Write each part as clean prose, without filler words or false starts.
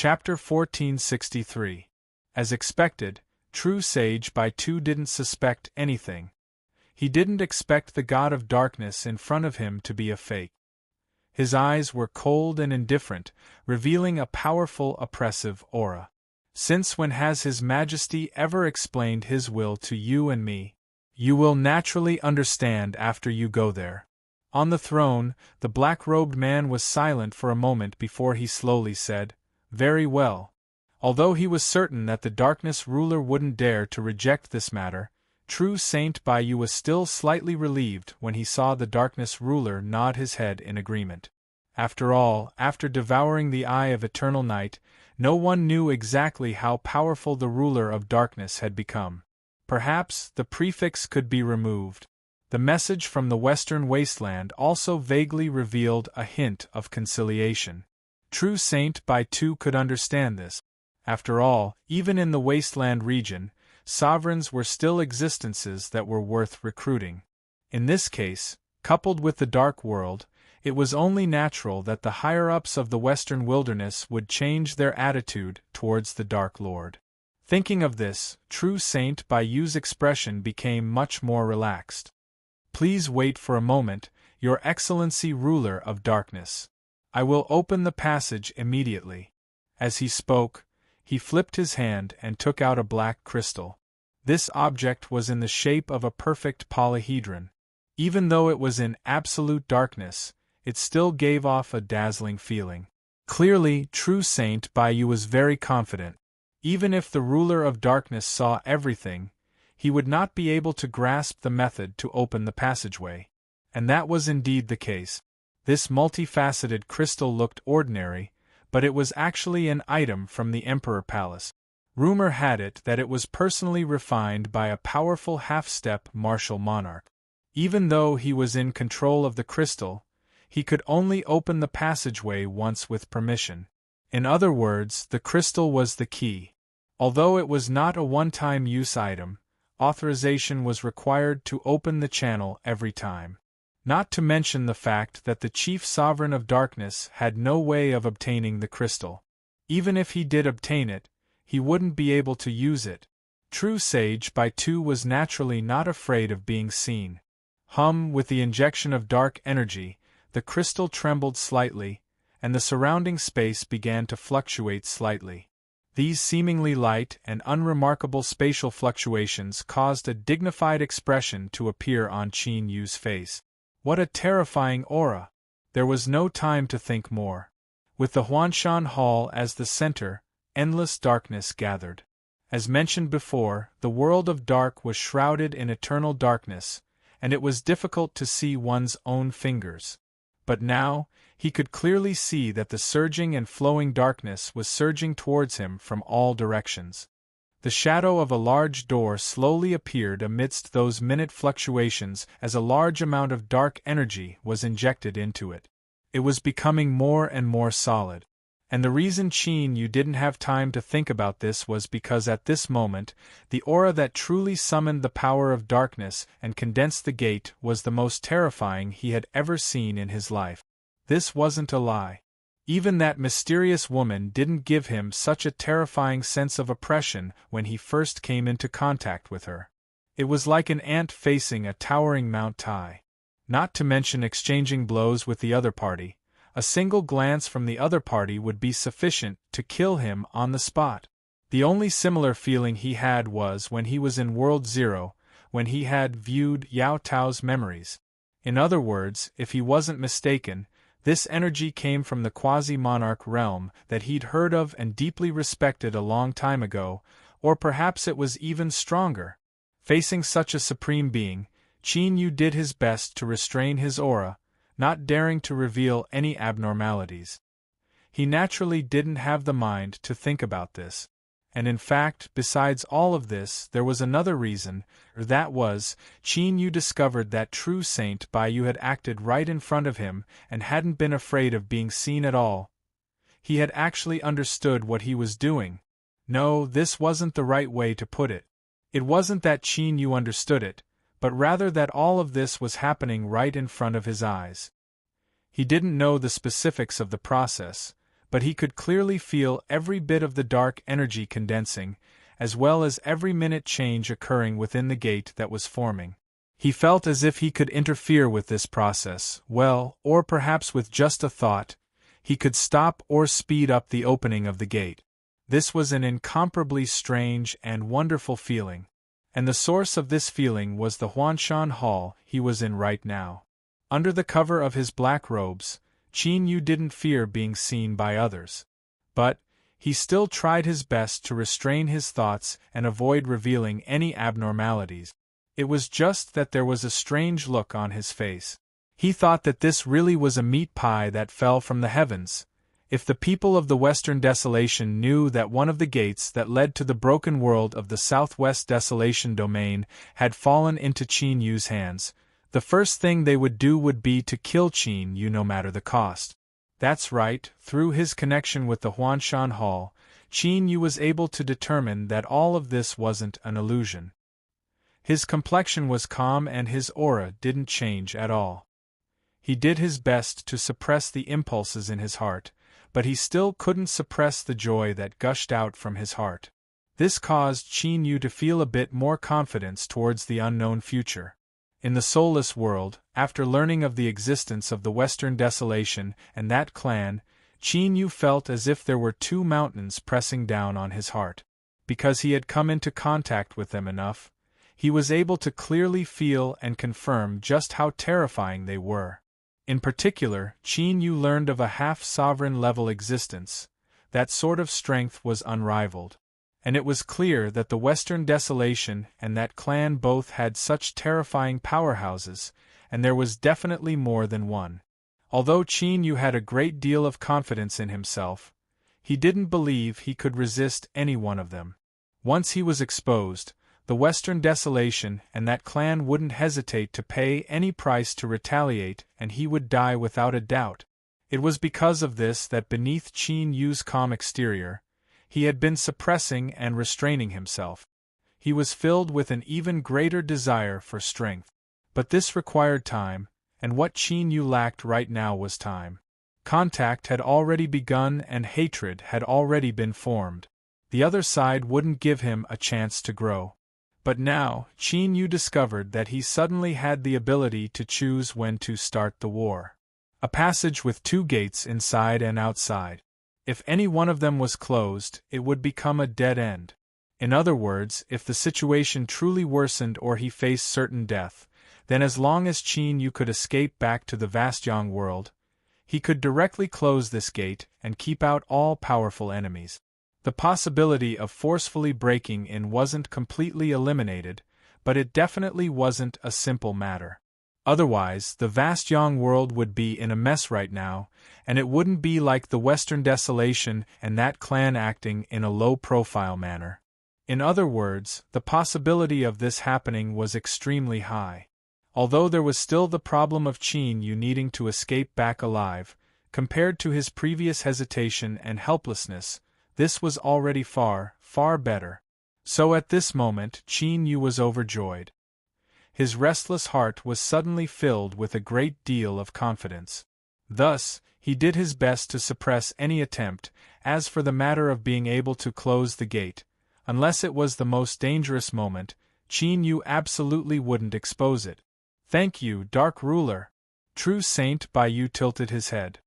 Chapter 1463. As expected, True Sage by 2 didn't suspect anything. He didn't expect the god of darkness in front of him to be a fake. His eyes were cold and indifferent, revealing a powerful, oppressive aura. Since when has His Majesty ever explained his will to you and me? You will naturally understand after you go there. On the throne, the black-robed man was silent for a moment before he slowly said, "Very well." Although he was certain that the darkness ruler wouldn't dare to reject this matter, True Saint Bayou was still slightly relieved when he saw the darkness ruler nod his head in agreement. After all, after devouring the eye of eternal night, no one knew exactly how powerful the ruler of darkness had become. Perhaps the prefix could be removed. The message from the western wasteland also vaguely revealed a hint of conciliation. True Saint Bayou could understand this. After all, even in the wasteland region, sovereigns were still existences that were worth recruiting. In this case, coupled with the dark world, it was only natural that the higher-ups of the western wilderness would change their attitude towards the Dark Lord. Thinking of this, True Saint Bayou's expression became much more relaxed. "Please wait for a moment, Your Excellency Ruler of Darkness. I will open the passage immediately." As he spoke, he flipped his hand and took out a black crystal. This object was in the shape of a perfect polyhedron. Even though it was in absolute darkness, it still gave off a dazzling feeling. Clearly, True Saint Bayou was very confident. Even if the ruler of darkness saw everything, he would not be able to grasp the method to open the passageway. And that was indeed the case. This multifaceted crystal looked ordinary, but it was actually an item from the Emperor Palace. Rumor had it that it was personally refined by a powerful half-step martial monarch. Even though he was in control of the crystal, he could only open the passageway once with permission. In other words, the crystal was the key. Although it was not a one-time use item, authorization was required to open the channel every time. Not to mention the fact that the chief sovereign of darkness had no way of obtaining the crystal. Even if he did obtain it, he wouldn't be able to use it. True Sage Bayou was naturally not afraid of being seen. With the injection of dark energy, the crystal trembled slightly, and the surrounding space began to fluctuate slightly. These seemingly light and unremarkable spatial fluctuations caused a dignified expression to appear on Qin Yu's face. What a terrifying aura! There was no time to think more. With the Huanshan Hall as the center, endless darkness gathered. As mentioned before, the world of dark was shrouded in eternal darkness, and it was difficult to see one's own fingers. But now, he could clearly see that the surging and flowing darkness was surging towards him from all directions. The shadow of a large door slowly appeared amidst those minute fluctuations as a large amount of dark energy was injected into it. It was becoming more and more solid. And the reason Qin Yu didn't have time to think about this was because at this moment, the aura that truly summoned the power of darkness and condensed the gate was the most terrifying he had ever seen in his life. This wasn't a lie. Even that mysterious woman didn't give him such a terrifying sense of oppression when he first came into contact with her. It was like an ant facing a towering Mount Tai. Not to mention exchanging blows with the other party. A single glance from the other party would be sufficient to kill him on the spot. The only similar feeling he had was when he was in World Zero, when he had viewed Yao Tao's memories. In other words, if he wasn't mistaken, this energy came from the quasi-monarch realm that he'd heard of and deeply respected a long time ago, or perhaps it was even stronger. Facing such a supreme being, Qin Yu did his best to restrain his aura, not daring to reveal any abnormalities. He naturally didn't have the mind to think about this. And in fact, besides all of this, there was another reason, that was, Qin Yu discovered that True Saint Bayou had acted right in front of him and hadn't been afraid of being seen at all. He had actually understood what he was doing. No, this wasn't the right way to put it. It wasn't that Qin Yu understood it, but rather that all of this was happening right in front of his eyes. He didn't know the specifics of the process, but he could clearly feel every bit of the dark energy condensing, as well as every minute change occurring within the gate that was forming. He felt as if he could interfere with this process, well, or perhaps with just a thought, he could stop or speed up the opening of the gate. This was an incomparably strange and wonderful feeling, and the source of this feeling was the Huanshan hall he was in right now. Under the cover of his black robes, Qin Yu didn't fear being seen by others. But he still tried his best to restrain his thoughts and avoid revealing any abnormalities. It was just that there was a strange look on his face. He thought that this really was a meat pie that fell from the heavens. If the people of the Western Desolation knew that one of the gates that led to the broken world of the Southwest Desolation domain had fallen into Qin Yu's hands, the first thing they would do would be to kill Qin Yu no matter the cost. That's right, through his connection with the Huanshan Hall, Qin Yu was able to determine that all of this wasn't an illusion. His complexion was calm and his aura didn't change at all. He did his best to suppress the impulses in his heart, but he still couldn't suppress the joy that gushed out from his heart. This caused Qin Yu to feel a bit more confidence towards the unknown future. In the soulless world, after learning of the existence of the Western Desolation and that clan, Qin Yu felt as if there were two mountains pressing down on his heart. Because he had come into contact with them enough, he was able to clearly feel and confirm just how terrifying they were. In particular, Qin Yu learned of a half-sovereign level existence. That sort of strength was unrivaled. And it was clear that the Western Desolation and that clan both had such terrifying powerhouses, and there was definitely more than one. Although Qin Yu had a great deal of confidence in himself, he didn't believe he could resist any one of them. Once he was exposed, the Western Desolation and that clan wouldn't hesitate to pay any price to retaliate, and he would die without a doubt. It was because of this that beneath Qin Yu's calm exterior, he had been suppressing and restraining himself. He was filled with an even greater desire for strength. But this required time, and what Qin Yu lacked right now was time. Contact had already begun and hatred had already been formed. The other side wouldn't give him a chance to grow. But now, Qin Yu discovered that he suddenly had the ability to choose when to start the war. A passage with two gates inside and outside. If any one of them was closed, it would become a dead end. In other words, if the situation truly worsened or he faced certain death, then as long as Qin Yu could escape back to the vast Yang world, he could directly close this gate and keep out all powerful enemies. The possibility of forcefully breaking in wasn't completely eliminated, but it definitely wasn't a simple matter. Otherwise, the vast Yang world would be in a mess right now, and it wouldn't be like the Western Desolation and that clan acting in a low-profile manner. In other words, the possibility of this happening was extremely high. Although there was still the problem of Qin Yu needing to escape back alive, compared to his previous hesitation and helplessness, this was already far, far better. So at this moment, Qin Yu was overjoyed. His restless heart was suddenly filled with a great deal of confidence. Thus, he did his best to suppress any attempt, as for the matter of being able to close the gate. Unless it was the most dangerous moment, Qin Yu absolutely wouldn't expose it. "Thank you, Dark Ruler." True Saint Bai Yu tilted his head.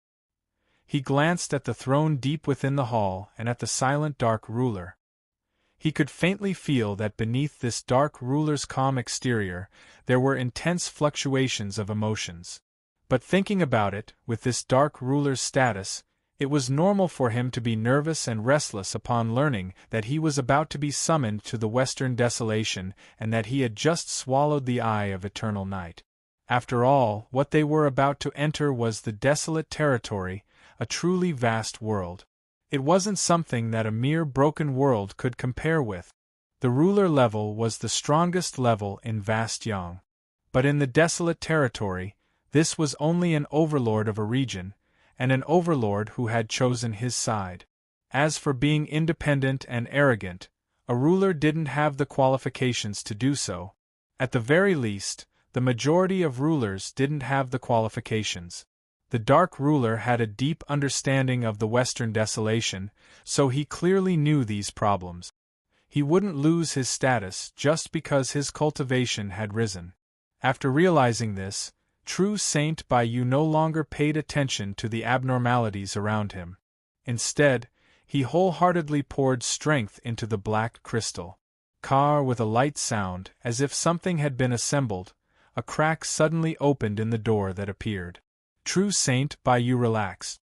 He glanced at the throne deep within the hall and at the silent Dark Ruler. He could faintly feel that beneath this Dark Ruler's calm exterior, there were intense fluctuations of emotions. But thinking about it, with this Dark Ruler's status, it was normal for him to be nervous and restless upon learning that he was about to be summoned to the Western Desolation and that he had just swallowed the eye of eternal night. After all, what they were about to enter was the desolate territory, a truly vast world. It wasn't something that a mere broken world could compare with. The ruler level was the strongest level in vast Yang. But in the desolate territory, this was only an overlord of a region, and an overlord who had chosen his side. As for being independent and arrogant, a ruler didn't have the qualifications to do so. At the very least, the majority of rulers didn't have the qualifications. The Dark Ruler had a deep understanding of the Western Desolation, so he clearly knew these problems. He wouldn't lose his status just because his cultivation had risen. After realizing this, True Saint Bayou no longer paid attention to the abnormalities around him. Instead, he wholeheartedly poured strength into the black crystal. With a light sound, as if something had been assembled, a crack suddenly opened in the door that appeared. True Saint Bayou relaxed.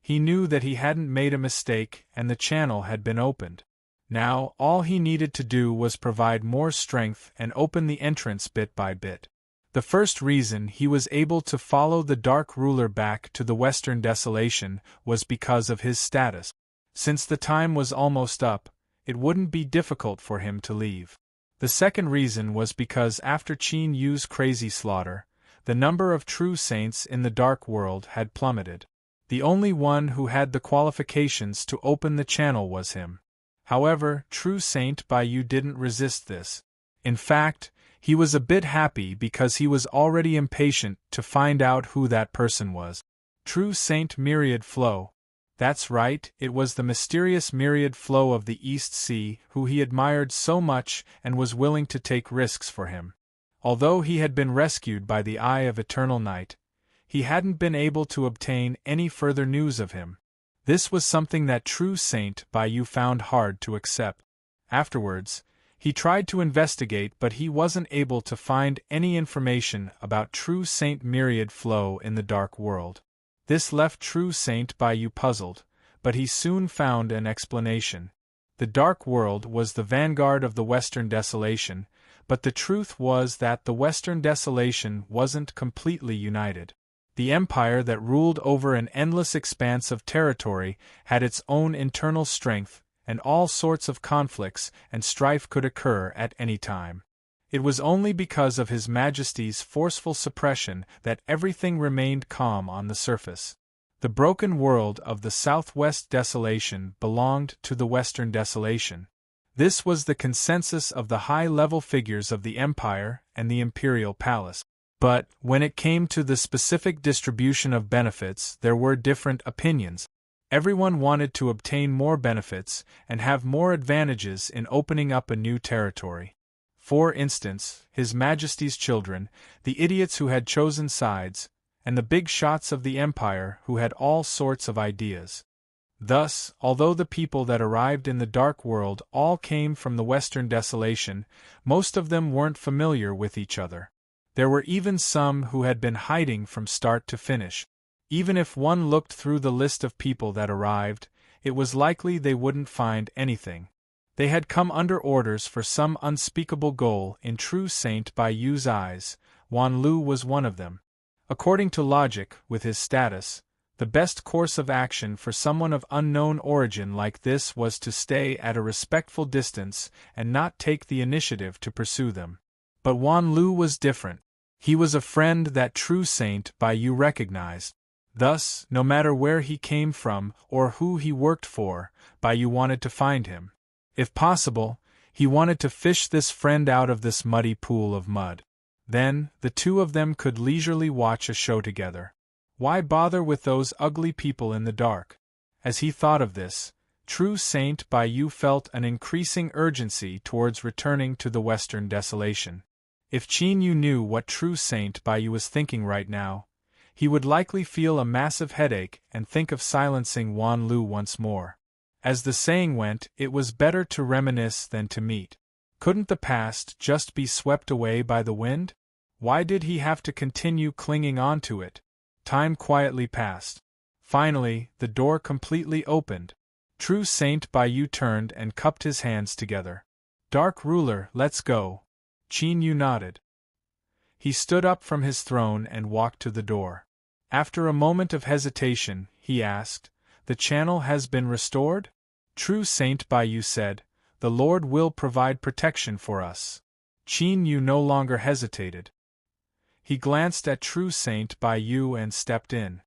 He knew that he hadn't made a mistake and the channel had been opened. Now, all he needed to do was provide more strength and open the entrance bit by bit. The first reason he was able to follow the Dark Ruler back to the Western Desolation was because of his status. Since the time was almost up, it wouldn't be difficult for him to leave. The second reason was because after Qin Yu's crazy slaughter, the number of true saints in the Dark World had plummeted. The only one who had the qualifications to open the channel was him. However, True Saint Bayou didn't resist this. In fact, he was a bit happy because he was already impatient to find out who that person was. True Saint Myriad Flow. That's right, it was the mysterious Myriad Flow of the East Sea who he admired so much and was willing to take risks for him. Although he had been rescued by the Eye of Eternal Night, he hadn't been able to obtain any further news of him. This was something that True Saint Bayou found hard to accept. Afterwards, he tried to investigate, but he wasn't able to find any information about True Saint Myriad Flow in the Dark World. This left True Saint Bayou puzzled, but he soon found an explanation. The Dark World was the vanguard of the Western Desolation, but the truth was that the Western Desolation wasn't completely united. The empire that ruled over an endless expanse of territory had its own internal strength, and all sorts of conflicts and strife could occur at any time. It was only because of His Majesty's forceful suppression that everything remained calm on the surface. The broken world of the Southwest Desolation belonged to the Western Desolation. This was the consensus of the high-level figures of the Empire and the Imperial Palace. But, when it came to the specific distribution of benefits, there were different opinions. Everyone wanted to obtain more benefits and have more advantages in opening up a new territory. For instance, His Majesty's children, the idiots who had chosen sides, and the big shots of the Empire who had all sorts of ideas. Thus, although the people that arrived in the Dark World all came from the Western Desolation, most of them weren't familiar with each other. There were even some who had been hiding from start to finish. Even if one looked through the list of people that arrived, it was likely they wouldn't find anything. They had come under orders for some unspeakable goal in True Saint Bayou's eyes. Wan Lu was one of them. According to logic, with his status, the best course of action for someone of unknown origin like this was to stay at a respectful distance and not take the initiative to pursue them. But Wan Lu was different. He was a friend that True Saint Bayou recognized. Thus, no matter where he came from or who he worked for, Bayou wanted to find him. If possible, he wanted to fish this friend out of this muddy pool of mud. Then, the two of them could leisurely watch a show together. Why bother with those ugly people in the dark? As he thought of this, True Saint Bayou felt an increasing urgency towards returning to the Western Desolation. If Qin Yu knew what True Saint Bayou was thinking right now, he would likely feel a massive headache and think of silencing Wan Lu once more. As the saying went, it was better to reminisce than to meet. Couldn't the past just be swept away by the wind? Why did he have to continue clinging on to it? Time quietly passed. Finally, the door completely opened. True Saint Bayou turned and cupped his hands together. Dark Ruler, let's go. Qin Yu nodded. He stood up from his throne and walked to the door. After a moment of hesitation, he asked, "The channel has been restored?" True Saint Bayou said, "The Lord will provide protection for us." Qin Yu no longer hesitated. He glanced at True Saint Bayou and stepped in.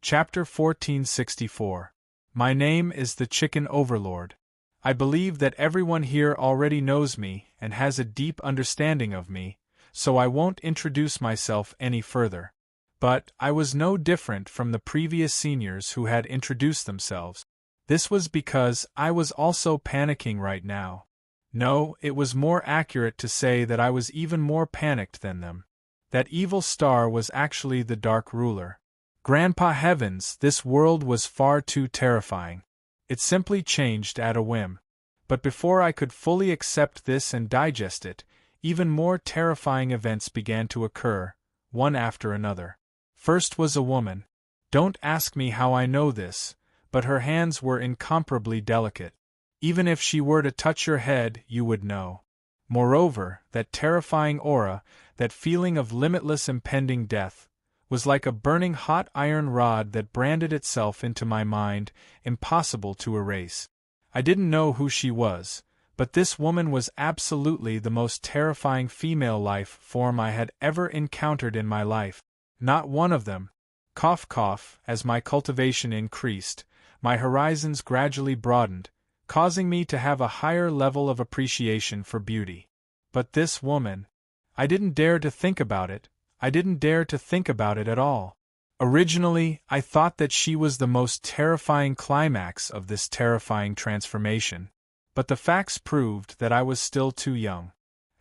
Chapter 1464. My name is the Chicken Overlord. I believe that everyone here already knows me and has a deep understanding of me, so I won't introduce myself any further. But I was no different from the previous seniors who had introduced themselves. This was because I was also panicking right now. No, it was more accurate to say that I was even more panicked than them. That evil star was actually the Dark Ruler. Grandpa heavens, this world was far too terrifying. It simply changed at a whim. But before I could fully accept this and digest it, even more terrifying events began to occur, one after another. First was a woman. Don't ask me how I know this, but her hands were incomparably delicate. Even if she were to touch your head, you would know. Moreover, that terrifying aura, that feeling of limitless impending death, was like a burning hot iron rod that branded itself into my mind, impossible to erase. I didn't know who she was, but this woman was absolutely the most terrifying female life form I had ever encountered in my life. Not one of them. Cough cough, as my cultivation increased, my horizons gradually broadened, causing me to have a higher level of appreciation for beauty. But this woman, I didn't dare to think about it. I didn't dare to think about it at all. Originally, I thought that she was the most terrifying climax of this terrifying transformation, but the facts proved that I was still too young.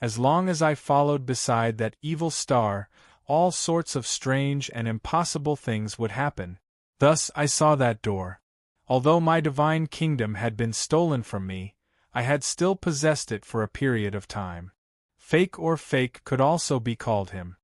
As long as I followed beside that evil star, all sorts of strange and impossible things would happen. Thus I saw that door. Although my divine kingdom had been stolen from me, I had still possessed it for a period of time. Fake or fake could also be called him.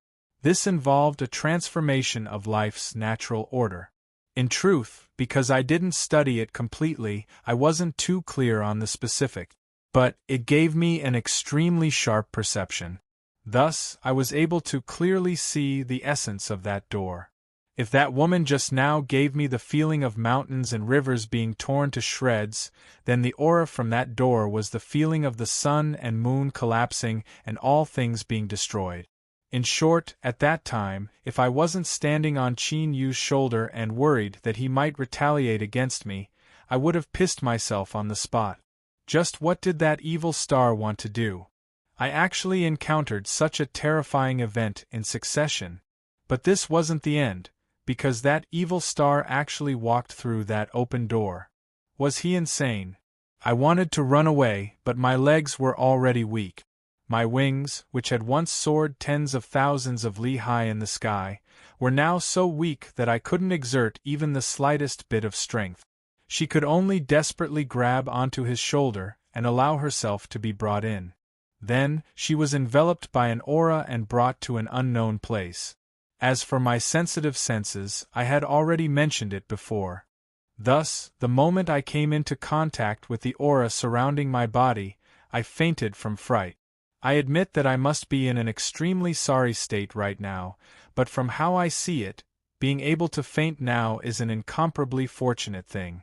This involved a transformation of life's natural order. In truth, because I didn't study it completely, I wasn't too clear on the specific, but it gave me an extremely sharp perception. Thus, I was able to clearly see the essence of that door. If that woman just now gave me the feeling of mountains and rivers being torn to shreds, then the aura from that door was the feeling of the sun and moon collapsing and all things being destroyed. In short, at that time, if I wasn't standing on Qin Yu's shoulder and worried that he might retaliate against me, I would have pissed myself on the spot. Just what did that evil star want to do? I actually encountered such a terrifying event in succession. But this wasn't the end, because that evil star actually walked through that open door. Was he insane? I wanted to run away, but my legs were already weak. My wings, which had once soared tens of thousands of li high in the sky, were now so weak that I couldn't exert even the slightest bit of strength. She could only desperately grab onto his shoulder and allow herself to be brought in. Then, she was enveloped by an aura and brought to an unknown place. As for my sensitive senses, I had already mentioned it before. Thus, the moment I came into contact with the aura surrounding my body, I fainted from fright. I admit that I must be in an extremely sorry state right now, but from how I see it, being able to faint now is an incomparably fortunate thing.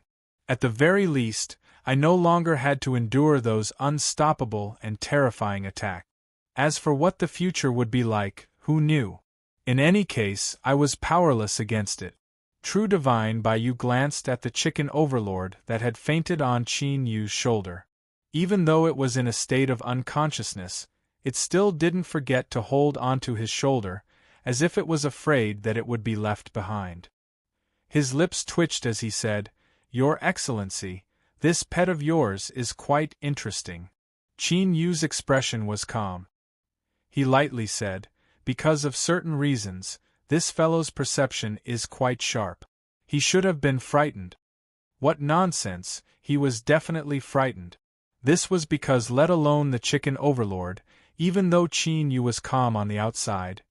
At the very least, I no longer had to endure those unstoppable and terrifying attacks. As for what the future would be like, who knew? In any case, I was powerless against it. True Divine Bai Yu glanced at the chicken overlord that had fainted on Qin Yu's shoulder. Even though it was in a state of unconsciousness, it still didn't forget to hold onto his shoulder, as if it was afraid that it would be left behind. His lips twitched as he said, "Your Excellency, this pet of yours is quite interesting." Qin Yu's expression was calm. He lightly said, "Because of certain reasons, this fellow's perception is quite sharp. He should have been frightened." What nonsense, he was definitely frightened. This was because let alone the chicken overlord, even though Qin Yu was calm on the outside,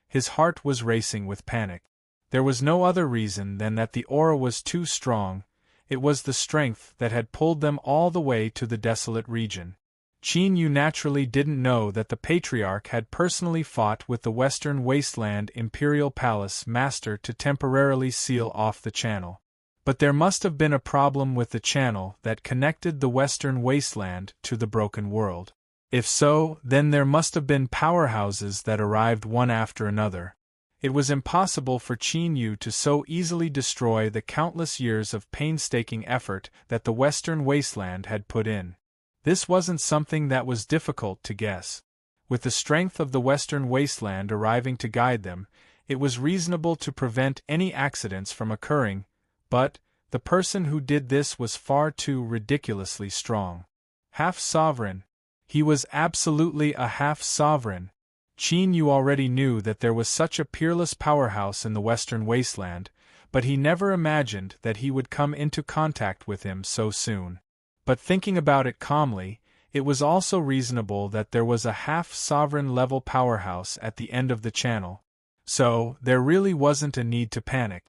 his heart was racing with panic. There was no other reason than that the aura was too strong. It was the strength that had pulled them all the way to the desolate region. Qin Yu naturally didn't know that the Patriarch had personally fought with the Western Wasteland Imperial Palace Master to temporarily seal off the channel. But there must have been a problem with the channel that connected the Western Wasteland to the Broken World. If so, then there must have been powerhouses that arrived one after another. It was impossible for Qin Yu to so easily destroy the countless years of painstaking effort that the Western Wasteland had put in. This wasn't something that was difficult to guess. With the strength of the Western Wasteland arriving to guide them, It was reasonable to prevent any accidents from occurring, but the person who did this was far too ridiculously strong. Half-sovereign. He was absolutely a half-sovereign. Qin Yu already knew that there was such a peerless powerhouse in the Western Wasteland, but he never imagined that he would come into contact with him so soon. But thinking about it calmly, it was also reasonable that there was a half-sovereign level powerhouse at the end of the channel. So, there really wasn't a need to panic.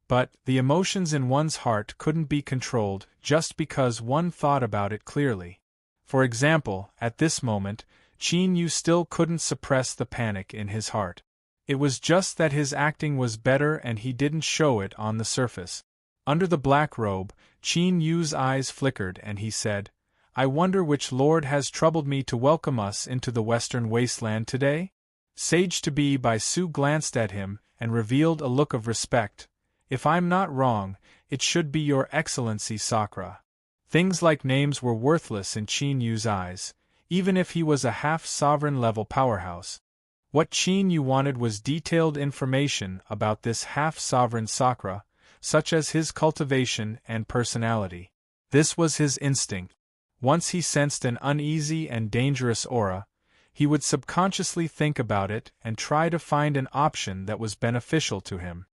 But the emotions in one's heart couldn't be controlled just because one thought about it clearly. For example, at this moment, Qin Yu still couldn't suppress the panic in his heart. It was just that his acting was better and he didn't show it on the surface. Under the black robe, Qin Yu's eyes flickered and he said, "I wonder which lord has troubled me to welcome us into the Western Wasteland today?" Sage-to-be Bai Su glanced at him and revealed a look of respect. "If I'm not wrong, it should be Your Excellency Sakura." Things like names were worthless in Qin Yu's eyes, even if he was a half-sovereign level powerhouse. What Qin Yu wanted was detailed information about this half-sovereign Sakura, such as his cultivation and personality. This was his instinct. Once he sensed an uneasy and dangerous aura, he would subconsciously think about it and try to find an option that was beneficial to him.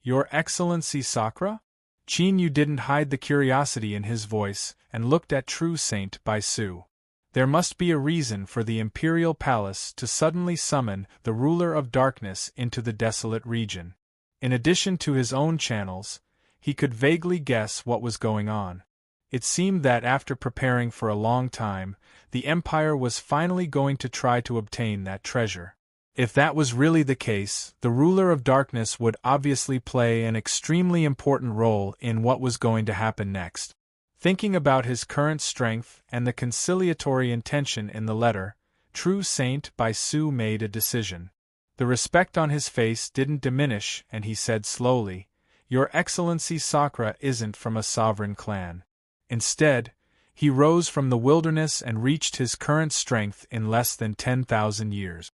"Your Excellency Sakura?" Qin Yu didn't hide the curiosity in his voice and looked at True Saint Bai Su. There must be a reason for the Imperial Palace to suddenly summon the ruler of darkness into the desolate region. In addition to his own channels, he could vaguely guess what was going on. It seemed that after preparing for a long time, the Empire was finally going to try to obtain that treasure. If that was really the case, the ruler of darkness would obviously play an extremely important role in what was going to happen next. Thinking about his current strength and the conciliatory intention in the letter, True Saint Bai Su made a decision. The respect on his face didn't diminish and he said slowly, "Your Excellency Sakura isn't from a sovereign clan." Instead, he rose from the wilderness and reached his current strength in less than 10,000 years.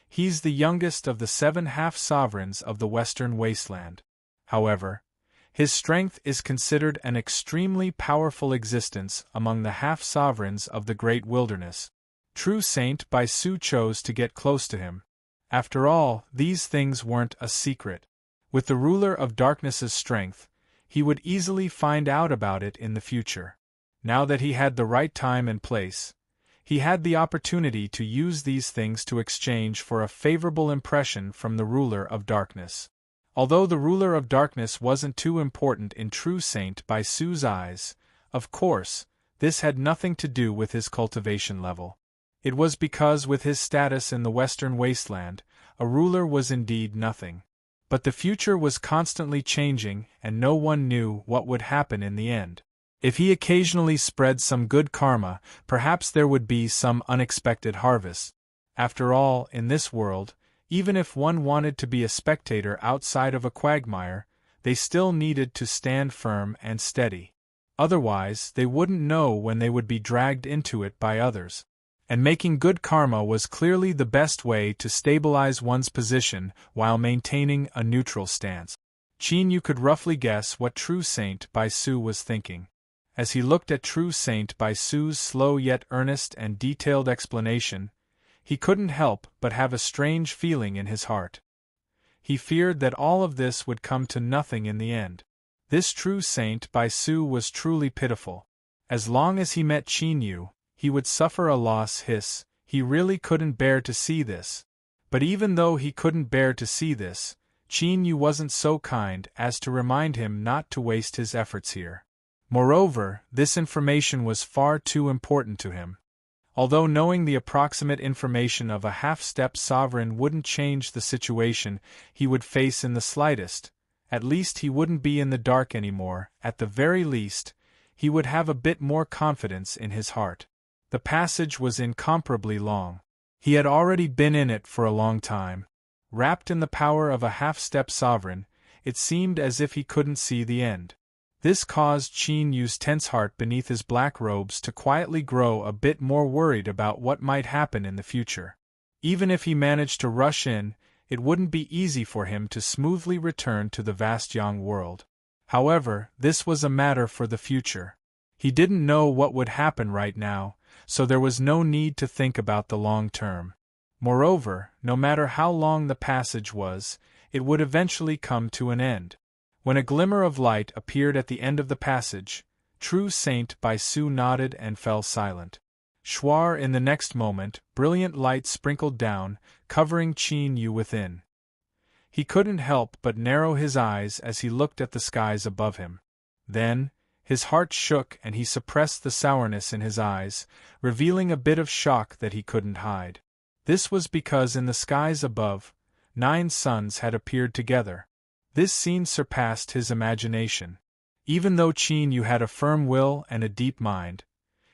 He's the youngest of the 7 half-sovereigns of the Western Wasteland. However, his strength is considered an extremely powerful existence among the half-sovereigns of the Great Wilderness. True Saint Bai Su chose to get close to him. After all, these things weren't a secret. With the ruler of darkness's strength, he would easily find out about it in the future. Now that he had the right time and place, he had the opportunity to use these things to exchange for a favorable impression from the ruler of darkness. Although the ruler of darkness wasn't too important in True Saint Bai Su's eyes, of course, this had nothing to do with his cultivation level. It was because with his status in the Western Wasteland, a ruler was indeed nothing. But the future was constantly changing and no one knew what would happen in the end. If he occasionally spread some good karma, perhaps there would be some unexpected harvest. After all, in this world, even if one wanted to be a spectator outside of a quagmire, they still needed to stand firm and steady. Otherwise, they wouldn't know when they would be dragged into it by others. And making good karma was clearly the best way to stabilize one's position while maintaining a neutral stance. Qin Yu could roughly guess what True Saint Bai Su was thinking. As he looked at True Saint Bai Su's slow yet earnest and detailed explanation, he couldn't help but have a strange feeling in his heart. He feared that all of this would come to nothing in the end. This True Saint Bai Su was truly pitiful. As long as he met Qin Yu, he would suffer a loss. He really couldn't bear to see this. But even though he couldn't bear to see this, Qin Yu wasn't so kind as to remind him not to waste his efforts here. Moreover, this information was far too important to him. Although knowing the approximate information of a half-step sovereign wouldn't change the situation he would face in the slightest, at least he wouldn't be in the dark anymore. At the very least, he would have a bit more confidence in his heart. The passage was incomparably long. He had already been in it for a long time. Wrapped in the power of a half-step sovereign, it seemed as if he couldn't see the end. This caused Qin Yu's tense heart beneath his black robes to quietly grow a bit more worried about what might happen in the future. Even if he managed to rush in, it wouldn't be easy for him to smoothly return to the vast young world. However, this was a matter for the future. He didn't know what would happen right now, so there was no need to think about the long term. Moreover, no matter how long the passage was, it would eventually come to an end. When a glimmer of light appeared at the end of the passage, True Saint by Sue nodded and fell silent. Schwar in the next moment, brilliant light sprinkled down, covering Qin Yu within. He couldn't help but narrow his eyes as he looked at the skies above him. Then, his heart shook and he suppressed the sourness in his eyes, revealing a bit of shock that he couldn't hide. This was because in the skies above, 9 suns had appeared together. This scene surpassed his imagination. Even though Qin Yu had a firm will and a deep mind,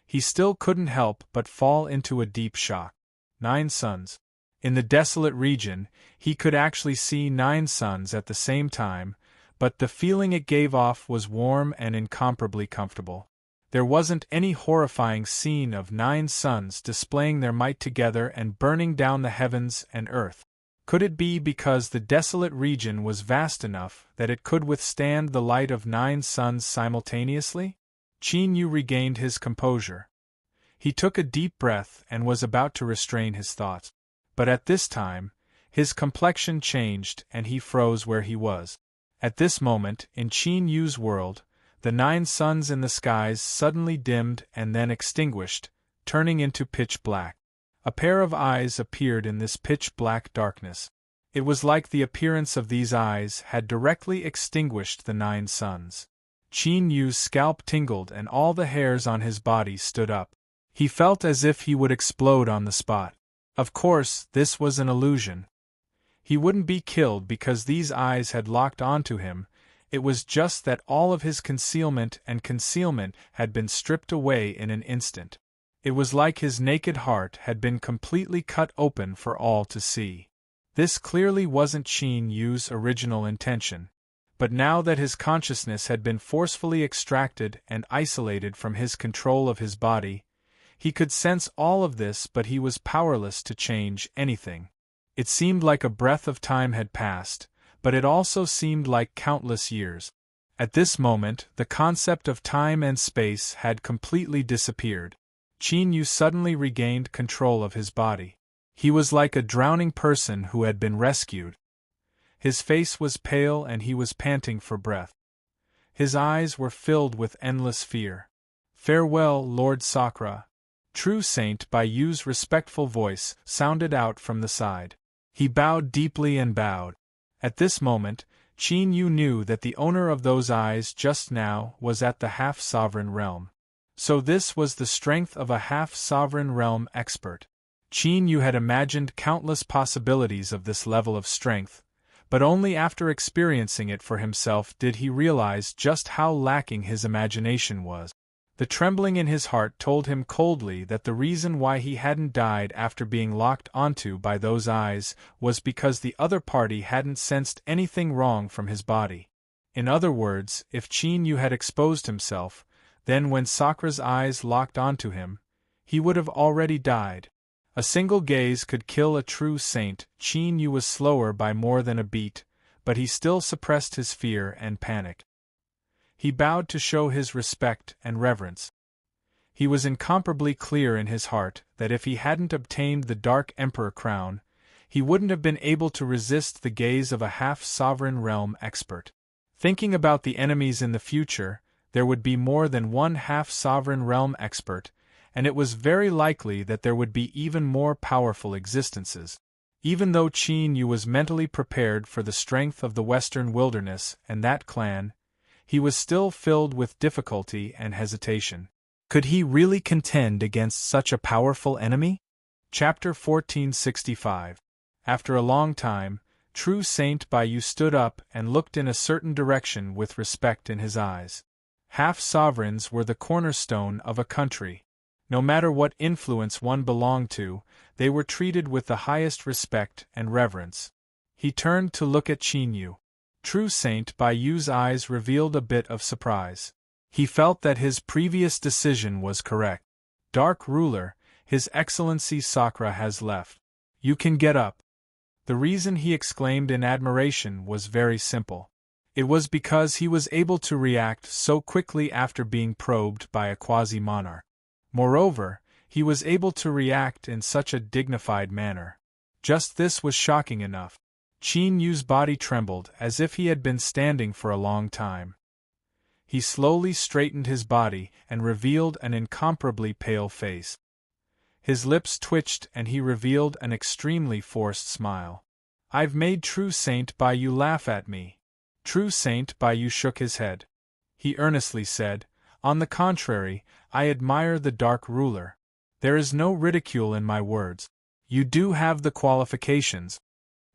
he still couldn't help but fall into a deep shock. 9 suns. In the desolate region, he could actually see 9 suns at the same time, but the feeling it gave off was warm and incomparably comfortable. There wasn't any horrifying scene of 9 suns displaying their might together and burning down the heavens and earth. Could it be because the desolate region was vast enough that it could withstand the light of 9 suns simultaneously? Qin Yu regained his composure. He took a deep breath and was about to restrain his thoughts. But at this time, his complexion changed and he froze where he was. At this moment, in Qin Yu's world, the 9 suns in the skies suddenly dimmed and then extinguished, turning into pitch black. A pair of eyes appeared in this pitch-black darkness. It was like the appearance of these eyes had directly extinguished the 9 suns. Qin Yu's scalp tingled and all the hairs on his body stood up. He felt as if he would explode on the spot. Of course, this was an illusion. He wouldn't be killed because these eyes had locked onto him, it was just that all of his concealment had been stripped away in an instant. It was like his naked heart had been completely cut open for all to see. This clearly wasn't Qin Yu's original intention. But now that his consciousness had been forcefully extracted and isolated from his control of his body, he could sense all of this, but he was powerless to change anything. It seemed like a breath of time had passed, but it also seemed like countless years. At this moment, the concept of time and space had completely disappeared. Qin Yu suddenly regained control of his body. He was like a drowning person who had been rescued. His face was pale and he was panting for breath. His eyes were filled with endless fear. "Farewell, Lord Sakra." True Saint by Yu's respectful voice sounded out from the side. He bowed deeply and bowed. At this moment, Qin Yu knew that the owner of those eyes just now was at the half-sovereign realm. So this was the strength of a half-sovereign realm expert. Qin Yu had imagined countless possibilities of this level of strength, but only after experiencing it for himself did he realize just how lacking his imagination was. The trembling in his heart told him coldly that the reason why he hadn't died after being locked onto by those eyes was because the other party hadn't sensed anything wrong from his body. In other words, if Qin Yu had exposed himself, then when Sakra's eyes locked onto him, he would have already died. A single gaze could kill a true saint. Qin Yu was slower by more than a beat, but he still suppressed his fear and panic. He bowed to show his respect and reverence. He was incomparably clear in his heart that if he hadn't obtained the Dark Emperor crown, he wouldn't have been able to resist the gaze of a half-sovereign realm expert. Thinking about the enemies in the future, there would be more than one half-sovereign realm expert, and it was very likely that there would be even more powerful existences. Even though Qin Yu was mentally prepared for the strength of the Western Wilderness and that clan, he was still filled with difficulty and hesitation. Could he really contend against such a powerful enemy? Chapter 1465. After a long time, True Saint by Yu stood up and looked in a certain direction with respect in his eyes. Half-sovereigns were the cornerstone of a country. No matter what influence one belonged to, they were treated with the highest respect and reverence. He turned to look at Qin Yu. True Saint by Yu's eyes revealed a bit of surprise. He felt that his previous decision was correct. Dark Ruler, His Excellency Sakra has left. You can get up. The reason he exclaimed in admiration was very simple. It was because he was able to react so quickly after being probed by a quasi-monarch. Moreover, he was able to react in such a dignified manner. Just this was shocking enough. Qin Yu's body trembled as if he had been standing for a long time. He slowly straightened his body and revealed an incomparably pale face. His lips twitched and he revealed an extremely forced smile. "I've made True Saint Baiyu laugh at me." True Saint Baiyu shook his head. He earnestly said, "On the contrary, I admire the Dark Ruler. There is no ridicule in my words. You do have the qualifications."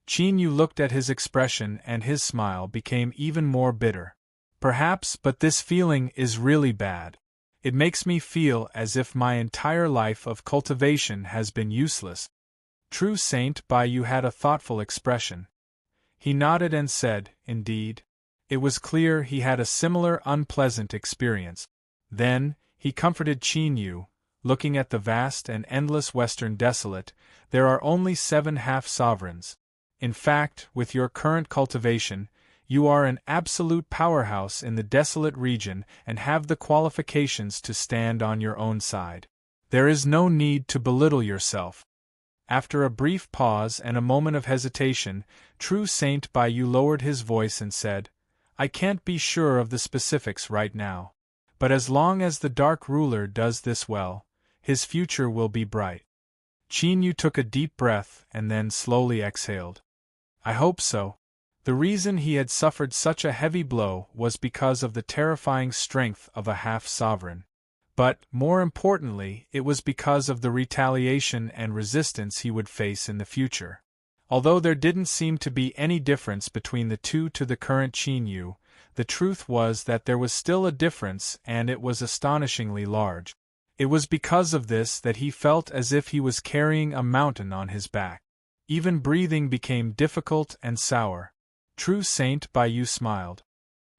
Qin Yu looked at his expression and his smile became even more bitter. "Perhaps, but this feeling is really bad. It makes me feel as if my entire life of cultivation has been useless." True Saint Baiyu had a thoughtful expression. He nodded and said, "Indeed." It was clear he had a similar unpleasant experience. Then, he comforted Qin Yu, looking at the vast and endless Western Desolate. "There are only 7 half-sovereigns. In fact, with your current cultivation, you are an absolute powerhouse in the desolate region and have the qualifications to stand on your own side. There is no need to belittle yourself." After a brief pause and a moment of hesitation, True Saint Baiyu lowered his voice and said, "I can't be sure of the specifics right now. But as long as the Dark Ruler does this well, his future will be bright." Qin Yu took a deep breath and then slowly exhaled. "I hope so." The reason he had suffered such a heavy blow was because of the terrifying strength of a half-sovereign. But, more importantly, it was because of the retaliation and resistance he would face in the future. Although there didn't seem to be any difference between the two to the current Qin Yu, the truth was that there was still a difference and it was astonishingly large. It was because of this that he felt as if he was carrying a mountain on his back. Even breathing became difficult and sour. True Saint Baiyu smiled.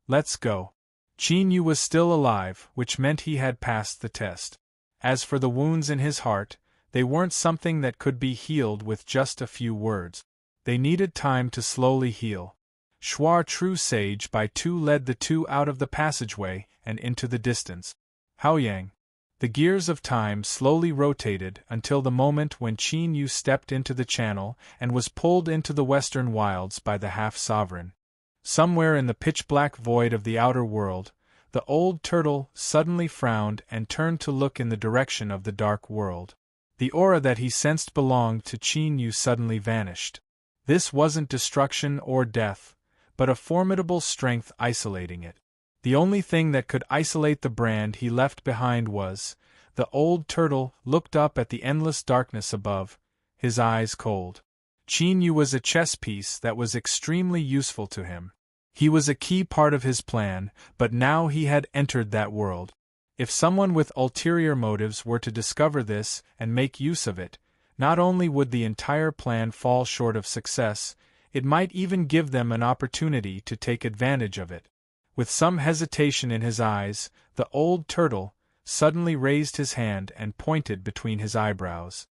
"Let's go." Qin Yu was still alive, which meant he had passed the test. As for the wounds in his heart, they weren't something that could be healed with just a few words. They needed time to slowly heal. Shuar True Sage Baitu led the two out of the passageway and into the distance. Haoyang. The gears of time slowly rotated until the moment when Qin Yu stepped into the channel and was pulled into the western wilds by the half-sovereign. Somewhere in the pitch-black void of the outer world, the old turtle suddenly frowned and turned to look in the direction of the dark world. The aura that he sensed belonged to Qin Yu suddenly vanished. This wasn't destruction or death, but a formidable strength isolating it. The only thing that could isolate the brand he left behind was, the old turtle looked up at the endless darkness above, his eyes cold. Qin Yu was a chess piece that was extremely useful to him. He was a key part of his plan, but now he had entered that world. If someone with ulterior motives were to discover this and make use of it, not only would the entire plan fall short of success, it might even give them an opportunity to take advantage of it. With some hesitation in his eyes, the old turtle suddenly raised his hand and pointed between his eyebrows.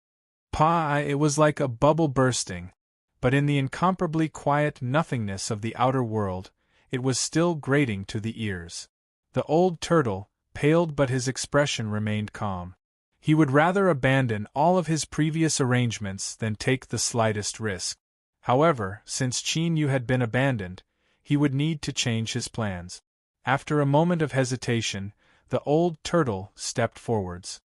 It was like a bubble bursting, but in the incomparably quiet nothingness of the outer world, it was still grating to the ears. The old turtle paled, but his expression remained calm. He would rather abandon all of his previous arrangements than take the slightest risk. However, since Qin Yu had been abandoned, he would need to change his plans. After a moment of hesitation, the old turtle stepped forwards.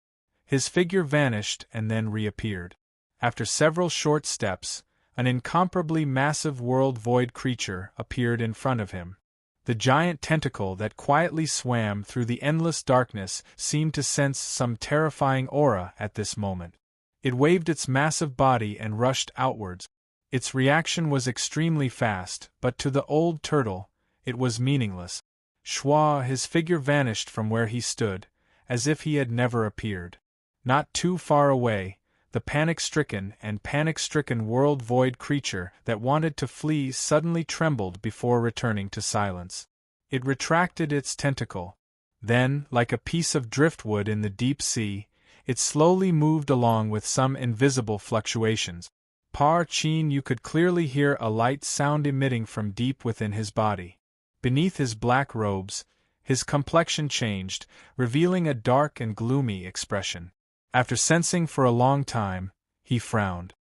His figure vanished and then reappeared. After several short steps, an incomparably massive world-void creature appeared in front of him. The giant tentacle that quietly swam through the endless darkness seemed to sense some terrifying aura at this moment. It waved its massive body and rushed outwards. Its reaction was extremely fast, but to the old turtle, it was meaningless. Schwa, his figure vanished from where he stood, as if he had never appeared. Not too far away, the panic-stricken world-void creature that wanted to flee suddenly trembled before returning to silence. It retracted its tentacle. Then, like a piece of driftwood in the deep sea, it slowly moved along with some invisible fluctuations. Pa Chin Yu could clearly hear a light sound emitting from deep within his body. Beneath his black robes, his complexion changed, revealing a dark and gloomy expression. After sensing for a long time, he frowned.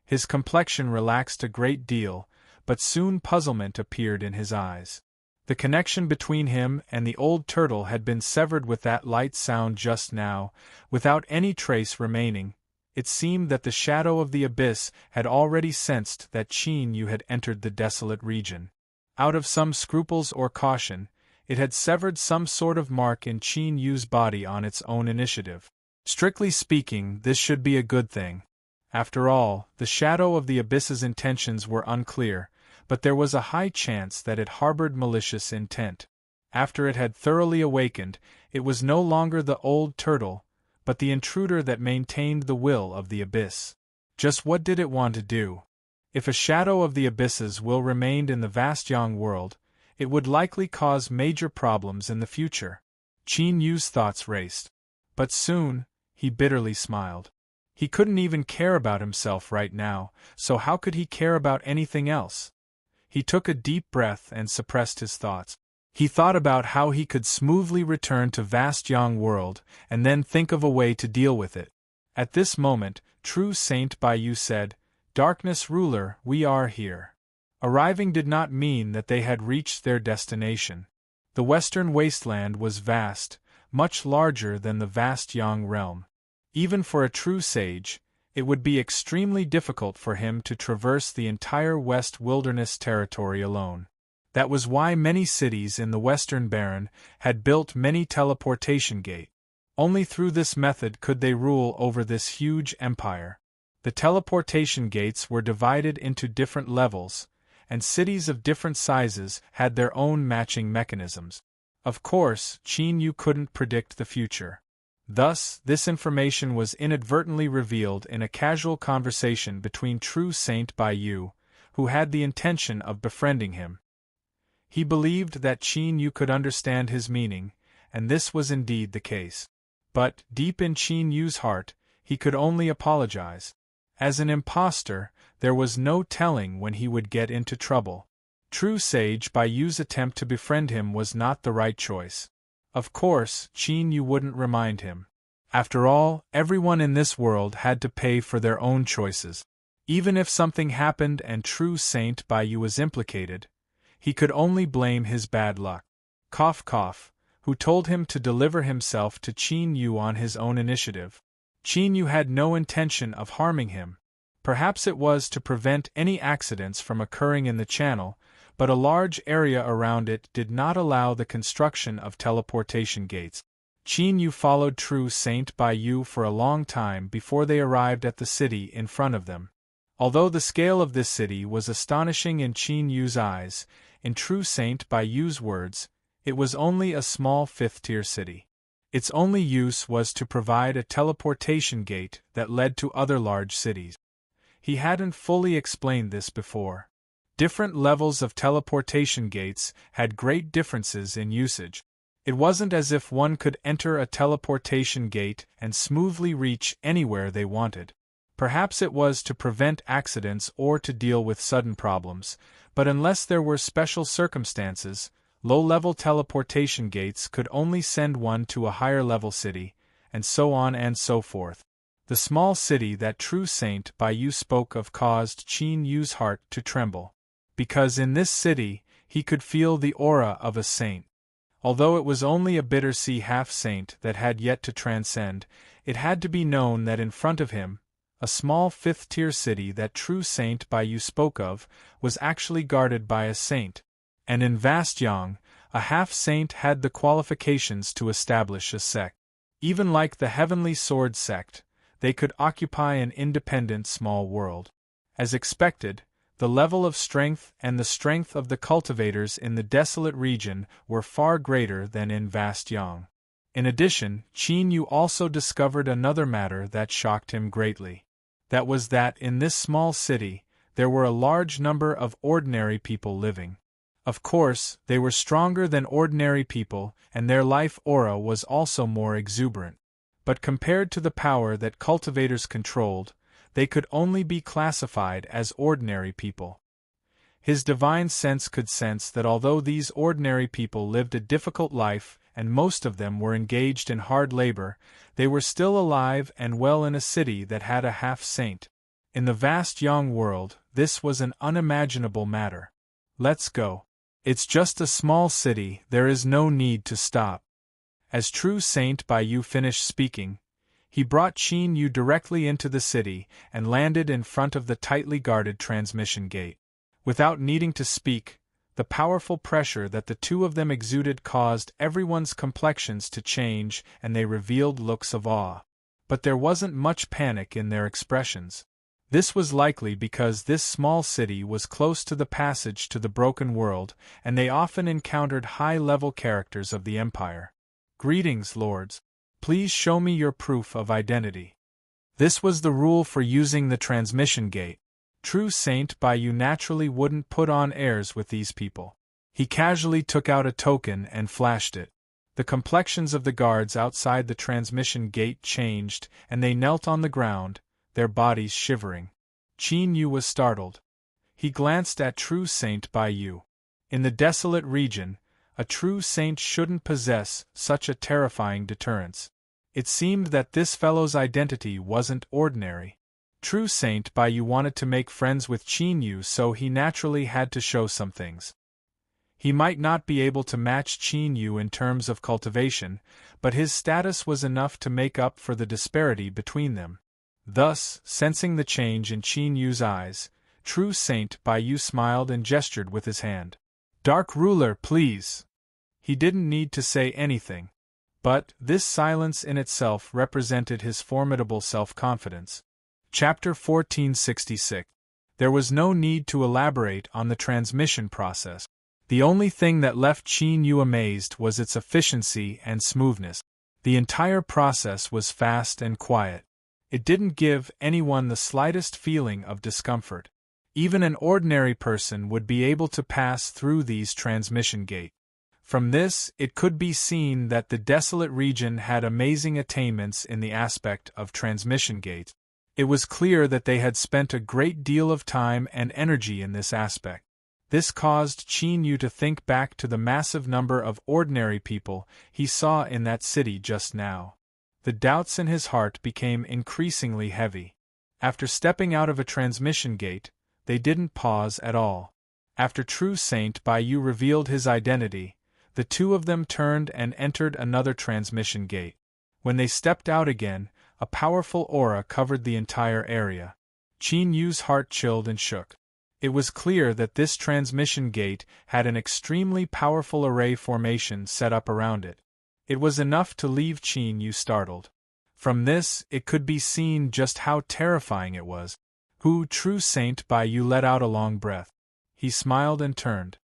His complexion relaxed a great deal, but soon puzzlement appeared in his eyes. The connection between him and the old turtle had been severed with that light sound just now, without any trace remaining. It seemed that the shadow of the abyss had already sensed that Chin Yu had entered the desolate region. Out of some scruples or caution, it had severed some sort of mark in Chin Yu's body on its own initiative. Strictly speaking, this should be a good thing. After all, the shadow of the abyss's intentions were unclear, but there was a high chance that it harbored malicious intent. After it had thoroughly awakened, it was no longer the old turtle, but the intruder that maintained the will of the abyss. Just what did it want to do? If a shadow of the abyss's will remained in the vast Yang world, it would likely cause major problems in the future. Chin Yu's thoughts raced. But soon, he bitterly smiled. He couldn't even care about himself right now, so how could he care about anything else? He took a deep breath and suppressed his thoughts. He thought about how he could smoothly return to vast Yang world, and then think of a way to deal with it. At this moment, True Saint Baiyu said, "Darkness ruler, we are here." Arriving did not mean that they had reached their destination. The western wasteland was vast, much larger than the vast Yang realm. Even for a true sage, it would be extremely difficult for him to traverse the entire West Wilderness territory alone. That was why many cities in the Western Baron had built many teleportation gates. Only through this method could they rule over this huge empire. The teleportation gates were divided into different levels, and cities of different sizes had their own matching mechanisms. Of course, Chin Yu couldn't predict the future. Thus, this information was inadvertently revealed in a casual conversation between True Saint Baiyu, who had the intention of befriending him. He believed that Chin Yu could understand his meaning, and this was indeed the case. But, deep in Chin Yu's heart, he could only apologize. As an impostor, there was no telling when he would get into trouble. True Sage Baiyu's attempt to befriend him was not the right choice. Of course, Chin Yu wouldn't remind him. After all, everyone in this world had to pay for their own choices. Even if something happened and True Saint Baiyu was implicated, he could only blame his bad luck. Cough cough, who told him to deliver himself to Chin Yu on his own initiative. Chin Yu had no intention of harming him. Perhaps it was to prevent any accidents from occurring in the channel, but a large area around it did not allow the construction of teleportation gates. Chin Yu followed True Saint Baiyu for a long time before they arrived at the city in front of them. Although the scale of this city was astonishing in Chin Yu's eyes, in True Saint Baiyu's words, it was only a small fifth-tier city. Its only use was to provide a teleportation gate that led to other large cities. He hadn't fully explained this before. Different levels of teleportation gates had great differences in usage. It wasn't as if one could enter a teleportation gate and smoothly reach anywhere they wanted. Perhaps it was to prevent accidents or to deal with sudden problems, but unless there were special circumstances, low-level teleportation gates could only send one to a higher-level city, and so on and so forth. The small city that True Saint Baiyu spoke of caused Chin Yu's heart to tremble. Because in this city, he could feel the aura of a saint. Although it was only a Bittersea half-saint that had yet to transcend, it had to be known that in front of him, a small fifth-tier city that True Saint Baiyu spoke of was actually guarded by a saint. And in vast Yang, a half-saint had the qualifications to establish a sect. Even like the Heavenly Sword sect, they could occupy an independent small world. As expected, the level of strength and the strength of the cultivators in the desolate region were far greater than in vast Yang. In addition, Chin Yu also discovered another matter that shocked him greatly. That was that in this small city, there were a large number of ordinary people living. Of course, they were stronger than ordinary people, and their life aura was also more exuberant. But compared to the power that cultivators controlled, They could only be classified as ordinary people. His divine sense could sense that although these ordinary people lived a difficult life and most of them were engaged in hard labor, they were still alive and well in a city that had a half-saint. In the vast young world, this was an unimaginable matter. Let's go. It's just a small city, there is no need to stop. As true Saint Bayou finished speaking, he brought Qin Yu directly into the city and landed in front of the tightly guarded transmission gate. Without needing to speak, the powerful pressure that the two of them exuded caused everyone's complexions to change and they revealed looks of awe. But there wasn't much panic in their expressions. This was likely because this small city was close to the passage to the broken world, and they often encountered high-level characters of the Empire. "Greetings, lords. Please show me your proof of identity." This was the rule for using the transmission gate. True Saint Bayou naturally wouldn't put on airs with these people. He casually took out a token and flashed it. The complexions of the guards outside the transmission gate changed, and they knelt on the ground, their bodies shivering. Qin Yu was startled. He glanced at True Saint Bayou. In the desolate region, a true saint shouldn't possess such a terrifying deterrence. It seemed that this fellow's identity wasn't ordinary. True Saint Bayou wanted to make friends with Qin Yu, so he naturally had to show some things. He might not be able to match Qin Yu in terms of cultivation, but his status was enough to make up for the disparity between them. Thus, sensing the change in Qin Yu's eyes, True Saint Bayou smiled and gestured with his hand. "Dark Ruler, please." He didn't need to say anything, but this silence in itself represented his formidable self-confidence. Chapter 1466. There was no need to elaborate on the transmission process. The only thing that left Qin Yu amazed was its efficiency and smoothness. The entire process was fast and quiet. It didn't give anyone the slightest feeling of discomfort. Even an ordinary person would be able to pass through these transmission gates. From this, it could be seen that the desolate region had amazing attainments in the aspect of transmission gates. It was clear that they had spent a great deal of time and energy in this aspect. This caused Qin Yu to think back to the massive number of ordinary people he saw in that city just now. The doubts in his heart became increasingly heavy. After stepping out of a transmission gate, they didn't pause at all. After True Saint Bayou revealed his identity, the two of them turned and entered another transmission gate. When they stepped out again, a powerful aura covered the entire area. Qin Yu's heart chilled and shook. It was clear that this transmission gate had an extremely powerful array formation set up around it. It was enough to leave Qin Yu startled. From this, it could be seen just how terrifying it was. True Saint Bayou let out a long breath. He smiled and turned.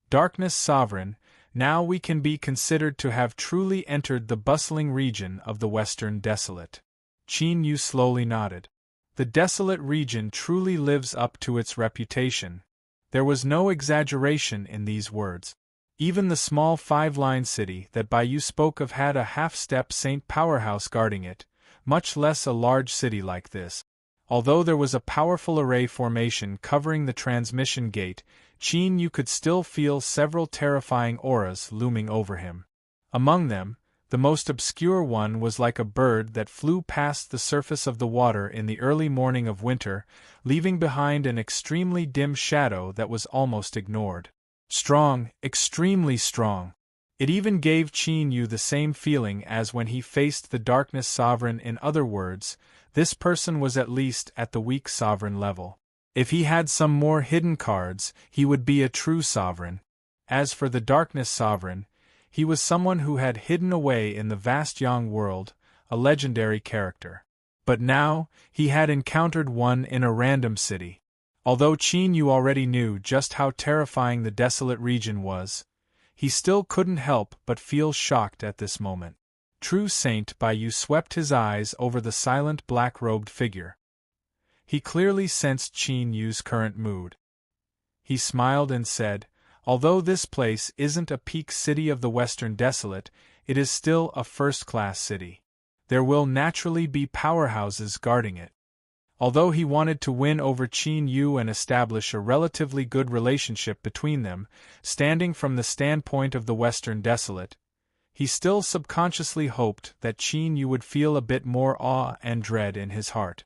"Darkness Sovereign, now we can be considered to have truly entered the bustling region of the Western Desolate." Qin Yu slowly nodded. The desolate region truly lives up to its reputation. There was no exaggeration in these words. Even the small 5-line city that Bayou spoke of had a half-step saint powerhouse guarding it, much less a large city like this. Although there was a powerful array formation covering the transmission gate, Qin Yu could still feel several terrifying auras looming over him. Among them, the most obscure one was like a bird that flew past the surface of the water in the early morning of winter, leaving behind an extremely dim shadow that was almost ignored. Strong, extremely strong. It even gave Qin Yu the same feeling as when he faced the Darkness Sovereign. In other words, this person was at least at the weak sovereign level. If he had some more hidden cards, he would be a true sovereign. As for the Darkness Sovereign, he was someone who had hidden away in the vast young world, a legendary character. But now, he had encountered one in a random city. Although Qin Yu already knew just how terrifying the desolate region was, he still couldn't help but feel shocked at this moment. True Saint Bayou swept his eyes over the silent black-robed figure. He clearly sensed Qin Yu's current mood. He smiled and said, "Although this place isn't a peak city of the Western Desolate, it is still a first-class city. There will naturally be powerhouses guarding it. Although he wanted to win over Qin Yu and establish a relatively good relationship between them, standing from the standpoint of the Western Desolate, he still subconsciously hoped that Qin Yu would feel a bit more awe and dread in his heart.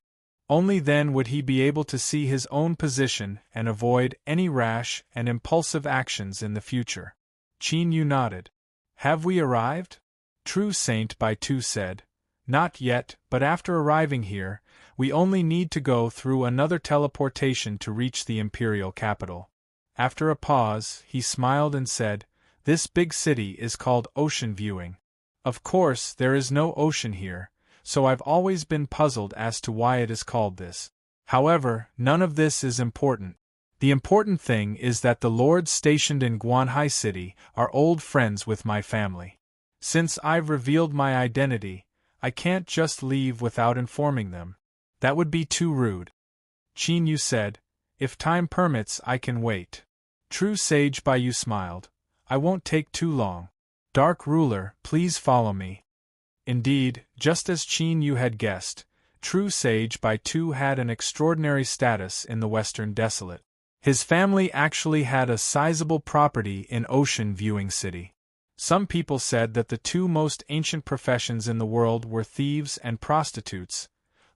Only then would he be able to see his own position and avoid any rash and impulsive actions in the future. Qin Yu nodded. "Have we arrived?" True Saint by Two said. "Not yet, but after arriving here, we only need to go through another teleportation to reach the imperial capital." After a pause, he smiled and said, "This big city is called Ocean Viewing. Of course, there is no ocean here, so I've always been puzzled as to why it is called this. However, none of this is important. The important thing is that the lords stationed in Guanhai City are old friends with my family. Since I've revealed my identity, I can't just leave without informing them. That would be too rude." Qin Yu said, "If time permits, I can wait." True Sage Baiyu smiled. "I won't take too long. Dark Ruler, please follow me." Indeed, just as Qin Yu had guessed, True Sage Baiyu had an extraordinary status in the Western Desolate. His family actually had a sizable property in Ocean Viewing City. Some people said that the two most ancient professions in the world were thieves and prostitutes.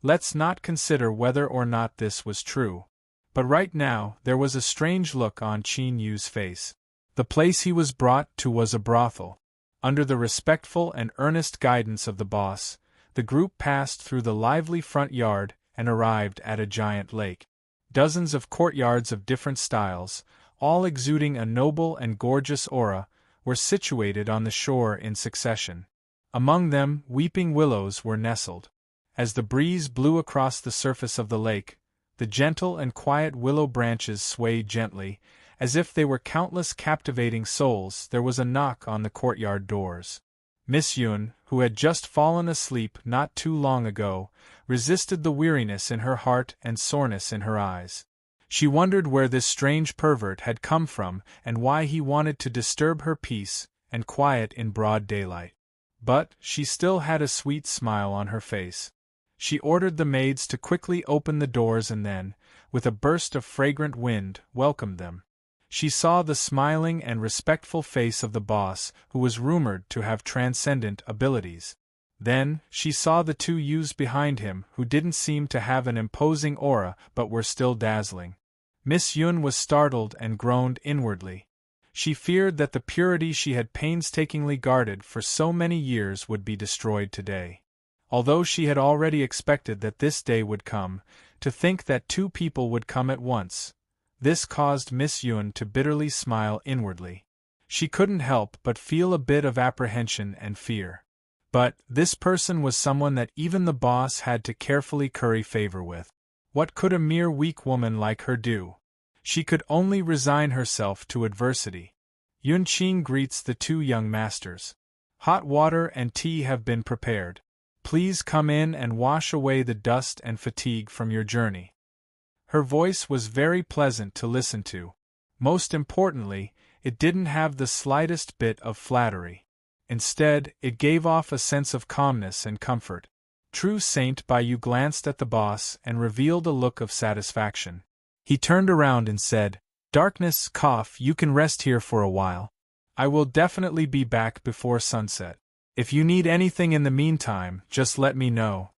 Let's not consider whether or not this was true. But right now, there was a strange look on Qin Yu's face. The place he was brought to was a brothel. Under the respectful and earnest guidance of the boss, the group passed through the lively front yard and arrived at a giant lake. Dozens of courtyards of different styles, all exuding a noble and gorgeous aura, were situated on the shore in succession. Among them, weeping willows were nestled. As the breeze blew across the surface of the lake, the gentle and quiet willow branches swayed gently, as if they were countless captivating souls. There was a knock on the courtyard doors. Miss Yun, who had just fallen asleep not too long ago, resisted the weariness in her heart and soreness in her eyes. She wondered where this strange pervert had come from and why he wanted to disturb her peace and quiet in broad daylight. But she still had a sweet smile on her face. She ordered the maids to quickly open the doors and then, with a burst of fragrant wind, welcomed them. She saw the smiling and respectful face of the boss, who was rumored to have transcendent abilities. Then, she saw the two youths behind him who didn't seem to have an imposing aura but were still dazzling. Miss Yun was startled and groaned inwardly. She feared that the purity she had painstakingly guarded for so many years would be destroyed today. Although she had already expected that this day would come, to think that two people would come at once, this caused Miss Yun to bitterly smile inwardly. She couldn't help but feel a bit of apprehension and fear. But this person was someone that even the boss had to carefully curry favor with. What could a mere weak woman like her do? She could only resign herself to adversity. Yun Qing greets the two young masters. "Hot water and tea have been prepared. Please come in and wash away the dust and fatigue from your journey." Her voice was very pleasant to listen to. Most importantly, it didn't have the slightest bit of flattery. Instead, it gave off a sense of calmness and comfort. True Saint Baiyu glanced at the boss and revealed a look of satisfaction. He turned around and said, "Darkness, you can rest here for a while. I will definitely be back before sunset. If you need anything in the meantime, just let me know."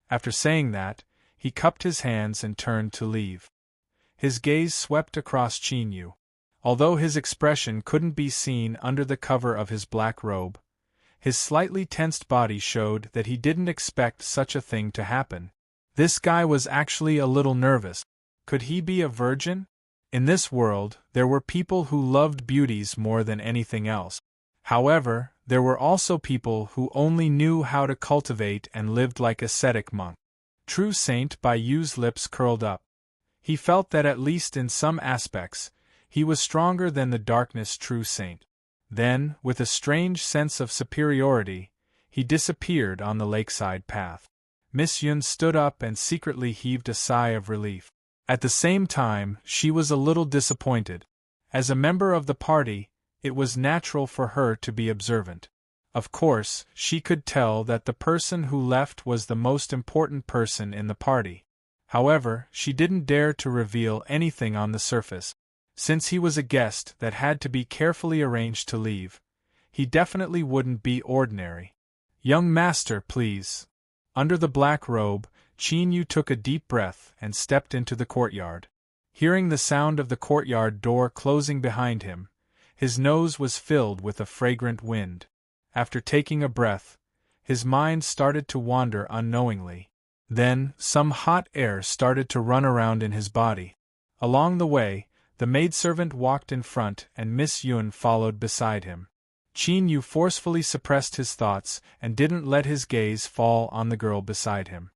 After saying that, he cupped his hands and turned to leave. His gaze swept across Qin Yu. Although his expression couldn't be seen under the cover of his black robe, his slightly tensed body showed that he didn't expect such a thing to happen. This guy was actually a little nervous. Could he be a virgin? In this world, there were people who loved beauties more than anything else. However, there were also people who only knew how to cultivate and lived like ascetic monks. True Saint Baiyu's lips curled up. He felt that at least in some aspects, he was stronger than the darkness True Saint. Then, with a strange sense of superiority, he disappeared on the lakeside path. Miss Yun stood up and secretly heaved a sigh of relief. At the same time, she was a little disappointed. As a member of the party, it was natural for her to be observant. Of course, she could tell that the person who left was the most important person in the party. However, she didn't dare to reveal anything on the surface. Since he was a guest that had to be carefully arranged to leave, he definitely wouldn't be ordinary. "Young master, please." Under the black robe, Qin Yu took a deep breath and stepped into the courtyard. Hearing the sound of the courtyard door closing behind him, his nose was filled with a fragrant wind. After taking a breath, his mind started to wander unknowingly. Then, some hot air started to run around in his body. Along the way, the maidservant walked in front and Miss Yun followed beside him. Qin Yu forcefully suppressed his thoughts and didn't let his gaze fall on the girl beside him.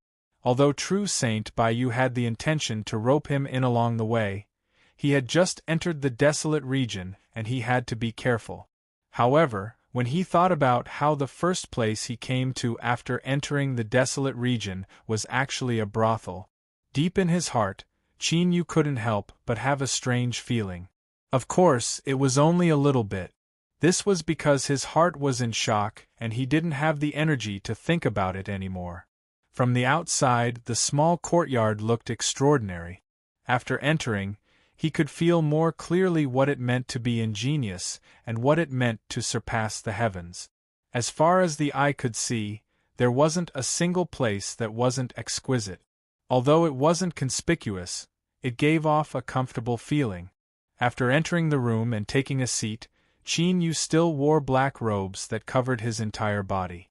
Although true Saint Bai Yu had the intention to rope him in along the way, he had just entered the desolate region and he had to be careful. However, when he thought about how the first place he came to after entering the desolate region was actually a brothel, deep in his heart, Qin Yu couldn't help but have a strange feeling. Of course, it was only a little bit. This was because his heart was in shock and he didn't have the energy to think about it anymore. From the outside, the small courtyard looked extraordinary. After entering, he could feel more clearly what it meant to be ingenious and what it meant to surpass the heavens. As far as the eye could see, there wasn't a single place that wasn't exquisite. Although it wasn't conspicuous, it gave off a comfortable feeling. After entering the room and taking a seat, Qin Yu still wore black robes that covered his entire body.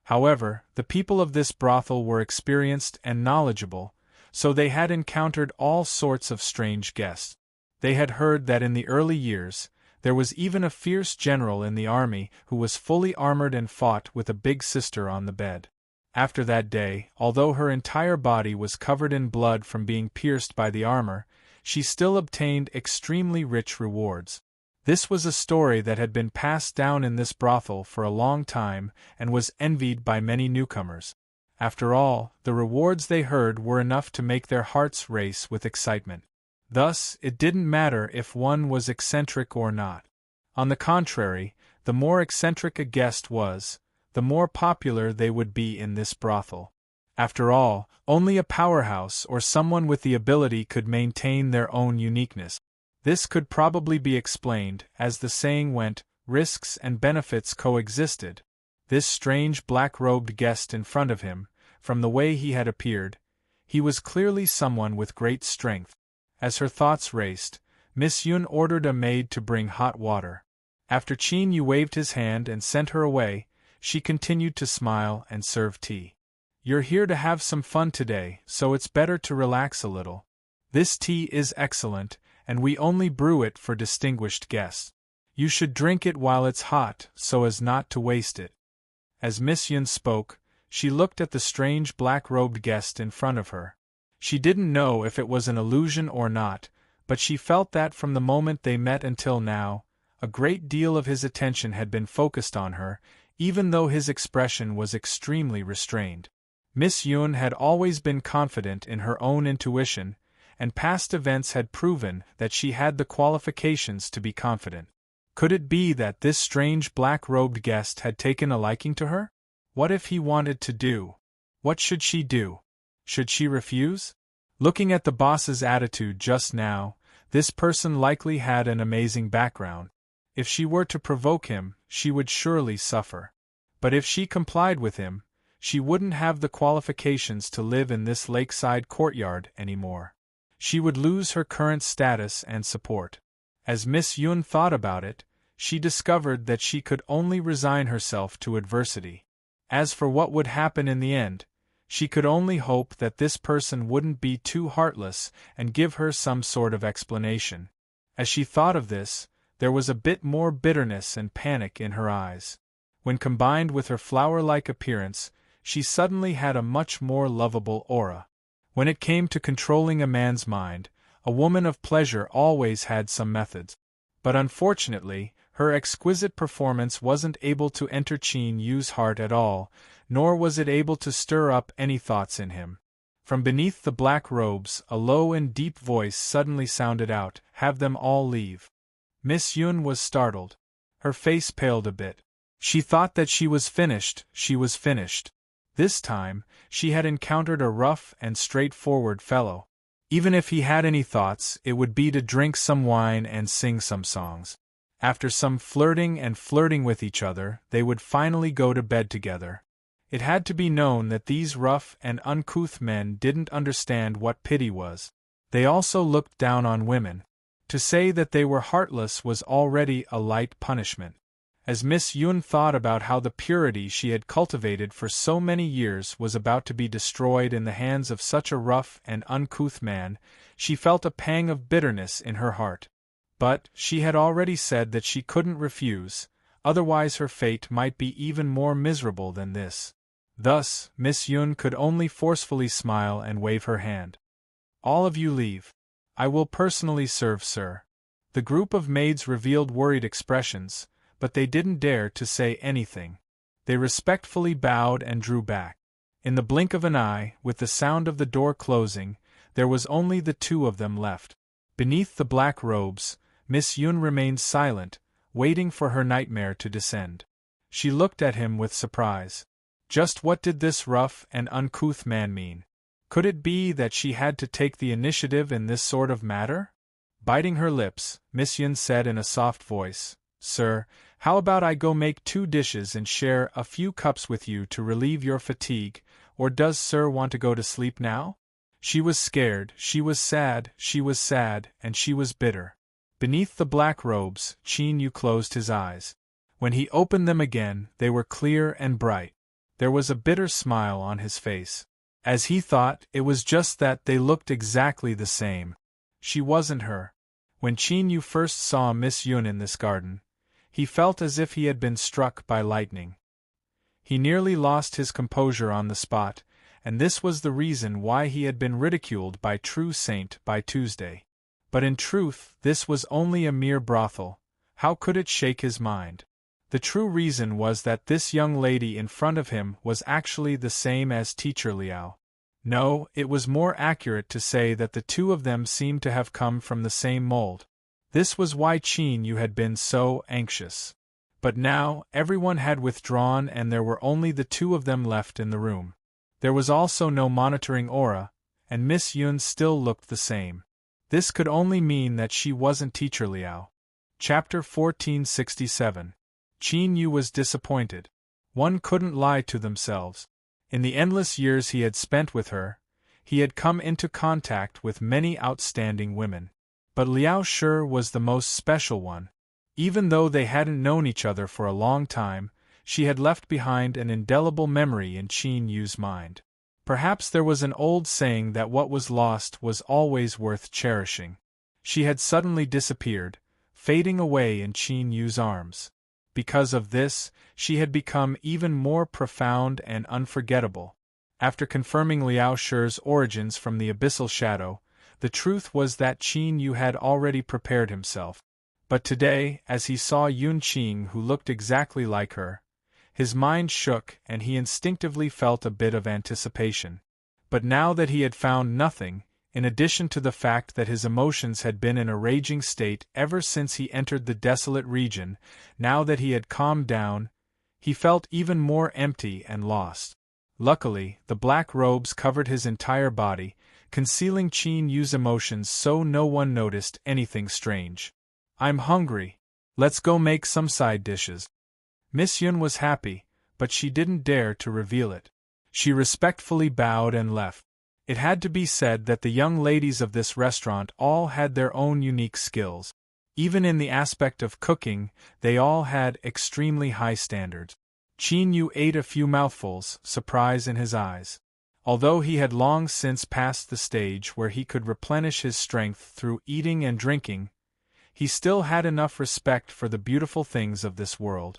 However, the people of this brothel were experienced and knowledgeable, so they had encountered all sorts of strange guests. They had heard that in the early years, there was even a fierce general in the army who was fully armored and fought with a big sister on the bed. After that day, although her entire body was covered in blood from being pierced by the armor, she still obtained extremely rich rewards. This was a story that had been passed down in this brothel for a long time and was envied by many newcomers. After all, the rewards they heard were enough to make their hearts race with excitement. Thus, it didn't matter if one was eccentric or not. On the contrary, the more eccentric a guest was, the more popular they would be in this brothel. After all, only a powerhouse or someone with the ability could maintain their own uniqueness. This could probably be explained, as the saying went, risks and benefits coexisted. This strange black-robed guest in front of him, from the way he had appeared, he was clearly someone with great strength. As her thoughts raced, Miss Yun ordered a maid to bring hot water. After Qin Yu waved his hand and sent her away, she continued to smile and serve tea. "You're here to have some fun today, so it's better to relax a little. This tea is excellent, and we only brew it for distinguished guests. You should drink it while it's hot, so as not to waste it." As Miss Yun spoke, she looked at the strange black-robed guest in front of her. She didn't know if it was an illusion or not, but she felt that from the moment they met until now, a great deal of his attention had been focused on her, even though his expression was extremely restrained. Miss Yun had always been confident in her own intuition, and past events had proven that she had the qualifications to be confident. Could it be that this strange black-robed guest had taken a liking to her? What if he wanted to do? What should she do? Should she refuse? Looking at the boss's attitude just now, this person likely had an amazing background. If she were to provoke him, she would surely suffer. But if she complied with him, she wouldn't have the qualifications to live in this lakeside courtyard anymore. She would lose her current status and support. As Miss Yun thought about it, she discovered that she could only resign herself to adversity. As for what would happen in the end, she could only hope that this person wouldn't be too heartless and give her some sort of explanation. As she thought of this, there was a bit more bitterness and panic in her eyes. When combined with her flower-like appearance, she suddenly had a much more lovable aura. When it came to controlling a man's mind, a woman of pleasure always had some methods. But unfortunately, her exquisite performance wasn't able to enter Qin Yu's heart at all, nor was it able to stir up any thoughts in him. From beneath the black robes, a low and deep voice suddenly sounded out, "Have them all leave." Miss Yun was startled. Her face paled a bit. She thought that she was finished. This time, she had encountered a rough and straightforward fellow. Even if he had any thoughts, it would be to drink some wine and sing some songs. After some flirting with each other, they would finally go to bed together. It had to be known that these rough and uncouth men didn't understand what pity was. They also looked down on women. To say that they were heartless was already a light punishment. As Miss Yun thought about how the purity she had cultivated for so many years was about to be destroyed in the hands of such a rough and uncouth man, she felt a pang of bitterness in her heart. But she had already said that she couldn't refuse, otherwise her fate might be even more miserable than this. Thus, Miss Yun could only forcefully smile and wave her hand. "All of you leave. I will personally serve, sir." The group of maids revealed worried expressions, but they didn't dare to say anything. They respectfully bowed and drew back. In the blink of an eye, with the sound of the door closing, there was only the two of them left. Beneath the black robes, Miss Yun remained silent, waiting for her nightmare to descend. She looked at him with surprise. Just what did this rough and uncouth man mean? Could it be that she had to take the initiative in this sort of matter? Biting her lips, Miss Yun said in a soft voice, "Sir, how about I go make 2 dishes and share a few cups with you to relieve your fatigue, or does sir want to go to sleep now?" She was scared, she was sad, and she was bitter. Beneath the black robes, Qin Yu closed his eyes. When he opened them again, they were clear and bright. There was a bitter smile on his face. As he thought, it was just that they looked exactly the same. She wasn't her. When Qin Yu first saw Miss Yun in this garden, he felt as if he had been struck by lightning. He nearly lost his composure on the spot, and this was the reason why he had been ridiculed by True Saint by Tuesday. But in truth, this was only a mere brothel. How could it shake his mind? The true reason was that this young lady in front of him was actually the same as Teacher Liao. No, it was more accurate to say that the two of them seemed to have come from the same mold. This was why Qin Yu had been so anxious. But now, everyone had withdrawn and there were only the two of them left in the room. There was also no monitoring aura, and Miss Yun still looked the same. This could only mean that she wasn't Teacher Liao. Chapter 1467. Qin Yu was disappointed. One couldn't lie to themselves. In the endless years he had spent with her, he had come into contact with many outstanding women. But Liao Shi was the most special one. Even though they hadn't known each other for a long time, she had left behind an indelible memory in Qin Yu's mind. Perhaps there was an old saying that what was lost was always worth cherishing. She had suddenly disappeared, fading away in Qin Yu's arms. Because of this, she had become even more profound and unforgettable. After confirming Liao Shi's origins from the abyssal shadow, the truth was that Qin Yu had already prepared himself. But today, as he saw Yun Qing who looked exactly like her, his mind shook and he instinctively felt a bit of anticipation. But now that he had found nothing, in addition to the fact that his emotions had been in a raging state ever since he entered the desolate region, now that he had calmed down, he felt even more empty and lost. Luckily, the black robes covered his entire body, concealing Qin Yu's emotions so no one noticed anything strange. "I'm hungry. Let's go make some side dishes." Miss Yun was happy, but she didn't dare to reveal it. She respectfully bowed and left. It had to be said that the young ladies of this restaurant all had their own unique skills. Even in the aspect of cooking, they all had extremely high standards. Qin Yu ate a few mouthfuls, surprise in his eyes. Although he had long since passed the stage where he could replenish his strength through eating and drinking, he still had enough respect for the beautiful things of this world.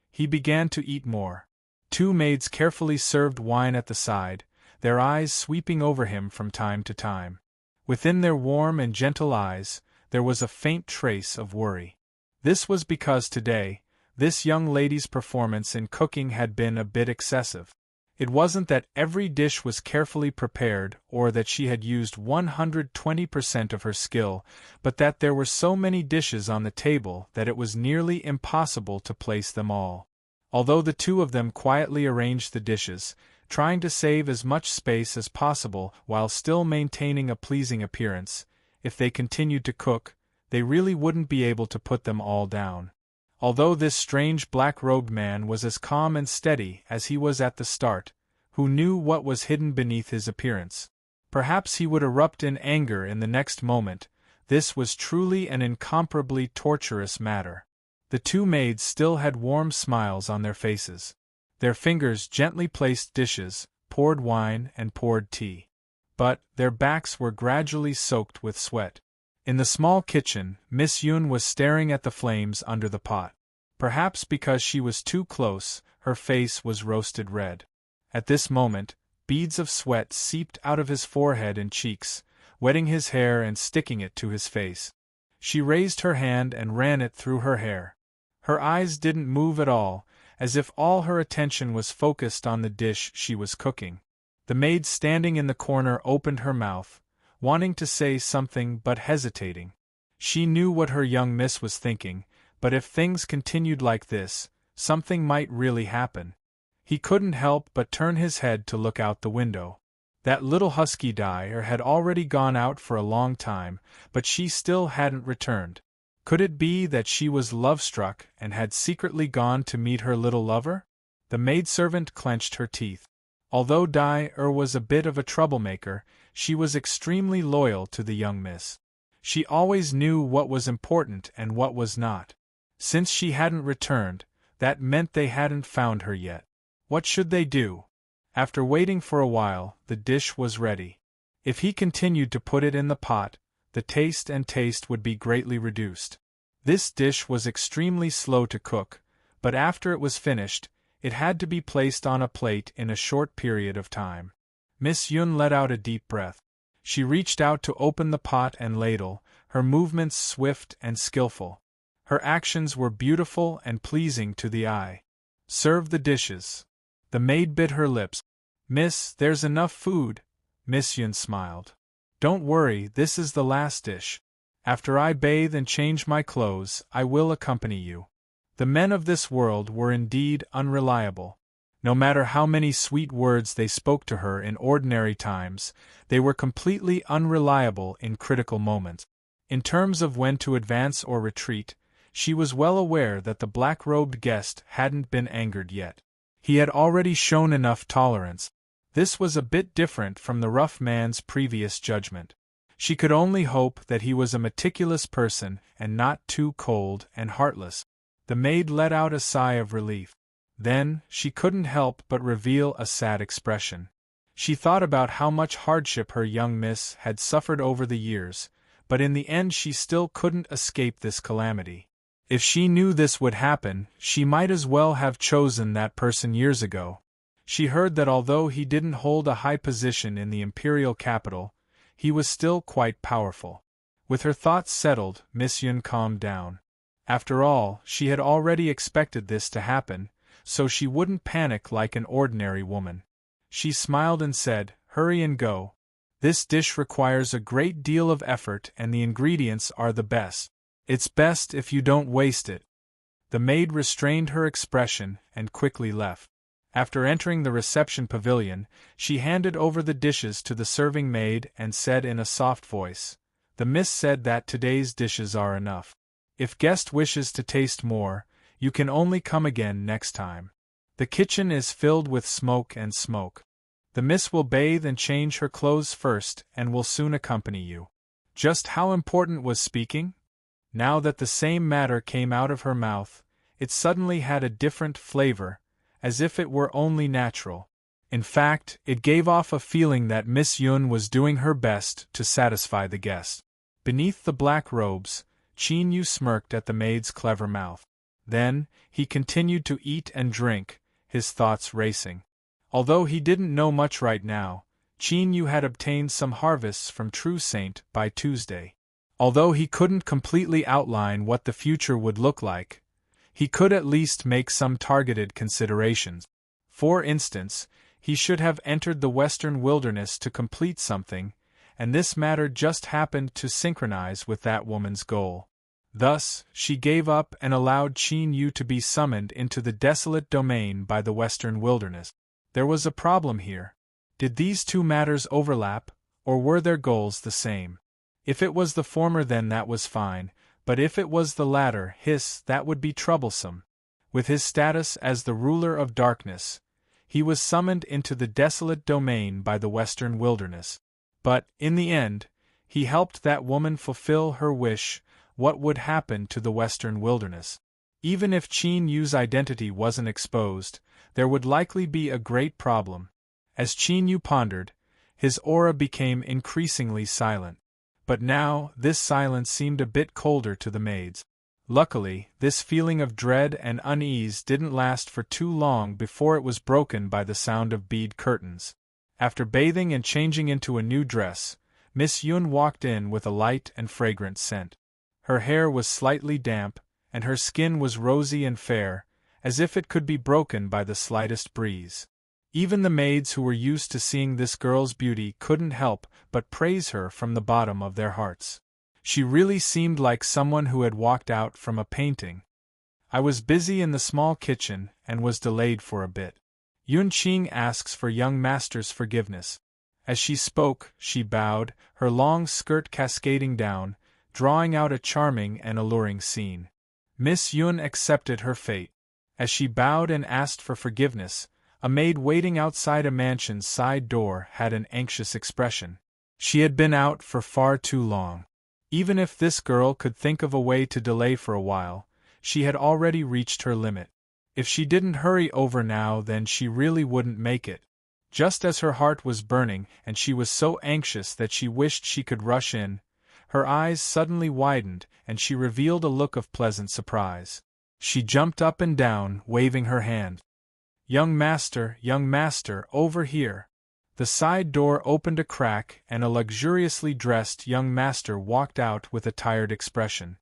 He began to eat more. 2 maids carefully served wine at the side, their eyes sweeping over him from time to time. Within their warm and gentle eyes, there was a faint trace of worry. This was because today, this young lady's performance in cooking had been a bit excessive. It wasn't that every dish was carefully prepared or that she had used 120% of her skill, but that there were so many dishes on the table that it was nearly impossible to place them all. Although the two of them quietly arranged the dishes, trying to save as much space as possible while still maintaining a pleasing appearance. If they continued to cook, they really wouldn't be able to put them all down. Although this strange black-robed man was as calm and steady as he was at the start, who knew what was hidden beneath his appearance? Perhaps he would erupt in anger in the next moment. This was truly an incomparably torturous matter. The two maids still had warm smiles on their faces. Their fingers gently placed dishes, poured wine and poured tea. But their backs were gradually soaked with sweat. In the small kitchen, Miss Yun was staring at the flames under the pot. Perhaps because she was too close, her face was roasted red. At this moment, beads of sweat seeped out of his forehead and cheeks, wetting his hair and sticking it to his face. She raised her hand and ran it through her hair. Her eyes didn't move at all, as if all her attention was focused on the dish she was cooking. The maid standing in the corner opened her mouth, wanting to say something but hesitating. She knew what her young miss was thinking, but if things continued like this, something might really happen. He couldn't help but turn his head to look out the window. That little husky dyer had already gone out for a long time, but she still hadn't returned. Could it be that she was love-struck and had secretly gone to meet her little lover? The maidservant clenched her teeth. Although Dyer was a bit of a troublemaker, she was extremely loyal to the young miss. She always knew what was important and what was not. Since she hadn't returned, that meant they hadn't found her yet. What should they do? After waiting for a while, the dish was ready. If he continued to put it in the pot, the taste would be greatly reduced. This dish was extremely slow to cook, but after it was finished, it had to be placed on a plate in a short period of time. Miss Yun let out a deep breath. She reached out to open the pot and ladle, her movements swift and skillful. Her actions were beautiful and pleasing to the eye. "Serve the dishes." The maid bit her lips. "Miss, there's enough food." Miss Yun smiled. "Don't worry, this is the last dish. After I bathe and change my clothes, I will accompany you." The men of this world were indeed unreliable. No matter how many sweet words they spoke to her in ordinary times, they were completely unreliable in critical moments. In terms of when to advance or retreat, she was well aware that the black-robed guest hadn't been angered yet. He had already shown enough tolerance. This was a bit different from the rough man's previous judgment. She could only hope that he was a meticulous person and not too cold and heartless. The maid let out a sigh of relief. Then, she couldn't help but reveal a sad expression. She thought about how much hardship her young miss had suffered over the years, but in the end she still couldn't escape this calamity. If she knew this would happen, she might as well have chosen that person years ago. She heard that although he didn't hold a high position in the imperial capital, he was still quite powerful. With her thoughts settled, Miss Yun calmed down. After all, she had already expected this to happen, so she wouldn't panic like an ordinary woman. She smiled and said, "Hurry and go. This dish requires a great deal of effort and the ingredients are the best. It's best if you don't waste it." The maid restrained her expression and quickly left. After entering the reception pavilion, she handed over the dishes to the serving maid and said in a soft voice, "The miss said that today's dishes are enough. If guest wishes to taste more, you can only come again next time. The kitchen is filled with smoke and smoke. The miss will bathe and change her clothes first and will soon accompany you." Just how important was speaking? Now that the same matter came out of her mouth, it suddenly had a different flavor, as if it were only natural. In fact, it gave off a feeling that Miss Yun was doing her best to satisfy the guest. Beneath the black robes, Qin Yu smirked at the maid's clever mouth. Then, he continued to eat and drink, his thoughts racing. Although he didn't know much right now, Qin Yu had obtained some harvests from True Saint by Tuesday. Although he couldn't completely outline what the future would look like, he could at least make some targeted considerations. For instance, he should have entered the western wilderness to complete something, and this matter just happened to synchronize with that woman's goal. Thus, she gave up and allowed Qin Yu to be summoned into the desolate domain by the western wilderness. There was a problem here. Did these two matters overlap, or were their goals the same? If it was the former, then that was fine, but if it was the latter, that would be troublesome. With his status as the ruler of darkness, he was summoned into the desolate domain by the western wilderness. But, in the end, he helped that woman fulfill her wish. What would happen to the western wilderness? Even if Qin Yu's identity wasn't exposed, there would likely be a great problem. As Qin Yu pondered, his aura became increasingly silent. But now, this silence seemed a bit colder to the maids. Luckily, this feeling of dread and unease didn't last for too long before it was broken by the sound of bead curtains. After bathing and changing into a new dress, Miss Yun walked in with a light and fragrant scent. Her hair was slightly damp, and her skin was rosy and fair, as if it could be broken by the slightest breeze. Even the maids who were used to seeing this girl's beauty couldn't help but praise her from the bottom of their hearts. She really seemed like someone who had walked out from a painting. I was busy in the small kitchen and was delayed for a bit. Yun Qing asks for young master's forgiveness. As she spoke, she bowed, her long skirt cascading down, drawing out a charming and alluring scene. Miss Yun accepted her fate. As she bowed and asked for forgiveness, a maid waiting outside a mansion's side door had an anxious expression. She had been out for far too long. Even if this girl could think of a way to delay for a while, she had already reached her limit. If she didn't hurry over now, then she really wouldn't make it. Just as her heart was burning and she was so anxious that she wished she could rush in, her eyes suddenly widened and she revealed a look of pleasant surprise. She jumped up and down, waving her hand. Young master, over here." The side door opened a crack and a luxuriously dressed young master walked out with a tired expression.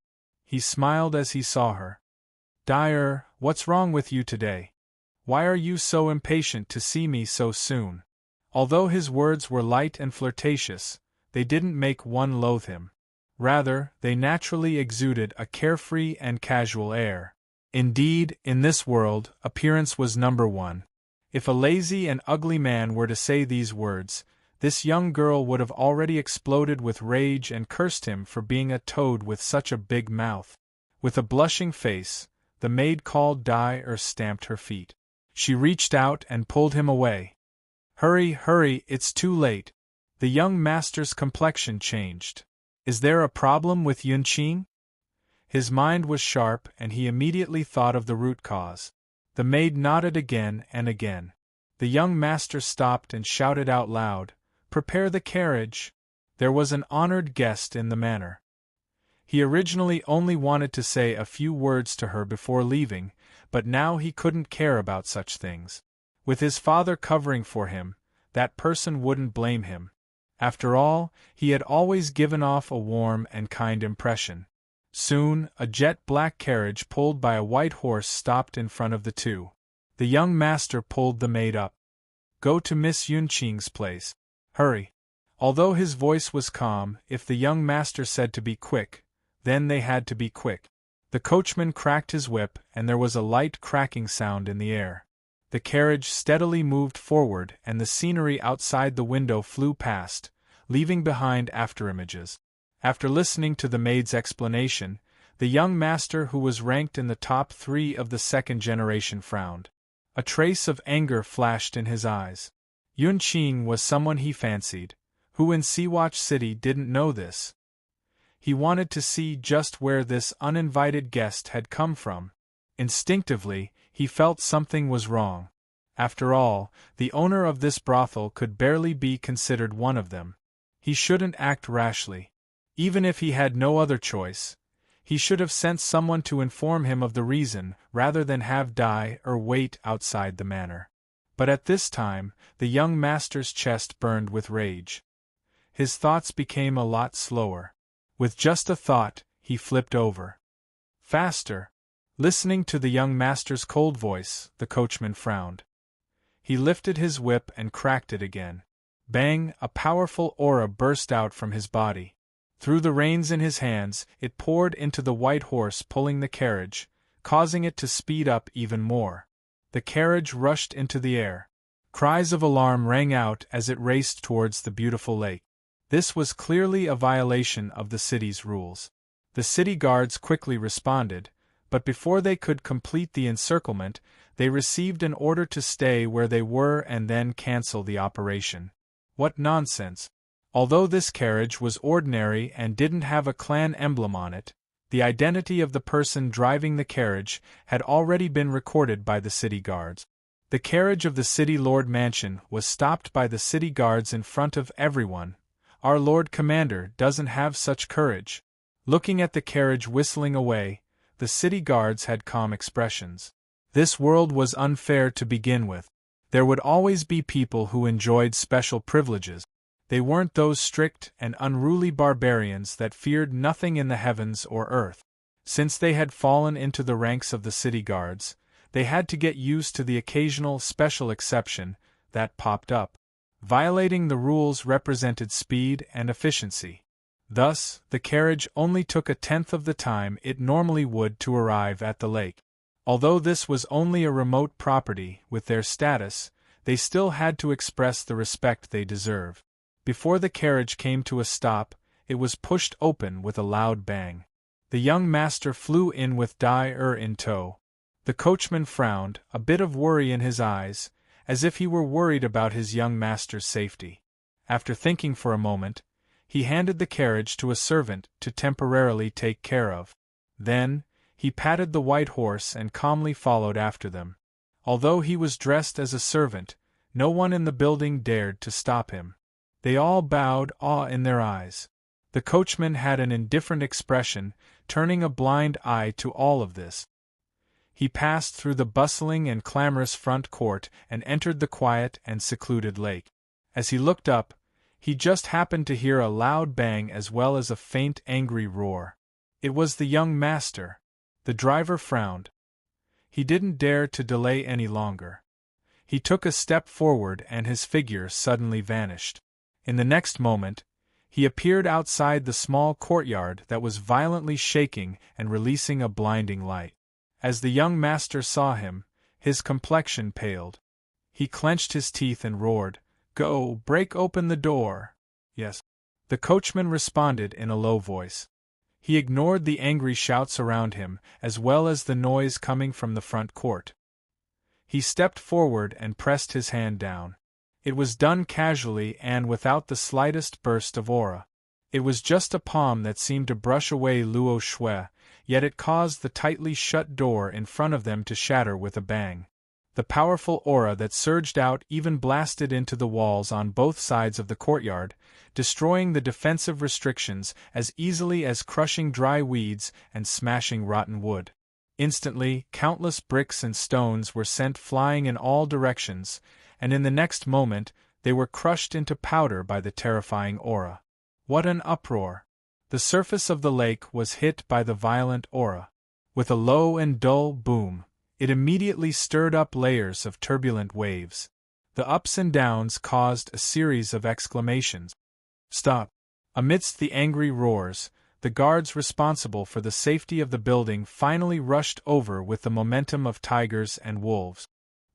He smiled as he saw her. "Dyer, what's wrong with you today? Why are you so impatient to see me so soon?" Although his words were light and flirtatious, they didn't make one loathe him. Rather, they naturally exuded a carefree and casual air. Indeed, in this world, appearance was number one. If a lazy and ugly man were to say these words, this young girl would have already exploded with rage and cursed him for being a toad with such a big mouth. With a blushing face, the maid called Dyer stamped her feet. She reached out and pulled him away. Hurry, it's too late." The young master's complexion changed. "Is there a problem with Yun Qing?" His mind was sharp and he immediately thought of the root cause. The maid nodded again and again. The young master stopped and shouted out loud, "Prepare the carriage!" There was an honored guest in the manor. He originally only wanted to say a few words to her before leaving, but now he couldn't care about such things. With his father covering for him, that person wouldn't blame him. After all, he had always given off a warm and kind impression. Soon, a jet-black carriage pulled by a white horse stopped in front of the two. The young master pulled the maid up. "Go to Miss Yun Qing's place. Hurry." Although his voice was calm, if the young master said to be quick, then they had to be quick. The coachman cracked his whip and there was a light cracking sound in the air. The carriage steadily moved forward and the scenery outside the window flew past, leaving behind afterimages. After listening to the maid's explanation, the young master who was ranked in the top 3 of the second generation frowned. A trace of anger flashed in his eyes. Yun Qing was someone he fancied. Who in Seawatch City didn't know this? He wanted to see just where this uninvited guest had come from. Instinctively, he felt something was wrong. After all, the owner of this brothel could barely be considered one of them. He shouldn't act rashly. Even if he had no other choice, he should have sent someone to inform him of the reason rather than have Dyer wait outside the manor. But at this time, the young master's chest burned with rage. His thoughts became a lot slower. With just a thought, he flipped over. "Faster!" Listening to the young master's cold voice, the coachman frowned. He lifted his whip and cracked it again. Bang! A powerful aura burst out from his body. Through the reins in his hands, it poured into the white horse pulling the carriage, causing it to speed up even more. The carriage rushed into the air. Cries of alarm rang out as it raced towards the beautiful lake. This was clearly a violation of the city's rules. The city guards quickly responded, but before they could complete the encirclement, they received an order to stay where they were and then cancel the operation. What nonsense! Although this carriage was ordinary and didn't have a clan emblem on it, the identity of the person driving the carriage had already been recorded by the city guards. The carriage of the city lord mansion was stopped by the city guards in front of everyone. Our Lord Commander doesn't have such courage. Looking at the carriage whistling away, the city guards had calm expressions. This world was unfair to begin with. There would always be people who enjoyed special privileges. They weren't those strict and unruly barbarians that feared nothing in the heavens or earth. Since they had fallen into the ranks of the city guards, they had to get used to the occasional special exception that popped up. Violating the rules represented speed and efficiency. Thus, the carriage only took 1/10 of the time it normally would to arrive at the lake. Although this was only a remote property, with their status, they still had to express the respect they deserve. Before the carriage came to a stop, it was pushed open with a loud bang. The young master flew in with Dai in tow. The coachman frowned, a bit of worry in his eyes, as if he were worried about his young master's safety. After thinking for a moment, he handed the carriage to a servant to temporarily take care of. Then, he patted the white horse and calmly followed after them. Although he was dressed as a servant, no one in the building dared to stop him. They all bowed, awe in their eyes. The coachman had an indifferent expression, turning a blind eye to all of this. He passed through the bustling and clamorous front court and entered the quiet and secluded lake. As he looked up, he just happened to hear a loud bang as well as a faint angry roar. It was the young master. The driver frowned. He didn't dare to delay any longer. He took a step forward and his figure suddenly vanished. In the next moment, he appeared outside the small courtyard that was violently shaking and releasing a blinding light. As the young master saw him, his complexion paled. He clenched his teeth and roared, "Go, break open the door!" "Yes." The coachman responded in a low voice. He ignored the angry shouts around him, as well as the noise coming from the front court. He stepped forward and pressed his hand down. It was done casually and without the slightest burst of aura. It was just a palm that seemed to brush away Luo Shui, yet it caused the tightly shut door in front of them to shatter with a bang. The powerful aura that surged out even blasted into the walls on both sides of the courtyard, destroying the defensive restrictions as easily as crushing dry weeds and smashing rotten wood. Instantly, countless bricks and stones were sent flying in all directions, and in the next moment, they were crushed into powder by the terrifying aura. What an uproar! The surface of the lake was hit by the violent aura. With a low and dull boom, it immediately stirred up layers of turbulent waves. The ups and downs caused a series of exclamations. "Stop!" Amidst the angry roars, the guards responsible for the safety of the building finally rushed over with the momentum of tigers and wolves.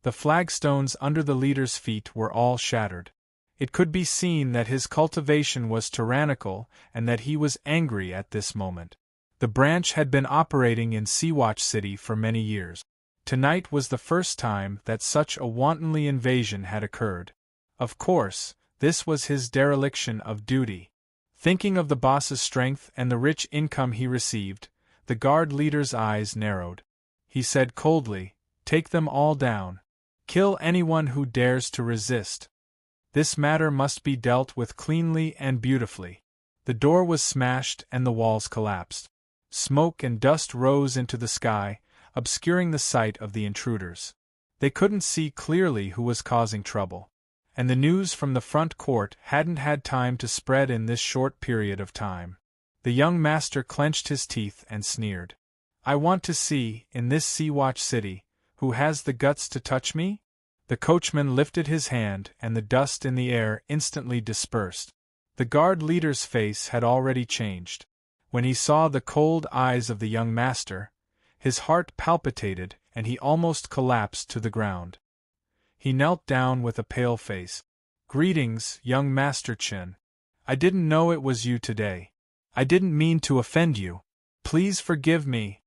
The flagstones under the leader's feet were all shattered. It could be seen that his cultivation was tyrannical and that he was angry at this moment. The branch had been operating in Seawatch City for many years. Tonight was the first time that such a wantonly invasion had occurred. Of course, this was his dereliction of duty. Thinking of the boss's strength and the rich income he received, the guard leader's eyes narrowed. He said coldly, "Take them all down. Kill anyone who dares to resist. This matter must be dealt with cleanly and beautifully." The door was smashed and the walls collapsed. Smoke and dust rose into the sky, obscuring the sight of the intruders. They couldn't see clearly who was causing trouble. And the news from the front court hadn't had time to spread in this short period of time. The young master clenched his teeth and sneered. "I want to see, in this Seawatch City, who has the guts to touch me?" The coachman lifted his hand and the dust in the air instantly dispersed. The guard leader's face had already changed. When he saw the cold eyes of the young master, his heart palpitated and he almost collapsed to the ground. He knelt down with a pale face. "Greetings, young Master Chen. I didn't know it was you today. I didn't mean to offend you. Please forgive me."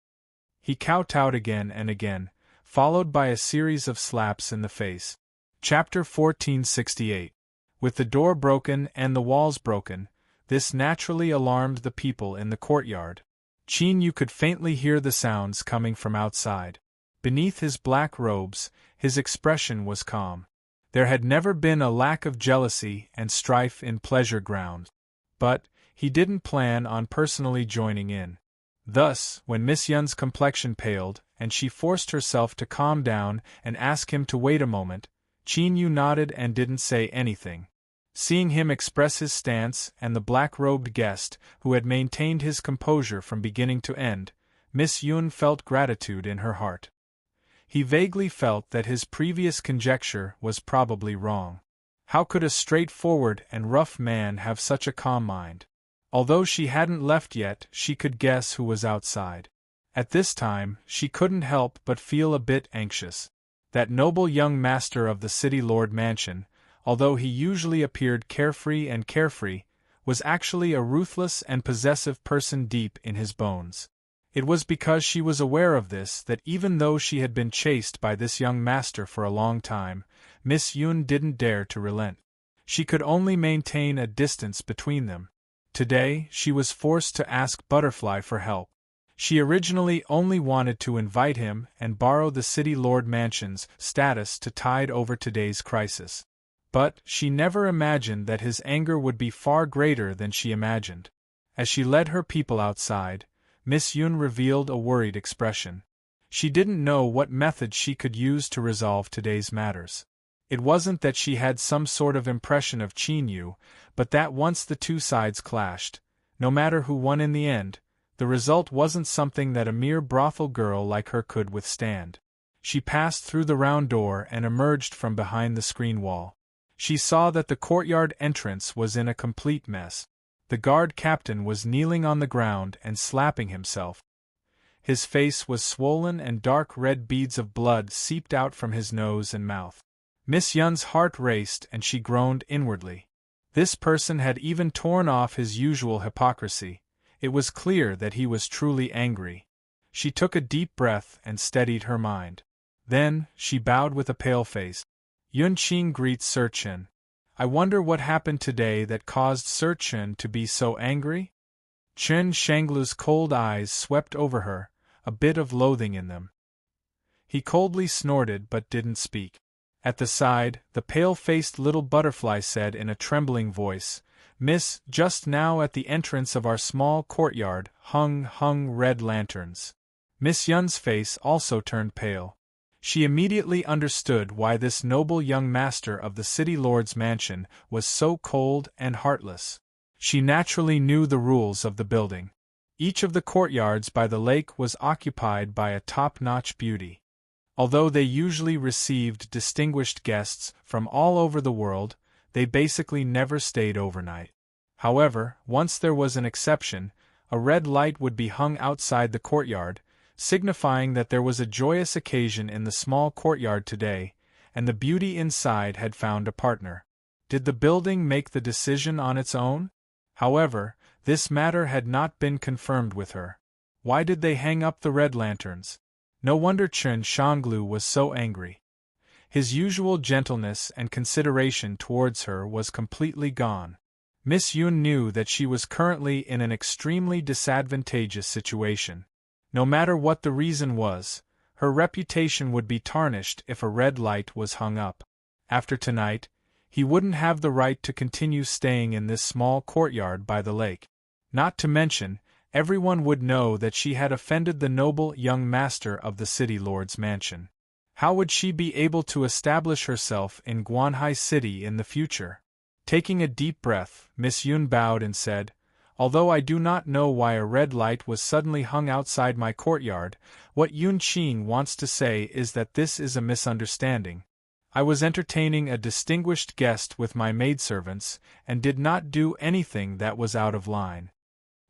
He kowtowed again and again, followed by a series of slaps in the face. Chapter 1468. With the door broken and the walls broken, this naturally alarmed the people in the courtyard. Qin Yu could faintly hear the sounds coming from outside. Beneath his black robes, his expression was calm. There had never been a lack of jealousy and strife in Pleasure Ground. But he didn't plan on personally joining in. Thus, when Miss Yun's complexion paled, and she forced herself to calm down and ask him to wait a moment, Qin Yu nodded and didn't say anything. Seeing him express his stance and the black-robed guest, who had maintained his composure from beginning to end, Miss Yun felt gratitude in her heart. He vaguely felt that his previous conjecture was probably wrong. How could a straightforward and rough man have such a calm mind? Although she hadn't left yet, she could guess who was outside. At this time, she couldn't help but feel a bit anxious. That noble young master of the City Lord Mansion, although he usually appeared carefree, was actually a ruthless and possessive person deep in his bones. It was because she was aware of this that even though she had been chased by this young master for a long time, Miss Yun didn't dare to relent. She could only maintain a distance between them. Today, she was forced to ask Butterfly for help. She originally only wanted to invite him and borrow the City Lord Mansion's status to tide over today's crisis. But she never imagined that his anger would be far greater than she imagined. As she led her people outside, Miss Yun revealed a worried expression. She didn't know what method she could use to resolve today's matters. It wasn't that she had some sort of impression of Qin Yu, but that once the two sides clashed, no matter who won in the end, the result wasn't something that a mere brothel girl like her could withstand. She passed through the round door and emerged from behind the screen wall. She saw that the courtyard entrance was in a complete mess. The guard captain was kneeling on the ground and slapping himself. His face was swollen and dark red beads of blood seeped out from his nose and mouth. Miss Yun's heart raced and she groaned inwardly. This person had even torn off his usual hypocrisy. It was clear that he was truly angry. She took a deep breath and steadied her mind. Then, she bowed with a pale face. "Yun Qing greets Sir Chen. I wonder what happened today that caused Sir Chen to be so angry?" Chen Shanglu's cold eyes swept over her, a bit of loathing in them. He coldly snorted but didn't speak. At the side, the pale-faced little butterfly said in a trembling voice, "Miss, just now at the entrance of our small courtyard hung red lanterns." Miss Yun's face also turned pale. She immediately understood why this noble young master of the City Lord's mansion was so cold and heartless. She naturally knew the rules of the building. Each of the courtyards by the lake was occupied by a top-notch beauty. Although they usually received distinguished guests from all over the world, they basically never stayed overnight. However, once there was an exception: a red light would be hung outside the courtyard, signifying that there was a joyous occasion in the small courtyard today, and the beauty inside had found a partner. Did the building make the decision on its own? However, this matter had not been confirmed with her. Why did they hang up the red lanterns? No wonder Chen Shanglu was so angry. His usual gentleness and consideration towards her was completely gone. Miss Yun knew that she was currently in an extremely disadvantageous situation. No matter what the reason was, her reputation would be tarnished if a red light was hung up. After tonight, he wouldn't have the right to continue staying in this small courtyard by the lake. Not to mention, everyone would know that she had offended the noble young master of the City Lord's mansion. How would she be able to establish herself in Guanhai City in the future? Taking a deep breath, Miss Yun bowed and said, "Although I do not know why a red light was suddenly hung outside my courtyard, what Yun Qing wants to say is that this is a misunderstanding. I was entertaining a distinguished guest with my maidservants, and did not do anything that was out of line."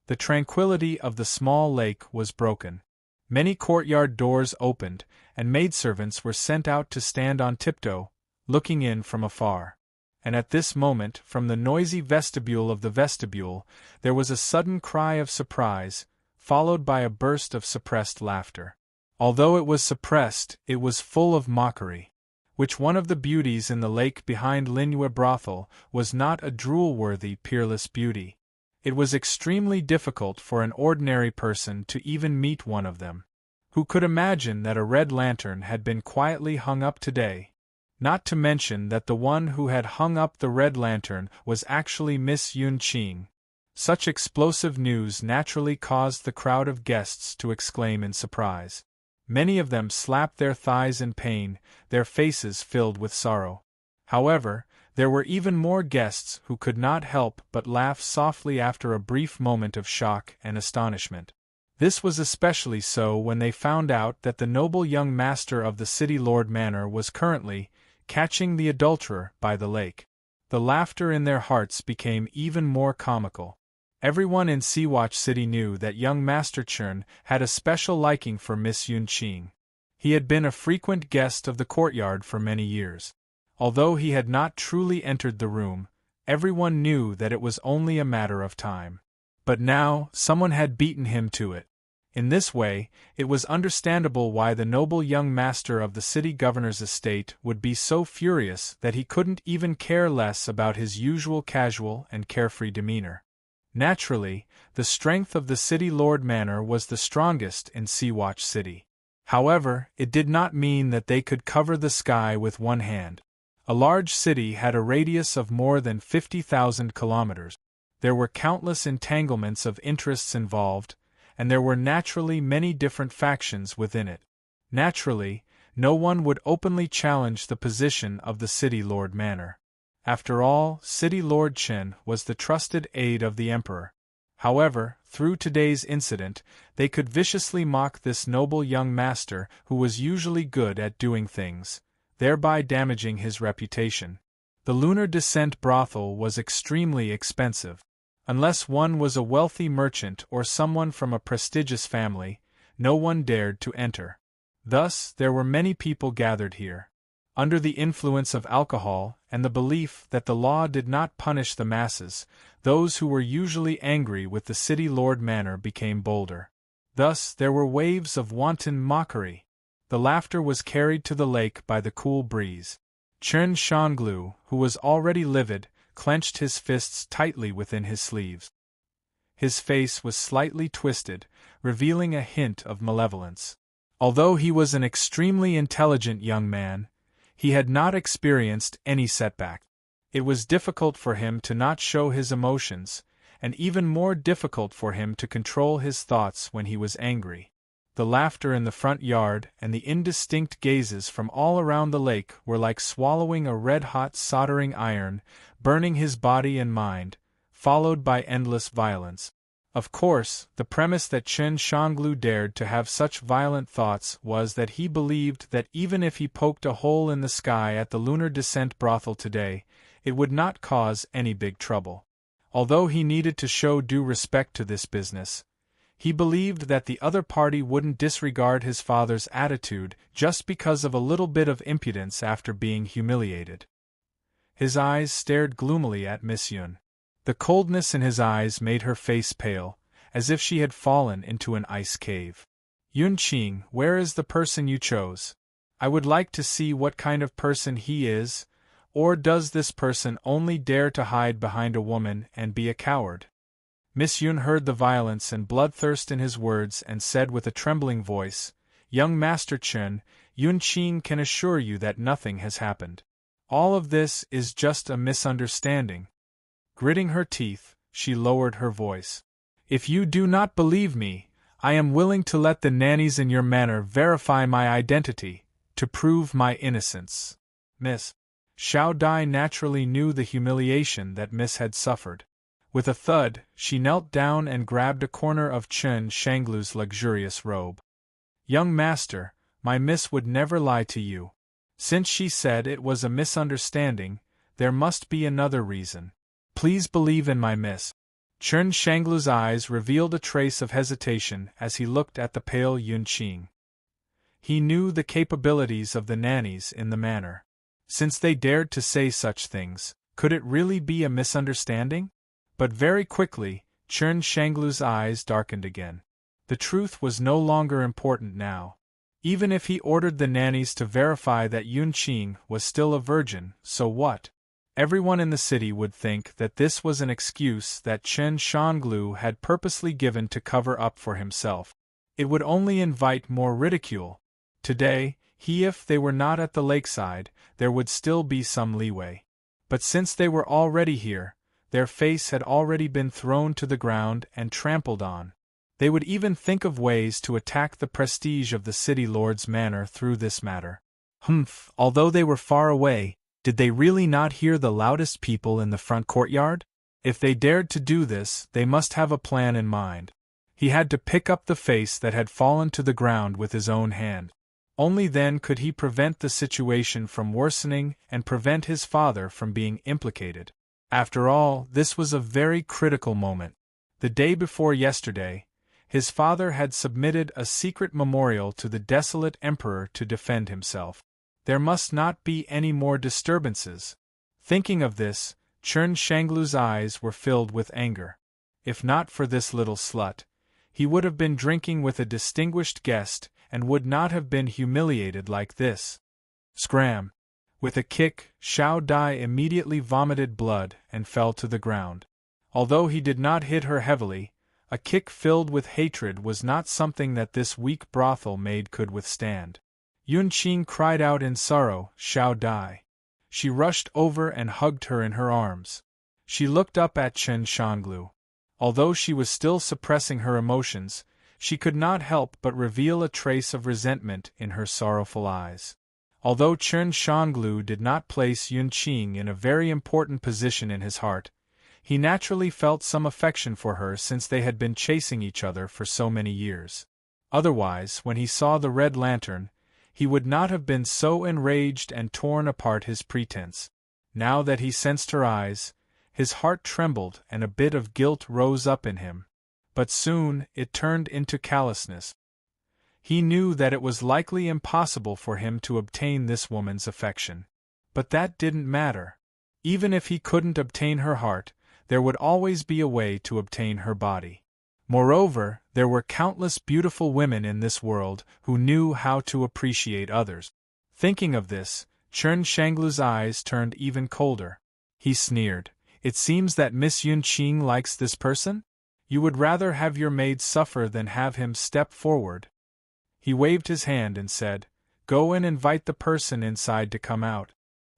The tranquility of the small lake was broken. Many courtyard doors opened, and maidservants were sent out to stand on tiptoe, looking in from afar. And at this moment, from the noisy vestibule of the vestibule, there was a sudden cry of surprise, followed by a burst of suppressed laughter. Although it was suppressed, it was full of mockery. Which one of the beauties in the lake behind Linue brothel was not a drool-worthy, peerless beauty? It was extremely difficult for an ordinary person to even meet one of them. Who could imagine that a red lantern had been quietly hung up today? Not to mention that the one who had hung up the red lantern was actually Miss Yun-Ching. Such explosive news naturally caused the crowd of guests to exclaim in surprise. Many of them slapped their thighs in pain, their faces filled with sorrow. However, there were even more guests who could not help but laugh softly after a brief moment of shock and astonishment. This was especially so when they found out that the noble young master of the City Lord Manor was currently catching the adulterer by the lake. The laughter in their hearts became even more comical. Everyone in Seawatch City knew that young Master Churn had a special liking for Miss Yun-Ching. He had been a frequent guest of the courtyard for many years. Although he had not truly entered the room, everyone knew that it was only a matter of time. But now, someone had beaten him to it. In this way, it was understandable why the noble young master of the city governor's estate would be so furious that he couldn't even care less about his usual casual and carefree demeanor. Naturally, the strength of the City Lord Manor was the strongest in Seawatch City. However, it did not mean that they could cover the sky with one hand. A large city had a radius of more than 50,000 kilometers. There were countless entanglements of interests involved, and there were naturally many different factions within it. Naturally, no one would openly challenge the position of the City Lord Manor. After all, City Lord Chen was the trusted aide of the Emperor. However, through today's incident, they could viciously mock this noble young master who was usually good at doing things, thereby damaging his reputation. The Lunar Descent brothel was extremely expensive. Unless one was a wealthy merchant or someone from a prestigious family, no one dared to enter. Thus, there were many people gathered here. Under the influence of alcohol and the belief that the law did not punish the masses, those who were usually angry with the City Lord Manor became bolder. Thus, there were waves of wanton mockery. The laughter was carried to the lake by the cool breeze. Chen Shanglu, who was already livid, clenched his fists tightly within his sleeves. His face was slightly twisted, revealing a hint of malevolence. Although he was an extremely intelligent young man, he had not experienced any setback. It was difficult for him to not show his emotions, and even more difficult for him to control his thoughts when he was angry. The laughter in the front yard and the indistinct gazes from all around the lake were like swallowing a red-hot soldering iron, burning his body and mind, followed by endless violence. Of course, the premise that Chen Shanglu dared to have such violent thoughts was that he believed that even if he poked a hole in the sky at the Lunar Descent brothel today, it would not cause any big trouble. Although he needed to show due respect to this business, he believed that the other party wouldn't disregard his father's attitude just because of a little bit of impudence after being humiliated. His eyes stared gloomily at Miss Yun. The coldness in his eyes made her face pale, as if she had fallen into an ice cave. Yun-Ching, where is the person you chose? I would like to see what kind of person he is, or does this person only dare to hide behind a woman and be a coward? Miss Yun heard the violence and bloodthirst in his words and said with a trembling voice, Young Master Chen, Yun-Ching can assure you that nothing has happened. All of this is just a misunderstanding. Gritting her teeth, she lowered her voice. If you do not believe me, I am willing to let the nannies in your manor verify my identity, to prove my innocence. Miss Xiao Dai naturally knew the humiliation that Miss had suffered. With a thud, she knelt down and grabbed a corner of Chen Shanglu's luxurious robe. Young master, my miss would never lie to you. Since she said it was a misunderstanding, there must be another reason. Please believe in my miss. Chen Shanglu's eyes revealed a trace of hesitation as he looked at the pale Yun-Ching. He knew the capabilities of the nannies in the manor. Since they dared to say such things, could it really be a misunderstanding? But very quickly, Chen Shanglu's eyes darkened again. The truth was no longer important now. Even if he ordered the nannies to verify that Yun Qing was still a virgin, so what? Everyone in the city would think that this was an excuse that Chen Shanglu had purposely given to cover up for himself. It would only invite more ridicule. Today, if they were not at the lakeside, there would still be some leeway. But since they were already here, their face had already been thrown to the ground and trampled on. They would even think of ways to attack the prestige of the city lord's manor through this matter. Although they were far away, did they really not hear the loudest people in the front courtyard? If they dared to do this, they must have a plan in mind. He had to pick up the face that had fallen to the ground with his own hand. Only then could he prevent the situation from worsening and prevent his father from being implicated. After all, this was a very critical moment. The day before yesterday, his father had submitted a secret memorial to the desolate emperor to defend himself. There must not be any more disturbances. Thinking of this, Chen Shanglu's eyes were filled with anger. If not for this little slut, he would have been drinking with a distinguished guest and would not have been humiliated like this. Scram! With a kick, Xiao Dai immediately vomited blood and fell to the ground. Although he did not hit her heavily, a kick filled with hatred was not something that this weak brothel maid could withstand. Yun Qing cried out in sorrow, "Xiao Dai!" She rushed over and hugged her in her arms. She looked up at Chen Shanglu. Although she was still suppressing her emotions, she could not help but reveal a trace of resentment in her sorrowful eyes. Although Chen Shanglu did not place Yun Qing in a very important position in his heart, he naturally felt some affection for her since they had been chasing each other for so many years. Otherwise, when he saw the red lantern, he would not have been so enraged and torn apart his pretense. Now that he sensed her eyes, his heart trembled and a bit of guilt rose up in him. But soon it turned into callousness. He knew that it was likely impossible for him to obtain this woman's affection. But that didn't matter. Even if he couldn't obtain her heart, there would always be a way to obtain her body. Moreover, there were countless beautiful women in this world who knew how to appreciate others. Thinking of this, Chen Shanglu's eyes turned even colder. He sneered. "It seems that Miss Yun Qing likes this person? You would rather have your maid suffer than have him step forward." He waved his hand and said, "Go and invite the person inside to come out.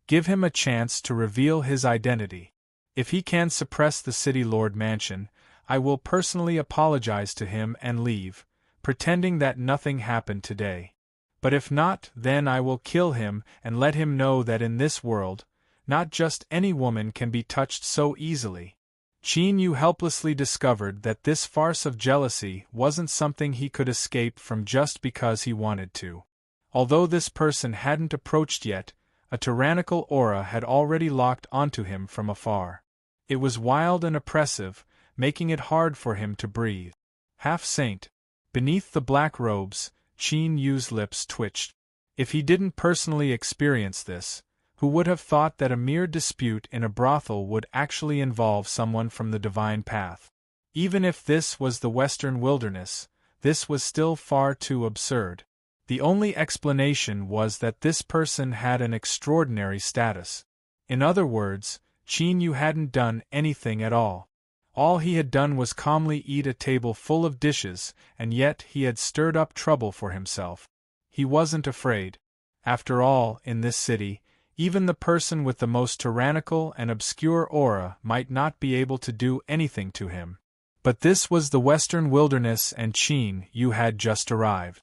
Give him a chance to reveal his identity. If he can suppress the city lord mansion, I will personally apologize to him and leave, pretending that nothing happened today. But if not, then I will kill him and let him know that in this world, not just any woman can be touched so easily." Qin Yu helplessly discovered that this farce of jealousy wasn't something he could escape from just because he wanted to. Although this person hadn't approached yet, a tyrannical aura had already locked onto him from afar. It was wild and oppressive, making it hard for him to breathe. Half-saint. Beneath the black robes, Qin Yu's lips twitched. If he didn't personally experience this, who would have thought that a mere dispute in a brothel would actually involve someone from the divine path? Even if this was the Western wilderness, this was still far too absurd. The only explanation was that this person had an extraordinary status. In other words, Qin Yu hadn't done anything at all. All he had done was calmly eat a table full of dishes, and yet he had stirred up trouble for himself. He wasn't afraid. After all, in this city, even the person with the most tyrannical and obscure aura might not be able to do anything to him. But this was the Western wilderness and Qin Yu had just arrived.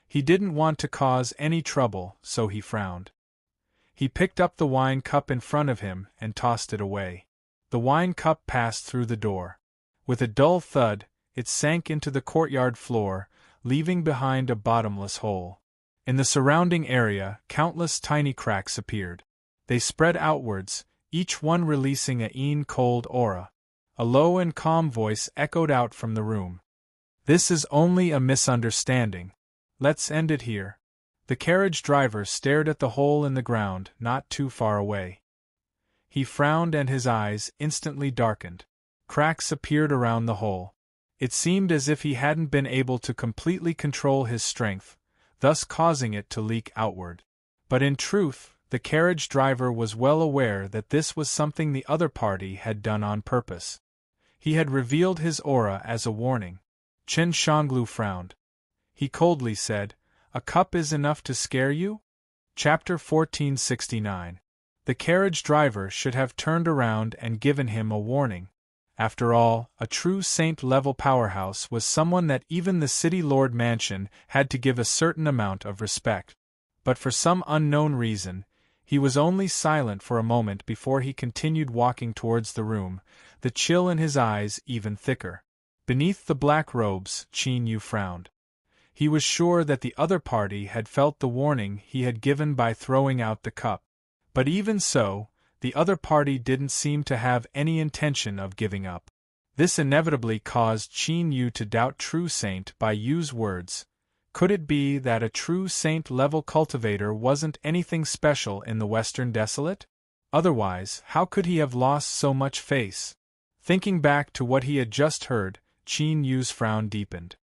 He didn't want to cause any trouble, so he frowned. He picked up the wine cup in front of him and tossed it away. The wine cup passed through the door. With a dull thud, it sank into the courtyard floor, leaving behind a bottomless hole. In the surrounding area, countless tiny cracks appeared. They spread outwards, each one releasing a cold aura. A low and calm voice echoed out from the room. "This is only a misunderstanding. Let's end it here." The carriage driver stared at the hole in the ground not too far away. He frowned and his eyes instantly darkened. Cracks appeared around the hole. It seemed as if he hadn't been able to completely control his strength, thus causing it to leak outward. But in truth, the carriage driver was well aware that this was something the other party had done on purpose. He had revealed his aura as a warning. Chen Shanglu frowned. He coldly said, "A cup is enough to scare you?" Chapter 1469. The carriage driver should have turned around and given him a warning. After all, a true saint-level powerhouse was someone that even the city lord mansion had to give a certain amount of respect. But for some unknown reason, he was only silent for a moment before he continued walking towards the room, the chill in his eyes even thicker. Beneath the black robes, Qin Yu frowned. He was sure that the other party had felt the warning he had given by throwing out the cup. But even so, the other party didn't seem to have any intention of giving up. This inevitably caused Qin Yu to doubt true Saint Bai Yu's words. Could it be that a true saint-level cultivator wasn't anything special in the Western Desolate? Otherwise, how could he have lost so much face? Thinking back to what he had just heard, Qin Yu's frown deepened.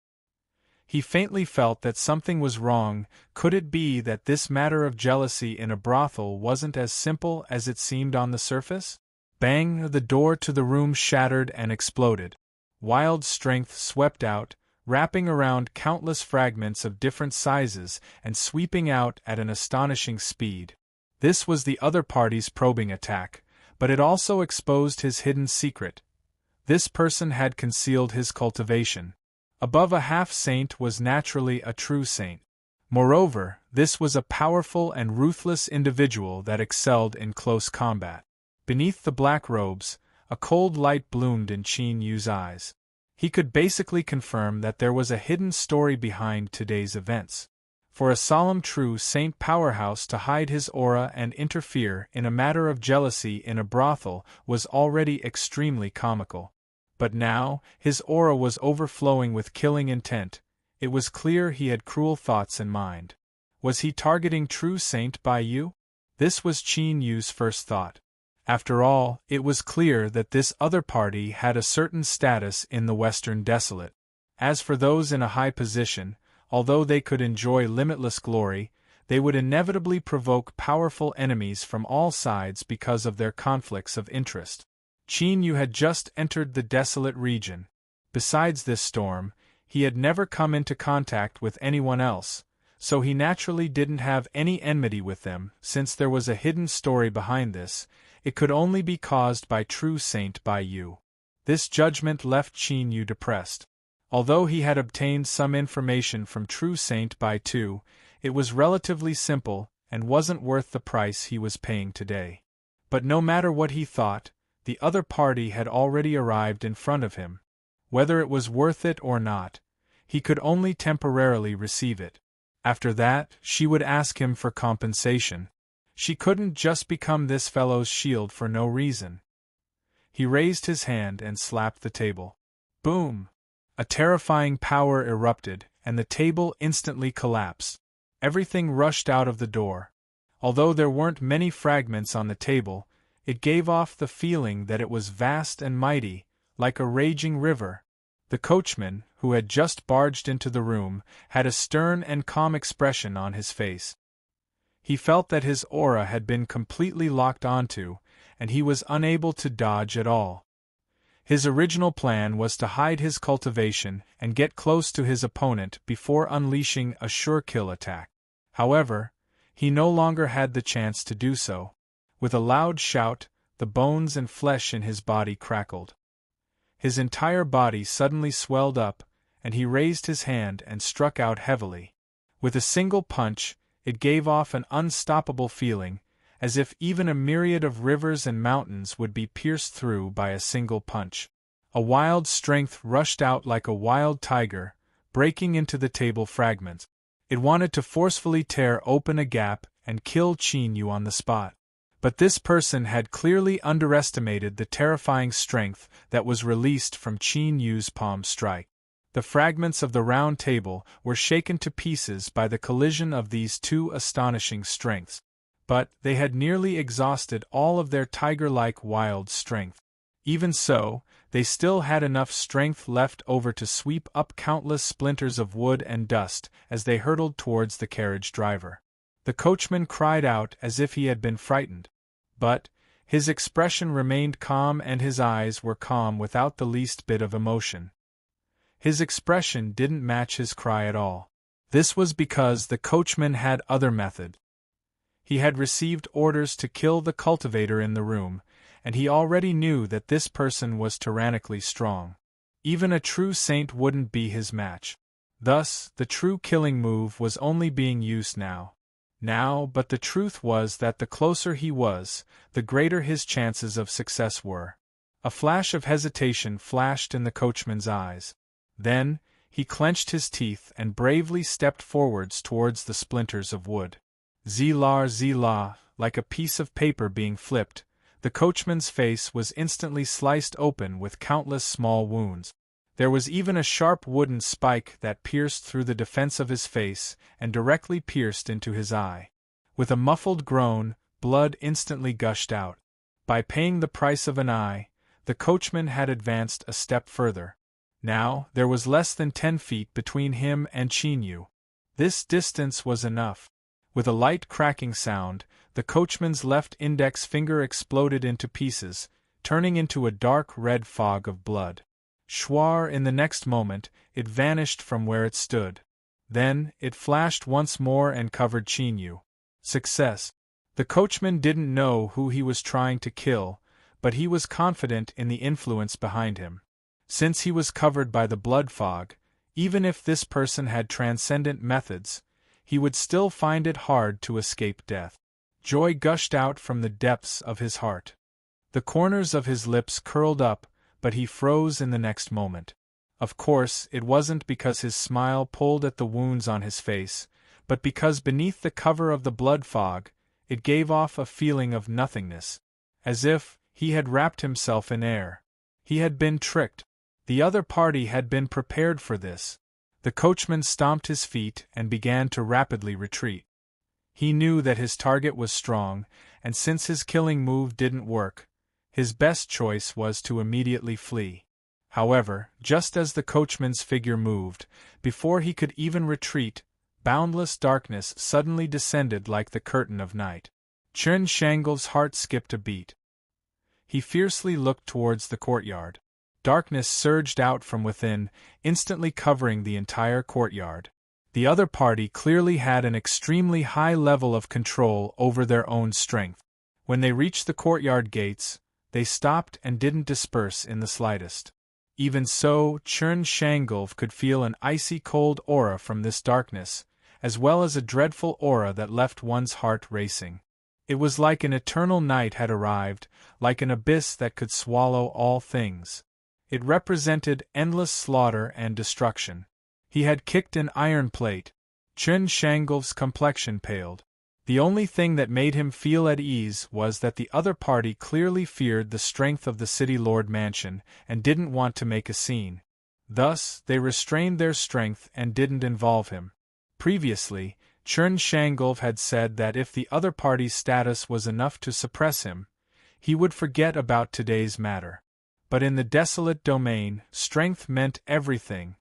He faintly felt that something was wrong. Could it be that this matter of jealousy in a brothel wasn't as simple as it seemed on the surface? Bang! The door to the room shattered and exploded. Wild strength swept out, wrapping around countless fragments of different sizes and sweeping out at an astonishing speed. This was the other party's probing attack, but it also exposed his hidden secret. This person had concealed his cultivation. Above a half-saint was naturally a true saint. Moreover, this was a powerful and ruthless individual that excelled in close combat. Beneath the black robes, a cold light bloomed in Qin Yu's eyes. He could basically confirm that there was a hidden story behind today's events. For a solemn true saint powerhouse to hide his aura and interfere in a matter of jealousy in a brothel was already extremely comical. But now, his aura was overflowing with killing intent. It was clear he had cruel thoughts in mind. Was he targeting true Saint Bai Yu? This was Qin Yu's first thought. After all, it was clear that this other party had a certain status in the Western Desolate. As for those in a high position, although they could enjoy limitless glory, they would inevitably provoke powerful enemies from all sides because of their conflicts of interest. Qin Yu had just entered the desolate region. Besides this storm, he had never come into contact with anyone else, so he naturally didn't have any enmity with them. Since there was a hidden story behind this, it could only be caused by true Saint Bai Yu. This judgment left Qin Yu depressed. Although he had obtained some information from true Saint Bai Tu, it was relatively simple and wasn't worth the price he was paying today. But no matter what he thought, the other party had already arrived in front of him. Whether it was worth it or not, he could only temporarily receive it. After that, she would ask him for compensation. She couldn't just become this fellow's shield for no reason. He raised his hand and slapped the table. Boom! A terrifying power erupted, and the table instantly collapsed. Everything rushed out of the door. Although there weren't many fragments on the table, it gave off the feeling that it was vast and mighty, like a raging river. The coachman, who had just barged into the room, had a stern and calm expression on his face. He felt that his aura had been completely locked onto, and he was unable to dodge at all. His original plan was to hide his cultivation and get close to his opponent before unleashing a sure-kill attack. However, he no longer had the chance to do so. With a loud shout, the bones and flesh in his body crackled. His entire body suddenly swelled up, and he raised his hand and struck out heavily. With a single punch, it gave off an unstoppable feeling, as if even a myriad of rivers and mountains would be pierced through by a single punch. A wild strength rushed out like a wild tiger, breaking into the table fragments. It wanted to forcefully tear open a gap and kill Qin Yu on the spot. But this person had clearly underestimated the terrifying strength that was released from Qin Yu's palm strike. The fragments of the round table were shaken to pieces by the collision of these two astonishing strengths. But they had nearly exhausted all of their tiger-like wild strength. Even so, they still had enough strength left over to sweep up countless splinters of wood and dust as they hurtled towards the carriage driver. The coachman cried out as if he had been frightened. But his expression remained calm and his eyes were calm without the least bit of emotion. His expression didn't match his cry at all. This was because the coachman had other method. He had received orders to kill the cultivator in the room, and he already knew that this person was tyrannically strong. Even a true saint wouldn't be his match. Thus, the true killing move was only being used now. But the truth was that the closer he was, the greater his chances of success were. A flash of hesitation flashed in the coachman's eyes. Then, he clenched his teeth and bravely stepped forwards towards the splinters of wood. Zila, like a piece of paper being flipped, the coachman's face was instantly sliced open with countless small wounds. There was even a sharp wooden spike that pierced through the defense of his face and directly pierced into his eye. With a muffled groan, blood instantly gushed out. By paying the price of an eye, the coachman had advanced a step further. Now, there was less than 10 feet between him and Chinyu. This distance was enough. With a light cracking sound, the coachman's left index finger exploded into pieces, turning into a dark red fog of blood. Schwar, in the next moment, it vanished from where it stood. Then, it flashed once more and covered Chinyu. Success. The coachman didn't know who he was trying to kill, but he was confident in the influence behind him. Since he was covered by the blood fog, even if this person had transcendent methods, he would still find it hard to escape death. Joy gushed out from the depths of his heart. The corners of his lips curled up, but he froze in the next moment. Of course, it wasn't because his smile pulled at the wounds on his face, but because beneath the cover of the blood fog, it gave off a feeling of nothingness, as if he had wrapped himself in air. He had been tricked. The other party had been prepared for this. The coachman stomped his feet and began to rapidly retreat. He knew that his target was strong, and since his killing move didn't work, his best choice was to immediately flee. However, just as the coachman's figure moved, before he could even retreat, boundless darkness suddenly descended like the curtain of night. Chen Shangle's heart skipped a beat. He fiercely looked towards the courtyard. Darkness surged out from within, instantly covering the entire courtyard. The other party clearly had an extremely high level of control over their own strength. When they reached the courtyard gates, they stopped and didn't disperse in the slightest. Even so, Chen Shangolf could feel an icy cold aura from this darkness, as well as a dreadful aura that left one's heart racing. It was like an eternal night had arrived, like an abyss that could swallow all things. It represented endless slaughter and destruction. He had kicked an iron plate. Chen Shangolf's complexion paled. The only thing that made him feel at ease was that the other party clearly feared the strength of the City Lord Mansion and didn't want to make a scene. Thus, they restrained their strength and didn't involve him. Previously, Chen Shangolf had said that if the other party's status was enough to suppress him, he would forget about today's matter. But in the desolate domain, strength meant everything.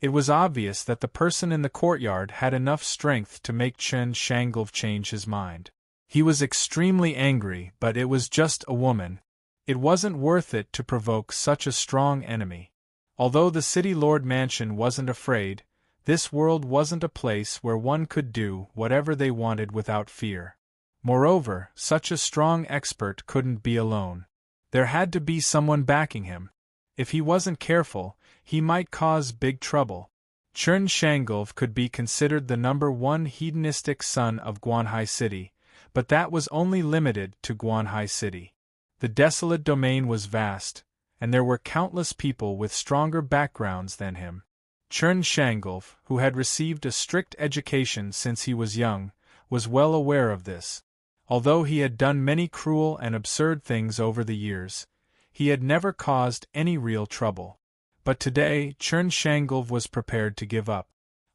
It was obvious that the person in the courtyard had enough strength to make Chen Shangolf change his mind. He was extremely angry, but it was just a woman. It wasn't worth it to provoke such a strong enemy. Although the City Lord Mansion wasn't afraid, this world wasn't a place where one could do whatever they wanted without fear. Moreover, such a strong expert couldn't be alone. There had to be someone backing him. If he wasn't careful, he might cause big trouble. Chen Shangolf could be considered the #1 hedonistic son of Guanhai City, but that was only limited to Guanhai City. The desolate domain was vast, and there were countless people with stronger backgrounds than him. Chen Shangolf, who had received a strict education since he was young, was well aware of this. Although he had done many cruel and absurd things over the years, he had never caused any real trouble. But today, Chernshanglov was prepared to give up.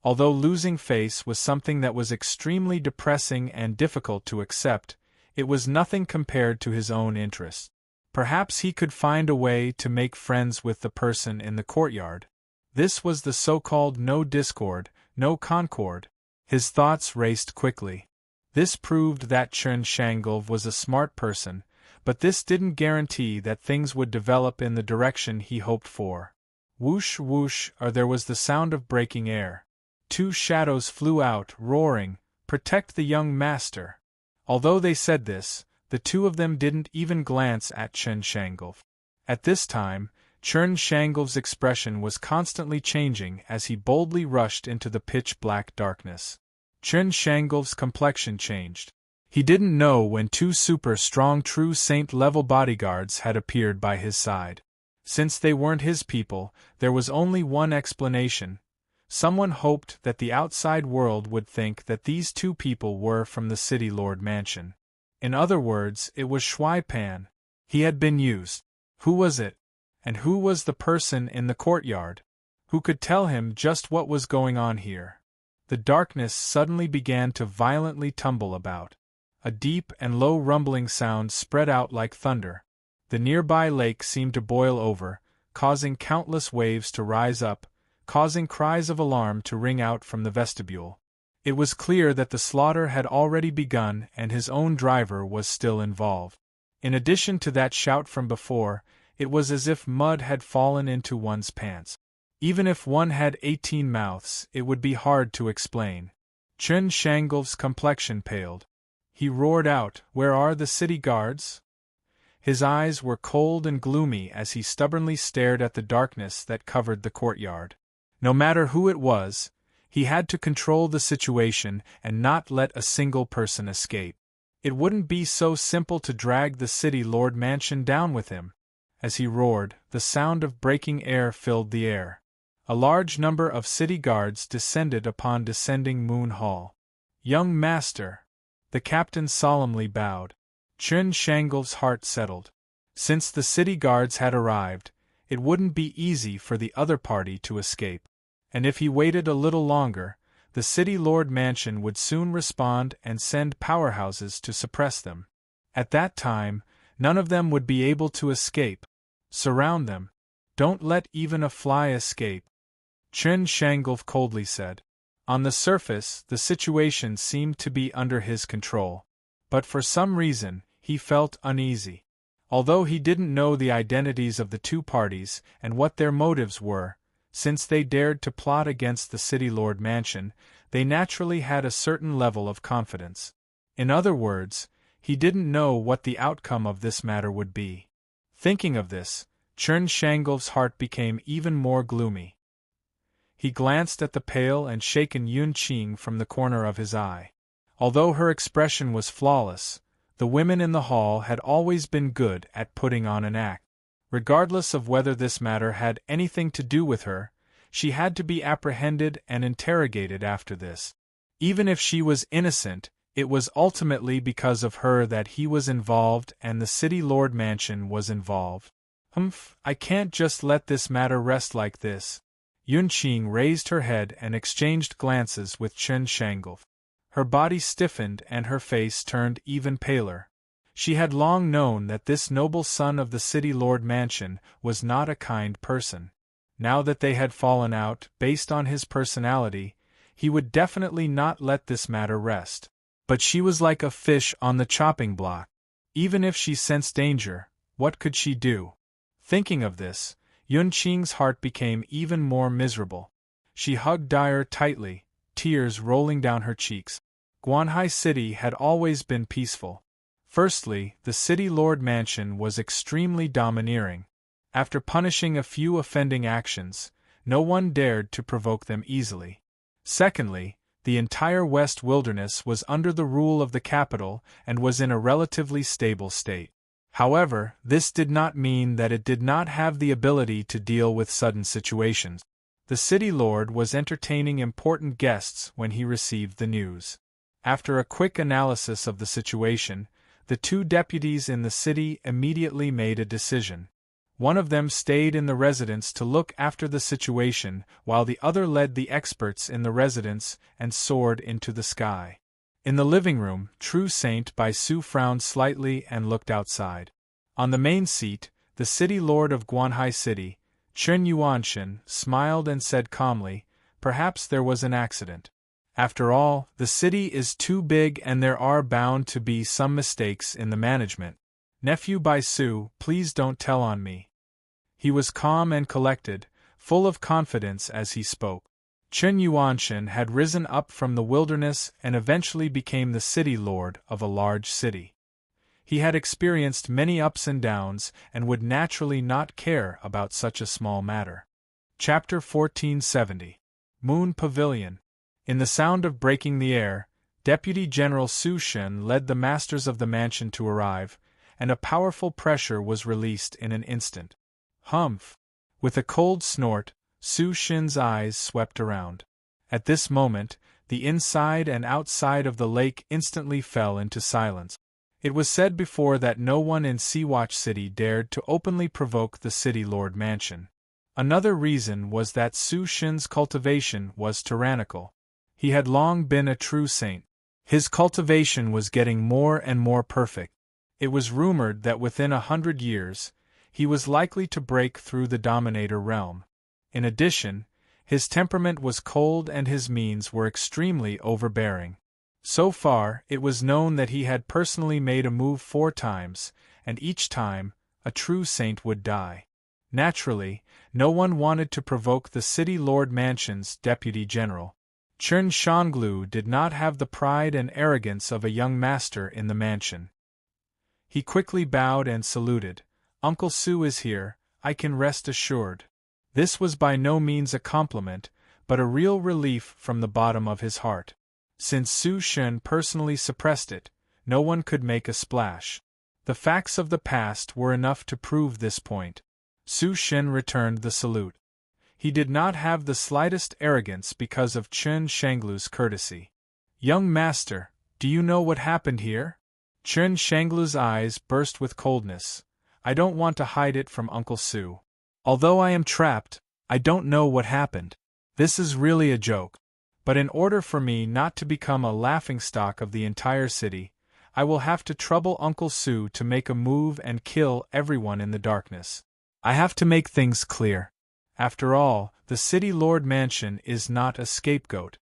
Although losing face was something that was extremely depressing and difficult to accept, it was nothing compared to his own interests. Perhaps he could find a way to make friends with the person in the courtyard. This was the so-called no discord, no concord. His thoughts raced quickly. This proved that Chernshanglov was a smart person, but this didn't guarantee that things would develop in the direction he hoped for. Whoosh whoosh, there was the sound of breaking air. Two shadows flew out, roaring, "Protect the young master." Although they said this, the two of them didn't even glance at Chernshanglov. At this time, Chernshangov's expression was constantly changing as he boldly rushed into the pitch-black darkness. Chernshangov's complexion changed. He didn't know when two super-strong true saint-level bodyguards had appeared by his side. Since they weren't his people, there was only one explanation. Someone hoped that the outside world would think that these two people were from the City Lord Mansion. In other words, it was Shui Pan. He had been used. Who was it? And who was the person in the courtyard? Who could tell him just what was going on here? The darkness suddenly began to violently tumble about. A deep and low rumbling sound spread out like thunder. The nearby lake seemed to boil over, causing countless waves to rise up, causing cries of alarm to ring out from the vestibule. It was clear that the slaughter had already begun and his own driver was still involved. In addition to that shout from before, it was as if mud had fallen into one's pants. Even if one had 18 mouths, it would be hard to explain. Chernshangov's complexion paled. He roared out, "Where are the city guards?" His eyes were cold and gloomy as he stubbornly stared at the darkness that covered the courtyard. No matter who it was, he had to control the situation and not let a single person escape. It wouldn't be so simple to drag the City Lord Mansion down with him. As he roared, the sound of breaking air filled the air. A large number of city guards descended upon descending Moon Hall. "Young master!" The captain solemnly bowed. Chernshangov's heart settled. Since the city guards had arrived, it wouldn't be easy for the other party to escape. And if he waited a little longer, the City Lord Mansion would soon respond and send powerhouses to suppress them. At that time, none of them would be able to escape. Surround them. Don't let even a fly escape, Chernshanglov coldly said. On the surface, the situation seemed to be under his control. But for some reason, he felt uneasy. Although he didn't know the identities of the two parties and what their motives were, since they dared to plot against the City Lord Mansion, they naturally had a certain level of confidence. In other words, he didn't know what the outcome of this matter would be. Thinking of this, Chernshangov's heart became even more gloomy. He glanced at the pale and shaken Yun Qing from the corner of his eye. Although her expression was flawless, the women in the hall had always been good at putting on an act. Regardless of whether this matter had anything to do with her, she had to be apprehended and interrogated after this. Even if she was innocent, it was ultimately because of her that he was involved and the City Lord Mansion was involved. I can't just let this matter rest like this. Yun Qing raised her head and exchanged glances with Chernshanglov. Her body stiffened and her face turned even paler. She had long known that this noble son of the City Lord Mansion was not a kind person. Now that they had fallen out, based on his personality, he would definitely not let this matter rest. But she was like a fish on the chopping block. Even if she sensed danger, what could she do? Thinking of this, Yun Qing's heart became even more miserable. She hugged Dyer tightly, tears rolling down her cheeks. Guanhai City had always been peaceful. Firstly, the City Lord Mansion was extremely domineering. After punishing a few offending actions, no one dared to provoke them easily. Secondly, the entire West Wilderness was under the rule of the capital and was in a relatively stable state. However, this did not mean that it did not have the ability to deal with sudden situations. The City Lord was entertaining important guests when he received the news. After a quick analysis of the situation, the two deputies in the city immediately made a decision. One of them stayed in the residence to look after the situation, while the other led the experts in the residence and soared into the sky. In the living room, True Saint by Su frowned slightly and looked outside. On the main seat, the city lord of Guanhai City, Chen Yuanshan, smiled and said calmly, "Perhaps there was an accident. After all, the city is too big and there are bound to be some mistakes in the management. Nephew Bai Su, please don't tell on me." He was calm and collected, full of confidence as he spoke. Chen Yuanshan had risen up from the wilderness and eventually became the city lord of a large city. He had experienced many ups and downs and would naturally not care about such a small matter. Chapter 1470. Moon Pavilion. In the sound of breaking the air, Deputy General Su Shen led the masters of the mansion to arrive, and a powerful pressure was released in an instant. Humph! With a cold snort, Su Shen's eyes swept around. At this moment, the inside and outside of the lake instantly fell into silence. It was said before that no one in Seawatch City dared to openly provoke the City Lord Mansion. Another reason was that Su Shen's cultivation was tyrannical. He had long been a true saint. His cultivation was getting more and more perfect. It was rumored that within 100 years, he was likely to break through the Dominator realm. In addition, his temperament was cold and his means were extremely overbearing. So far, it was known that he had personally made a move 4 times, and each time, a true saint would die. Naturally, no one wanted to provoke the City Lord Mansion's Deputy General. Chen Shanglu did not have the pride and arrogance of a young master in the mansion. He quickly bowed and saluted. "Uncle Su is here, I can rest assured." This was by no means a compliment, but a real relief from the bottom of his heart. Since Su Shen personally suppressed it, no one could make a splash. The facts of the past were enough to prove this point. Su Shen returned the salute. He did not have the slightest arrogance because of Chen Shanglu's courtesy. "Young master, do you know what happened here?" Chen Shanglu's eyes burst with coldness. "I don't want to hide it from Uncle Su. Although I am trapped, I don't know what happened. This is really a joke. But in order for me not to become a laughingstock of the entire city, I will have to trouble Uncle Su to make a move and kill everyone in the darkness. I have to make things clear. After all, the City Lord Mansion is not a scapegoat."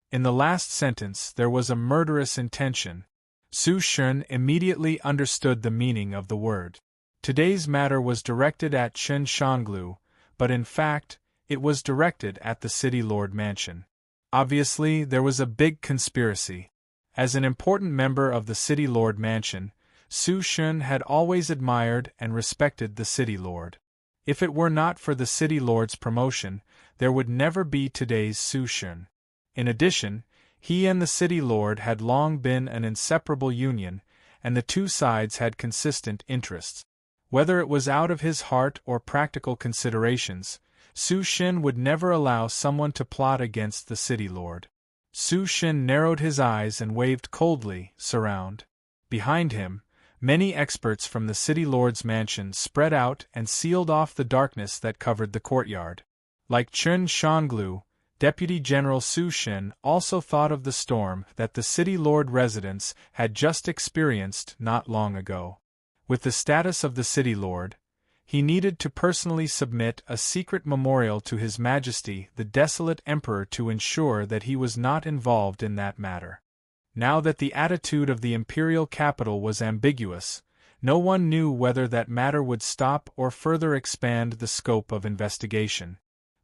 In the last sentence there was a murderous intention. Su Shen immediately understood the meaning of the word. Today's matter was directed at Chen Shanglu, but in fact, it was directed at the City Lord Mansion. Obviously, there was a big conspiracy. As an important member of the City Lord Mansion, Su Shen had always admired and respected the City Lord. If it were not for the City Lord's promotion, there would never be today's Su Shen. In addition, he and the City Lord had long been an inseparable union, and the two sides had consistent interests. Whether it was out of his heart or practical considerations, Su Shen would never allow someone to plot against the City Lord. Su Shen narrowed his eyes and waved coldly, "Surround." Behind him, many experts from the City Lord's mansion spread out and sealed off the darkness that covered the courtyard. Like Chen Shanglu, Deputy General Su Shen also thought of the storm that the City Lord residence had just experienced not long ago. With the status of the City Lord, he needed to personally submit a secret memorial to His Majesty the Desolate Emperor to ensure that he was not involved in that matter. Now that the attitude of the imperial capital was ambiguous, no one knew whether that matter would stop or further expand the scope of investigation.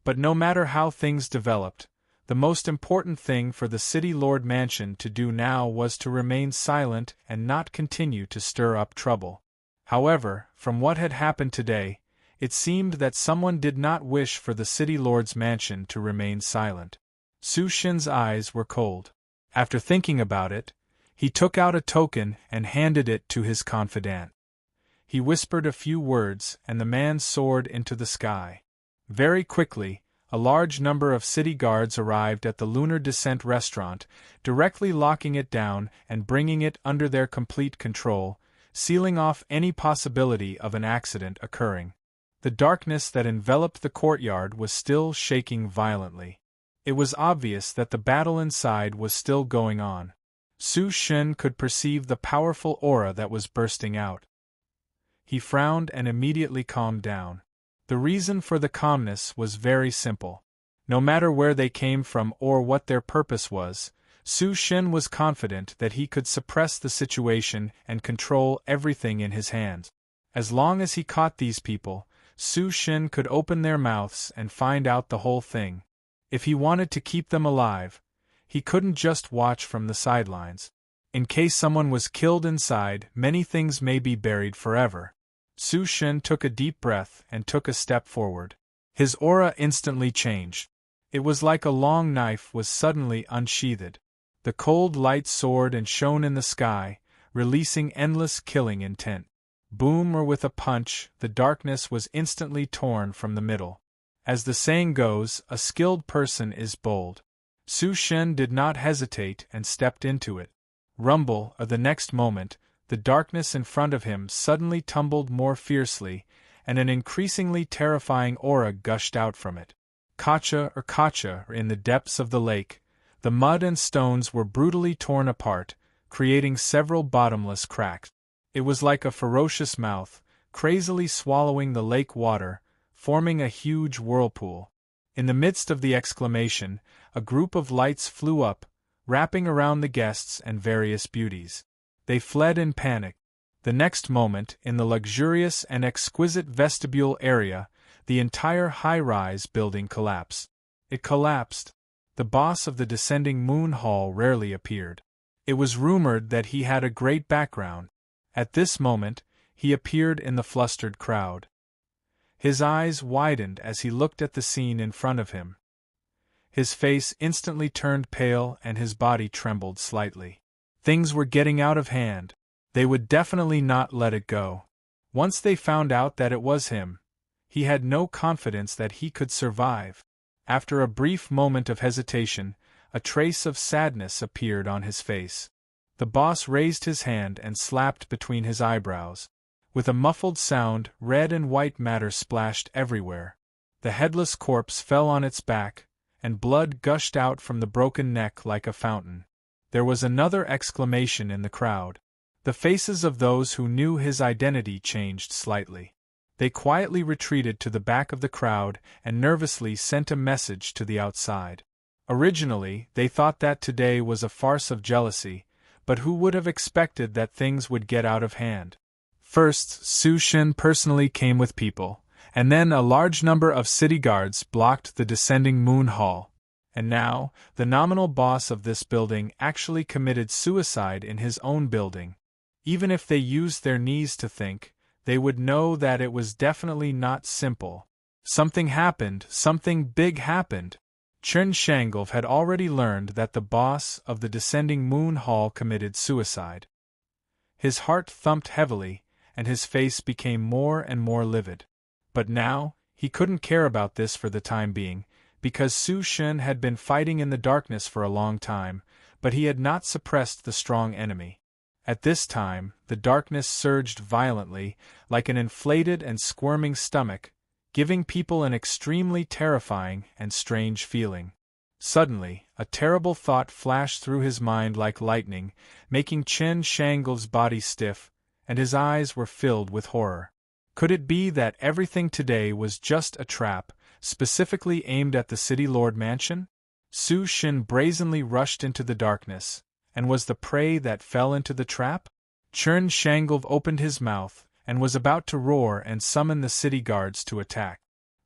But no matter how things developed, the most important thing for the City Lord Mansion to do now was to remain silent and not continue to stir up trouble. However, from what had happened today, it seemed that someone did not wish for the City Lord's mansion to remain silent. Su Shen's eyes were cold. After thinking about it, he took out a token and handed it to his confidant. He whispered a few words and the man soared into the sky. Very quickly, a large number of city guards arrived at the Lunar Descent restaurant, directly locking it down and bringing it under their complete control, sealing off any possibility of an accident occurring. The darkness that enveloped the courtyard was still shaking violently. It was obvious that the battle inside was still going on. Su Shen could perceive the powerful aura that was bursting out. He frowned and immediately calmed down. The reason for the calmness was very simple. No matter where they came from or what their purpose was, Su Shen was confident that he could suppress the situation and control everything in his hands. As long as he caught these people, Su Shen could open their mouths and find out the whole thing. If he wanted to keep them alive, he couldn't just watch from the sidelines. In case someone was killed inside, many things may be buried forever. Su Shen took a deep breath and took a step forward. His aura instantly changed. It was like a long knife was suddenly unsheathed. The cold light soared and shone in the sky, releasing endless killing intent. Boom, or with a punch, the darkness was instantly torn from the middle. As the saying goes, a skilled person is bold. Su Shen did not hesitate and stepped into it. Rumble, or the next moment, the darkness in front of him suddenly tumbled more fiercely, and an increasingly terrifying aura gushed out from it. Kacha, in the depths of the lake, the mud and stones were brutally torn apart, creating several bottomless cracks. It was like a ferocious mouth, crazily swallowing the lake water, forming a huge whirlpool. In the midst of the exclamation, a group of lights flew up, wrapping around the guests and various beauties. They fled in panic. The next moment, in the luxurious and exquisite vestibule area, the entire high-rise building collapsed. It collapsed. The boss of the descending moon hall rarely appeared. It was rumored that he had a great background. At this moment, he appeared in the flustered crowd. His eyes widened as he looked at the scene in front of him. His face instantly turned pale and his body trembled slightly. Things were getting out of hand. They would definitely not let it go. Once they found out that it was him, he had no confidence that he could survive. After a brief moment of hesitation, a trace of sadness appeared on his face. The boss raised his hand and slapped between his eyebrows. With a muffled sound, red and white matter splashed everywhere. The headless corpse fell on its back, and blood gushed out from the broken neck like a fountain. There was another exclamation in the crowd. The faces of those who knew his identity changed slightly. They quietly retreated to the back of the crowd and nervously sent a message to the outside. Originally, they thought that today was a farce of jealousy, but who would have expected that things would get out of hand? First, Su Shen personally came with people, and then a large number of city guards blocked the descending moon hall. And now, the nominal boss of this building actually committed suicide in his own building. Even if they used their knees to think, they would know that it was definitely not simple. Something happened, something big happened. Chen Shangolf had already learned that the boss of the descending moon hall committed suicide. His heart thumped heavily, and his face became more and more livid. But now, he couldn't care about this for the time being, because Su Shen had been fighting in the darkness for a long time, but he had not suppressed the strong enemy. At this time, the darkness surged violently, like an inflated and squirming stomach, giving people an extremely terrifying and strange feeling. Suddenly, a terrible thought flashed through his mind like lightning, making Chen Shangolf's body stiff, and his eyes were filled with horror. Could it be that everything today was just a trap, specifically aimed at the City Lord Mansion? Su Shen brazenly rushed into the darkness, and was the prey that fell into the trap? Chen Shangolf opened his mouth, and was about to roar and summon the city guards to attack.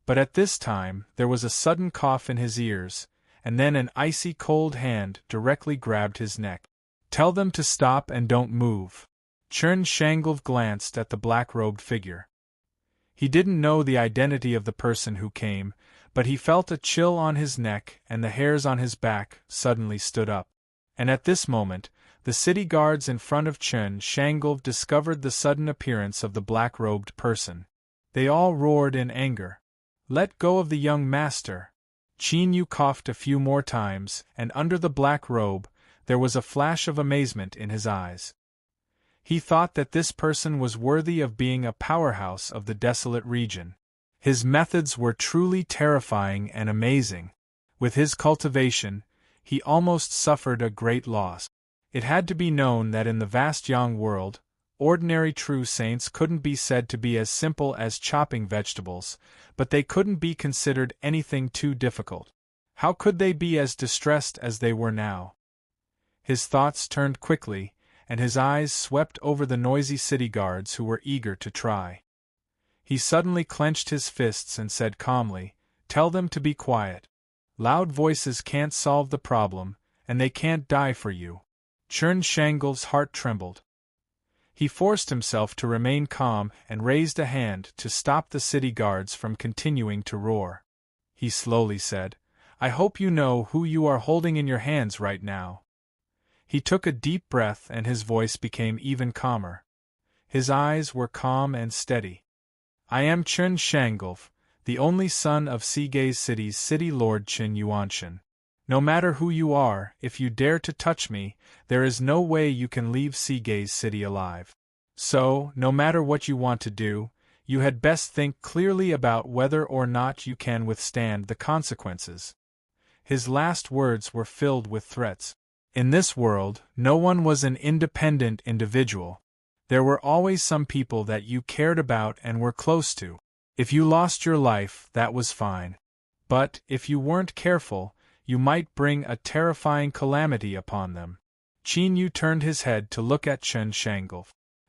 But at this time, there was a sudden cough in his ears, and then an icy cold hand directly grabbed his neck. "Tell them to stop and don't move." Chen Shangolf glanced at the black-robed figure. He didn't know the identity of the person who came, but he felt a chill on his neck and the hairs on his back suddenly stood up. And at this moment, the city guards in front of Chen Shangolf discovered the sudden appearance of the black-robed person. They all roared in anger. "Let go of the young master!" Qin Yu coughed a few more times, and under the black robe, there was a flash of amazement in his eyes. He thought that this person was worthy of being a powerhouse of the desolate region. His methods were truly terrifying and amazing. With his cultivation, he almost suffered a great loss. It had to be known that in the vast Yang world, ordinary true saints couldn't be said to be as simple as chopping vegetables, but they couldn't be considered anything too difficult. How could they be as distressed as they were now? His thoughts turned quickly, and his eyes swept over the noisy city guards who were eager to try. He suddenly clenched his fists and said calmly, "Tell them to be quiet. Loud voices can't solve the problem, and they can't die for you." Chern Shangel's heart trembled. He forced himself to remain calm and raised a hand to stop the city guards from continuing to roar. He slowly said, "I hope you know who you are holding in your hands right now." He took a deep breath and his voice became even calmer. His eyes were calm and steady. "I am Chern Shangel, the only son of Seagay City's City Lord Chen Yuanshan. No matter who you are, if you dare to touch me, there is no way you can leave Seagay's City alive. So, no matter what you want to do, you had best think clearly about whether or not you can withstand the consequences." His last words were filled with threats. In this world, no one was an independent individual. There were always some people that you cared about and were close to. If you lost your life, that was fine. But, if you weren't careful, you might bring a terrifying calamity upon them. Qin Yu turned his head to look at Chern Shangel.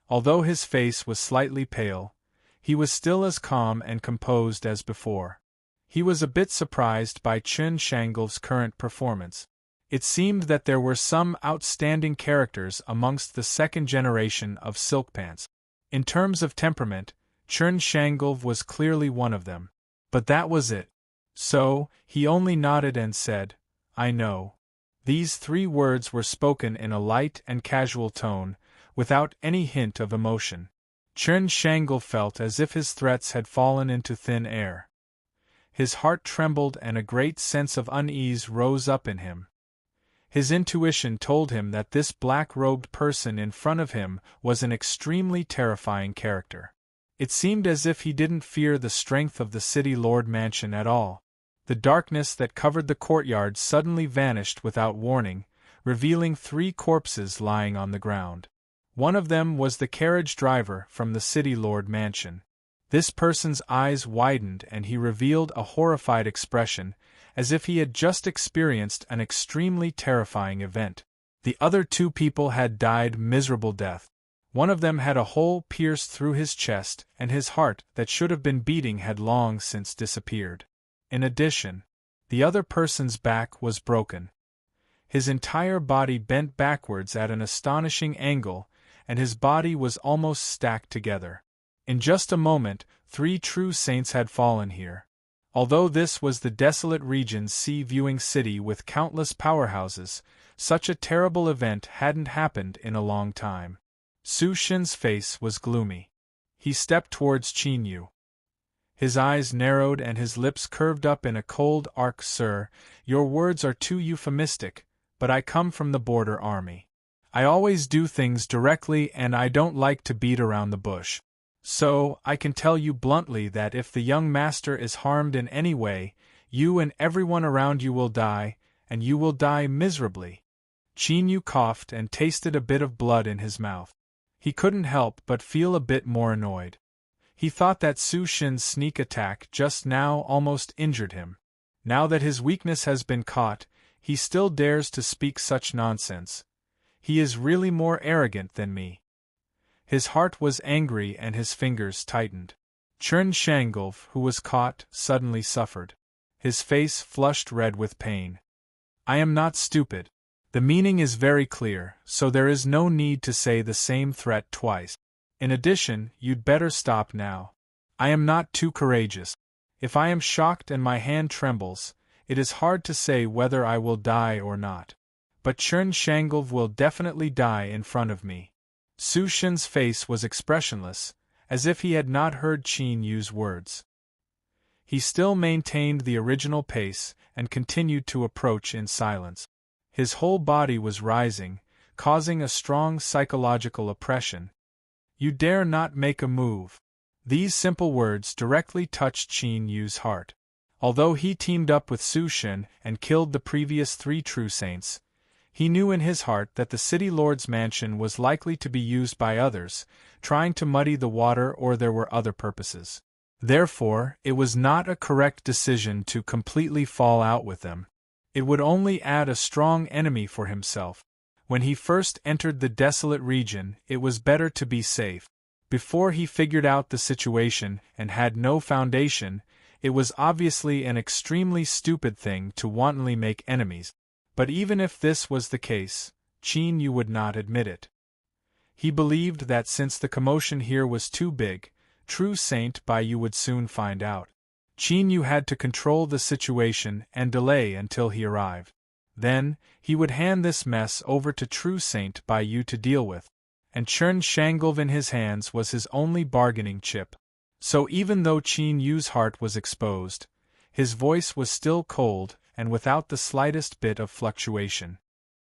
Although his face was slightly pale, he was still as calm and composed as before. He was a bit surprised by Chern Shangel's current performance. It seemed that there were some outstanding characters amongst the second generation of Silkpants. In terms of temperament, Chern Shangel was clearly one of them. But that was it. So, he only nodded and said, "I know." These 3 words were spoken in a light and casual tone, without any hint of emotion. Chern Shangel felt as if his threats had fallen into thin air. His heart trembled and a great sense of unease rose up in him. His intuition told him that this black-robed person in front of him was an extremely terrifying character. It seemed as if he didn't fear the strength of the City Lord Mansion at all. The darkness that covered the courtyard suddenly vanished without warning, revealing 3 corpses lying on the ground. One of them was the carriage driver from the City Lord Mansion. This person's eyes widened and he revealed a horrified expression, as if he had just experienced an extremely terrifying event. The other 2 people had died miserable death. One of them had a hole pierced through his chest, and his heart that should have been beating had long since disappeared. In addition, the other person's back was broken. His entire body bent backwards at an astonishing angle, and his body was almost stacked together. In just a moment, 3 true saints had fallen here. Although this was the desolate region's sea-viewing city with countless powerhouses, such a terrible event hadn't happened in a long time. Su Shin's face was gloomy. He stepped towards Qin Yu. His eyes narrowed and his lips curved up in a cold arc. "Sir, your words are too euphemistic, but I come from the border army. I always do things directly and I don't like to beat around the bush. So, I can tell you bluntly that if the young master is harmed in any way, you and everyone around you will die, and you will die miserably." Qin Yu coughed and tasted a bit of blood in his mouth. He couldn't help but feel a bit more annoyed. He thought that Su Shin's sneak attack just now almost injured him. Now that his weakness has been caught, he still dares to speak such nonsense. He is really more arrogant than me. His heart was angry and his fingers tightened. Chern Shangel, who was caught, suddenly suffered. His face flushed red with pain. "I am not stupid. The meaning is very clear, so there is no need to say the same threat twice. In addition, you'd better stop now. I am not too courageous. If I am shocked and my hand trembles, it is hard to say whether I will die or not. But Chern Shangel will definitely die in front of me." Su Shin's face was expressionless, as if he had not heard Qin Yu's words. He still maintained the original pace and continued to approach in silence. His whole body was rising, causing a strong psychological oppression. "You dare not make a move. These simple words directly touched Qin Yu's heart. Although he teamed up with Su Shen and killed the previous 3 true saints, he knew in his heart that the city lord's mansion was likely to be used by others, trying to muddy the water, or there were other purposes. Therefore, it was not a correct decision to completely fall out with them. It would only add a strong enemy for himself. When he first entered the desolate region, it was better to be safe. Before he figured out the situation and had no foundation, it was obviously an extremely stupid thing to wantonly make enemies. But even if this was the case, Qin Yu would not admit it. He believed that since the commotion here was too big, true Saint Bai Yu would soon find out. Qin Yu had to control the situation and delay until he arrived. Then, he would hand this mess over to true Saint Bai Yu to deal with, and Chen Shangolv in his hands was his only bargaining chip. So even though Qin Yu's heart was exposed, his voice was still cold and without the slightest bit of fluctuation.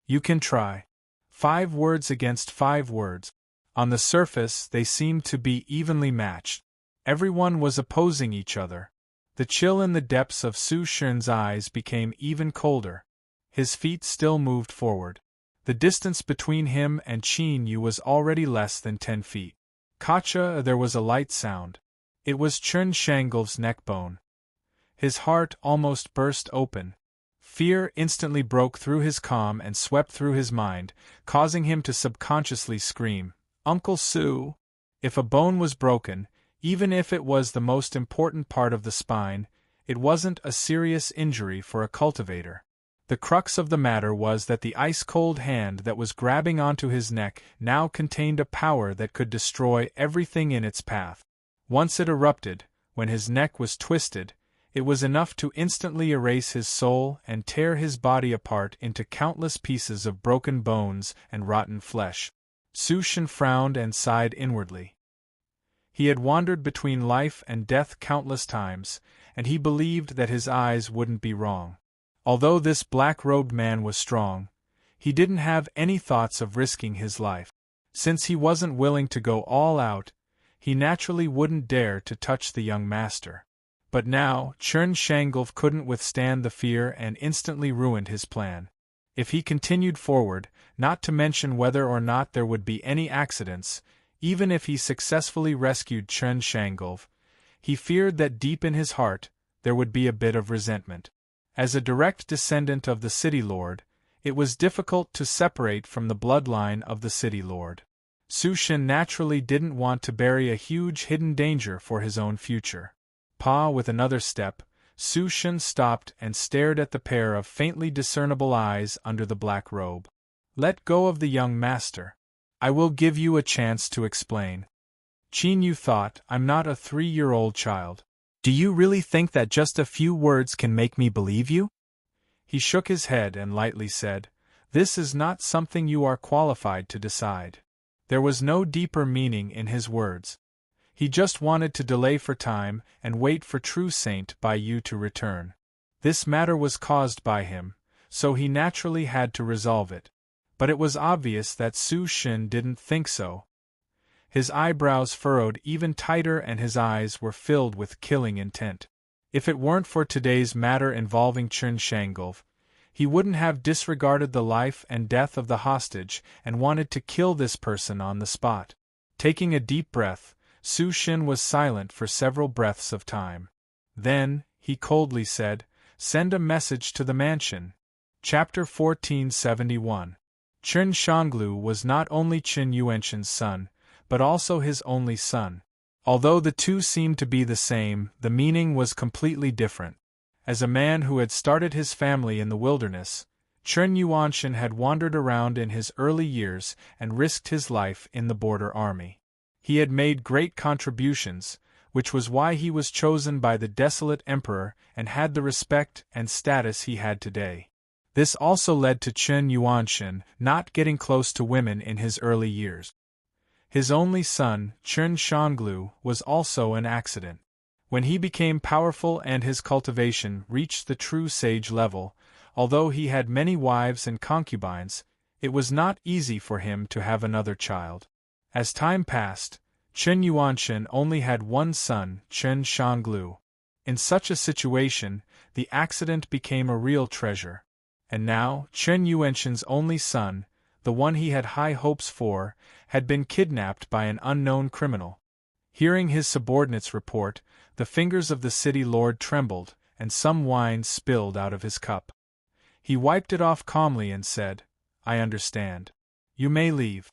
You can try. 5 words against 5 words. On the surface, they seemed to be evenly matched. Everyone was opposing each other. The chill in the depths of Su Shen's eyes became even colder. His feet still moved forward. The distance between him and Qin Yu was already less than 10 feet. Kacha, there was a light sound. It was Chen Shangolv's neck bone. His heart almost burst open. Fear instantly broke through his calm and swept through his mind, causing him to subconsciously scream, "Uncle Su!" If a bone was broken, even if it was the most important part of the spine, it wasn't a serious injury for a cultivator. The crux of the matter was that the ice-cold hand that was grabbing onto his neck now contained a power that could destroy everything in its path. Once it erupted, when his neck was twisted, it was enough to instantly erase his soul and tear his body apart into countless pieces of broken bones and rotten flesh. Su Shen frowned and sighed inwardly. He had wandered between life and death countless times, and he believed that his eyes wouldn't be wrong. Although this black-robed man was strong, he didn't have any thoughts of risking his life. Since he wasn't willing to go all out, he naturally wouldn't dare to touch the young master. But now, Chen Shangolv couldn't withstand the fear and instantly ruined his plan. If he continued forward, not to mention whether or not there would be any accidents, even if he successfully rescued Chen Shangolv, he feared that deep in his heart, there would be a bit of resentment. As a direct descendant of the city lord, it was difficult to separate from the bloodline of the city lord. Su Shen naturally didn't want to bury a huge hidden danger for his own future. With another step, Su Shen stopped and stared at the pair of faintly discernible eyes under the black robe. Let go of the young master. I will give you a chance to explain. Qin Yu thought, I'm not a 3-year-old child. Do you really think that just a few words can make me believe you? He shook his head and lightly said, This is not something you are qualified to decide. There was no deeper meaning in his words. He just wanted to delay for time and wait for true Saint Bai Yu to return. This matter was caused by him, so he naturally had to resolve it. But it was obvious that Su Shen didn't think so. His eyebrows furrowed even tighter and his eyes were filled with killing intent. If it weren't for today's matter involving Chen Shangolv, he wouldn't have disregarded the life and death of the hostage and wanted to kill this person on the spot. Taking a deep breath, Su Shen was silent for several breaths of time. Then, he coldly said, Send a message to the mansion. Chapter 1471. Chen Shanglu was not only Qin Yuanshan's son, but also his only son. Although the two seemed to be the same, the meaning was completely different. As a man who had started his family in the wilderness, Chen Yuanshan had wandered around in his early years and risked his life in the border army. He had made great contributions, which was why he was chosen by the desolate emperor and had the respect and status he had today. This also led to Chen Yuanshan not getting close to women in his early years. His only son, Chen Shanglu, was also an accident. When he became powerful and his cultivation reached the true sage level, although he had many wives and concubines, it was not easy for him to have another child. As time passed, Chen Yuanshan only had one son, Chen Shanglu. In such a situation, the accident became a real treasure. And now, Chen Yuanshan's only son, the one he had high hopes for, had been kidnapped by an unknown criminal. Hearing his subordinate's report, the fingers of the city lord trembled, and some wine spilled out of his cup. He wiped it off calmly and said, "I understand. You may leave."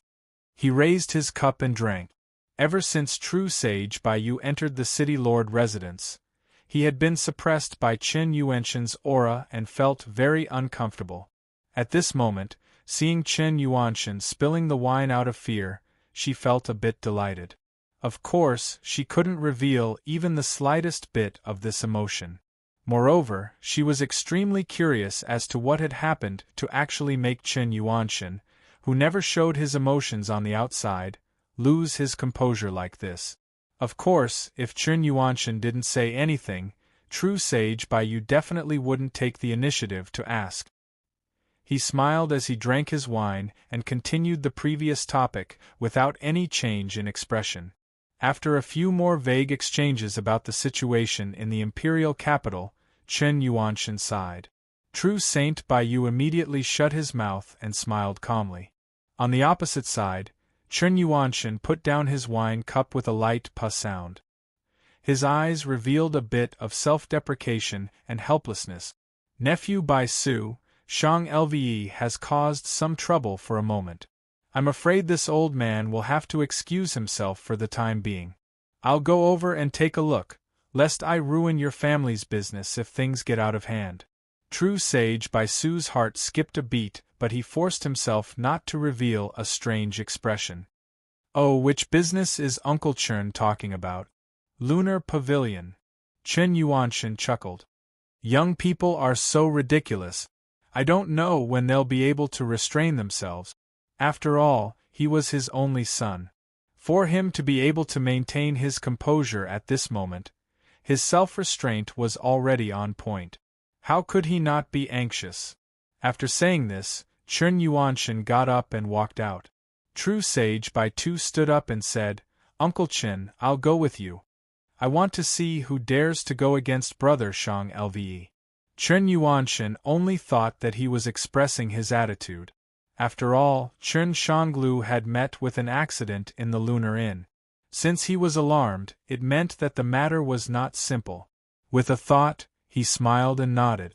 He raised his cup and drank. Ever since true sage Bai Yu entered the city lord residence, he had been suppressed by Chen Yuanshan's aura and felt very uncomfortable. At this moment, seeing Chen Yuanshan spilling the wine out of fear, she felt a bit delighted. Of course, she couldn't reveal even the slightest bit of this emotion. Moreover, she was extremely curious as to what had happened to actually make Chen Yuanshan, who never showed his emotions on the outside, lose his composure like this. Of course, if Chen Yuanshan didn't say anything, true sage Bai Yu definitely wouldn't take the initiative to ask. He smiled as he drank his wine and continued the previous topic without any change in expression. After a few more vague exchanges about the situation in the imperial capital, Chen Yuanshan sighed. True Saint Bai Yu immediately shut his mouth and smiled calmly. On the opposite side, Chen Yuanshan put down his wine cup with a light puh sound. His eyes revealed a bit of self-deprecation and helplessness. Nephew Bai Su, Shang Lve has caused some trouble for a moment. I'm afraid this old man will have to excuse himself for the time being. I'll go over and take a look, lest I ruin your family's business if things get out of hand. True sage Bai Su's heart skipped a beat, but he forced himself not to reveal a strange expression. Oh, which business is Uncle Chen talking about? Lunar Pavilion. Chen Yuanshan chuckled. Young people are so ridiculous. I don't know when they'll be able to restrain themselves. After all, he was his only son. For him to be able to maintain his composure at this moment, his self-restraint was already on point. How could he not be anxious? After saying this, Chen Yuanshan got up and walked out. True sage Bai Tu stood up and said, "Uncle Chen, I'll go with you. I want to see who dares to go against brother Shang Lve." Chen Yuanshan only thought that he was expressing his attitude. After all, Chen Shanglu had met with an accident in the Lunar Inn. Since he was alarmed, it meant that the matter was not simple. With a thought, he smiled and nodded.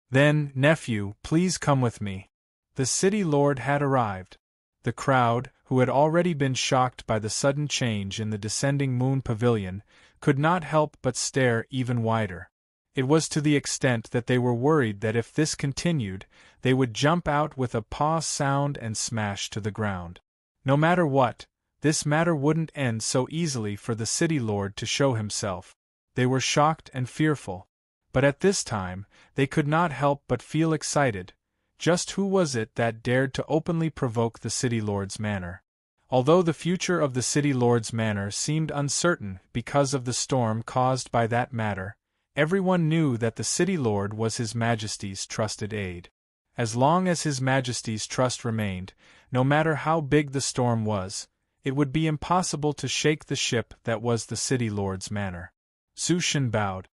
Then, nephew, please come with me. The city lord had arrived. The crowd, who had already been shocked by the sudden change in the descending moon pavilion, could not help but stare even wider. It was to the extent that they were worried that if this continued, they would jump out with a paw sound and smash to the ground. No matter what, this matter wouldn't end so easily for the city lord to show himself. They were shocked and fearful. But at this time, they could not help but feel excited. Just who was it that dared to openly provoke the city lord's manor? Although the future of the city lord's manor seemed uncertain because of the storm caused by that matter, everyone knew that the city lord was His Majesty's trusted aide. As long as His Majesty's trust remained, no matter how big the storm was, it would be impossible to shake the ship that was the city lord's manor. Su Shen bowed.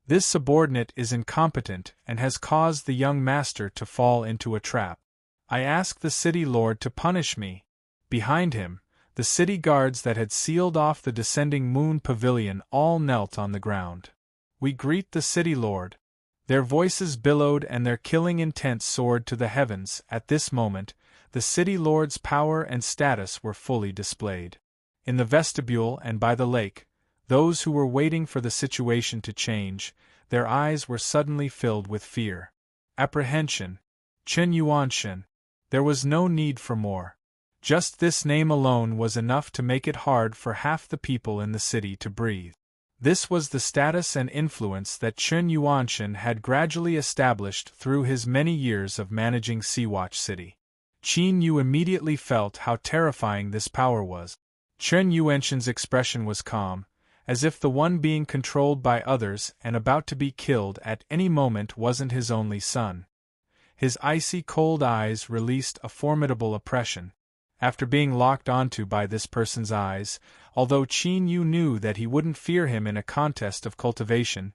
This subordinate is incompetent and has caused the young master to fall into a trap. I ask the city lord to punish me. Behind him, the city guards that had sealed off the descending moon pavilion all knelt on the ground. We greet the city lord. Their voices billowed and their killing intent soared to the heavens. At this moment, the city lord's power and status were fully displayed. In the vestibule and by the lake, those who were waiting for the situation to change, their eyes were suddenly filled with fear. Apprehension. Chen Yuanshan. There was no need for more. Just this name alone was enough to make it hard for half the people in the city to breathe. This was the status and influence that Chen Yuanshan had gradually established through his many years of managing Seawatch City. Qin Yu immediately felt how terrifying this power was. Chen Yuanshan's expression was calm, as if the one being controlled by others and about to be killed at any moment wasn't his only son. His icy cold eyes released a formidable oppression. After being locked onto by this person's eyes, although Qin Yu knew that he wouldn't fear him in a contest of cultivation,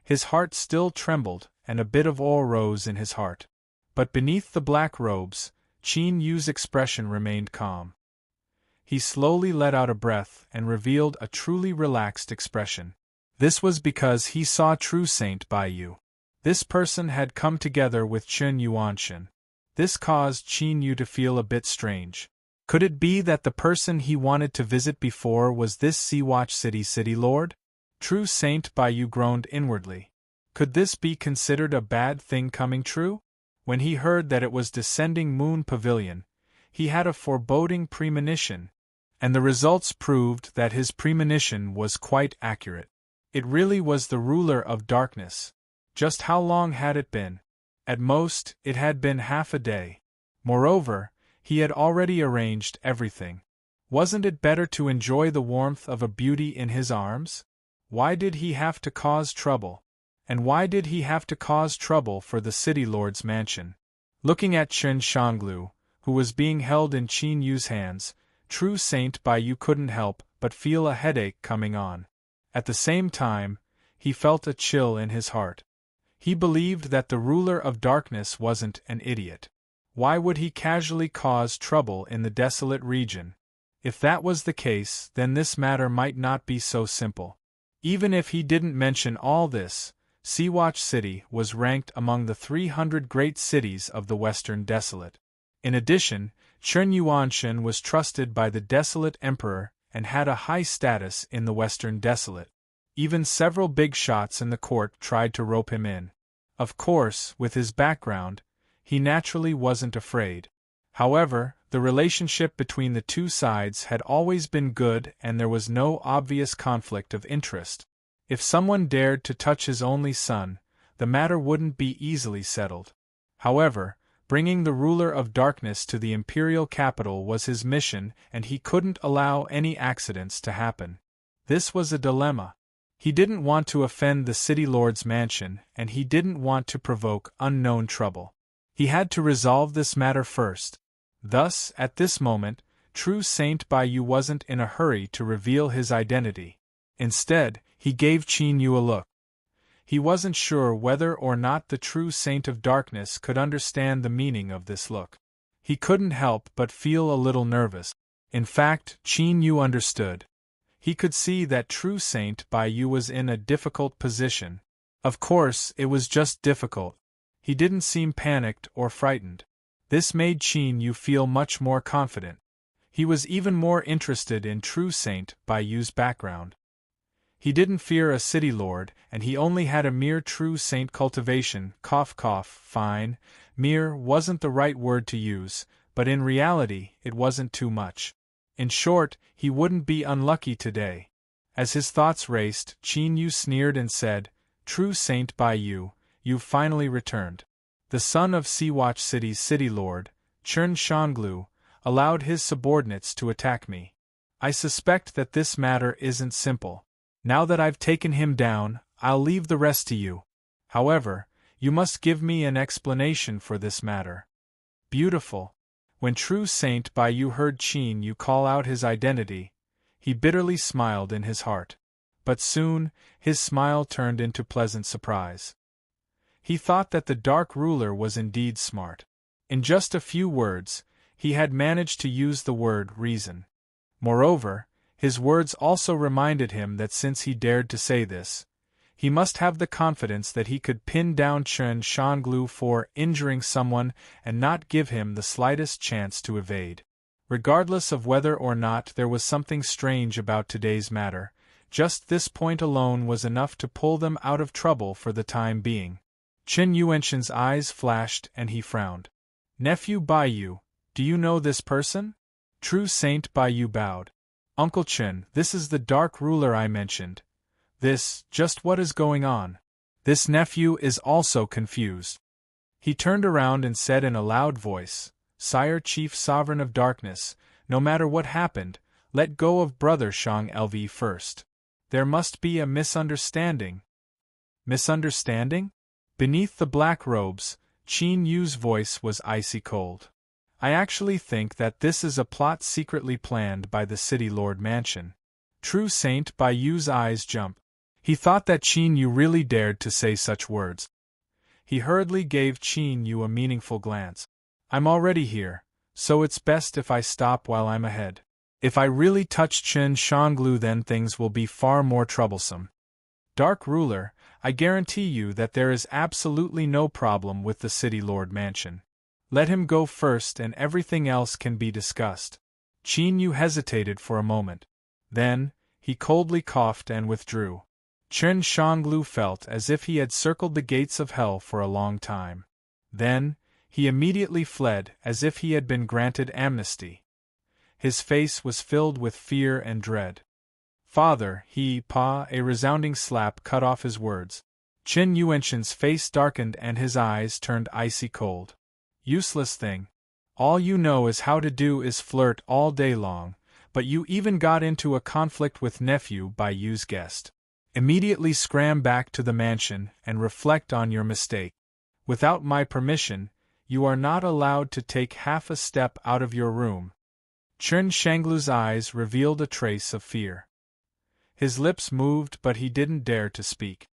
his heart still trembled and a bit of awe rose in his heart. But beneath the black robes, Qin Yu's expression remained calm. He slowly let out a breath and revealed a truly relaxed expression. This was because he saw true Saint Baiyu. This person had come together with Chen Yuanshan. This caused Qin Yu to feel a bit strange. Could it be that the person he wanted to visit before was this Seawatch City Lord? True Saint Baiyu groaned inwardly. Could this be considered a bad thing coming true? When he heard that it was Descending Moon Pavilion, he had a foreboding premonition, and the results proved that his premonition was quite accurate. It really was the ruler of darkness. Just how long had it been? At most, it had been half a day. Moreover, he had already arranged everything. Wasn't it better to enjoy the warmth of a beauty in his arms? Why did he have to cause trouble? And why did he have to cause trouble for the city lord's mansion? Looking at Chen Shanglu, who was being held in Qin Yu's hands, true Saint Baiyu couldn't help but feel a headache coming on. At the same time, he felt a chill in his heart. He believed that the ruler of darkness wasn't an idiot. Why would he casually cause trouble in the desolate region? If that was the case, then this matter might not be so simple. Even if he didn't mention all this, Seawatch City was ranked among the 300 great cities of the Western Desolate. In addition, Chen Yuanshan was trusted by the Desolate Emperor and had a high status in the Western Desolate. Even several big shots in the court tried to rope him in. Of course, with his background, he naturally wasn't afraid. However, the relationship between the two sides had always been good and there was no obvious conflict of interest. If someone dared to touch his only son, the matter wouldn't be easily settled. However, bringing the ruler of darkness to the imperial capital was his mission and he couldn't allow any accidents to happen. This was a dilemma. He didn't want to offend the city lord's mansion and he didn't want to provoke unknown trouble. He had to resolve this matter first. Thus, at this moment, true Saint Baiyu wasn't in a hurry to reveal his identity. Instead, he gave Qin Yu a look. He wasn't sure whether or not the true Saint of Darkness could understand the meaning of this look. He couldn't help but feel a little nervous. In fact, Qin Yu understood. He could see that true Saint Baiyu was in a difficult position. Of course, it was just difficult. He didn't seem panicked or frightened. This made Qin Yu feel much more confident. He was even more interested in true Saint Baiyu's background. He didn't fear a city lord, and he only had a mere true saint cultivation. Fine. Mere wasn't the right word to use, but in reality, it wasn't too much. In short, he wouldn't be unlucky today. As his thoughts raced, Qin Yu sneered and said, "True Saint Baiyu, you've finally returned." The son of Seawatch City's city lord, Chen Shanglu, allowed his subordinates to attack me. I suspect that this matter isn't simple. Now that I've taken him down, I'll leave the rest to you. However, you must give me an explanation for this matter. Beautiful. When true Saint Baiyu heard Qin Yu call out his identity, he bitterly smiled in his heart. But soon, his smile turned into pleasant surprise. He thought that the Dark Ruler was indeed smart. In just a few words, he had managed to use the word reason. Moreover, his words also reminded him that since he dared to say this, he must have the confidence that he could pin down Chen Shanglu for injuring someone and not give him the slightest chance to evade. Regardless of whether or not there was something strange about today's matter, just this point alone was enough to pull them out of trouble for the time being. Chen Yuanshan's eyes flashed and he frowned. "Nephew Baiyu, do you know this person?" True Saint Baiyu bowed. "Uncle Chen, this is the Dark Ruler I mentioned. Just what is going on?" This nephew is also confused. He turned around and said in a loud voice, "Sire Chief Sovereign of Darkness, no matter what happened, let go of Brother Shang Lv first. There must be a misunderstanding." Misunderstanding? Beneath the black robes, Qin Yu's voice was icy cold. I actually think that this is a plot secretly planned by the City Lord Mansion. True Saint Bayou's eyes jump. He thought that Qin Yu really dared to say such words. He hurriedly gave Qin Yu a meaningful glance. I'm already here, so it's best if I stop while I'm ahead. If I really touch Chen Shanglu, then things will be far more troublesome. Dark Ruler, I guarantee you that there is absolutely no problem with the City Lord Mansion. Let him go first and everything else can be discussed. Qin Yu hesitated for a moment. Then, he coldly coughed and withdrew. Chen Shanglu felt as if he had circled the gates of hell for a long time. Then, he immediately fled as if he had been granted amnesty. His face was filled with fear and dread. Father, a resounding slap cut off his words. Qin Yuanshan's face darkened and his eyes turned icy cold. Useless thing. All you know is how to do is flirt all day long, but you even got into a conflict with nephew Bayou's guest. Immediately scram back to the mansion and reflect on your mistake. Without my permission, you are not allowed to take half a step out of your room. Chen Shanglu's eyes revealed a trace of fear. His lips moved, but he didn't dare to speak.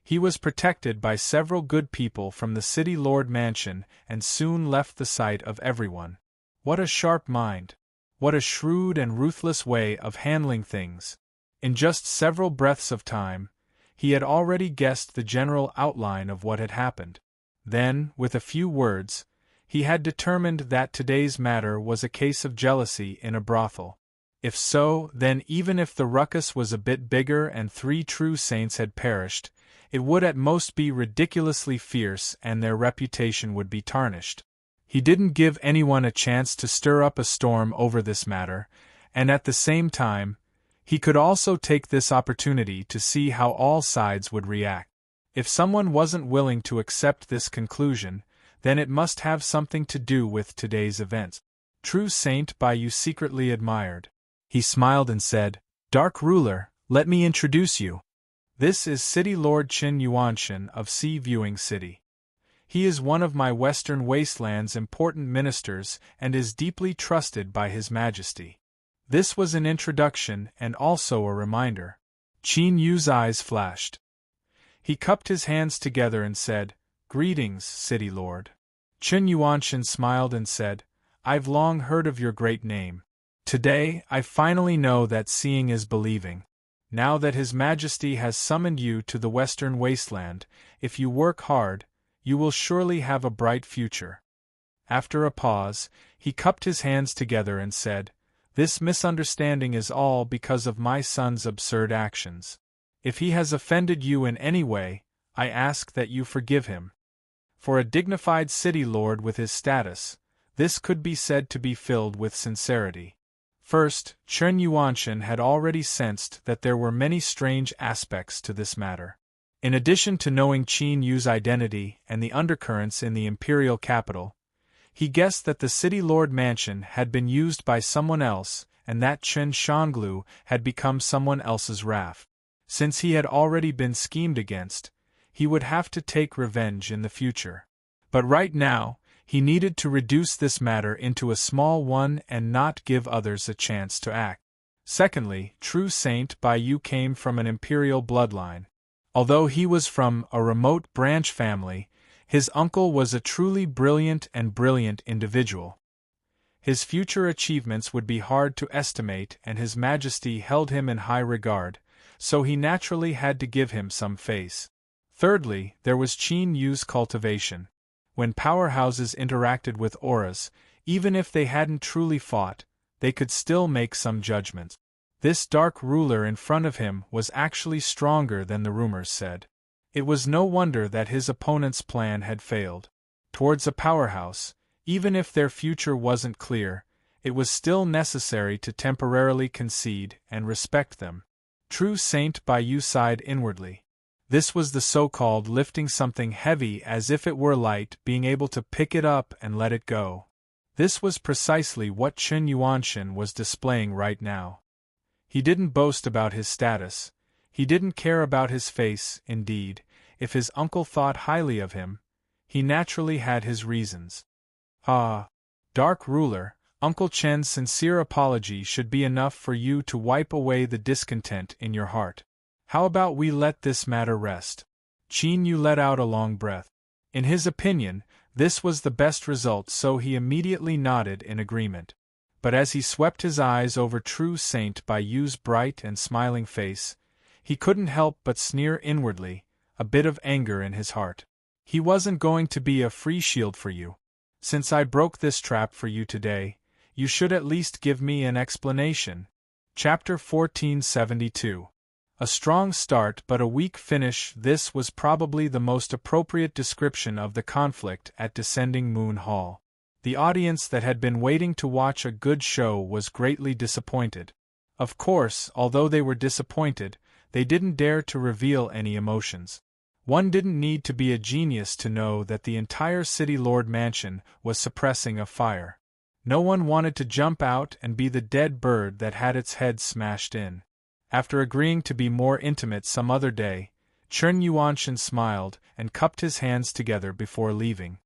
He was protected by several good people from the City Lord Mansion and soon left the sight of everyone. What a sharp mind! What a shrewd and ruthless way of handling things! In just several breaths of time, he had already guessed the general outline of what had happened. Then, with a few words, he had determined that today's matter was a case of jealousy in a brothel. If so, then even if the ruckus was a bit bigger and 3 true saints had perished, it would at most be ridiculously fierce and their reputation would be tarnished. He didn't give anyone a chance to stir up a storm over this matter, and at the same time, he could also take this opportunity to see how all sides would react. If someone wasn't willing to accept this conclusion, then it must have something to do with today's events. True Saint Bayou secretly admired. He smiled and said, Dark Ruler, let me introduce you. This is City Lord Qin Yuanshan of Sea Viewing City. He is one of my Western Wasteland's important ministers and is deeply trusted by His Majesty. This was an introduction and also a reminder. Qin Yu's eyes flashed. He cupped his hands together and said, Greetings, City Lord. Qin Yuanshan smiled and said, I've long heard of your great name. Today, I finally know that seeing is believing. Now that His Majesty has summoned you to the Western Wasteland, if you work hard, you will surely have a bright future. After a pause, he cupped his hands together and said, This misunderstanding is all because of my son's absurd actions. If he has offended you in any way, I ask that you forgive him. For a dignified city lord with his status, this could be said to be filled with sincerity. First, Chen Yuanshan had already sensed that there were many strange aspects to this matter. In addition to knowing Qin Yu's identity and the undercurrents in the imperial capital, he guessed that the City Lord Mansion had been used by someone else and that Chen Shanglu had become someone else's wrath. Since he had already been schemed against, he would have to take revenge in the future. But right now, he needed to reduce this matter into a small one and not give others a chance to act. Secondly, True Saint Bayou came from an imperial bloodline. Although he was from a remote branch family, his uncle was a truly brilliant individual. His future achievements would be hard to estimate and His Majesty held him in high regard, so he naturally had to give him some face. Thirdly, there was Qin Yu's cultivation. When powerhouses interacted with auras, even if they hadn't truly fought, they could still make some judgments. This dark ruler in front of him was actually stronger than the rumors said. It was no wonder that his opponent's plan had failed. Towards a powerhouse, even if their future wasn't clear, it was still necessary to temporarily concede and respect them. True Saint Bayou sighed inwardly. This was the so-called lifting something heavy as if it were light, being able to pick it up and let it go. This was precisely what Qin Yuanshan was displaying right now. He didn't boast about his status. He didn't care about his face, indeed, if his uncle thought highly of him, he naturally had his reasons. Dark Ruler, Uncle Chen's sincere apology should be enough for you to wipe away the discontent in your heart. How about we let this matter rest? Qin Yu let out a long breath. In his opinion, this was the best result, so he immediately nodded in agreement. But as he swept his eyes over True Saint Baiyu's bright and smiling face, he couldn't help but sneer inwardly, a bit of anger in his heart. He wasn't going to be a free shield for you. Since I broke this trap for you today, you should at least give me an explanation. Chapter 1472. A strong start but a weak finish. This was probably the most appropriate description of the conflict at Descending Moon Hall. The audience that had been waiting to watch a good show was greatly disappointed. Of course, although they were disappointed, they didn't dare to reveal any emotions. One didn't need to be a genius to know that the entire City Lord Mansion was suppressing a fire. No one wanted to jump out and be the dead bird that had its head smashed in. After agreeing to be more intimate some other day, Chen Yuanshan smiled and cupped his hands together before leaving.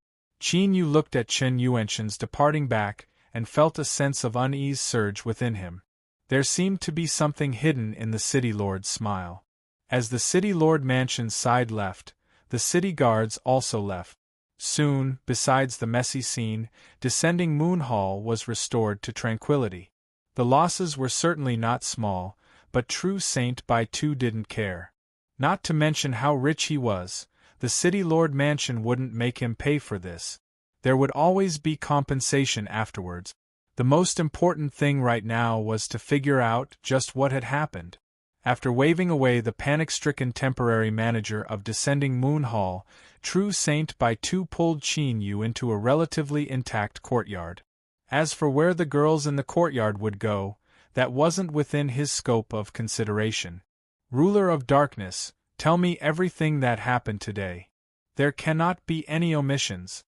Qin Yu looked at Chen Yuanshan's departing back and felt a sense of unease surge within him. There seemed to be something hidden in the City Lord's smile. As the City Lord Mansion's side left, the city guards also left. Soon, besides the messy scene, Descending Moon Hall was restored to tranquility. The losses were certainly not small, but True Saint Baitu didn't care. Not to mention how rich he was, the City Lord Mansion wouldn't make him pay for this. There would always be compensation afterwards. The most important thing right now was to figure out just what had happened. After waving away the panic-stricken temporary manager of Descending Moon Hall, True Saint Baitu pulled Qin Yu into a relatively intact courtyard. As for where the girls in the courtyard would go, that wasn't within his scope of consideration. Ruler of Darkness, tell me everything that happened today. There cannot be any omissions.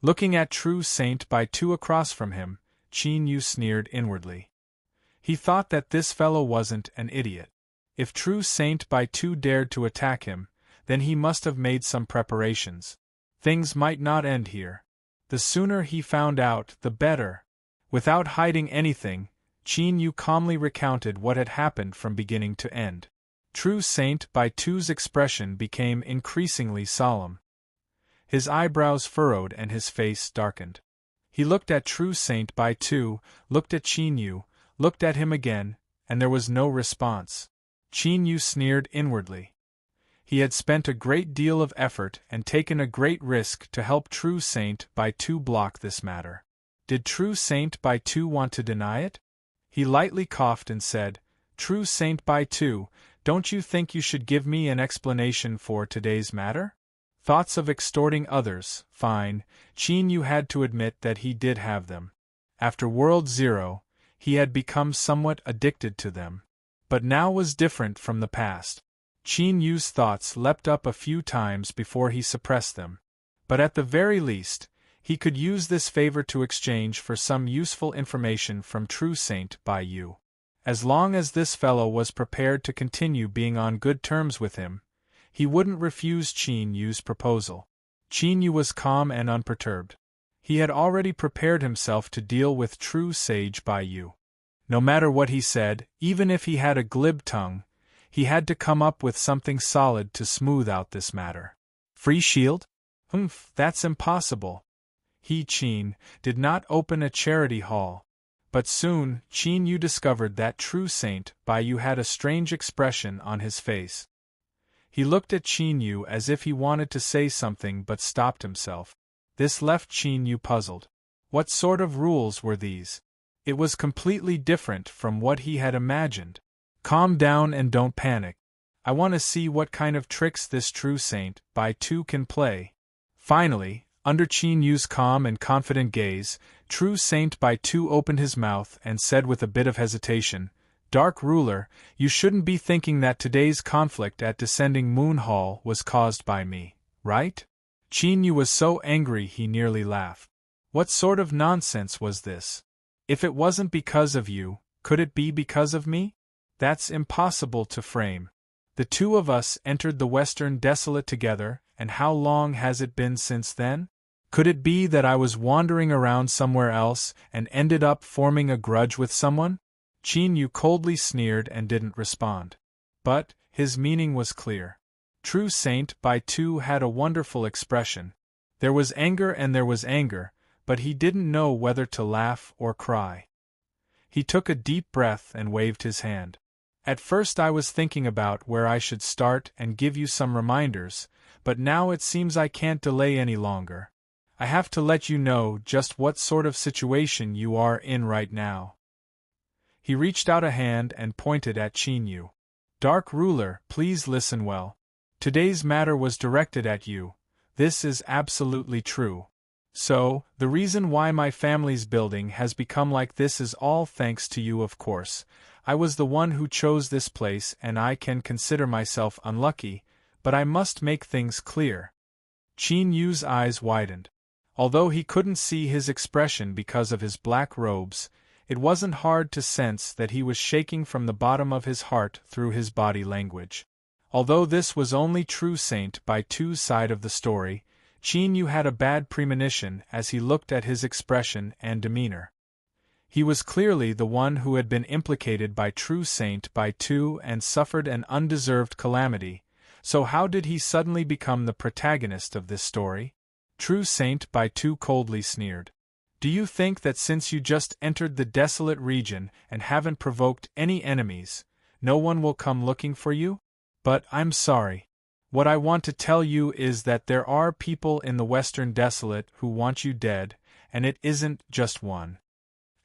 Looking at True Saint Baitu across from him, Qin Yu sneered inwardly. He thought that this fellow wasn't an idiot. If True Saint Baitu dared to attack him, then he must have made some preparations. Things might not end here. The sooner he found out, the better. Without hiding anything, Qin Yu calmly recounted what had happened from beginning to end. True Saint Baitu's expression became increasingly solemn. His eyebrows furrowed and his face darkened. He looked at True Saint Baitu, looked at Qin Yu, looked at him again, and there was no response. Qin Yu sneered inwardly. He had spent a great deal of effort and taken a great risk to help True Saint Baitu block this matter. Did True Saint Baitu want to deny it? He lightly coughed and said, "True Saint Baitu, don't you think you should give me an explanation for today's matter?" Thoughts of extorting others, fine. Qin Yu had to admit that he did have them. After World Zero, he had become somewhat addicted to them. But now was different from the past. Qin Yu's thoughts leapt up a few times before he suppressed them. But at the very least, he could use this favor to exchange for some useful information from True Saint Baiyu. As long as this fellow was prepared to continue being on good terms with him, he wouldn't refuse Qin Yu's proposal. Qin Yu was calm and unperturbed. He had already prepared himself to deal with True Sage Baiyu. No matter what he said, even if he had a glib tongue, he had to come up with something solid to smooth out this matter. Free shield? That's impossible. He, Qin, did not open a charity hall. But soon, Qin Yu discovered that True Saint Baiyu had a strange expression on his face. He looked at Qin Yu as if he wanted to say something but stopped himself. This left Qin Yu puzzled. What sort of rules were these? It was completely different from what he had imagined. Calm down and don't panic. I want to see what kind of tricks this True Saint Baitu can play. Finally, under Qin Yu's calm and confident gaze, True Saint Baitu opened his mouth and said with a bit of hesitation, "Dark Ruler, you shouldn't be thinking that today's conflict at Descending Moon Hall was caused by me, right?" Qin Yu was so angry he nearly laughed. What sort of nonsense was this? If it wasn't because of you, could it be because of me? That's impossible to frame. The two of us entered the Western Desolate together, and how long has it been since then? Could it be that I was wandering around somewhere else and ended up forming a grudge with someone? Qin Yu coldly sneered and didn't respond. But his meaning was clear. True Saint Bai Tu had a wonderful expression. There was anger and there was anger, but he didn't know whether to laugh or cry. He took a deep breath and waved his hand. At first I was thinking about where I should start and give you some reminders, but now it seems I can't delay any longer. I have to let you know just what sort of situation you are in right now. He reached out a hand and pointed at Qin Yu. Dark Ruler, please listen well. Today's matter was directed at you. This is absolutely true. So, the reason why my family's building has become like this is all thanks to you, of course. I was the one who chose this place and I can consider myself unlucky, but I must make things clear. Qin Yu's eyes widened. Although he couldn't see his expression because of his black robes, it wasn't hard to sense that he was shaking from the bottom of his heart through his body language. Although this was only True Saint Bai Tu's side of the story, Qin Yu had a bad premonition as he looked at his expression and demeanor. He was clearly the one who had been implicated by True Saint Bai Tu and suffered an undeserved calamity, so how did he suddenly become the protagonist of this story? True Saint Bai Tu coldly sneered. Do you think that since you just entered the desolate region and haven't provoked any enemies, no one will come looking for you? But I'm sorry. What I want to tell you is that there are people in the Western Desolate who want you dead, and it isn't just one.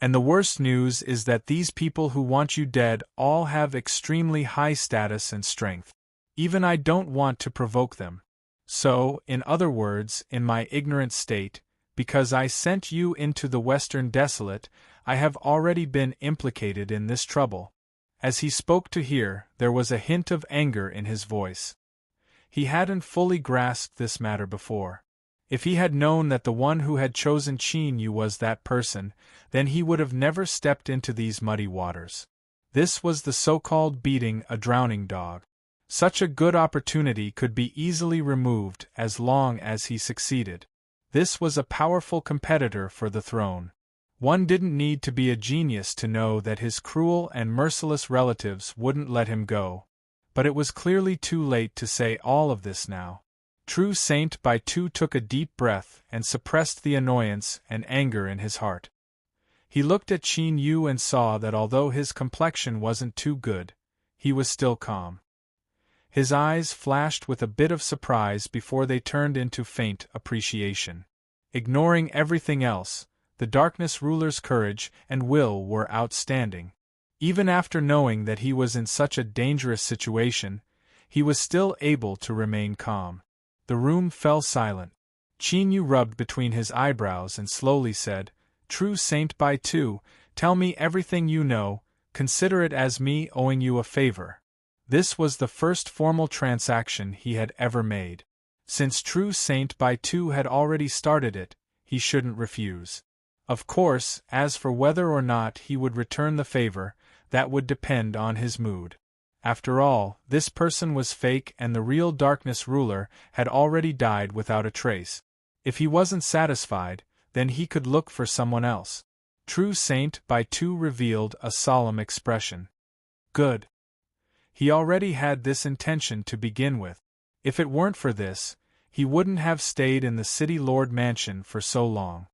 And the worst news is that these people who want you dead all have extremely high status and strength. Even I don't want to provoke them. So, in other words, in my ignorant state, because I sent you into the Western Desolate, I have already been implicated in this trouble. As he spoke to her, there was a hint of anger in his voice. He hadn't fully grasped this matter before. If he had known that the one who had chosen Qin Yu was that person, then he would have never stepped into these muddy waters. This was the so-called beating a drowning dog. Such a good opportunity could be easily removed as long as he succeeded. This was a powerful competitor for the throne. One didn't need to be a genius to know that his cruel and merciless relatives wouldn't let him go. But it was clearly too late to say all of this now. True Saint Bai Tu took a deep breath and suppressed the annoyance and anger in his heart. He looked at Qin Yu and saw that although his complexion wasn't too good, he was still calm. His eyes flashed with a bit of surprise before they turned into faint appreciation. Ignoring everything else, the Darkness Ruler's courage and will were outstanding. Even after knowing that he was in such a dangerous situation, he was still able to remain calm. The room fell silent. Qin Yu rubbed between his eyebrows and slowly said, True Saint Bai Tu, tell me everything you know, consider it as me owing you a favor. This was the first formal transaction he had ever made. Since True Saint Bai Tu had already started it, he shouldn't refuse. Of course, as for whether or not he would return the favor, that would depend on his mood. After all, this person was fake and the real Darkness Ruler had already died without a trace. If he wasn't satisfied, then he could look for someone else. True Saint Bai Tu revealed a solemn expression. Good. He already had this intention to begin with. If it weren't for this, he wouldn't have stayed in the City Lord Mansion for so long.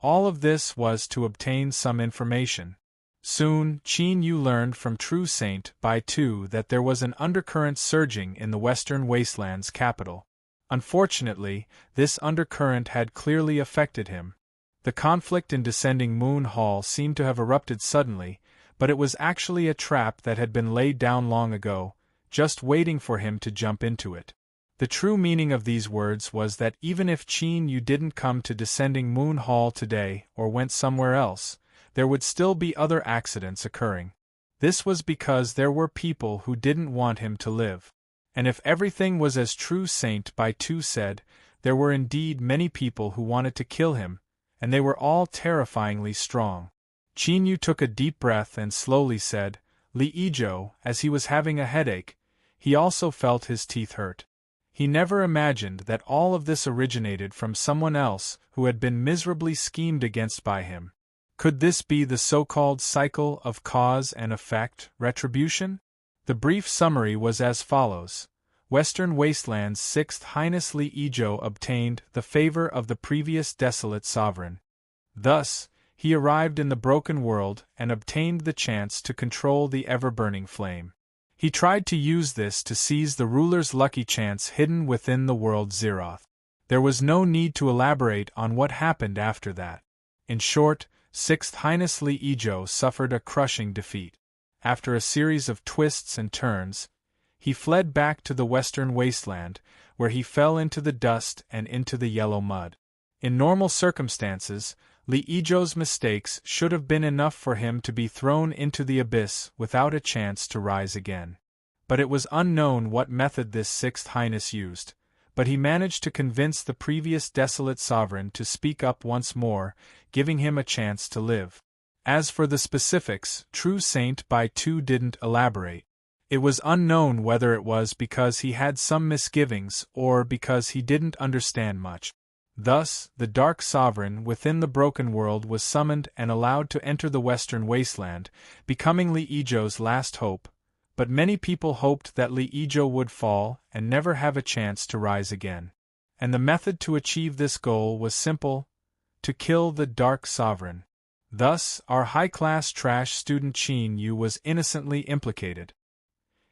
All of this was to obtain some information. Soon, Qin Yu learned from True Saint Bai Tu that there was an undercurrent surging in the Western Wasteland's capital. Unfortunately, this undercurrent had clearly affected him. The conflict in Descending Moon Hall seemed to have erupted suddenly, but it was actually a trap that had been laid down long ago, just waiting for him to jump into it. The true meaning of these words was that even if Qin Yu didn't come to Descending Moon Hall today or went somewhere else, there would still be other accidents occurring. This was because there were people who didn't want him to live. And if everything was as True Saint Bai Tu said, there were indeed many people who wanted to kill him, and they were all terrifyingly strong. Qin Yu took a deep breath and slowly said, Li Yijo, as he was having a headache. He also felt his teeth hurt. He never imagined that all of this originated from someone else who had been miserably schemed against by him. Could this be the so-called cycle of cause and effect, retribution? The brief summary was as follows. Western Wasteland's Sixth Highness Li Ijo obtained the favor of the previous desolate sovereign. Thus, he arrived in the broken world and obtained the chance to control the ever-burning flame. He tried to use this to seize the ruler's lucky chance hidden within the world Zeroth. There was no need to elaborate on what happened after that. In short, Sixth Highness Li Ijo suffered a crushing defeat. After a series of twists and turns, he fled back to the Western Wasteland, where he fell into the dust and into the yellow mud. In normal circumstances, Li Ijo's mistakes should have been enough for him to be thrown into the abyss without a chance to rise again. But it was unknown what method this Sixth Highness used, but he managed to convince the previous desolate sovereign to speak up once more, giving him a chance to live. As for the specifics, True Saint Bai Tu didn't elaborate. It was unknown whether it was because he had some misgivings or because he didn't understand much. Thus, the Dark Sovereign within the broken world was summoned and allowed to enter the Western Wasteland, becoming Li Ijo's last hope, but many people hoped that Li Ijo would fall and never have a chance to rise again. And the method to achieve this goal was simple: to kill the Dark Sovereign. Thus, our high-class trash student Qin Yu was innocently implicated.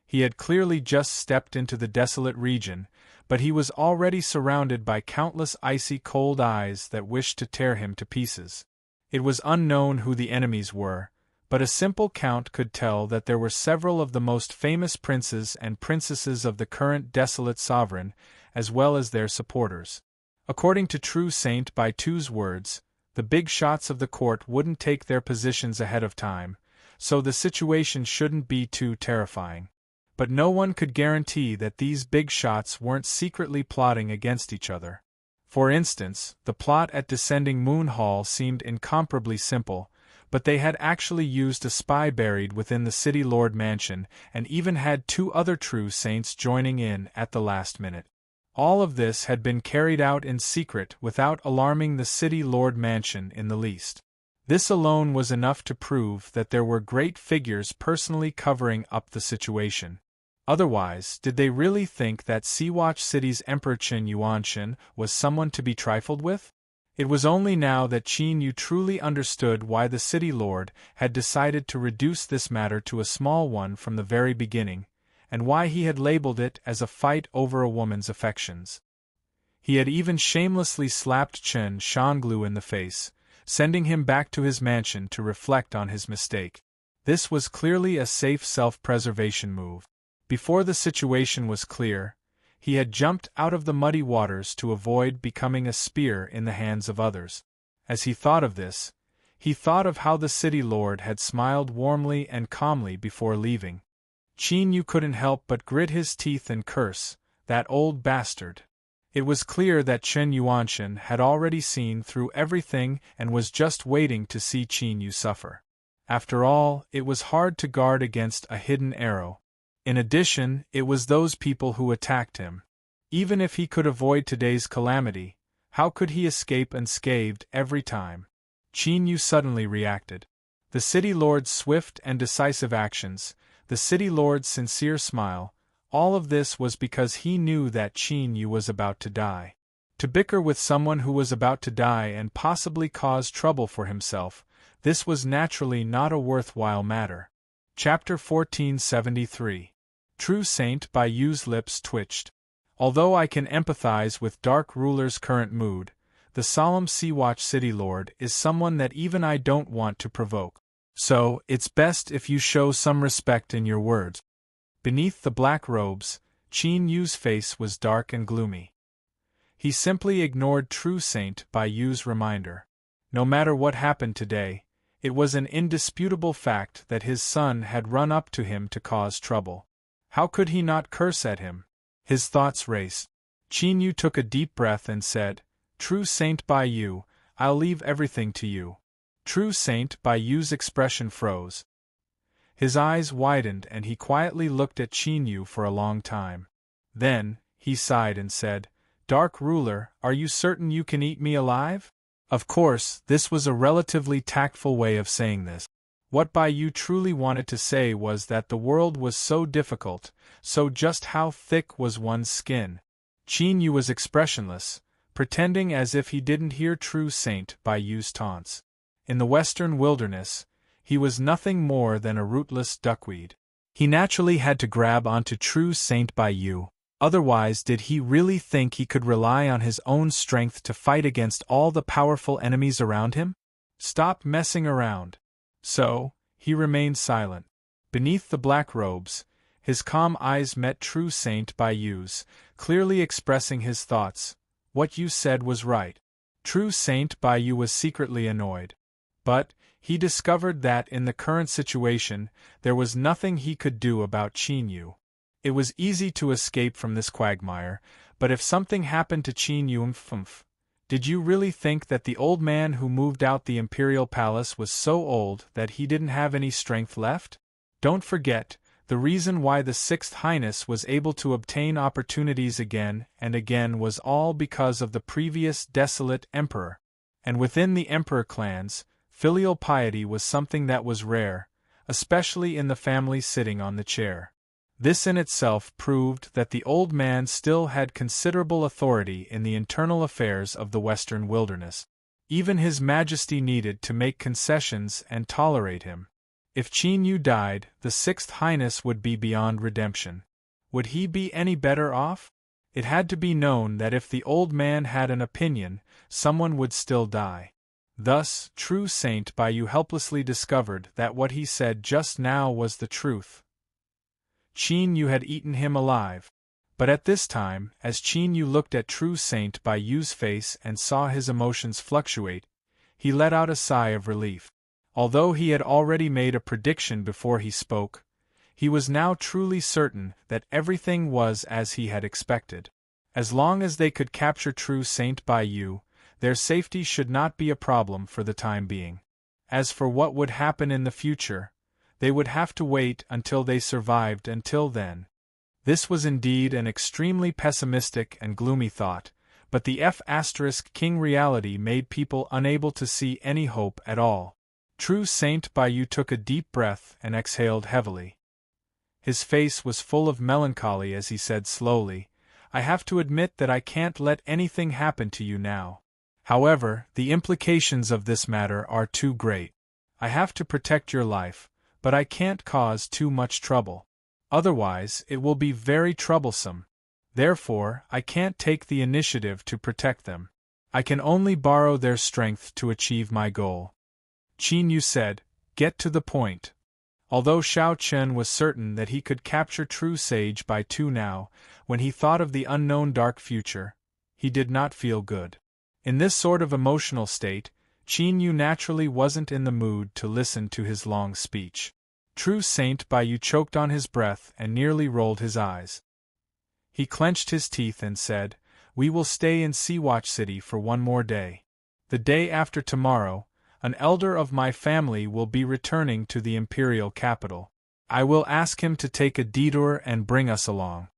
He had clearly just stepped into the desolate region, but he was already surrounded by countless icy cold eyes that wished to tear him to pieces. It was unknown who the enemies were, but a simple count could tell that there were several of the most famous princes and princesses of the current desolate sovereign, as well as their supporters. According to True Saint Bai Tu's words, the big shots of the court wouldn't take their positions ahead of time, so the situation shouldn't be too terrifying. But no one could guarantee that these big shots weren't secretly plotting against each other. For instance, the plot at Descending Moon Hall seemed incomparably simple, but they had actually used a spy buried within the City Lord Mansion and even had 2 other true saints joining in at the last minute. All of this had been carried out in secret without alarming the City Lord Mansion in the least. This alone was enough to prove that there were great figures personally covering up the situation. Otherwise, did they really think that Seawatch City's Emperor Qin Yuanshan was someone to be trifled with? It was only now that Qin Yu truly understood why the City Lord had decided to reduce this matter to a small one from the very beginning, and why he had labeled it as a fight over a woman's affections. He had even shamelessly slapped Chen Shanglu in the face, sending him back to his mansion to reflect on his mistake. This was clearly a safe self-preservation move. Before the situation was clear, he had jumped out of the muddy waters to avoid becoming a spear in the hands of others. As he thought of this, he thought of how the City Lord had smiled warmly and calmly before leaving. Qin Yu couldn't help but grit his teeth and curse, "That old bastard." It was clear that Chen Yuanshan had already seen through everything and was just waiting to see Qin Yu suffer. After all, it was hard to guard against a hidden arrow. In addition, it was those people who attacked him. Even if he could avoid today's calamity, how could he escape unscathed every time? Qin Yu suddenly reacted. The City Lord's swift and decisive actions, the City Lord's sincere smile, all of this was because he knew that Qin Yu was about to die. To bicker with someone who was about to die and possibly cause trouble for himself, this was naturally not a worthwhile matter. Chapter 1473. True Saint Bai Yu's lips twitched. Although I can empathize with Dark Ruler's current mood, the solemn Seawatch City Lord is someone that even I don't want to provoke. So, it's best if you show some respect in your words. Beneath the black robes, Qin Yu's face was dark and gloomy. He simply ignored True Saint Bai Yu's reminder. No matter what happened today, it was an indisputable fact that his son had run up to him to cause trouble. How could he not curse at him? His thoughts raced. Qin Yu took a deep breath and said, "True Saint Bai Yu, I'll leave everything to you." True Saint Bai Yu's expression froze. His eyes widened and he quietly looked at Qin Yu for a long time. Then, he sighed and said, "Dark Ruler, are you certain you can eat me alive?" Of course, this was a relatively tactful way of saying this. What Bai Yu truly wanted to say was that the world was so difficult, so just how thick was one's skin? Qin Yu was expressionless, pretending as if he didn't hear True Saint Bai Yu's taunts. In the western wilderness, he was nothing more than a rootless duckweed. He naturally had to grab onto True Saint Bai Yu, otherwise did he really think he could rely on his own strength to fight against all the powerful enemies around him? Stop messing around. So, he remained silent. Beneath the black robes, his calm eyes met True Saint Bai Yu's, clearly expressing his thoughts. What you said was right. True Saint Bai Yu was secretly annoyed. But, he discovered that in the current situation, there was nothing he could do about Qin Yu. It was easy to escape from this quagmire, but if something happened to Qin Yu, did you really think that the old man who moved out the imperial palace was so old that he didn't have any strength left? Don't forget, the reason why the Sixth Highness was able to obtain opportunities again and again was all because of the previous desolate emperor. And within the emperor clans, filial piety was something that was rare, especially in the family sitting on the chair. This in itself proved that the old man still had considerable authority in the internal affairs of the western wilderness. Even His Majesty needed to make concessions and tolerate him. If Qin Yu died, the Sixth Highness would be beyond redemption. Would he be any better off? It had to be known that if the old man had an opinion, someone would still die. Thus, True Saint Bai Yu helplessly discovered that what he said just now was the truth. Qin Yu had eaten him alive. But at this time, as Qin Yu looked at True Saint Bai Yu's face and saw his emotions fluctuate, he let out a sigh of relief. Although he had already made a prediction before he spoke, he was now truly certain that everything was as he had expected. As long as they could capture True Saint Bai Yu, their safety should not be a problem for the time being. As for what would happen in the future, they would have to wait until they survived until then. This was indeed an extremely pessimistic and gloomy thought, but the King reality made people unable to see any hope at all. True Saint Bai Yu took a deep breath and exhaled heavily. His face was full of melancholy as he said slowly, "I have to admit that I can't let anything happen to you now. However, the implications of this matter are too great. I have to protect your life, but I can't cause too much trouble. Otherwise, it will be very troublesome. Therefore, I can't take the initiative to protect them. I can only borrow their strength to achieve my goal." Qin Yu said, "Get to the point." Although Shao Chen was certain that he could capture True Sage Bai Yu now, when he thought of the unknown dark future, he did not feel good. In this sort of emotional state, Qin Yu naturally wasn't in the mood to listen to his long speech. True Saint Bai Yu choked on his breath and nearly rolled his eyes. He clenched his teeth and said, "We will stay in Seawatch City for one more day. The day after tomorrow, an elder of my family will be returning to the imperial capital. I will ask him to take a detour and bring us along."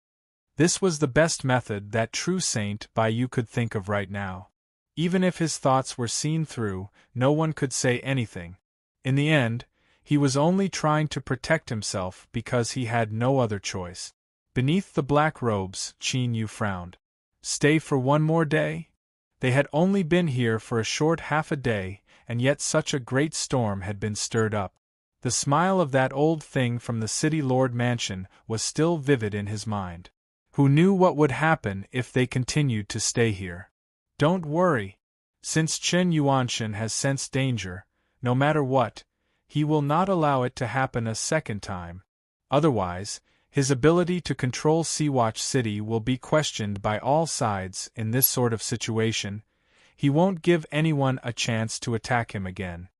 This was the best method that True Saint Bai Yu could think of right now. Even if his thoughts were seen through, no one could say anything. In the end, he was only trying to protect himself because he had no other choice. Beneath the black robes, Qin Yu frowned. Stay for one more day? They had only been here for a short half a day, and yet such a great storm had been stirred up. The smile of that old thing from the City Lord Mansion was still vivid in his mind. Who knew what would happen if they continued to stay here? Don't worry. Since Chen Yuanshan has sensed danger, no matter what, he will not allow it to happen a second time. Otherwise, his ability to control Seawatch City will be questioned by all sides in this sort of situation. He won't give anyone a chance to attack him again.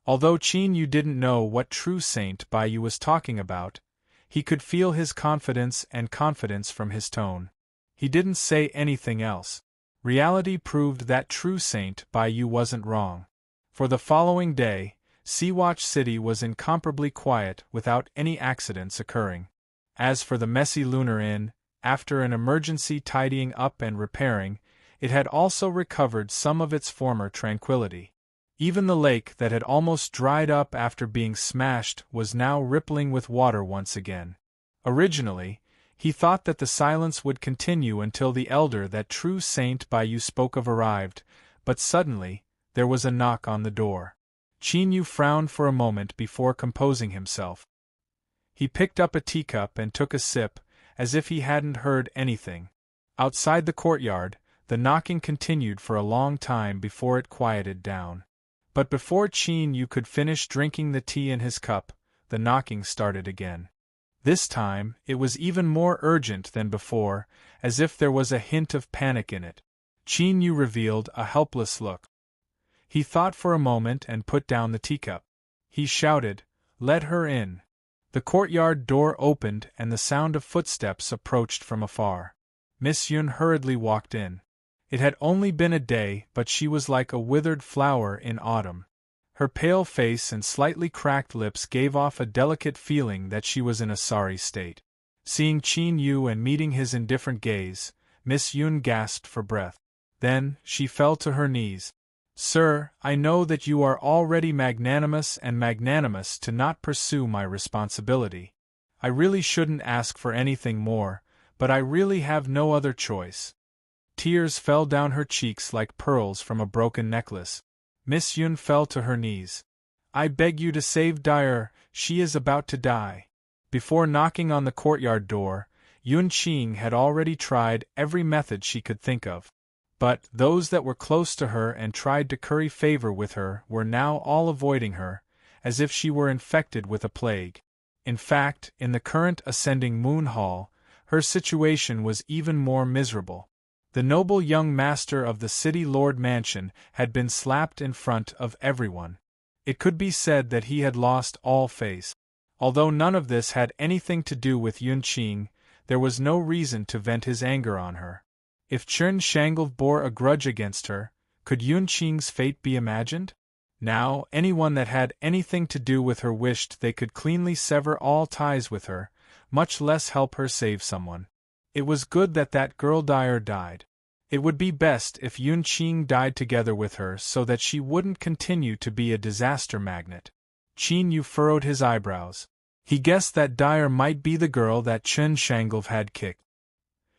Although Qin Yu didn't know what True Saint Bai Yu was talking about, he could feel his confidence from his tone. He didn't say anything else. Reality proved that True Saint Bai Yu wasn't wrong. For the following day, Seawatch City was incomparably quiet without any accidents occurring. As for the messy lunar inn, After an emergency tidying up and repairing, it had also recovered some of its former tranquility. Even the lake that had almost dried up after being smashed was now rippling with water once again. Originally, he thought that the silence would continue until the elder that true saint by you spoke of arrived, but suddenly, there was a knock on the door. Chin-yu frowned for a moment before composing himself. He picked up a teacup and took a sip, as if he hadn't heard anything. Outside the courtyard, the knocking continued for a long time before it quieted down. But before Chin-yu could finish drinking the tea in his cup, the knocking started again. This time, it was even more urgent than before, as if there was a hint of panic in it. Chin-yu revealed a helpless look. He thought for a moment and put down the teacup. He shouted, "Let her in." The courtyard door opened and the sound of footsteps approached from afar. Miss Yun hurriedly walked in. It had only been a day, but she was like a withered flower in autumn. Her pale face and slightly cracked lips gave off a delicate feeling that she was in a sorry state. Seeing Chin-yu and meeting his indifferent gaze, Miss Yun gasped for breath. Then, she fell to her knees. "Sir, I know that you are already magnanimous to not pursue my responsibility. I really shouldn't ask for anything more, but I really have no other choice." Tears fell down her cheeks like pearls from a broken necklace. Miss Yun fell to her knees. "I beg you to save Dyer, she is about to die." Before knocking on the courtyard door, Yun Qing had already tried every method she could think of. But those that were close to her and tried to curry favor with her were now all avoiding her, as if she were infected with a plague. In fact, in the current ascending moon hall, her situation was even more miserable. The noble young master of the city lord mansion had been slapped in front of everyone. It could be said that he had lost all face. Although none of this had anything to do with Yun Qing, there was no reason to vent his anger on her. If Chen Shanglov bore a grudge against her, could Yun Qing's fate be imagined? Now, anyone that had anything to do with her wished they could cleanly sever all ties with her, much less help her save someone. It was good that that girl Dyer died. It would be best if Yun Qing died together with her so that she wouldn't continue to be a disaster magnet. Chin-yu furrowed his eyebrows. He guessed that Dyer might be the girl that Chen Shanglov had kicked.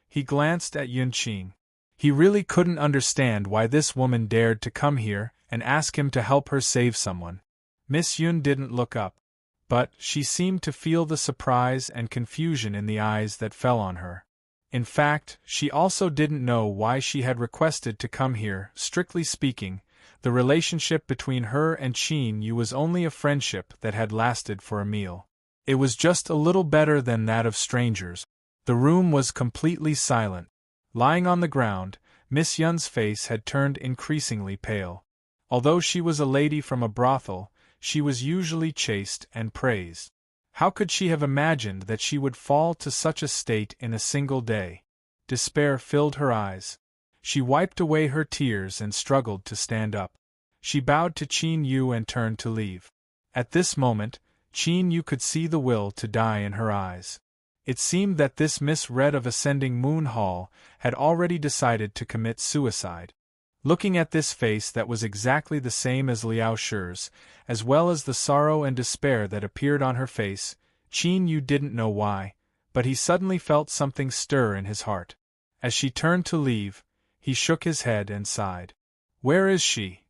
He glanced at Yun Qing. He really couldn't understand why this woman dared to come here and ask him to help her save someone. Miss Yun didn't look up, but she seemed to feel the surprise and confusion in the eyes that fell on her. In fact, she also didn't know why she had requested to come here. Strictly speaking, the relationship between her and Chin-yu was only a friendship that had lasted for a meal. It was just a little better than that of strangers. The room was completely silent. Lying on the ground, Miss Yun's face had turned increasingly pale. Although she was a lady from a brothel, she was usually chaste and praised. How could she have imagined that she would fall to such a state in a single day? Despair filled her eyes. She wiped away her tears and struggled to stand up. She bowed to Chin-yu and turned to leave. At this moment, Chin-yu could see the will to die in her eyes. It seemed that this Miss Red of Ascending Moon Hall had already decided to commit suicide. Looking at this face that was exactly the same as Liao Shi's, as well as the sorrow and despair that appeared on her face, Chin-yu didn't know why, but he suddenly felt something stir in his heart. As she turned to leave, he shook his head and sighed. "Where is she?"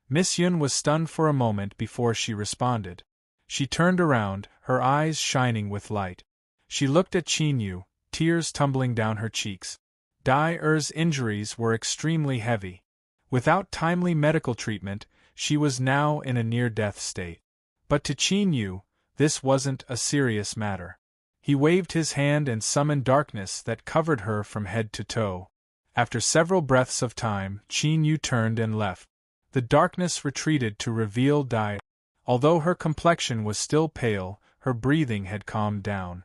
Miss Yun was stunned for a moment before she responded. She turned around, her eyes shining with light. She looked at Chin-yu, tears tumbling down her cheeks. Dyer's injuries were extremely heavy. Without timely medical treatment, she was now in a near-death state. But to Chin-yu, this wasn't a serious matter. He waved his hand and summoned darkness that covered her from head to toe. After several breaths of time, Chin-yu turned and left. The darkness retreated to reveal Dyer. Although her complexion was still pale, her breathing had calmed down.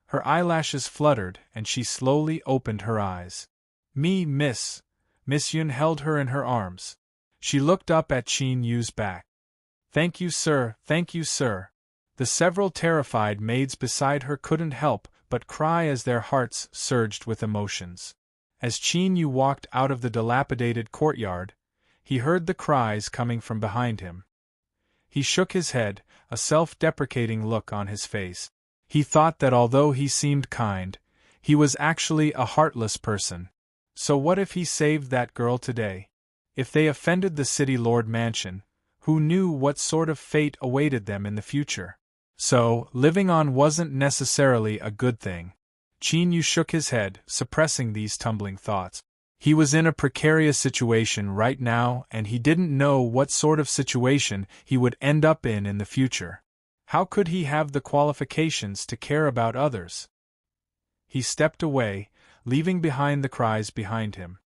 Her eyelashes fluttered, and she slowly opened her eyes. Miss Yun held her in her arms. She looked up at Chin-yu's back. Thank you, sir. The several terrified maids beside her couldn't help but cry as their hearts surged with emotions. As Qin Yu walked out of the dilapidated courtyard, he heard the cries coming from behind him. He shook his head, a self-deprecating look on his face. He thought that although he seemed kind, he was actually a heartless person. So what if he saved that girl today? If they offended the city lord mansion, who knew what sort of fate awaited them in the future? So, living on wasn't necessarily a good thing. Qin Yu shook his head, suppressing these tumbling thoughts. He was in a precarious situation right now, and he didn't know what sort of situation he would end up in the future. How could he have the qualifications to care about others? He stepped away, leaving behind the cries behind him.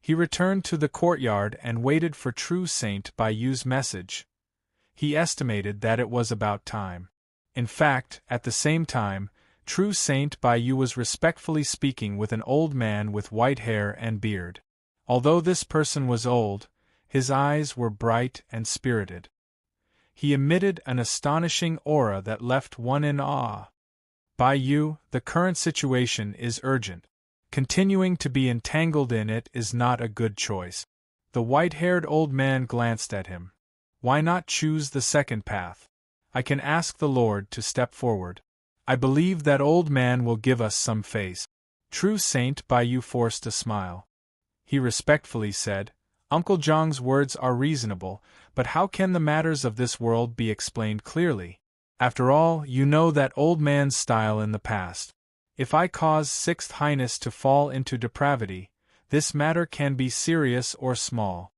He returned to the courtyard and waited for True Saint Baiyu's message. He estimated that it was about time. In fact, at the same time, True Saint Baiyu was respectfully speaking with an old man with white hair and beard. Although this person was old, his eyes were bright and spirited. He emitted an astonishing aura that left one in awe. Baiyu, the current situation is urgent. Continuing to be entangled in it is not a good choice. The white-haired old man glanced at him. Why not choose the second path? I can ask the Lord to step forward. I believe that old man will give us some face. True Saint Baiyu forced a smile. He respectfully said, Uncle Zhang's words are reasonable, but how can the matters of this world be explained clearly? After all, you know that old man's style in the past. If I cause Sixth Highness to fall into depravity, this matter can be serious or small.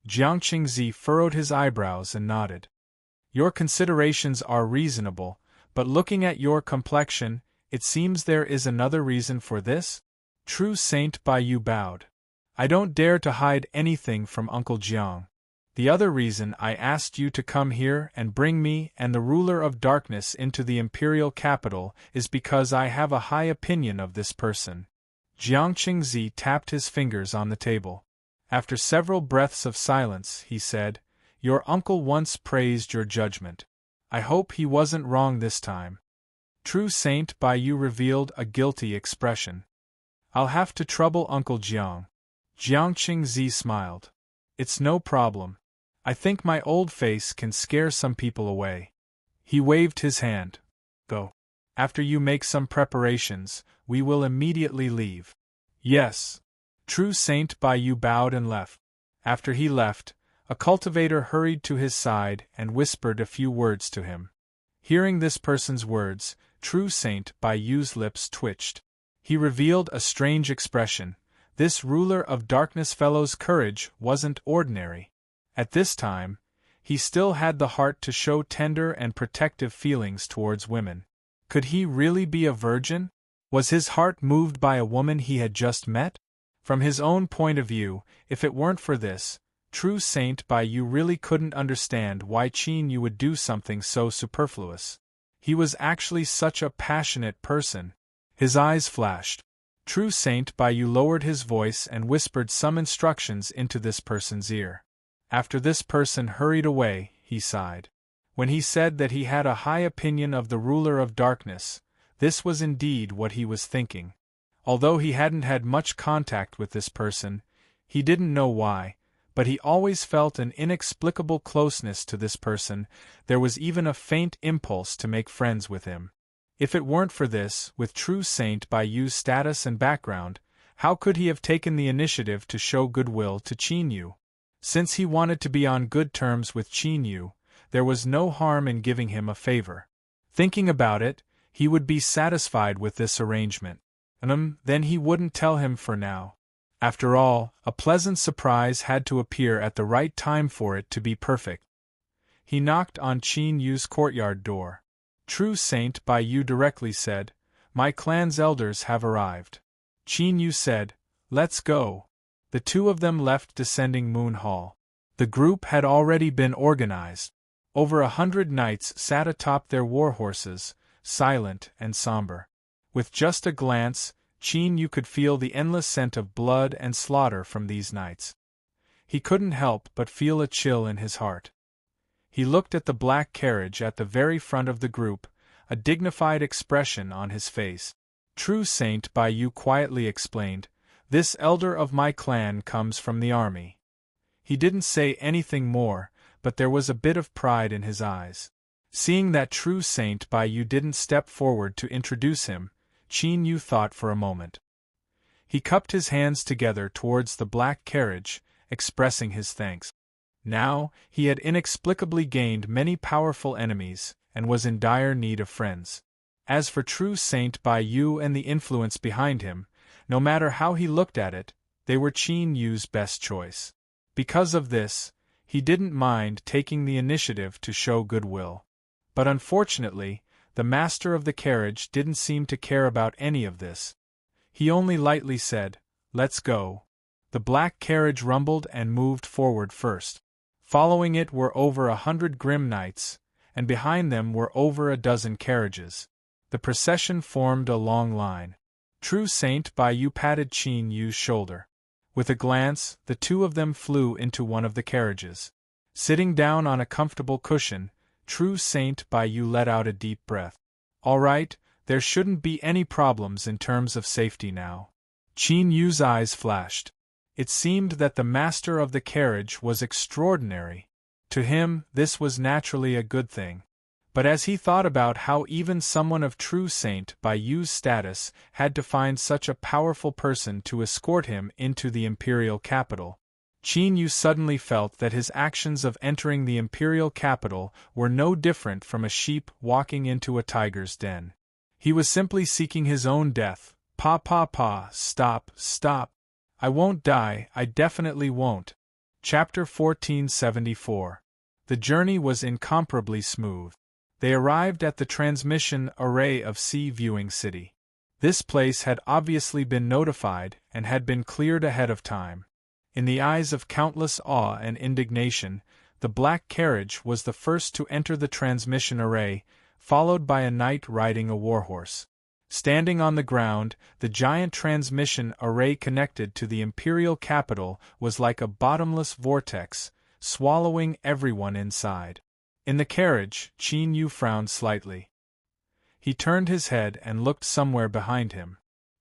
Jiang Qingzi furrowed his eyebrows and nodded. Your considerations are reasonable, but looking at your complexion, it seems there is another reason for this? True Saint Baiyu bowed. I don't dare to hide anything from Uncle Jiang. The other reason I asked you to come here and bring me and the ruler of darkness into the imperial capital is because I have a high opinion of this person. Jiang Qingzi tapped his fingers on the table. After several breaths of silence, he said, Your uncle once praised your judgment. I hope he wasn't wrong this time. True Saint Baiyu revealed a guilty expression. I'll have to trouble Uncle Jiang. Jiang Qingzi smiled. It's no problem. I think my old face can scare some people away. He waved his hand. Go. After you make some preparations, we will immediately leave. Yes. True Saint Baiyu bowed and left. After he left, a cultivator hurried to his side and whispered a few words to him. Hearing this person's words, True Saint Baiyu's lips twitched. He revealed a strange expression. This ruler of darkness fellow's courage wasn't ordinary. At this time, he still had the heart to show tender and protective feelings towards women. Could he really be a virgin? Was his heart moved by a woman he had just met? From his own point of view, if it weren't for this, True Saint Baiyu really couldn't understand why Qin Yu would do something so superfluous. He was actually such a passionate person. His eyes flashed. True Saint Baiyu lowered his voice and whispered some instructions into this person's ear. After this person hurried away, he sighed. When he said that he had a high opinion of the ruler of darkness, this was indeed what he was thinking. Although he hadn't had much contact with this person, he didn't know why, but he always felt an inexplicable closeness to this person. There was even a faint impulse to make friends with him. If it weren't for this, with True Saint Baiyu's status and background, how could he have taken the initiative to show goodwill to Qin Yu? Since he wanted to be on good terms with Qin Yu, there was no harm in giving him a favor. Thinking about it, he would be satisfied with this arrangement. Then he wouldn't tell him for now. After all, a pleasant surprise had to appear at the right time for it to be perfect. He knocked on Qin Yu's courtyard door. True Saint Baiyu directly said, My clan's elders have arrived. Qin Yu said, Let's go. The two of them left Descending Moon Hall. The group had already been organized. Over 100 knights sat atop their war horses, silent and somber. With just a glance, Qin Yu could feel the endless scent of blood and slaughter from these knights. He couldn't help but feel a chill in his heart. He looked at the black carriage at the very front of the group, a dignified expression on his face. True Saint Bayou quietly explained, "This elder of my clan comes from the army." He didn't say anything more, but there was a bit of pride in his eyes. Seeing that True Saint Bayou didn't step forward to introduce him, Qin Yu thought for a moment. He cupped his hands together towards the black carriage, expressing his thanks. Now, he had inexplicably gained many powerful enemies, and was in dire need of friends. As for True Saint Bayou and the influence behind him, no matter how he looked at it, they were Qin Yu's best choice. Because of this, he didn't mind taking the initiative to show goodwill. But unfortunately, the master of the carriage didn't seem to care about any of this. He only lightly said, "Let's go." The black carriage rumbled and moved forward first. Following it were over 100 grim knights, and behind them were over a dozen carriages. The procession formed a long line. True Saint Bayou patted Qin Yu's shoulder. With a glance, the two of them flew into one of the carriages. Sitting down on a comfortable cushion, True Saint Bayou let out a deep breath. "All right, there shouldn't be any problems in terms of safety now." Qin Yu's eyes flashed. It seemed that the master of the carriage was extraordinary. To him, this was naturally a good thing. But as he thought about how even someone of True Saint Bayou's status had to find such a powerful person to escort him into the imperial capital, Qin Yu suddenly felt that his actions of entering the imperial capital were no different from a sheep walking into a tiger's den. He was simply seeking his own death. Stop, stop. I won't die, I definitely won't. Chapter 1474. The journey was incomparably smooth. They arrived at the transmission array of Sea Viewing City. This place had obviously been notified and had been cleared ahead of time. In the eyes of countless awe and indignation, the black carriage was the first to enter the transmission array, followed by a knight riding a warhorse. Standing on the ground, the giant transmission array connected to the imperial capital was like a bottomless vortex, swallowing everyone inside. In the carriage, Qin Yu frowned slightly. He turned his head and looked somewhere behind him.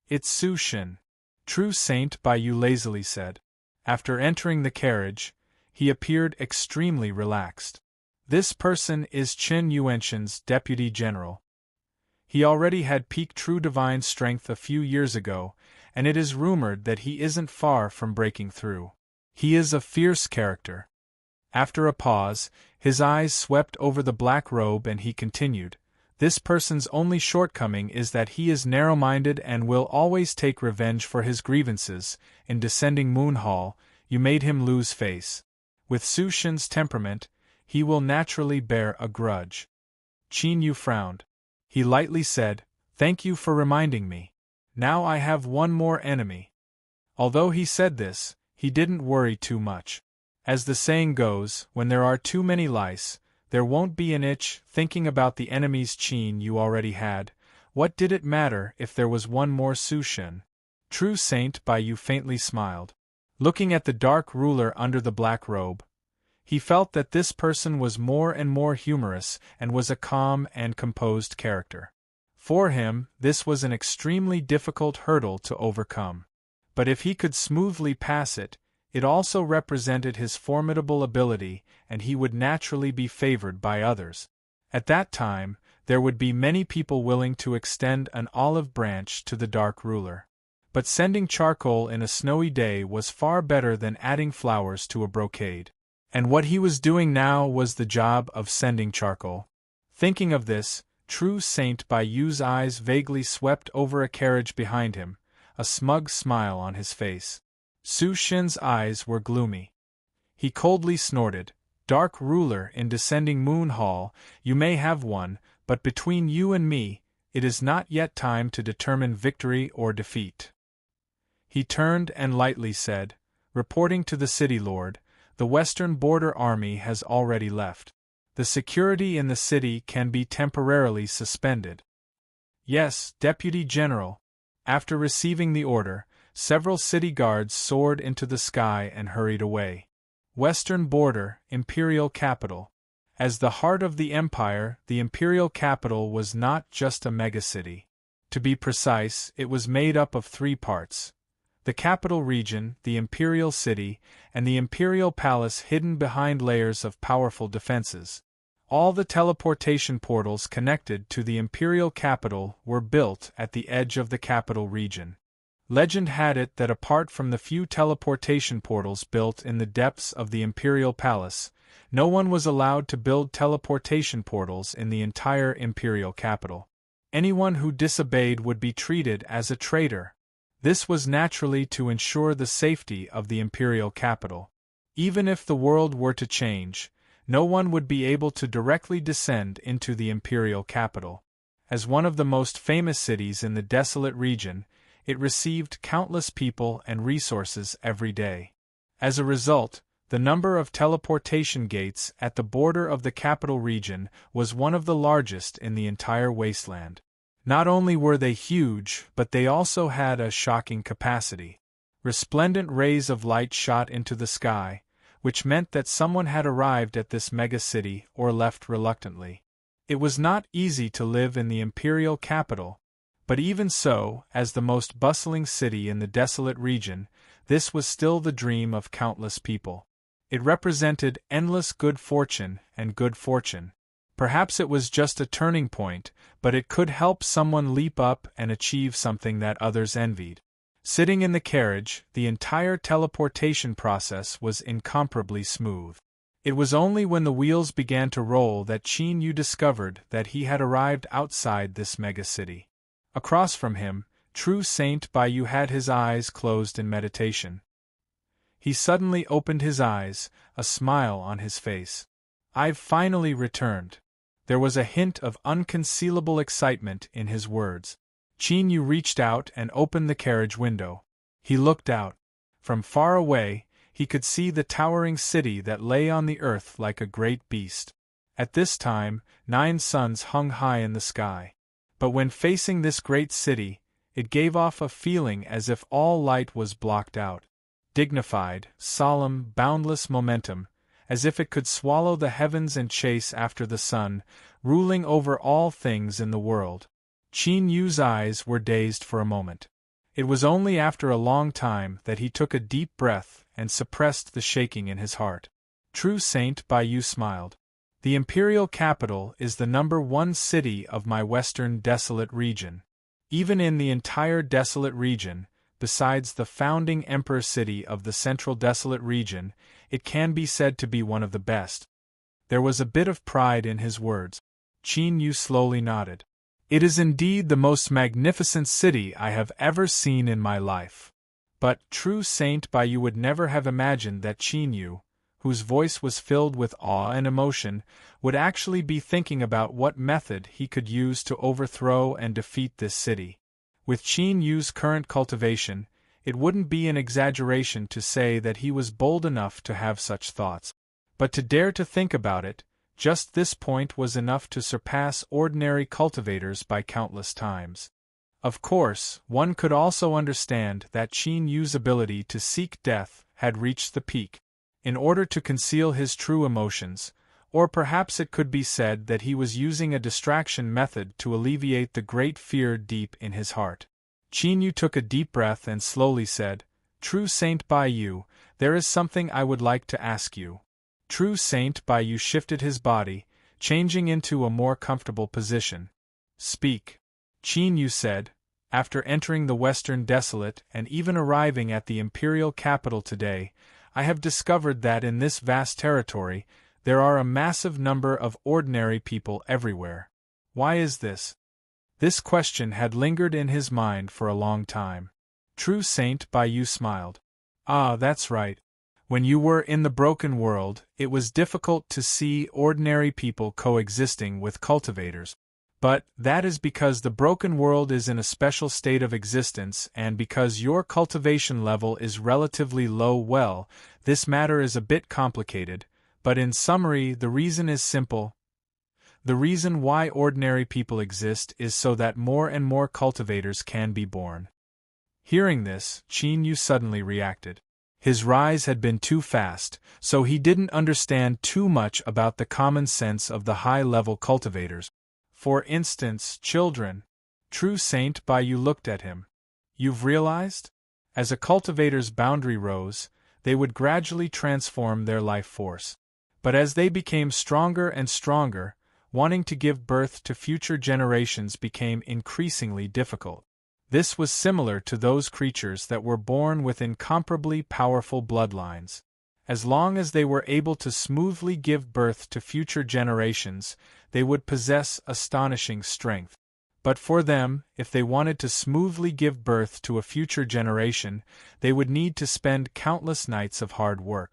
"It's Su Shin," True Saint Bayou lazily said. After entering the carriage, he appeared extremely relaxed. "This person is Qin Yuanshan's deputy general. He already had peak true divine strength a few years ago, and it is rumored that he isn't far from breaking through. He is a fierce character." After a pause, his eyes swept over the black robe and he continued, "This person's only shortcoming is that he is narrow-minded and will always take revenge for his grievances. In descending Moon Hall, you made him lose face. With Su Shin's temperament, he will naturally bear a grudge." Qin Yu frowned. He lightly said, "Thank you for reminding me. Now I have one more enemy." Although he said this, he didn't worry too much. As the saying goes, when there are too many lice, there won't be an itch. Thinking about the enemies Qin Yu already had, what did it matter if there was one more Su Shin? True Saint Bayou faintly smiled. Looking at the dark ruler under the black robe, he felt that this person was more and more humorous and was a calm and composed character. For him, this was an extremely difficult hurdle to overcome. But if he could smoothly pass it, it also represented his formidable ability, and he would naturally be favored by others. At that time, there would be many people willing to extend an olive branch to the dark ruler. But sending charcoal in a snowy day was far better than adding flowers to a brocade. And what he was doing now was the job of sending charcoal. Thinking of this, True Saint Bayou's eyes vaguely swept over a carriage behind him, a smug smile on his face. Su Shin's eyes were gloomy. He coldly snorted, "Dark ruler in descending Moon Hall, you may have one, but between you and me, it is not yet time to determine victory or defeat." He turned and lightly said, "Reporting to the city lord, the Western Border Army has already left. The security in the city can be temporarily suspended." "Yes, Deputy General." After receiving the order, several city guards soared into the sky and hurried away. Western Border, Imperial Capital. As the heart of the empire, the imperial capital was not just a megacity. To be precise, it was made up of three parts: the capital region, the imperial city, and the imperial palace hidden behind layers of powerful defenses. All the teleportation portals connected to the imperial capital were built at the edge of the capital region. Legend had it that apart from the few teleportation portals built in the depths of the imperial palace, no one was allowed to build teleportation portals in the entire imperial capital. Anyone who disobeyed would be treated as a traitor. This was naturally to ensure the safety of the imperial capital. Even if the world were to change, no one would be able to directly descend into the imperial capital. As one of the most famous cities in the desolate region, it received countless people and resources every day. As a result, the number of teleportation gates at the border of the capital region was one of the largest in the entire wasteland. Not only were they huge, but they also had a shocking capacity. Resplendent rays of light shot into the sky, which meant that someone had arrived at this megacity or left reluctantly. It was not easy to live in the imperial capital, but even so, as the most bustling city in the desolate region, this was still the dream of countless people. It represented endless good fortune and good fortune. Perhaps it was just a turning point, but it could help someone leap up and achieve something that others envied. Sitting in the carriage, the entire teleportation process was incomparably smooth. It was only when the wheels began to roll that Qin Yu discovered that he had arrived outside this megacity. Across from him, true Saint Baiyu had his eyes closed in meditation. He suddenly opened his eyes, a smile on his face. "I've finally returned." There was a hint of unconcealable excitement in his words. Qin Yu reached out and opened the carriage window. He looked out. From far away, he could see the towering city that lay on the earth like a great beast. At this time, 9 suns hung high in the sky. But when facing this great city, it gave off a feeling as if all light was blocked out. Dignified, solemn, boundless momentum, as if it could swallow the heavens and chase after the sun, ruling over all things in the world. Qin Yu's eyes were dazed for a moment. It was only after a long time that he took a deep breath and suppressed the shaking in his heart. True Saint Baiyu smiled. "The imperial capital is the #1 city of my western desolate region. Even in the entire desolate region, besides the founding emperor city of the central desolate region, it can be said to be one of the best." There was a bit of pride in his words. Qin Yu slowly nodded. "It is indeed the most magnificent city I have ever seen in my life." But true Saint Baiyu would never have imagined that Qin Yu, whose voice was filled with awe and emotion, would actually be thinking about what method he could use to overthrow and defeat this city. With Qin Yu's current cultivation, it wouldn't be an exaggeration to say that he was bold enough to have such thoughts. But to dare to think about it, just this point was enough to surpass ordinary cultivators by countless times. Of course, one could also understand that Qin Yu's ability to seek death had reached the peak. In order to conceal his true emotions, or perhaps it could be said that he was using a distraction method to alleviate the great fear deep in his heart. Qin Yu took a deep breath and slowly said, "True Saint Baiyu, there is something I would like to ask you." True Saint Baiyu shifted his body, changing into a more comfortable position. "Speak." Qin Yu said, "After entering the Western Desolate and even arriving at the imperial capital today, I have discovered that in this vast territory, there are a massive number of ordinary people everywhere. Why is this?" This question had lingered in his mind for a long time. True Saint Baiyu smiled. "Ah, that's right. When you were in the broken world, it was difficult to see ordinary people coexisting with cultivators. But that is because the broken world is in a special state of existence and because your cultivation level is relatively low. Well, this matter is a bit complicated, but in summary the reason is simple. The reason why ordinary people exist is so that more and more cultivators can be born." Hearing this, Qin Yu suddenly reacted. His rise had been too fast, so he didn't understand too much about the common sense of the high-level cultivators. For instance, children. True Saint Bayou looked at him. You've realized? As a cultivator's boundary rose, they would gradually transform their life force. But as they became stronger and stronger, wanting to give birth to future generations became increasingly difficult. This was similar to those creatures that were born with incomparably powerful bloodlines. As long as they were able to smoothly give birth to future generations, they would possess astonishing strength. But for them, if they wanted to smoothly give birth to a future generation, they would need to spend countless nights of hard work.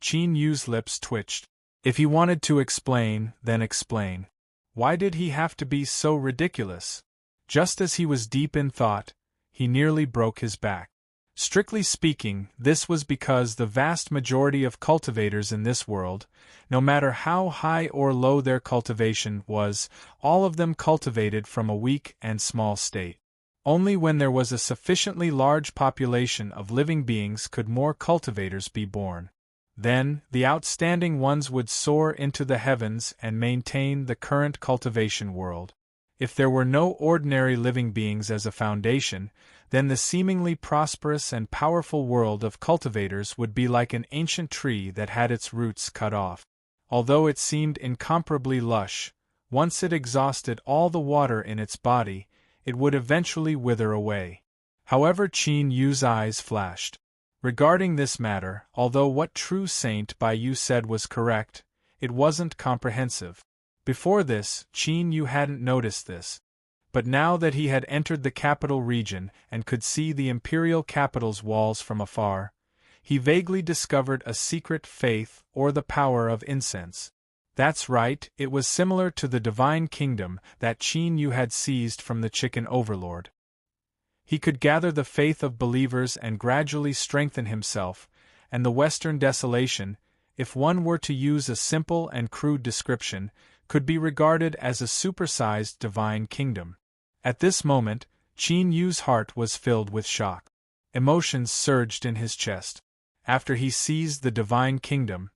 Qin Yu's lips twitched. If he wanted to explain, then explain. Why did he have to be so ridiculous? Just as he was deep in thought, he nearly broke his back. Strictly speaking, this was because the vast majority of cultivators in this world, no matter how high or low their cultivation was, all of them cultivated from a weak and small state. Only when there was a sufficiently large population of living beings could more cultivators be born. Then, the outstanding ones would soar into the heavens and maintain the current cultivation world. If there were no ordinary living beings as a foundation, then the seemingly prosperous and powerful world of cultivators would be like an ancient tree that had its roots cut off. Although it seemed incomparably lush, once it exhausted all the water in its body, it would eventually wither away. However, Qin Yu's eyes flashed. Regarding this matter, although what True Saint Bayou said was correct, it wasn't comprehensive. Before this, Qin Yu hadn't noticed this. But now that he had entered the capital region and could see the imperial capital's walls from afar, he vaguely discovered a secret faith or the power of incense. That's right, it was similar to the divine kingdom that Qin Yu had seized from the chicken overlord. He could gather the faith of believers and gradually strengthen himself, and the Western Desolation, if one were to use a simple and crude description, could be regarded as a supersized divine kingdom. At this moment, Qin Yu's heart was filled with shock. Emotions surged in his chest. After he seized the divine kingdom,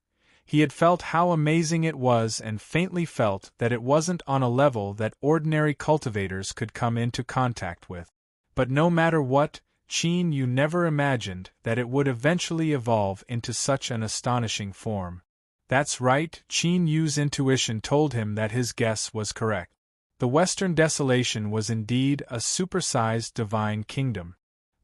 he had felt how amazing it was and faintly felt that it wasn't on a level that ordinary cultivators could come into contact with. But no matter what, Qin Yu never imagined that it would eventually evolve into such an astonishing form. That's right, Qin Yu's intuition told him that his guess was correct. The Western Desolation was indeed a supersized divine kingdom.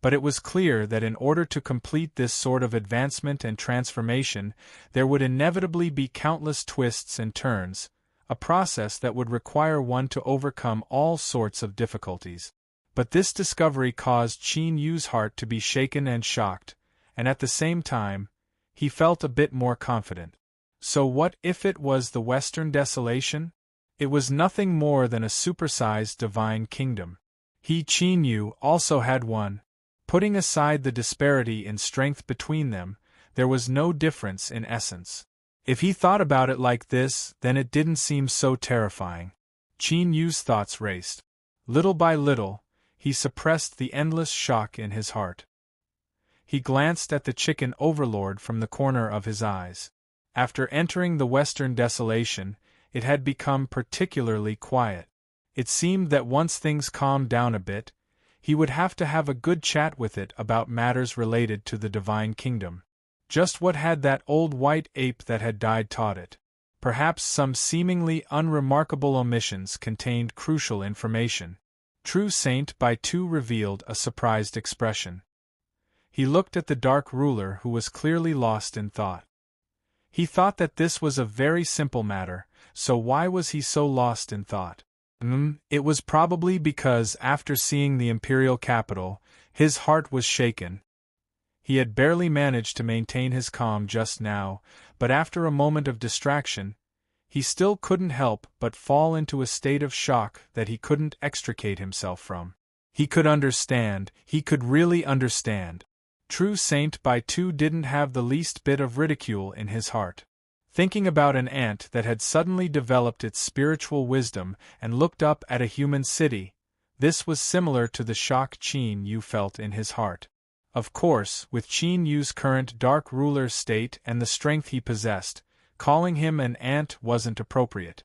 But it was clear that in order to complete this sort of advancement and transformation, there would inevitably be countless twists and turns, a process that would require one to overcome all sorts of difficulties. But this discovery caused Qin Yu's heart to be shaken and shocked, and at the same time, he felt a bit more confident. So what if it was the Western Desolation? It was nothing more than a supersized divine kingdom. He, Qin Yu, also had one. Putting aside the disparity in strength between them, there was no difference in essence. If he thought about it like this, then it didn't seem so terrifying. Qin Yu's thoughts raced. Little by little, he suppressed the endless shock in his heart. He glanced at the chicken overlord from the corner of his eyes. After entering the Western Desolation, it had become particularly quiet. It seemed that once things calmed down a bit, he would have to have a good chat with it about matters related to the divine kingdom. Just what had that old white ape that had died taught it? Perhaps some seemingly unremarkable omissions contained crucial information. True Saint Bayou revealed a surprised expression. He looked at the dark ruler who was clearly lost in thought. He thought that this was a very simple matter, so why was he so lost in thought? It was probably because after seeing the imperial capital, his heart was shaken. He had barely managed to maintain his calm just now, but after a moment of distraction, he still couldn't help but fall into a state of shock that he couldn't extricate himself from. He could understand, he could really understand. True Saint Bayou didn't have the least bit of ridicule in his heart. Thinking about an ant that had suddenly developed its spiritual wisdom and looked up at a human city, this was similar to the shock Qin Yu felt in his heart. Of course, with Qin Yu's current dark ruler's state and the strength he possessed, calling him an ant wasn't appropriate.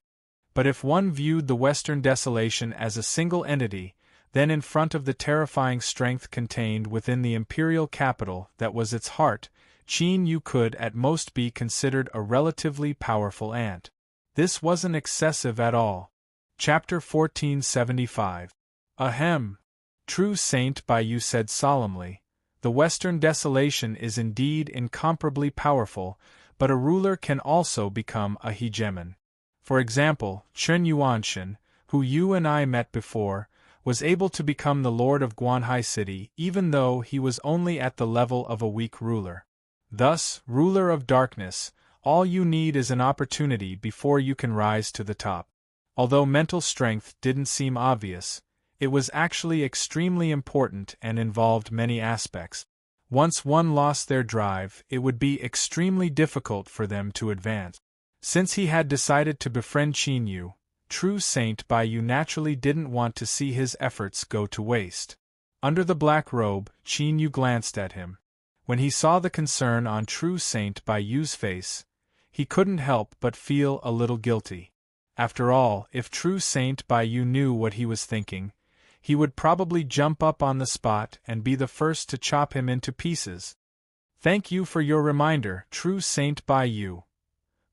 But if one viewed the Western Desolation as a single entity, then in front of the terrifying strength contained within the imperial capital that was its heart, Qin Yu could at most be considered a relatively powerful ant. This wasn't excessive at all. Chapter 1475. Ahem. True Saint Bai Yu said solemnly, the Western Desolation is indeed incomparably powerful, but a ruler can also become a hegemon. For example, Chen Yuanshan, who you and I met before, was able to become the lord of Guanhai City even though he was only at the level of a weak ruler. Thus, ruler of darkness, all you need is an opportunity before you can rise to the top. Although mental strength didn't seem obvious, it was actually extremely important and involved many aspects. Once one lost their drive, it would be extremely difficult for them to advance. Since he had decided to befriend Qin Yu, True Saint Bai Yu naturally didn't want to see his efforts go to waste. Under the black robe, Qin Yu glanced at him. When he saw the concern on True Saint Bai Yu's face, he couldn't help but feel a little guilty. After all, if True Saint Bai Yu knew what he was thinking, he would probably jump up on the spot and be the first to chop him into pieces. Thank you for your reminder, True Saint Bai Yu.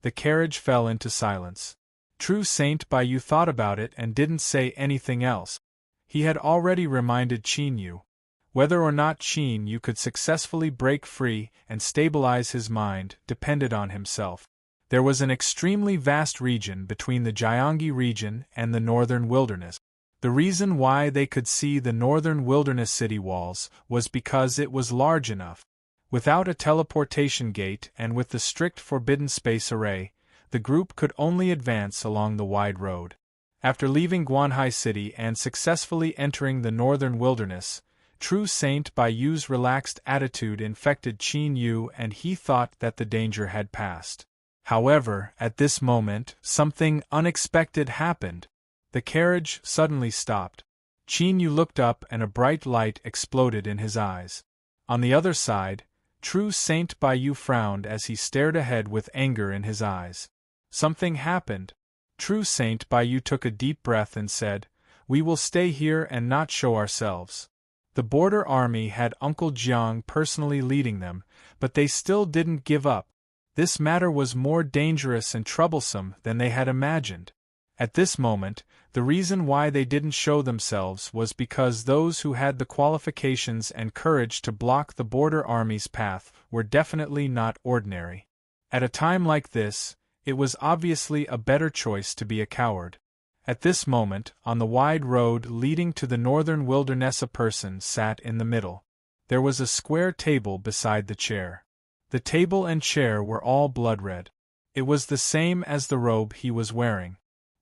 The carriage fell into silence. True Saint Bai Yu thought about it and didn't say anything else. He had already reminded Qin Yu. Whether or not Qin Yu could successfully break free and stabilize his mind depended on himself. There was an extremely vast region between the Jiangyi region and the northern wilderness. The reason why they could see the northern wilderness city walls was because it was large enough. Without a teleportation gate and with the strict forbidden space array, the group could only advance along the wide road. After leaving Guanhai City and successfully entering the northern wilderness, True Saint Bai Yu's relaxed attitude infected Qin Yu and he thought that the danger had passed. However, at this moment, something unexpected happened. The carriage suddenly stopped. Qin Yu looked up and a bright light exploded in his eyes. On the other side, True Saint Bai Yu frowned as he stared ahead with anger in his eyes. Something happened. True Saint Bai Yu took a deep breath and said, "We will stay here and not show ourselves." The border army had Uncle Jiang personally leading them, but they still didn't give up. This matter was more dangerous and troublesome than they had imagined. At this moment, the reason why they didn't show themselves was because those who had the qualifications and courage to block the border army's path were definitely not ordinary. At a time like this, it was obviously a better choice to be a coward. At this moment, on the wide road leading to the northern wilderness, a person sat in the middle. There was a square table beside the chair. The table and chair were all blood red. It was the same as the robe he was wearing.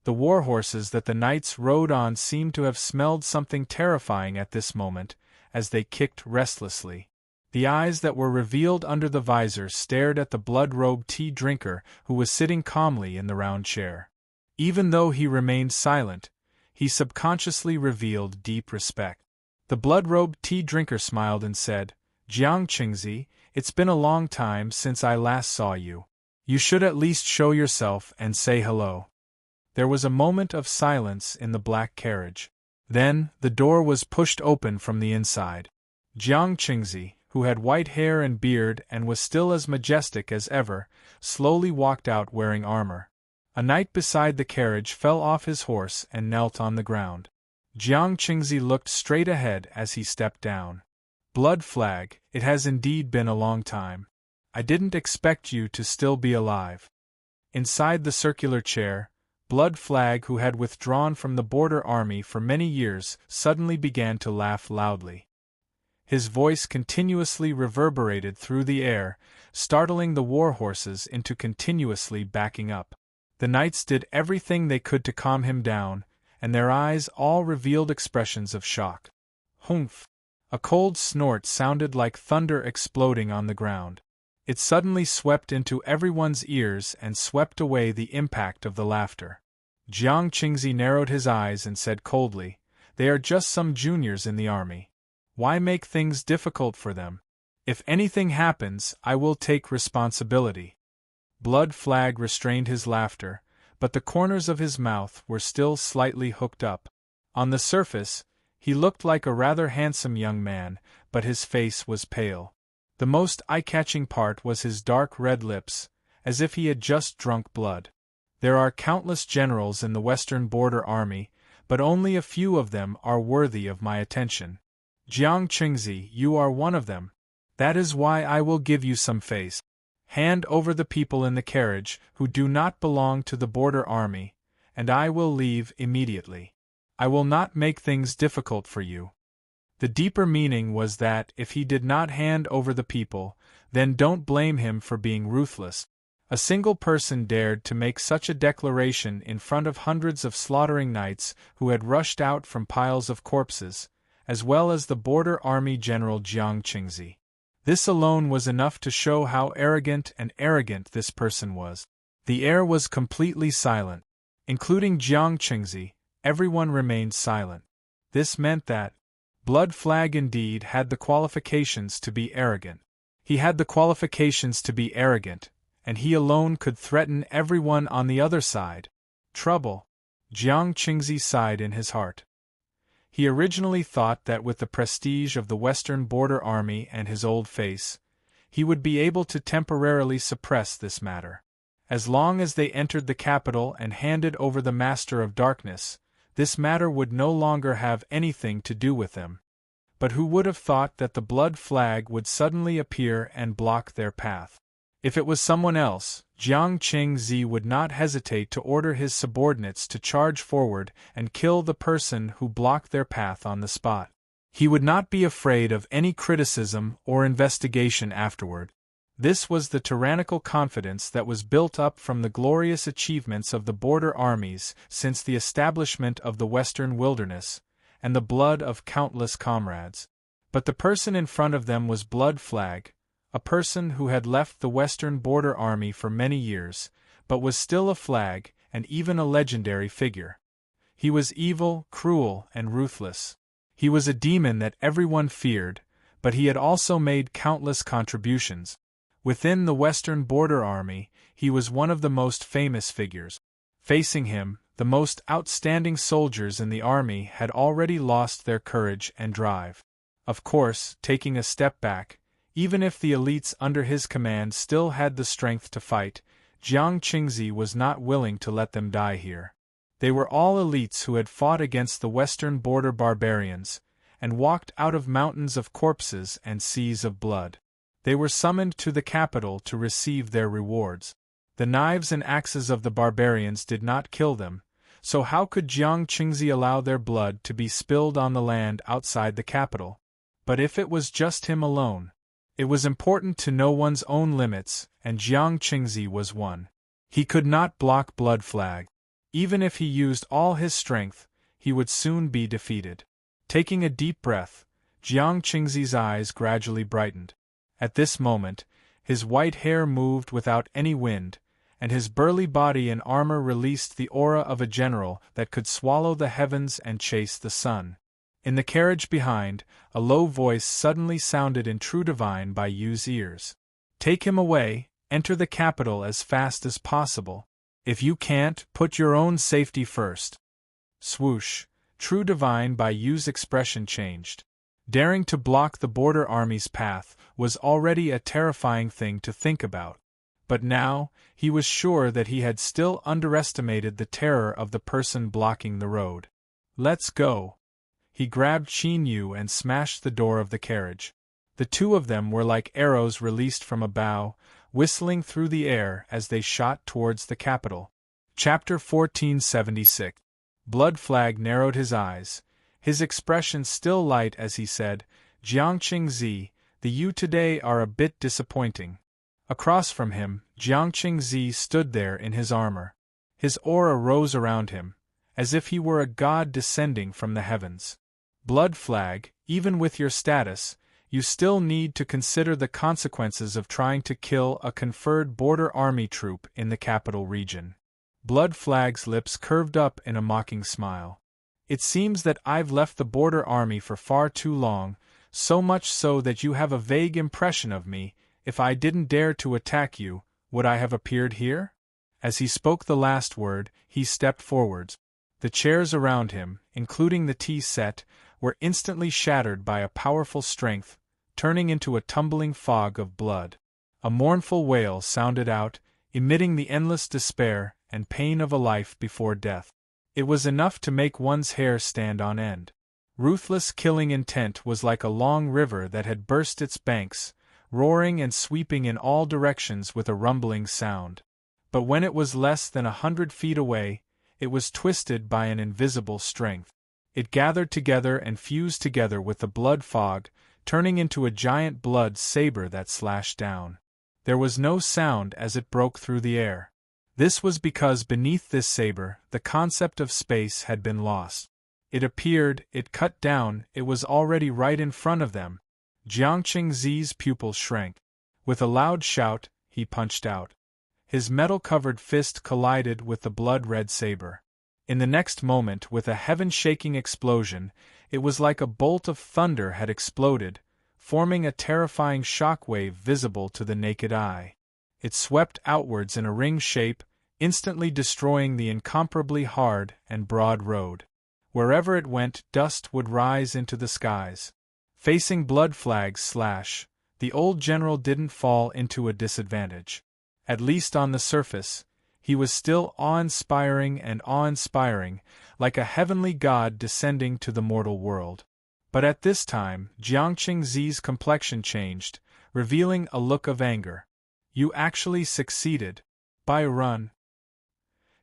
The war horses that the knights rode on seemed to have smelled something terrifying at this moment, as they kicked restlessly. The eyes that were revealed under the visor stared at the blood-robed tea drinker who was sitting calmly in the round chair. Even though he remained silent, he subconsciously revealed deep respect. The blood-robed tea drinker smiled and said, "Jiang Qingzi, it's been a long time since I last saw you. You should at least show yourself and say hello." There was a moment of silence in the black carriage. Then, the door was pushed open from the inside. Jiang Qingzi, who had white hair and beard and was still as majestic as ever, slowly walked out wearing armor. A knight beside the carriage fell off his horse and knelt on the ground. Jiang Qingzi looked straight ahead as he stepped down. "Blood Flag, it has indeed been a long time. I didn't expect you to still be alive." Inside the circular chair, Blood Flag, who had withdrawn from the border army for many years, suddenly began to laugh loudly. His voice continuously reverberated through the air, startling the war horses into continuously backing up. The knights did everything they could to calm him down, and their eyes all revealed expressions of shock. Humph! A cold snort sounded like thunder exploding on the ground. It suddenly swept into everyone's ears and swept away the impact of the laughter. Jiang Qingzi narrowed his eyes and said coldly, "They are just some juniors in the army. Why make things difficult for them?" If anything happens, I will take responsibility. Blood Flag restrained his laughter, but the corners of his mouth were still slightly hooked up. On the surface, he looked like a rather handsome young man, but his face was pale. The most eye-catching part was his dark red lips, as if he had just drunk blood. There are countless generals in the Western Border Army, but only a few of them are worthy of my attention. Jiang Qingzi, you are one of them. That is why I will give you some face. Hand over the people in the carriage who do not belong to the Border Army, and I will leave immediately. I will not make things difficult for you. The deeper meaning was that if he did not hand over the people, then don't blame him for being ruthless. A single person dared to make such a declaration in front of hundreds of slaughtering knights who had rushed out from piles of corpses, as well as the Border Army General Jiang Qingzi. This alone was enough to show how arrogant this person was. The air was completely silent. Including Jiang Qingzi, everyone remained silent. This meant that Blood Flag indeed had the qualifications to be arrogant. He had the qualifications to be arrogant, and he alone could threaten everyone on the other side. Trouble. Jiang Qingzi sighed in his heart. He originally thought that with the prestige of the Western Border Army and his old face, he would be able to temporarily suppress this matter. As long as they entered the capital and handed over the Master of Darkness, this matter would no longer have anything to do with them. But who would have thought that the Blood Flag would suddenly appear and block their path? If it was someone else, Jiang Qingzi would not hesitate to order his subordinates to charge forward and kill the person who blocked their path on the spot. He would not be afraid of any criticism or investigation afterward. This was the tyrannical confidence that was built up from the glorious achievements of the border armies since the establishment of the Western Wilderness, and the blood of countless comrades. But the person in front of them was Blood Flag, a person who had left the Western Border Army for many years, but was still a flag and even a legendary figure. He was evil, cruel, and ruthless. He was a demon that everyone feared, but he had also made countless contributions. Within the Western Border Army, he was one of the most famous figures. Facing him, the most outstanding soldiers in the army had already lost their courage and drive. Of course, taking a step back, even if the elites under his command still had the strength to fight, Jiang Qingzi was not willing to let them die here. They were all elites who had fought against the Western Border barbarians, and walked out of mountains of corpses and seas of blood. They were summoned to the capital to receive their rewards. The knives and axes of the barbarians did not kill them, so how could Jiang Qingzi allow their blood to be spilled on the land outside the capital? But if it was just him alone, it was important to know one's own limits, and Jiang Qingzi was one. He could not block Blood Flag. Even if he used all his strength, he would soon be defeated. Taking a deep breath, Jiang Qingzi's eyes gradually brightened. At this moment, his white hair moved without any wind, and his burly body and armor released the aura of a general that could swallow the heavens and chase the sun. In the carriage behind, a low voice suddenly sounded in True Divine by Yu's ears. "Take him away, enter the capital as fast as possible. If you can't, put your own safety first." Swoosh, True Divine by Yu's expression changed. Daring to block the border army's path was already a terrifying thing to think about. But now, he was sure that he had still underestimated the terror of the person blocking the road. "Let's go." He grabbed Qin Yu and smashed the door of the carriage. The two of them were like arrows released from a bow, whistling through the air as they shot towards the capital. Chapter 1476. Blood Flag narrowed his eyes, his expression still light as he said, "Jiang Qingzi, the Yu today are a bit disappointing." Across from him, Jiang Qingzi stood there in his armor. His aura rose around him, as if he were a god descending from the heavens. "Blood Flag, even with your status, you still need to consider the consequences of trying to kill a conferred border army troop in the capital region." Blood Flag's lips curved up in a mocking smile. "It seems that I've left the border army for far too long, so much so that you have a vague impression of me. If I didn't dare to attack you, would I have appeared here?" As he spoke the last word, he stepped forwards. The chairs around him, including the tea set, were instantly shattered by a powerful strength, turning into a tumbling fog of blood. A mournful wail sounded out, emitting the endless despair and pain of a life before death. It was enough to make one's hair stand on end. Ruthless killing intent was like a long river that had burst its banks, roaring and sweeping in all directions with a rumbling sound. But when it was less than 100 feet away, it was twisted by an invisible strength. It gathered together and fused together with the blood fog, turning into a giant blood saber that slashed down. There was no sound as it broke through the air. This was because beneath this saber, the concept of space had been lost. It appeared, it cut down, it was already right in front of them. Jiangqing Zi's pupils shrank. With a loud shout, he punched out. His metal-covered fist collided with the blood-red saber. In the next moment, with a heaven-shaking explosion, it was like a bolt of thunder had exploded, forming a terrifying shock-wave visible to the naked eye. It swept outwards in a ring shape, instantly destroying the incomparably hard and broad road. Wherever it went, dust would rise into the skies. Facing Blood Flag's slash, the old general didn't fall into a disadvantage. At least on the surface, he was still awe-inspiring, like a heavenly god descending to the mortal world. But at this time, Jiangqing Zi's complexion changed, revealing a look of anger. "You actually succeeded. By a run."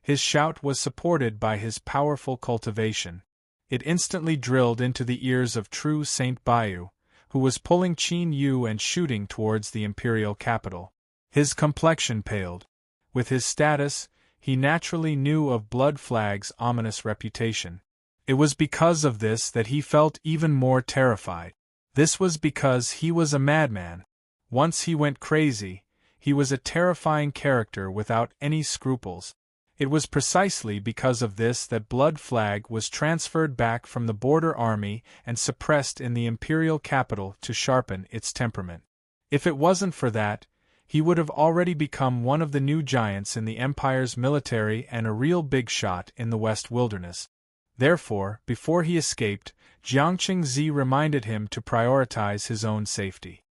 His shout was supported by his powerful cultivation. It instantly drilled into the ears of true Saint Baiyu, who was pulling Qin Yu and shooting towards the imperial capital. His complexion paled. With his status, he naturally knew of Blood Flag's ominous reputation. It was because of this that he felt even more terrified. This was because he was a madman. Once he went crazy, he was a terrifying character without any scruples. It was precisely because of this that Blood Flag was transferred back from the border army and suppressed in the imperial capital to sharpen its temperament. If it wasn't for that, he would have already become one of the new giants in the Empire's military and a real big shot in the West Wilderness. Therefore, before he escaped, Jiangqing Zi reminded him to prioritize his own safety.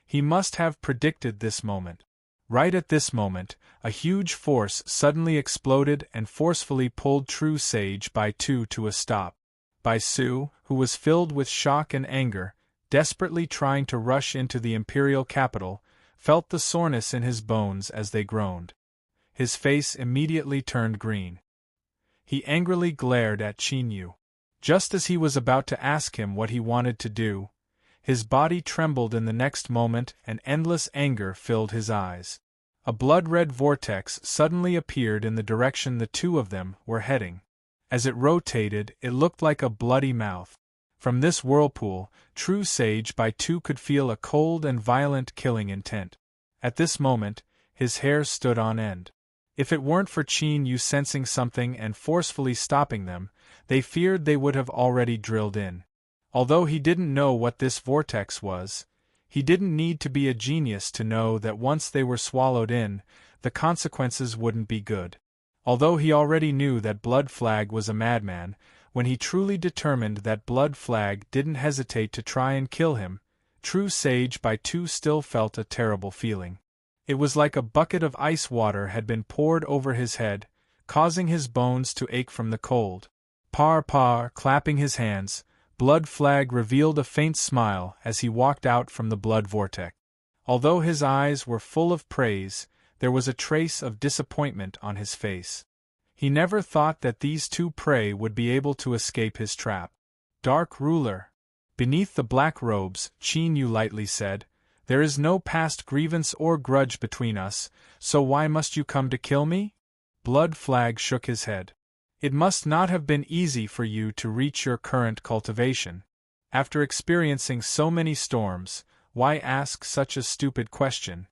He must have predicted this moment. Right at this moment, a huge force suddenly exploded and forcefully pulled True Sage Baitu to a stop. Baisu, who was filled with shock and anger, desperately trying to rush into the imperial capital, felt the soreness in his bones as they groaned. His face immediately turned green. He angrily glared at Qin Yu. Just as he was about to ask him what he wanted to do, his body trembled in the next moment and endless anger filled his eyes. A blood-red vortex suddenly appeared in the direction the two of them were heading. As it rotated, it looked like a bloody mouth. From this whirlpool, True Sage Baitu could feel a cold and violent killing intent. At this moment, his hair stood on end. If it weren't for Qin Yu sensing something and forcefully stopping them, they feared they would have already drilled in. Although he didn't know what this vortex was, he didn't need to be a genius to know that once they were swallowed in, the consequences wouldn't be good. Although he already knew that Blood Flag was a madman, when he truly determined that Blood Flag didn't hesitate to try and kill him, True Sage Baitu still felt a terrible feeling. It was like a bucket of ice water had been poured over his head, causing his bones to ache from the cold. Clapping his hands, Blood Flag revealed a faint smile as he walked out from the blood vortex. Although his eyes were full of praise, there was a trace of disappointment on his face. He never thought that these two prey would be able to escape his trap. "Dark Ruler." Beneath the black robes, Qin Yu lightly said, "There is no past grievance or grudge between us, so why must you come to kill me?" Blood Flag shook his head. "It must not have been easy for you to reach your current cultivation. After experiencing so many storms, why ask such a stupid question?"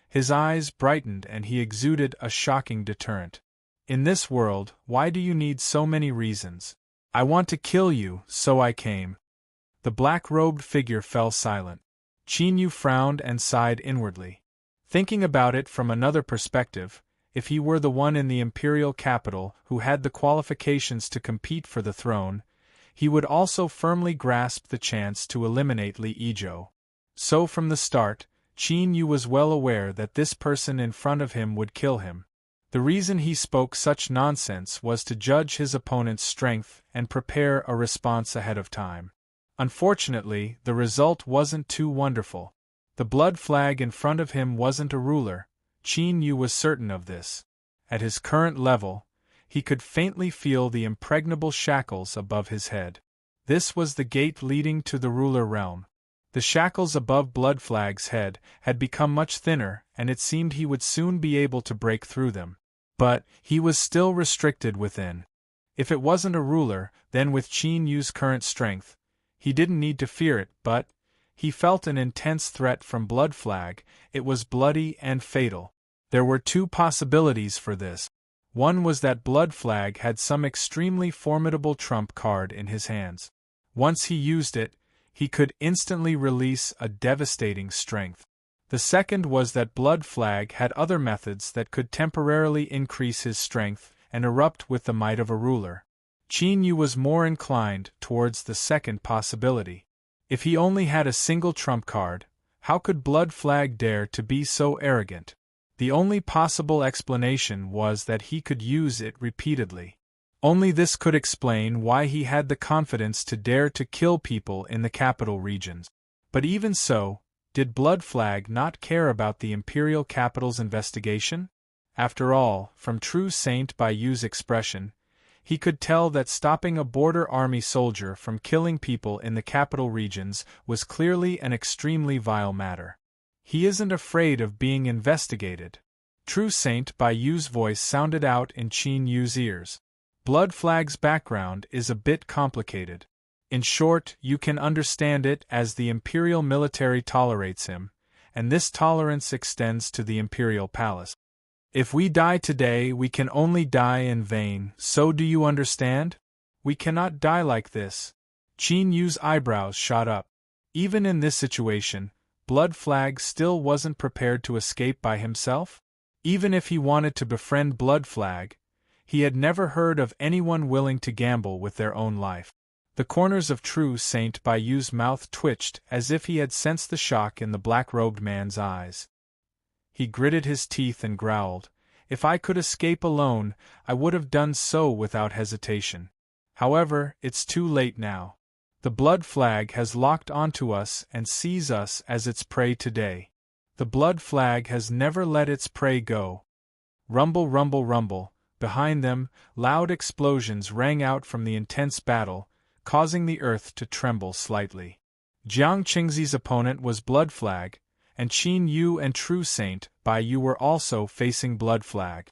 His eyes brightened and he exuded a shocking deterrent. "In this world, why do you need so many reasons? I want to kill you, so I came." The black-robed figure fell silent. Qin Yu frowned and sighed inwardly. Thinking about it from another perspective, if he were the one in the imperial capital who had the qualifications to compete for the throne, he would also firmly grasp the chance to eliminate Li Yizhou. So from the start, Qin Yu was well aware that this person in front of him would kill him. The reason he spoke such nonsense was to judge his opponent's strength and prepare a response ahead of time. Unfortunately, the result wasn't too wonderful. The blood flag in front of him wasn't a ruler. Qin Yu was certain of this. At his current level, he could faintly feel the impregnable shackles above his head. This was the gate leading to the ruler realm. The shackles above Blood Flag's head had become much thinner, and it seemed he would soon be able to break through them. But he was still restricted within. If it wasn't a ruler, then with Qin Yu's current strength, he didn't need to fear it, but he felt an intense threat from Blood Flag. It was bloody and fatal. There were two possibilities for this. One was that Blood Flag had some extremely formidable trump card in his hands. Once he used it, he could instantly release a devastating strength. The second was that Blood Flag had other methods that could temporarily increase his strength and erupt with the might of a ruler. Qin Yu was more inclined towards the second possibility. If he only had a single trump card, how could Blood Flag dare to be so arrogant? The only possible explanation was that he could use it repeatedly. Only this could explain why he had the confidence to dare to kill people in the capital regions. But even so, did Blood Flag not care about the imperial capital's investigation? After all, from True Saint Baiyu's expression, he could tell that stopping a border army soldier from killing people in the capital regions was clearly an extremely vile matter. He isn't afraid of being investigated. True Saint Baiyu's voice sounded out in Qin Yu's ears. Blood Flag's background is a bit complicated. In short, you can understand it as the imperial military tolerates him, and this tolerance extends to the imperial palace. If we die today, we can only die in vain, so do you understand? We cannot die like this. Qin Yu's eyebrows shot up. Even in this situation, Blood Flag still wasn't prepared to escape by himself? Even if he wanted to befriend Blood Flag, he had never heard of anyone willing to gamble with their own life. The corners of True Saint Baiyu's mouth twitched as if he had sensed the shock in the black-robed man's eyes. He gritted his teeth and growled, "If I could escape alone, I would have done so without hesitation. However, it's too late now. The Blood Flag has locked onto us and sees us as its prey today. The Blood Flag has never let its prey go." Rumble, rumble, rumble. Behind them, loud explosions rang out from the intense battle, causing the earth to tremble slightly. Jiang Qingzi's opponent was Blood Flag, and Qin Yu and True Saint Baiyu were also facing Blood Flag.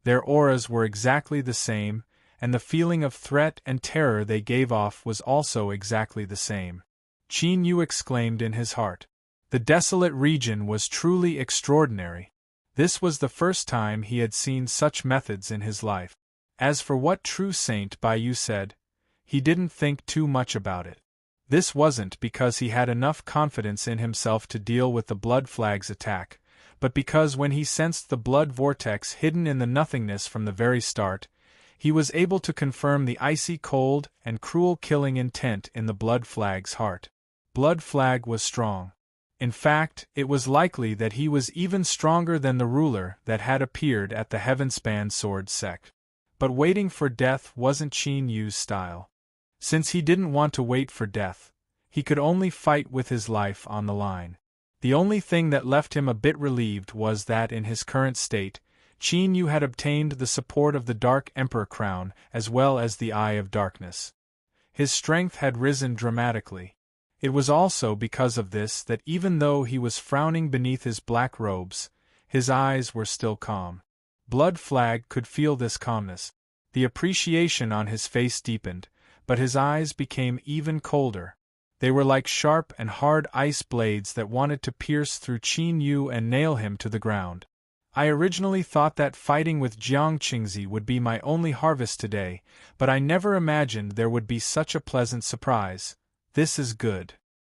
Their auras were exactly the same, and the feeling of threat and terror they gave off was also exactly the same. Qin Yu exclaimed in his heart. The desolate region was truly extraordinary. This was the first time he had seen such methods in his life. As for what True Saint Baiyu said, he didn't think too much about it. This wasn't because he had enough confidence in himself to deal with the Blood Flag's attack, but because when he sensed the blood vortex hidden in the nothingness from the very start, he was able to confirm the icy cold and cruel killing intent in the Blood Flag's heart. Blood Flag was strong. In fact, it was likely that he was even stronger than the ruler that had appeared at the Heavenspan Sword Sect. But waiting for death wasn't Qin Yu's style. Since he didn't want to wait for death, he could only fight with his life on the line. The only thing that left him a bit relieved was that in his current state, Qin Yu had obtained the support of the Dark Emperor crown as well as the Eye of Darkness. His strength had risen dramatically. It was also because of this that even though he was frowning beneath his black robes, his eyes were still calm. Blood Flag could feel this calmness. The appreciation on his face deepened, but his eyes became even colder. They were like sharp and hard ice blades that wanted to pierce through Qin Yu and nail him to the ground. I originally thought that fighting with Jiang Qingzi would be my only harvest today, but I never imagined there would be such a pleasant surprise. This is good.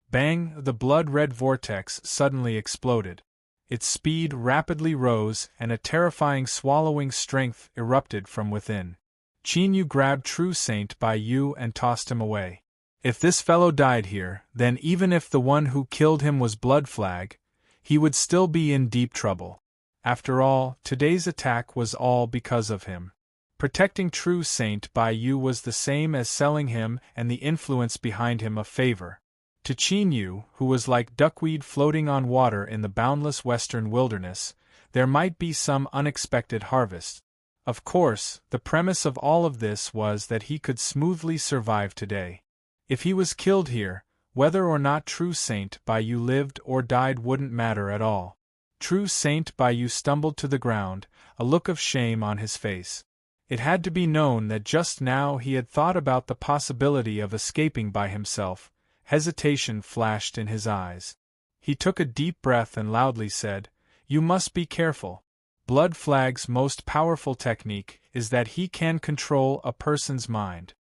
Bang! The blood-red vortex suddenly exploded. Its speed rapidly rose and a terrifying swallowing strength erupted from within. Qin Yu grabbed True Saint by Yu and tossed him away. If this fellow died here, then even if the one who killed him was Blood Flag, he would still be in deep trouble. After all, today's attack was all because of him. Protecting True Saint by Yu was the same as selling him and the influence behind him a favor. To Qin Yu, who was like duckweed floating on water in the boundless western wilderness, there might be some unexpected harvest. Of course, the premise of all of this was that he could smoothly survive today. If he was killed here, whether or not True Saint by Yu lived or died wouldn't matter at all. True Saint by Yu stumbled to the ground, a look of shame on his face. It had to be known that just now he had thought about the possibility of escaping by himself. Hesitation flashed in his eyes. He took a deep breath and loudly said, "You must be careful. Blood Flag's most powerful technique is that he can control a person's mind."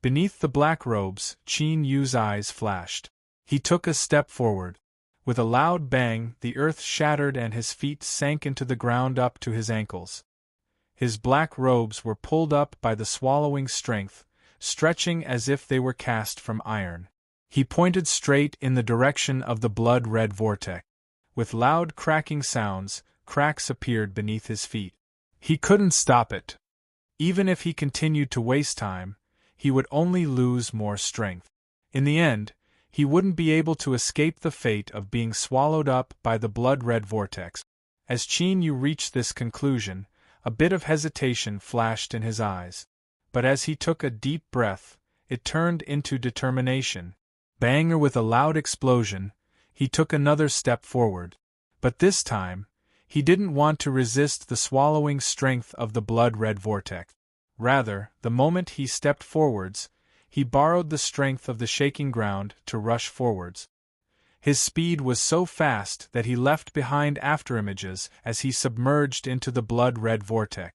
Beneath the black robes, Qin Yu's eyes flashed. He took a step forward. With a loud bang, the earth shattered and his feet sank into the ground up to his ankles. His black robes were pulled up by the swallowing strength, stretching as if they were cast from iron. He pointed straight in the direction of the blood-red vortex. With loud cracking sounds, cracks appeared beneath his feet. He couldn't stop it. Even if he continued to waste time, he would only lose more strength. In the end, he wouldn't be able to escape the fate of being swallowed up by the blood-red vortex. As Qin Yu reached this conclusion, a bit of hesitation flashed in his eyes. But as he took a deep breath, it turned into determination. Banger! With a loud explosion, he took another step forward. But this time, he didn't want to resist the swallowing strength of the blood-red vortex. Rather, the moment he stepped forwards, he borrowed the strength of the shaking ground to rush forwards. His speed was so fast that he left behind afterimages as he submerged into the blood-red vortex.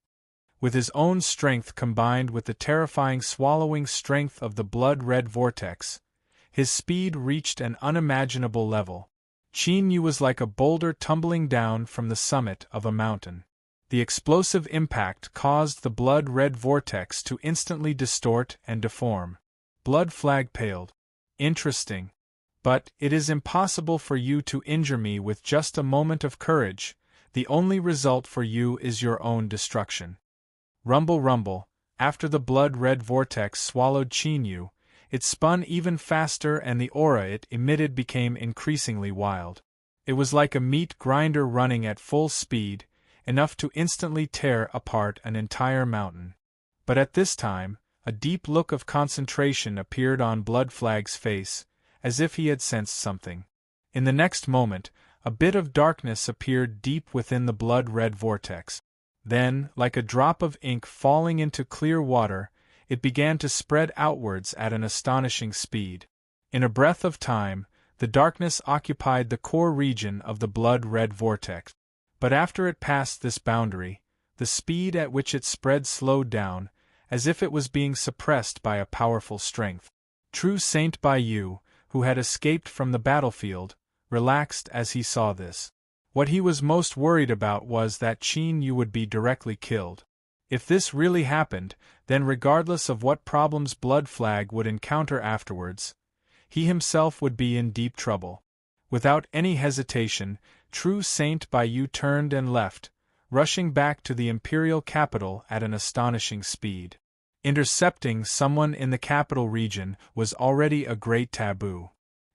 With his own strength combined with the terrifying swallowing strength of the blood-red vortex, his speed reached an unimaginable level. Qin Yu was like a boulder tumbling down from the summit of a mountain. The explosive impact caused the blood-red vortex to instantly distort and deform. Blood Flag paled. "Interesting. But it is impossible for you to injure me with just a moment of courage. The only result for you is your own destruction." Rumble, rumble. After the blood-red vortex swallowed Qin Yu, it spun even faster and the aura it emitted became increasingly wild. It was like a meat grinder running at full speed, enough to instantly tear apart an entire mountain. But at this time, a deep look of concentration appeared on Blood Flag's face, as if he had sensed something. In the next moment, a bit of darkness appeared deep within the blood-red vortex. Then, like a drop of ink falling into clear water, it began to spread outwards at an astonishing speed. In a breath of time, the darkness occupied the core region of the blood-red vortex. But after it passed this boundary, the speed at which it spread slowed down, as if it was being suppressed by a powerful strength. True Saint by Yu, who had escaped from the battlefield, relaxed as he saw this. What he was most worried about was that Qin Yu would be directly killed. If this really happened, then regardless of what problems Blood Flag would encounter afterwards, he himself would be in deep trouble. Without any hesitation, True Saint by Yu turned and left, rushing back to the imperial capital at an astonishing speed. Intercepting someone in the capital region was already a great taboo.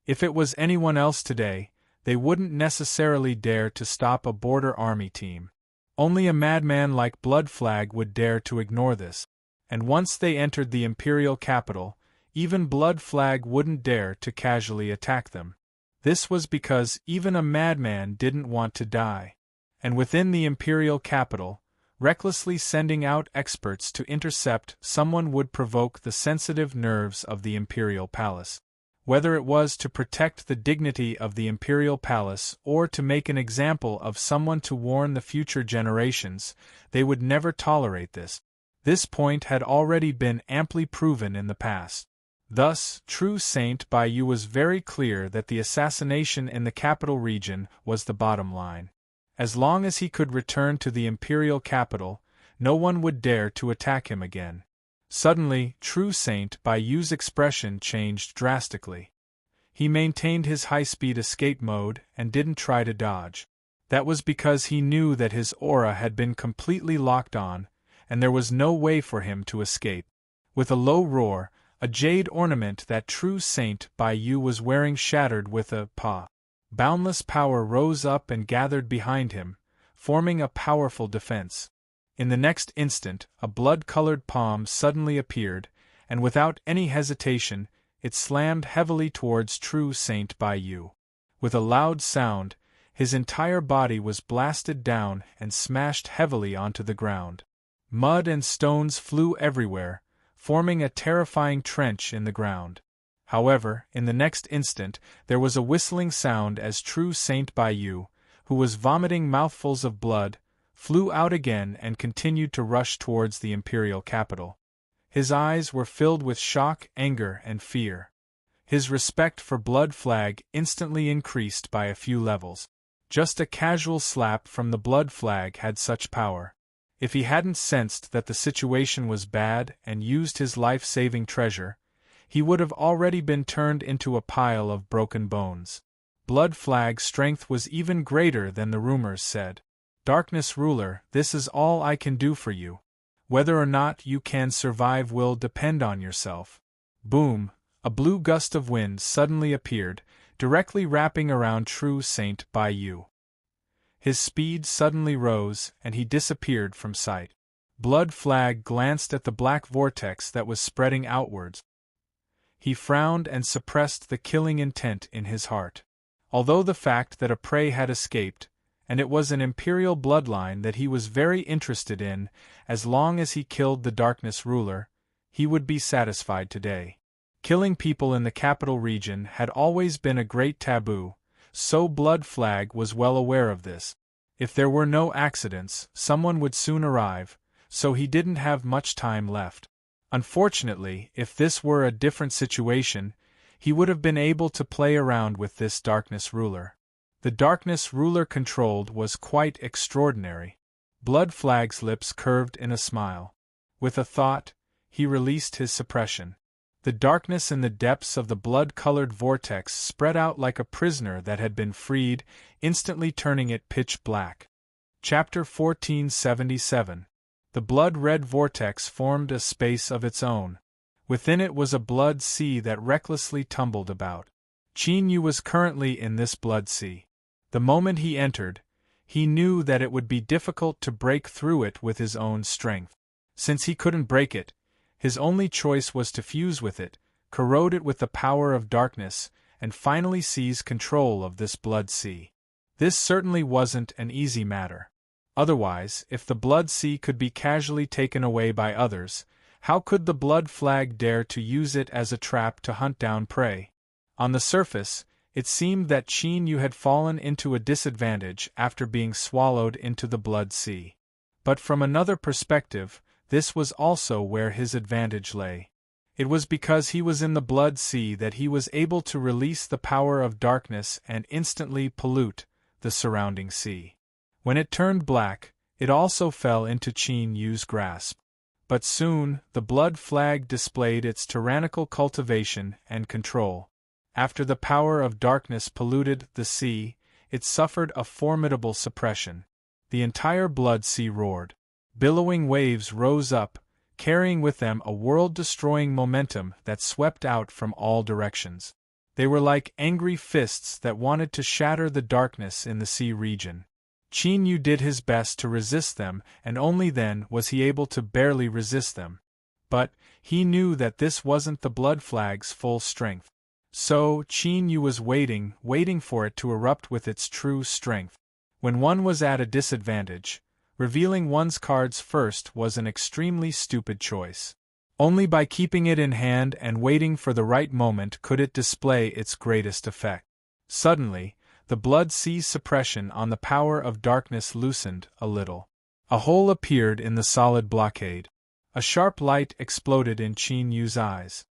If it was anyone else today, they wouldn't necessarily dare to stop a border army team. Only a madman like Blood Flag would dare to ignore this. And once they entered the imperial capital, even Blood Flag wouldn't dare to casually attack them. This was because even a madman didn't want to die. And within the imperial capital, recklessly sending out experts to intercept someone would provoke the sensitive nerves of the imperial palace. Whether it was to protect the dignity of the imperial palace or to make an example of someone to warn the future generations, they would never tolerate this. This point had already been amply proven in the past. Thus, true Saint Bayou was very clear that the assassination in the capital region was the bottom line. As long as he could return to the imperial capital, no one would dare to attack him again. Suddenly, true Saint Bayou's expression changed drastically. He maintained his high-speed escape mode and didn't try to dodge. That was because he knew that his aura had been completely locked on, and there was no way for him to escape. With a low roar, a jade ornament that true Saint Bayou was wearing shattered with a paw. Boundless power rose up and gathered behind him, forming a powerful defense. In the next instant, a blood-colored palm suddenly appeared, and without any hesitation, it slammed heavily towards true Saint Bayou. With a loud sound, his entire body was blasted down and smashed heavily onto the ground. Mud and stones flew everywhere, forming a terrifying trench in the ground. However, in the next instant, there was a whistling sound as true Saint Bayou, who was vomiting mouthfuls of blood, flew out again and continued to rush towards the imperial capital. His eyes were filled with shock, anger, and fear. His respect for Blood Flag instantly increased by a few levels. Just a casual slap from the Blood Flag had such power. If he hadn't sensed that the situation was bad and used his life-saving treasure, he would have already been turned into a pile of broken bones. Blood Flag's strength was even greater than the rumors said. Darkness Ruler, this is all I can do for you. Whether or not you can survive will depend on yourself. Boom! A blue gust of wind suddenly appeared, directly wrapping around true Saint Bayou. His speed suddenly rose, and he disappeared from sight. Blood Flag glanced at the black vortex that was spreading outwards. He frowned and suppressed the killing intent in his heart. Although the fact that a prey had escaped, and it was an imperial bloodline that he was very interested in, as long as he killed the Darkness Ruler, he would be satisfied today. Killing people in the capital region had always been a great taboo, so Blood Flag was well aware of this. If there were no accidents, someone would soon arrive, so he didn't have much time left. Unfortunately, if this were a different situation, he would have been able to play around with this Darkness Ruler. The Darkness Ruler controlled was quite extraordinary. Blood Flag's lips curved in a smile. With a thought, he released his suppression. The darkness in the depths of the blood-colored vortex spread out like a prisoner that had been freed, instantly turning it pitch black. Chapter 1477. The blood-red vortex formed a space of its own. Within it was a blood sea that recklessly tumbled about. Qin Yu was currently in this blood sea. The moment he entered, he knew that it would be difficult to break through it with his own strength. Since he couldn't break it, his only choice was to fuse with it, corrode it with the power of darkness, and finally seize control of this blood sea. This certainly wasn't an easy matter. Otherwise, if the blood sea could be casually taken away by others, how could the Blood Flag dare to use it as a trap to hunt down prey? On the surface, it seemed that Qin Yu had fallen into a disadvantage after being swallowed into the blood sea. But from another perspective, this was also where his advantage lay. It was because he was in the blood sea that he was able to release the power of darkness and instantly pollute the surrounding sea. When it turned black, it also fell into Qin Yu's grasp. But soon, the Blood Flag displayed its tyrannical cultivation and control. After the power of darkness polluted the sea, it suffered a formidable suppression. The entire blood sea roared. Billowing waves rose up, carrying with them a world-destroying momentum that swept out from all directions. They were like angry fists that wanted to shatter the darkness in the sea region. Qin Yu did his best to resist them, and only then was he able to barely resist them. But he knew that this wasn't the Blood Flag's full strength. So Qin Yu was waiting for it to erupt with its true strength. When one was at a disadvantage, revealing one's cards first was an extremely stupid choice. Only by keeping it in hand and waiting for the right moment could it display its greatest effect. Suddenly, the blood sea's suppression on the power of darkness loosened a little. A hole appeared in the solid blockade. A sharp light exploded in Qin Yu's eyes.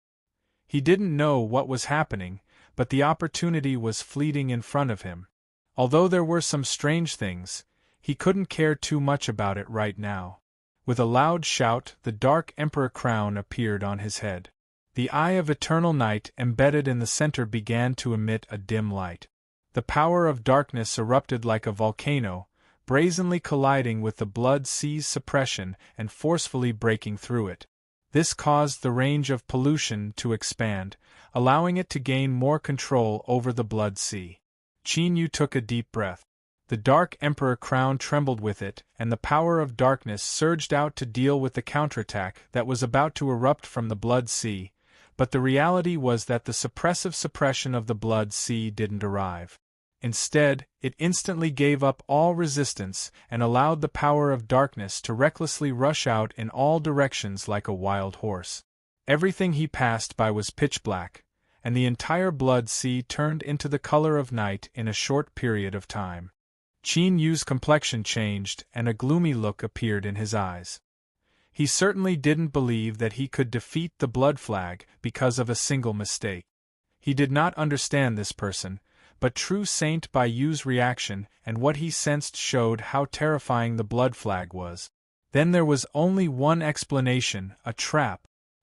He didn't know what was happening, but the opportunity was fleeting in front of him. Although there were some strange things, he couldn't care too much about it right now. With a loud shout, the dark emperor crown appeared on his head. The eye of eternal night embedded in the center began to emit a dim light. The power of darkness erupted like a volcano, brazenly colliding with the blood sea's suppression and forcefully breaking through it. This caused the range of pollution to expand, allowing it to gain more control over the blood sea. Qin Yu took a deep breath. The dark emperor crown trembled with it, and the power of darkness surged out to deal with the counterattack that was about to erupt from the blood sea, but the reality was that the suppressive suppression of the blood sea didn't arrive. Instead, it instantly gave up all resistance and allowed the power of darkness to recklessly rush out in all directions like a wild horse. Everything he passed by was pitch black, and the entire blood sea turned into the color of night in a short period of time. Qin Yu's complexion changed and a gloomy look appeared in his eyes. He certainly didn't believe that he could defeat the blood flag because of a single mistake. He did not understand this person, but True Saint Bai Yu's reaction and what he sensed showed how terrifying the blood flag was. Then there was only one explanation, a trap.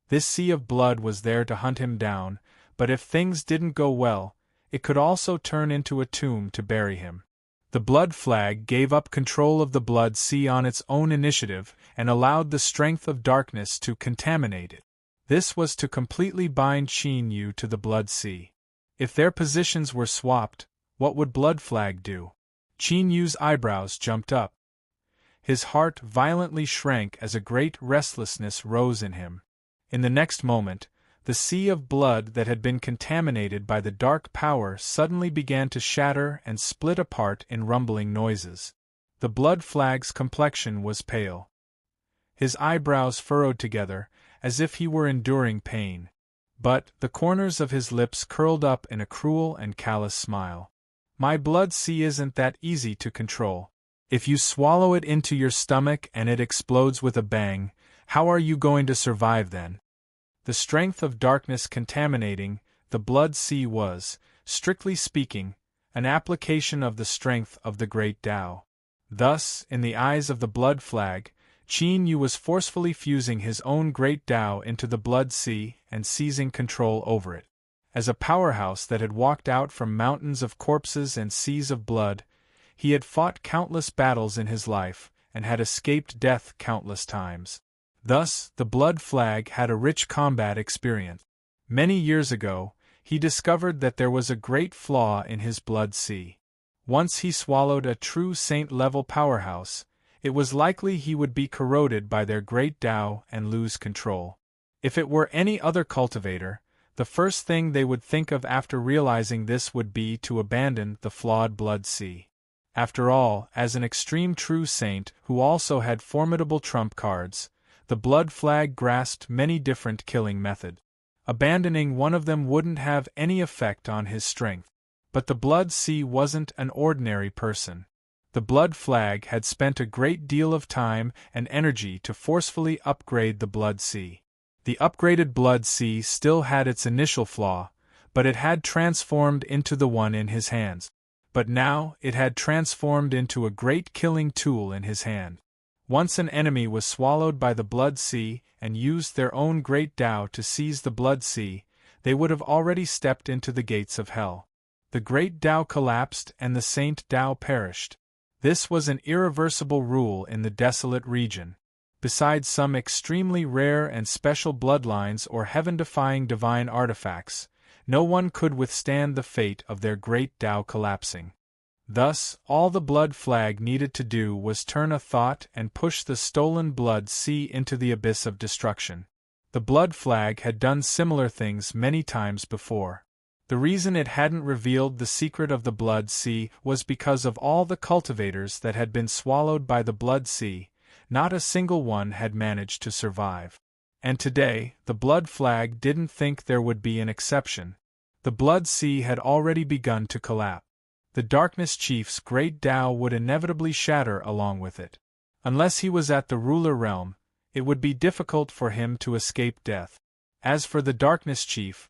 This sea of blood was there to hunt him down, but if things didn't go well, it could also turn into a tomb to bury him. The blood flag gave up control of the blood sea on its own initiative and allowed the strength of darkness to contaminate it. This was to completely bind Qin Yu to the blood sea. If their positions were swapped, what would blood flag do? Qin Yu's eyebrows jumped up. His heart violently shrank as a great restlessness rose in him. In the next moment, the sea of blood that had been contaminated by the dark power suddenly began to shatter and split apart in rumbling noises. The blood flag's complexion was pale. His eyebrows furrowed together, as if he were enduring pain. But the corners of his lips curled up in a cruel and callous smile. My blood sea isn't that easy to control. If you swallow it into your stomach and it explodes with a bang, how are you going to survive then? The strength of darkness contaminating the blood sea was, strictly speaking, an application of the strength of the great Tao. Thus, in the eyes of the blood flag, Qin Yu was forcefully fusing his own great Tao into the blood sea and seizing control over it. As a powerhouse that had walked out from mountains of corpses and seas of blood, he had fought countless battles in his life and had escaped death countless times. Thus, the blood flag had a rich combat experience. Many years ago, he discovered that there was a great flaw in his blood sea. Once he swallowed a true saint-level powerhouse, it was likely he would be corroded by their great Tao and lose control. If it were any other cultivator, the first thing they would think of after realizing this would be to abandon the flawed blood sea. After all, as an extreme true saint who also had formidable trump cards, the blood flag grasped many different killing methods. Abandoning one of them wouldn't have any effect on his strength. But the blood sea wasn't an ordinary person. The blood flag had spent a great deal of time and energy to forcefully upgrade the blood sea. The upgraded blood sea still had its initial flaw, but it had transformed into the one in his hands. But now it had transformed into a great killing tool in his hand. Once an enemy was swallowed by the blood sea and used their own great Tao to seize the blood sea, they would have already stepped into the gates of hell. The great Tao collapsed and the Saint Tao perished. This was an irreversible rule in the desolate region. Besides some extremely rare and special bloodlines or heaven-defying divine artifacts, no one could withstand the fate of their great Tao collapsing. Thus, all the blood flag needed to do was turn a thought and push the stolen blood sea into the abyss of destruction. The blood flag had done similar things many times before. The reason it hadn't revealed the secret of the blood sea was because of all the cultivators that had been swallowed by the blood sea, not a single one had managed to survive. And today, the blood flag didn't think there would be an exception. The blood sea had already begun to collapse. The Darkness Chief's great Tao would inevitably shatter along with it. Unless he was at the ruler realm, it would be difficult for him to escape death. As for the Darkness Chief,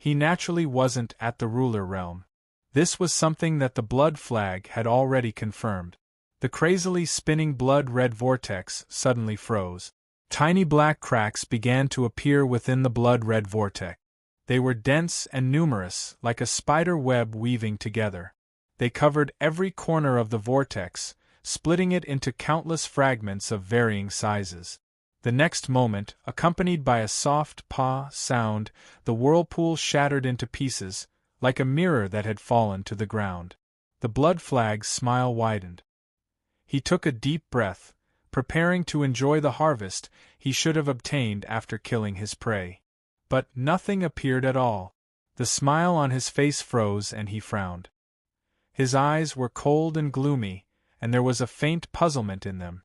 He naturally wasn't at the ruler realm. This was something that the blood flag had already confirmed. The crazily spinning blood-red vortex suddenly froze. Tiny black cracks began to appear within the blood-red vortex. They were dense and numerous, like a spider web weaving together. They covered every corner of the vortex, splitting it into countless fragments of varying sizes. The next moment, accompanied by a soft "paw" sound, the whirlpool shattered into pieces, like a mirror that had fallen to the ground. The blood flag's smile widened. He took a deep breath, preparing to enjoy the harvest he should have obtained after killing his prey. But nothing appeared at all. The smile on his face froze and he frowned. His eyes were cold and gloomy, and there was a faint puzzlement in them.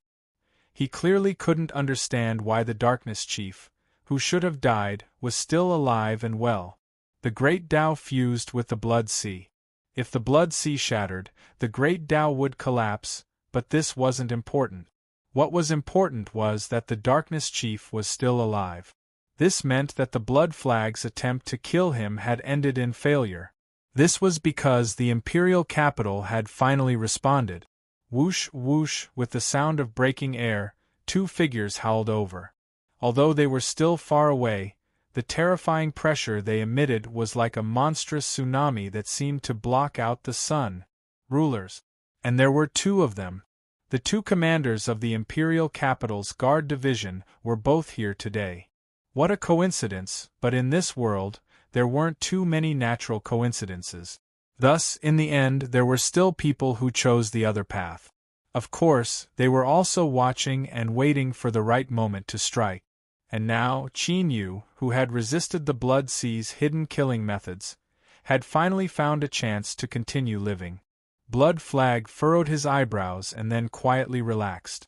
He clearly couldn't understand why the Darkness Chief, who should have died, was still alive and well. The Great Tao fused with the Blood Sea. If the Blood Sea shattered, the Great Tao would collapse, but this wasn't important. What was important was that the Darkness Chief was still alive. This meant that the Blood Flag's attempt to kill him had ended in failure. This was because the Imperial capital had finally responded. Whoosh, whoosh, with the sound of breaking air, two figures howled over. Although they were still far away, the terrifying pressure they emitted was like a monstrous tsunami that seemed to block out the sun. Rulers. And there were two of them. The two commanders of the Imperial capital's Guard Division were both here today. What a coincidence, but in this world, there weren't too many natural coincidences. Thus, in the end, there were still people who chose the other path. Of course, they were also watching and waiting for the right moment to strike. And now, Qin Yu, who had resisted the Blood Sea's hidden killing methods, had finally found a chance to continue living. Blood Flag furrowed his eyebrows and then quietly relaxed.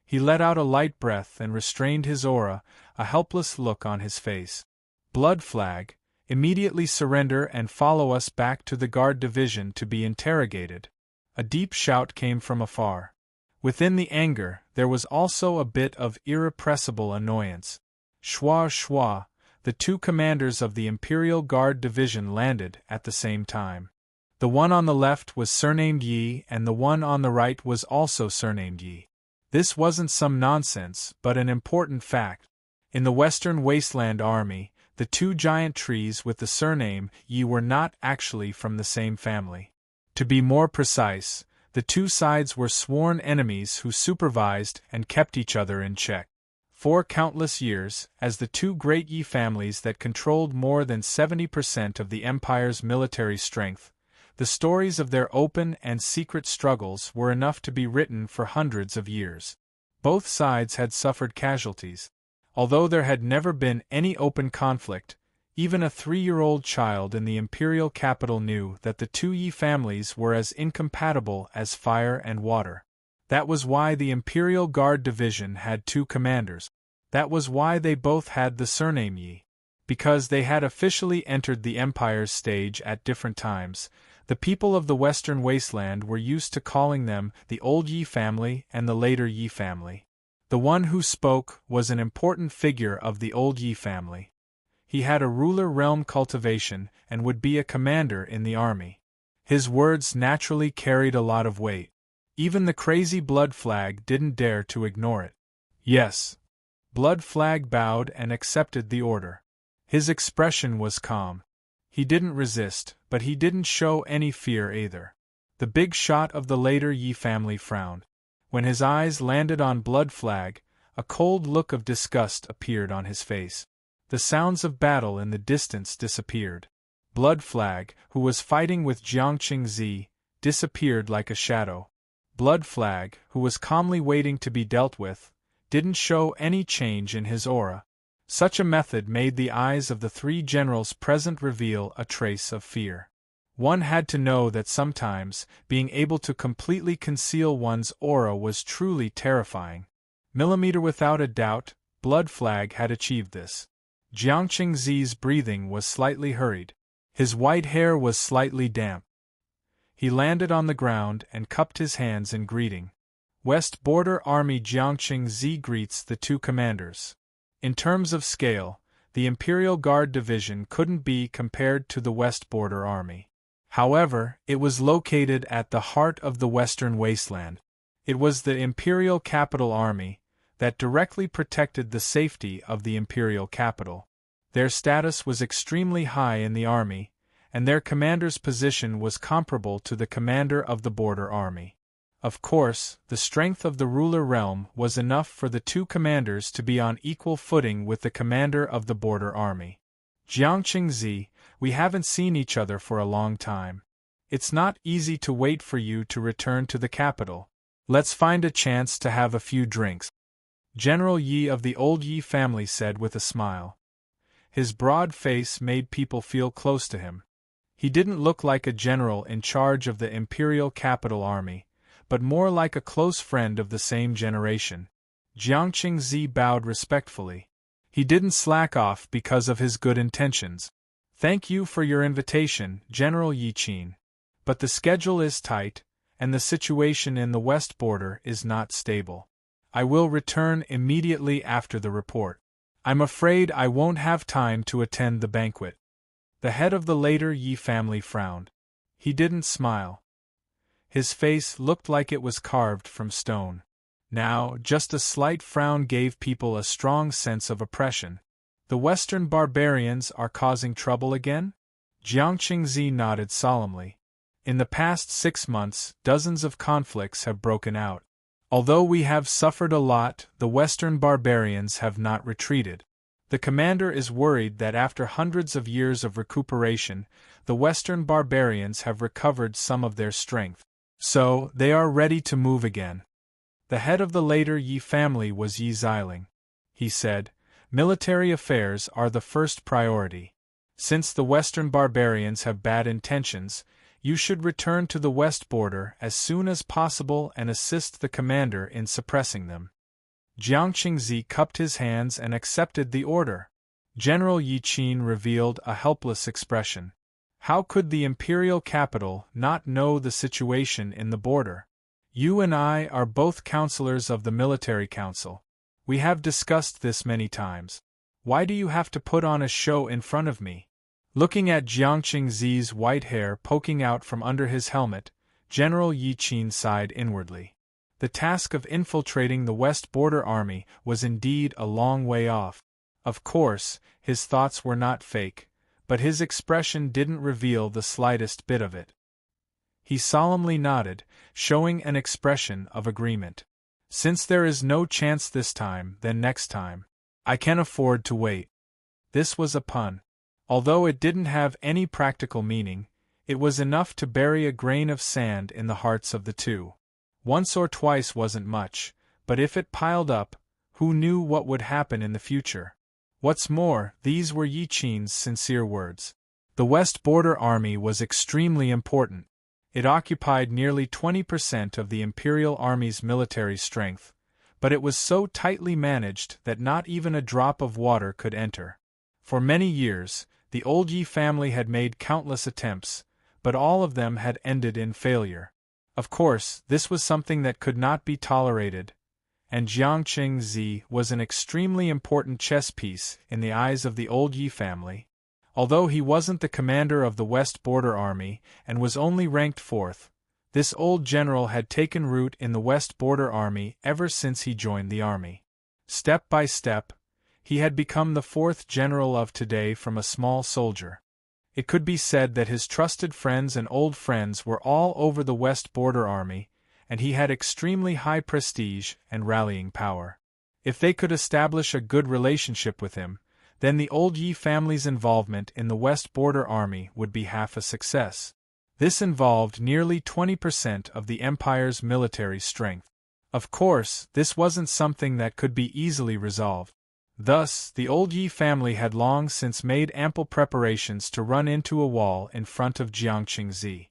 He let out a light breath and restrained his aura, a helpless look on his face. Blood Flag, immediately surrender and follow us back to the Guard Division to be interrogated. A deep shout came from afar. Within the anger, there was also a bit of irrepressible annoyance. Schwa schwa, the two commanders of the Imperial Guard Division landed at the same time. The one on the left was surnamed Yi and the one on the right was also surnamed Yi. This wasn't some nonsense, but an important fact. In the Western Wasteland Army, the two giant trees with the surname Yi were not actually from the same family. To be more precise, the two sides were sworn enemies who supervised and kept each other in check. For countless years, as the two great Yi families that controlled more than 70% of the Empire's military strength, the stories of their open and secret struggles were enough to be written for hundreds of years. Both sides had suffered casualties. Although there had never been any open conflict, even a 3-year-old child in the Imperial capital knew that the two Yi families were as incompatible as fire and water. That was why the Imperial Guard Division had two commanders. That was why they both had the surname Yi. Because they had officially entered the Empire's stage at different times, the people of the Western Wasteland were used to calling them the Old Yi family and the later Yi family. The one who spoke was an important figure of the Old Yi family. He had a ruler realm cultivation and would be a commander in the army. His words naturally carried a lot of weight. Even the crazy Blood Flag didn't dare to ignore it. Yes. Blood Flag bowed and accepted the order. His expression was calm. He didn't resist, but he didn't show any fear either. The big shot of the later Yi family frowned. When his eyes landed on Blood Flag, a cold look of disgust appeared on his face. The sounds of battle in the distance disappeared. Blood Flag, who was fighting with Jiangqing Zi, disappeared like a shadow. Blood Flag, who was calmly waiting to be dealt with, didn't show any change in his aura. Such a method made the eyes of the three generals present reveal a trace of fear. One had to know that sometimes, being able to completely conceal one's aura was truly terrifying. Millimeter without a doubt, Blood Flag had achieved this. Jiangqing Zi's breathing was slightly hurried. His white hair was slightly damp. He landed on the ground and cupped his hands in greeting. West Border Army Jiangqing Zi greets the two commanders. In terms of scale, The Imperial Guard Division couldn't be compared to the West Border Army. However, it was located at the heart of the Western Wasteland. It was the Imperial Capital Army that directly protected the safety of the Imperial capital. Their status was extremely high in the army, and their commander's position was comparable to the commander of the Border Army. Of course, the strength of the ruler realm was enough for the two commanders to be on equal footing with the commander of the Border Army. Jiangqingzi, we haven't seen each other for a long time. It's not easy to wait for you to return to the capital. Let's find a chance to have a few drinks. General Yi of the old Yi family said with a smile. His broad face made people feel close to him. He didn't look like a general in charge of the Imperial Capital Army, but more like a close friend of the same generation. Jiangqingzi bowed respectfully. He didn't slack off because of his good intentions. Thank you for your invitation, General Yi Qin. But the schedule is tight, and the situation in the west border is not stable. I will return immediately after the report. I'm afraid I won't have time to attend the banquet. The head of the later Yi family frowned. He didn't smile. His face looked like it was carved from stone. Now, just a slight frown gave people a strong sense of oppression. The Western barbarians are causing trouble again? Jiangqingzi nodded solemnly. In the past 6 months, dozens of conflicts have broken out. Although we have suffered a lot, the Western barbarians have not retreated. The commander is worried that after hundreds of years of recuperation, the Western barbarians have recovered some of their strength. So, they are ready to move again. The head of the later Yi family was Yi Xiling. He said, military affairs are the first priority. Since the Western barbarians have bad intentions, you should return to the west border as soon as possible and assist the commander in suppressing them. Jiangqingzi cupped his hands and accepted the order. General Yi Qin revealed a helpless expression. How could the imperial capital not know the situation in the border? You and I are both counselors of the military council. We have discussed this many times. Why do you have to put on a show in front of me? Looking at Jiangqingzi's white hair poking out from under his helmet, General Yi Qin sighed inwardly. The task of infiltrating the West Border Army was indeed a long way off. Of course, his thoughts were not fake, but his expression didn't reveal the slightest bit of it. He solemnly nodded, showing an expression of agreement. Since there is no chance this time, then next time. I can afford to wait. This was a pun. Although it didn't have any practical meaning, it was enough to bury a grain of sand in the hearts of the two. Once or twice wasn't much, but if it piled up, who knew what would happen in the future? What's more, these were Yi Qin's sincere words. The West Border Army was extremely important. It occupied nearly 20% of the Imperial Army's military strength, but it was so tightly managed that not even a drop of water could enter. For many years, the old Yi family had made countless attempts, but all of them had ended in failure. Of course, this was something that could not be tolerated, and Jiangqingzi was an extremely important chess piece in the eyes of the old Yi family. Although he wasn't the commander of the West Border Army and was only ranked 4th, this old general had taken root in the West Border Army ever since he joined the army. Step by step, he had become the 4th general of today from a small soldier. It could be said that his trusted friends and old friends were all over the West Border Army, and he had extremely high prestige and rallying power. If they could establish a good relationship with him, then the old Yi family's involvement in the West Border Army would be half a success. This involved nearly 20% of the Empire's military strength. Of course, this wasn't something that could be easily resolved. Thus, the old Yi family had long since made ample preparations to run into a wall in front of Jiangqingzi.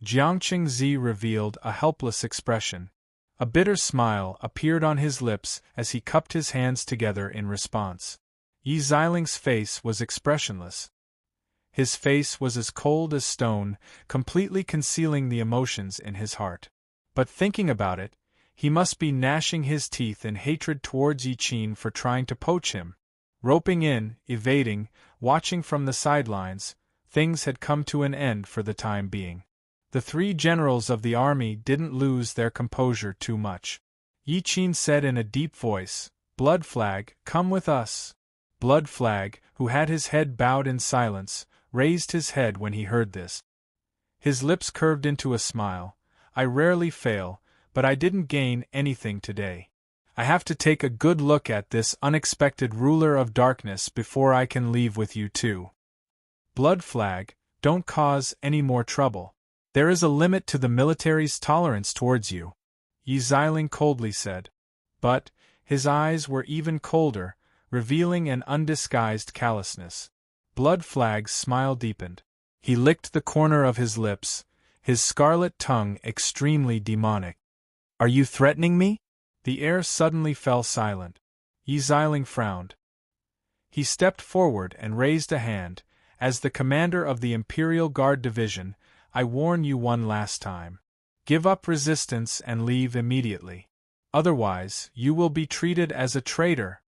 Jiangqingzi revealed a helpless expression. A bitter smile appeared on his lips as he cupped his hands together in response. Yi Xiling's face was expressionless. His face was as cold as stone, completely concealing the emotions in his heart. But thinking about it, he must be gnashing his teeth in hatred towards Yi Qin for trying to poach him. Roping in, evading, watching from the sidelines, things had come to an end for the time being. The three generals of the army didn't lose their composure too much. Yi Qin said in a deep voice, "Blood Flag, come with us." Blood Flag, who had his head bowed in silence, raised his head when he heard this. His lips curved into a smile. "I rarely fail, but I didn't gain anything today. I have to take a good look at this unexpected ruler of darkness before I can leave with you too. Blood Flag, don't cause any more trouble. There is a limit to the military's tolerance towards you," Yi Xiling coldly said. But his eyes were even colder, revealing an undisguised callousness. Blood Flag's smile deepened. He licked the corner of his lips, his scarlet tongue extremely demonic. "Are you threatening me?" The air suddenly fell silent. Yi Xiling frowned. He stepped forward and raised a hand. "As the commander of the Imperial Guard Division, I warn you one last time. Give up resistance and leave immediately. Otherwise, you will be treated as a traitor."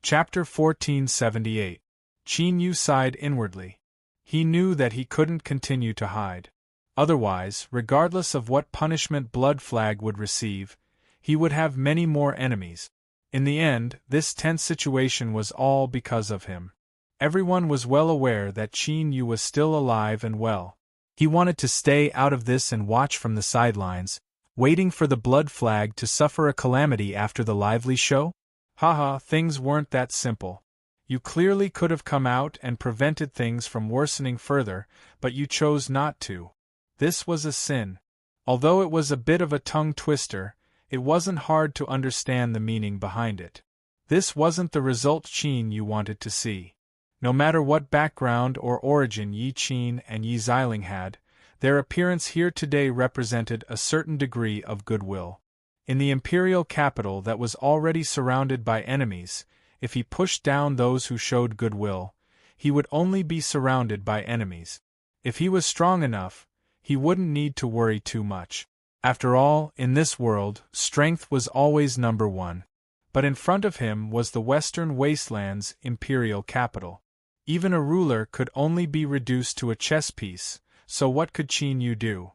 Chapter 1478. Qin Yu sighed inwardly. He knew that he couldn't continue to hide. Otherwise, regardless of what punishment Blood Flag would receive, he would have many more enemies. In the end, this tense situation was all because of him. Everyone was well aware that Qin Yu was still alive and well. He wanted to stay out of this and watch from the sidelines, waiting for the Blood Flag to suffer a calamity after the lively show? Haha, things weren't that simple. You clearly could have come out and prevented things from worsening further, but you chose not to. This was a sin. Although it was a bit of a tongue twister, it wasn't hard to understand the meaning behind it. This wasn't the result Qin Yu wanted to see. No matter what background or origin Yi Qin and Yi Xiling had, their appearance here today represented a certain degree of goodwill. In the imperial capital that was already surrounded by enemies, if he pushed down those who showed goodwill, he would only be surrounded by enemies. If he was strong enough, he wouldn't need to worry too much. After all, in this world, strength was always number one. But in front of him was the Western Wasteland's imperial capital. Even a ruler could only be reduced to a chess piece, so what could Qin Yu do?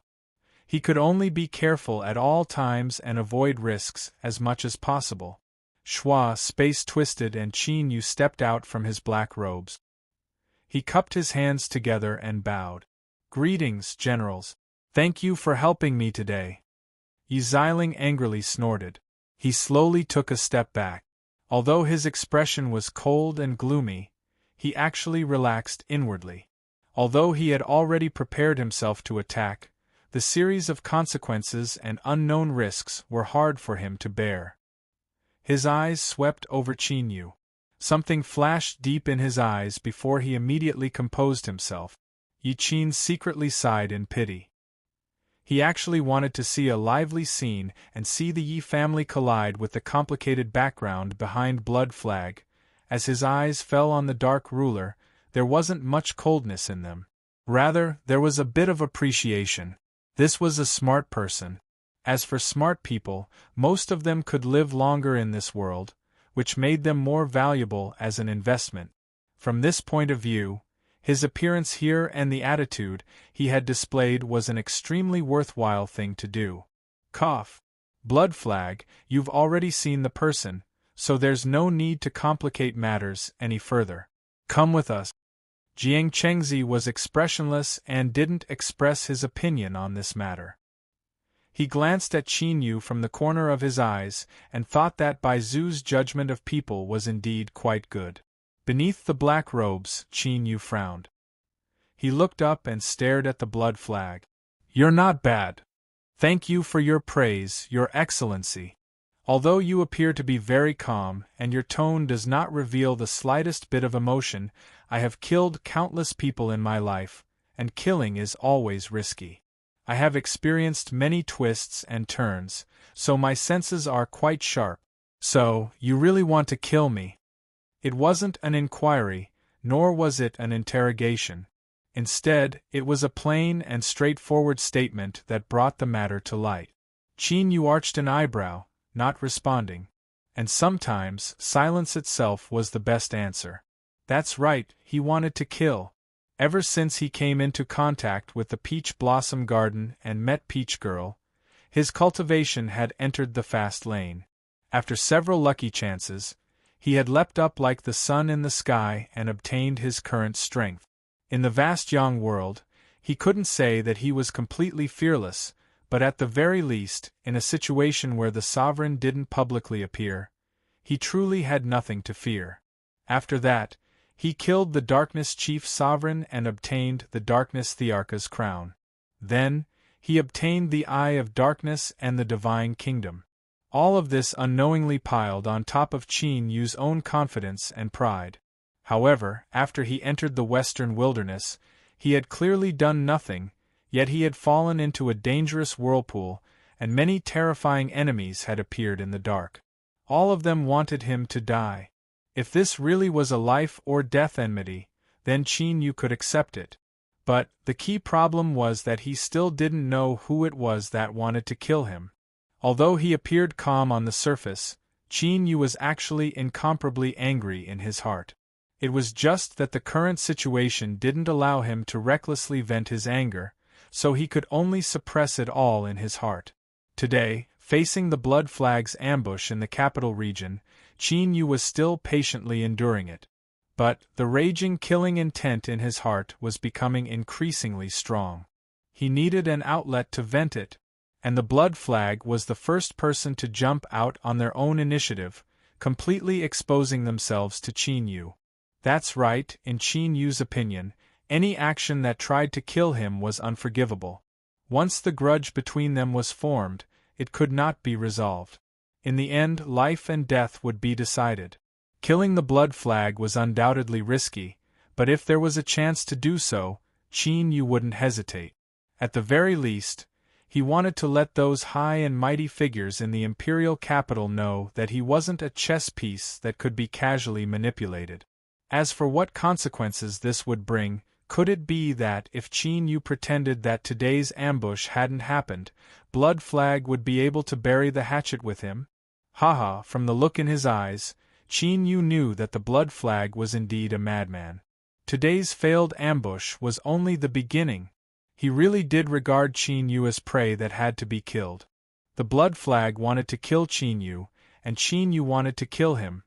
He could only be careful at all times and avoid risks as much as possible. Schwa space twisted and Qin Yu stepped out from his black robes. He cupped his hands together and bowed. "Greetings, generals. Thank you for helping me today." Yi Xiling angrily snorted. He slowly took a step back. Although his expression was cold and gloomy, he actually relaxed inwardly. Although he had already prepared himself to attack, the series of consequences and unknown risks were hard for him to bear. His eyes swept over Qin Yu. Something flashed deep in his eyes before he immediately composed himself. Yi Qin secretly sighed in pity. He actually wanted to see a lively scene and see the Yi family collide with the complicated background behind Blood Flag. As his eyes fell on the dark ruler, there wasn't much coldness in them. Rather, there was a bit of appreciation. This was a smart person. As for smart people, most of them could live longer in this world, which made them more valuable as an investment. From this point of view, his appearance here and the attitude he had displayed was an extremely worthwhile thing to do. Cough. Blood Flag, you've already seen the person, so there's no need to complicate matters any further. Come with us. Jiang Chengzi was expressionless and didn't express his opinion on this matter. He glanced at Qin Yu from the corner of his eyes and thought that Bai Zu's judgment of people was indeed quite good. Beneath the black robes, Qin Yu frowned. He looked up and stared at the Blood Flag. "You're not bad. Thank you for your praise, Your Excellency. Although you appear to be very calm and your tone does not reveal the slightest bit of emotion, I have killed countless people in my life, and killing is always risky. I have experienced many twists and turns, so my senses are quite sharp. So, you really want to kill me?" It wasn't an inquiry, nor was it an interrogation. Instead, it was a plain and straightforward statement that brought the matter to light. Qin Yu arched an eyebrow, not responding. And sometimes, silence itself was the best answer. That's right, he wanted to kill. Ever since he came into contact with the Peach Blossom Garden and met Peach Girl, his cultivation had entered the fast lane. After several lucky chances, he had leapt up like the sun in the sky and obtained his current strength. In the vast young world, he couldn't say that he was completely fearless, but at the very least, in a situation where the sovereign didn't publicly appear, he truly had nothing to fear. After that, he killed the Darkness Chief Sovereign and obtained the Darkness Thearcha's crown. Then, he obtained the Eye of Darkness and the Divine Kingdom. All of this unknowingly piled on top of Qin Yu's own confidence and pride. However, after he entered the Western Wilderness, he had clearly done nothing, yet he had fallen into a dangerous whirlpool, and many terrifying enemies had appeared in the dark. All of them wanted him to die. If this really was a life-or-death enmity, then Qin Yu could accept it. But the key problem was that he still didn't know who it was that wanted to kill him. Although he appeared calm on the surface, Qin Yu was actually incomparably angry in his heart. It was just that the current situation didn't allow him to recklessly vent his anger, so he could only suppress it all in his heart. Today, facing the Blood Flag's ambush in the capital region, Qin Yu was still patiently enduring it. But the raging killing intent in his heart was becoming increasingly strong. He needed an outlet to vent it, and the Blood Flag was the first person to jump out on their own initiative, completely exposing themselves to Qin Yu. That's right, in Qin Yu's opinion, any action that tried to kill him was unforgivable. Once the grudge between them was formed, it could not be resolved. In the end, life and death would be decided. Killing the Blood Flag was undoubtedly risky, but if there was a chance to do so, Qin Yu wouldn't hesitate. At the very least, he wanted to let those high and mighty figures in the imperial capital know that he wasn't a chess piece that could be casually manipulated. As for what consequences this would bring, could it be that if Qin Yu pretended that today's ambush hadn't happened, Blood Flag would be able to bury the hatchet with him? Haha, from the look in his eyes, Qin Yu knew that the Blood Flag was indeed a madman. Today's failed ambush was only the beginning. He really did regard Qin Yu as prey that had to be killed. The Blood Flag wanted to kill Qin Yu, and Qin Yu wanted to kill him.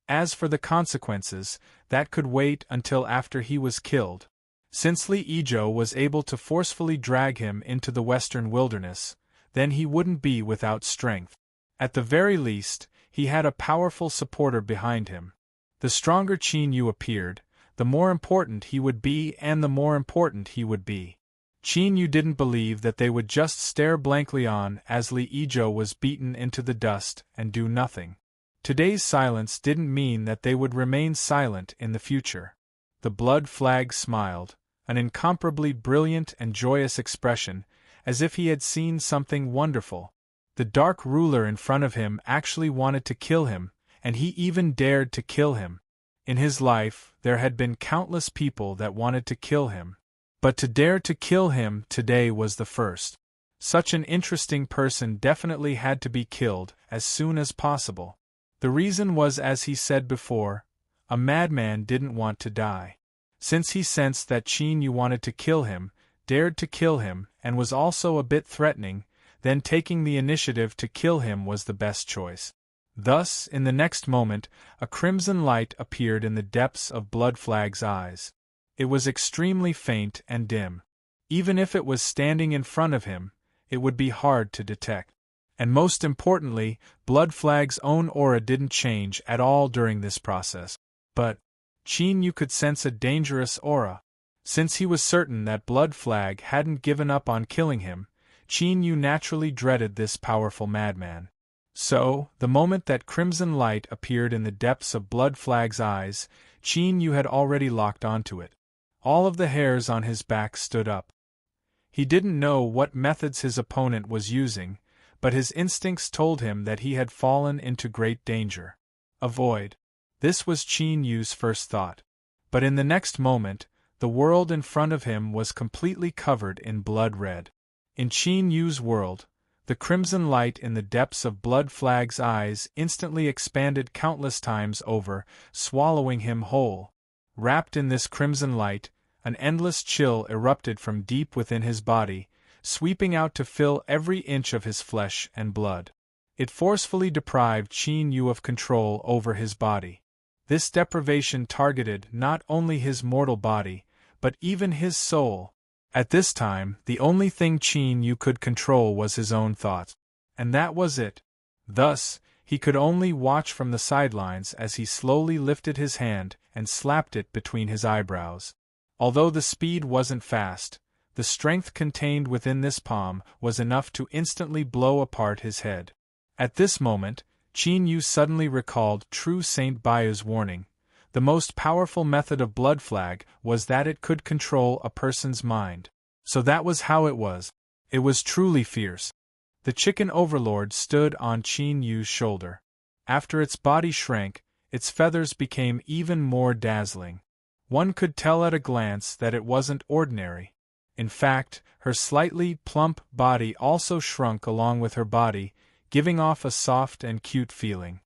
As for the consequences, that could wait until after he was killed. Since Li Yizhou was able to forcefully drag him into the Western Wilderness, then he wouldn't be without strength. At the very least, he had a powerful supporter behind him. The stronger Qin Yu appeared, the more important he would be, and the more important he would be. Qin Yu didn't believe that they would just stare blankly on as Li Yizhou was beaten into the dust and do nothing. Today's silence didn't mean that they would remain silent in the future. The Blood Flag smiled, an incomparably brilliant and joyous expression, as if he had seen something wonderful. The Dark Ruler in front of him actually wanted to kill him, and he even dared to kill him. In his life, there had been countless people that wanted to kill him. But to dare to kill him today was the first. Such an interesting person definitely had to be killed as soon as possible. The reason was, as he said before, a madman didn't want to die. Since he sensed that Qin Yu wanted to kill him, dared to kill him, and was also a bit threatening, then taking the initiative to kill him was the best choice. Thus, in the next moment, a crimson light appeared in the depths of Blood Flag's eyes. It was extremely faint and dim. Even if it was standing in front of him, it would be hard to detect. And most importantly, Blood Flag's own aura didn't change at all during this process. But Qin Yu could sense a dangerous aura. Since he was certain that Blood Flag hadn't given up on killing him, Qin Yu naturally dreaded this powerful madman. So, the moment that crimson light appeared in the depths of Blood Flag's eyes, Qin Yu had already locked onto it. All of the hairs on his back stood up. He didn't know what methods his opponent was using, but his instincts told him that he had fallen into great danger. Avoid. This was Qin Yu's first thought. But in the next moment, the world in front of him was completely covered in blood red. In Qin Yu's world, The crimson light in the depths of Blood Flag's eyes instantly expanded countless times over, swallowing him whole. Wrapped in this crimson light, an endless chill erupted from deep within his body, sweeping out to fill every inch of his flesh and blood. It forcefully deprived Qin Yu of control over his body. This deprivation targeted not only his mortal body, but even his soul. At this time, the only thing Qin Yu could control was his own thoughts. And that was it. Thus, he could only watch from the sidelines as he slowly lifted his hand and slapped it between his eyebrows. Although the speed wasn't fast, the strength contained within this palm was enough to instantly blow apart his head. At this moment, Qin Yu suddenly recalled true Saint Baiu's warning. The most powerful method of Blood Flag was that it could control a person's mind. So that was how it was. It was truly fierce. The chicken overlord stood on Qin Yu's shoulder. After its body shrank, its feathers became even more dazzling. One could tell at a glance that it wasn't ordinary. In fact, her slightly plump body also shrunk along with her body, giving off a soft and cute feeling.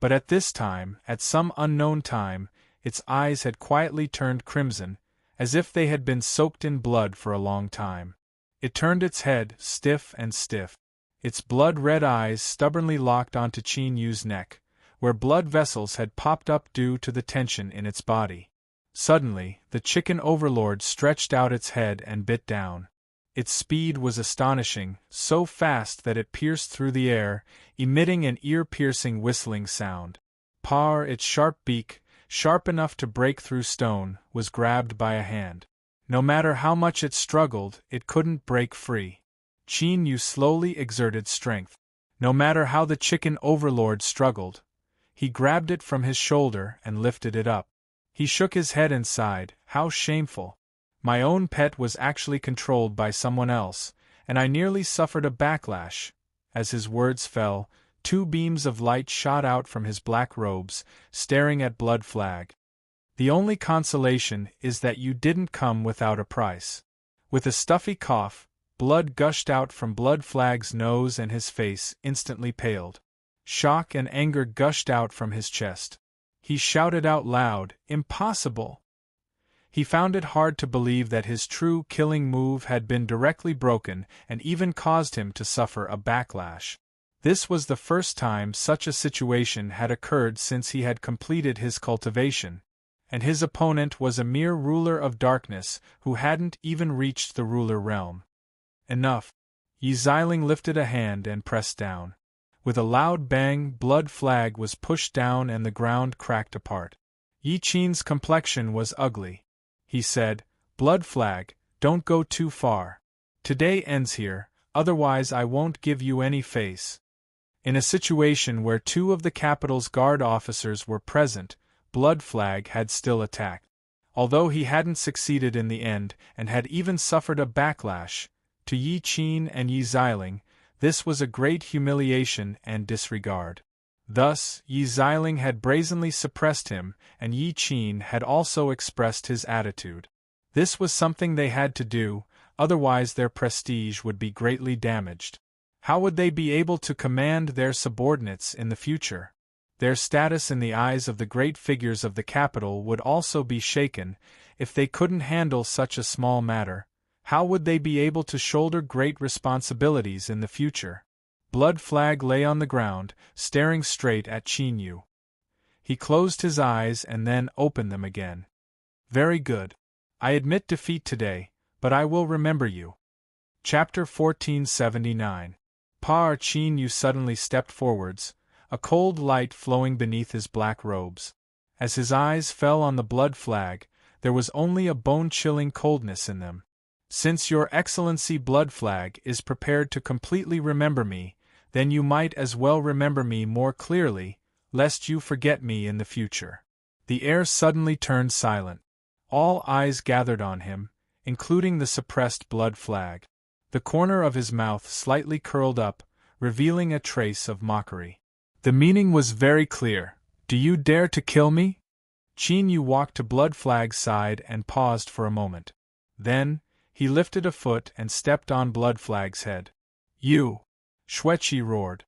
But at this time, at some unknown time, its eyes had quietly turned crimson, as if they had been soaked in blood for a long time. It turned its head, stiff and stiff. Its blood-red eyes stubbornly locked onto Qin Yu's neck, where blood vessels had popped up due to the tension in its body. Suddenly, the chicken overlord stretched out its head and bit down. Its speed was astonishing, so fast that it pierced through the air, emitting an ear-piercing whistling sound. Par, its sharp beak, sharp enough to break through stone, was grabbed by a hand. No matter how much it struggled, it couldn't break free. Qin Yu slowly exerted strength. No matter how the chicken overlord struggled, he grabbed it from his shoulder and lifted it up. He shook his head and sighed, "How shameful. My own pet was actually controlled by someone else, and I nearly suffered a backlash." As his words fell, two beams of light shot out from his black robes, staring at Blood Flag. "The only consolation is that you didn't come without a price." With a stuffy cough, blood gushed out from Blood Flag's nose and his face instantly paled. Shock and anger gushed out from his chest. He shouted out loud, "Impossible!" He found it hard to believe that his true killing move had been directly broken and even caused him to suffer a backlash. This was the first time such a situation had occurred since he had completed his cultivation, and his opponent was a mere ruler of darkness who hadn't even reached the ruler realm. Enough. Yi Xiling lifted a hand and pressed down. With a loud bang, Blood Flag was pushed down and the ground cracked apart. Yi Qin's complexion was ugly. He said, "Blood Flag, don't go too far. Today ends here, otherwise I won't give you any face." In a situation where two of the capital's guard officers were present, Blood Flag had still attacked. Although he hadn't succeeded in the end and had even suffered a backlash, to Yi Qin and Yi Xiling, this was a great humiliation and disregard. Thus, Yi Xiling had brazenly suppressed him, and Yi Qin had also expressed his attitude. This was something they had to do, otherwise their prestige would be greatly damaged. How would they be able to command their subordinates in the future? Their status in the eyes of the great figures of the capital would also be shaken. If they couldn't handle such a small matter, how would they be able to shoulder great responsibilities in the future? Blood Flag lay on the ground, staring straight at Qin Yu. He closed his eyes and then opened them again. "Very good. I admit defeat today, but I will remember you." Chapter 1479. Par Qin Yu suddenly stepped forwards, a cold light flowing beneath his black robes. As his eyes fell on the Blood Flag, there was only a bone-chilling coldness in them. "Since your Excellency Blood Flag is prepared to completely remember me, then you might as well remember me more clearly, lest you forget me in the future." The air suddenly turned silent. All eyes gathered on him, including the suppressed Blood Flag. The corner of his mouth slightly curled up, revealing a trace of mockery. The meaning was very clear. "Do you dare to kill me?" Qin Yu walked to Blood Flag's side and paused for a moment. Then, he lifted a foot and stepped on Blood Flag's head. "You!" Xueqi roared.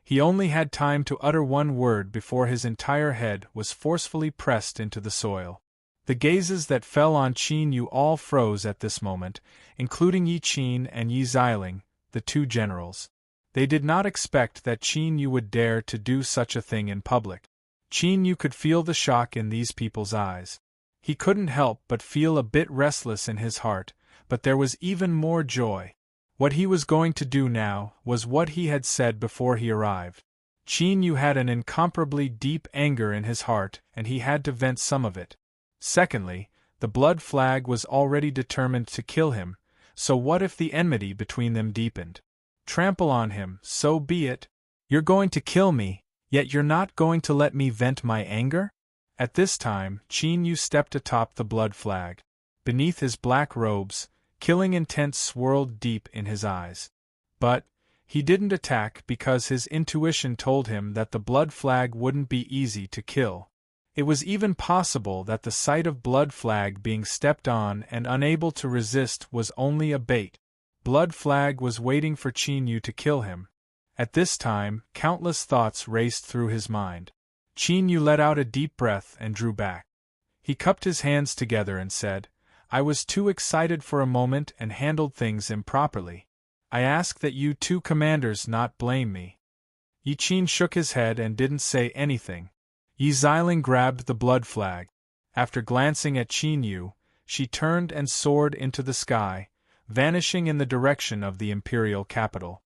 He only had time to utter one word before his entire head was forcefully pressed into the soil. The gazes that fell on Qin Yu all froze at this moment, including Yi Qin and Yi Xiling, the two generals. They did not expect that Qin Yu would dare to do such a thing in public. Qin Yu could feel the shock in these people's eyes. He couldn't help but feel a bit restless in his heart, but there was even more joy. What he was going to do now was what he had said before he arrived. Qin Yu had an incomparably deep anger in his heart, and he had to vent some of it. Secondly, the blood flag was already determined to kill him, so what if the enmity between them deepened? Trample on him, so be it. You're going to kill me, yet you're not going to let me vent my anger? At this time, Qin Yu stepped atop the blood flag. Beneath his black robes, killing intent swirled deep in his eyes. But he didn't attack because his intuition told him that the blood flag wouldn't be easy to kill. It was even possible that the sight of blood flag being stepped on and unable to resist was only a bait. Blood flag was waiting for Qin Yu to kill him. At this time, countless thoughts raced through his mind. Qin Yu let out a deep breath and drew back. He cupped his hands together and said, "I was too excited for a moment and handled things improperly. I ask that you two commanders not blame me." Yi Qin shook his head and didn't say anything. Yi Xiling grabbed the blood flag. After glancing at Qin Yu, she turned and soared into the sky, vanishing in the direction of the imperial capital.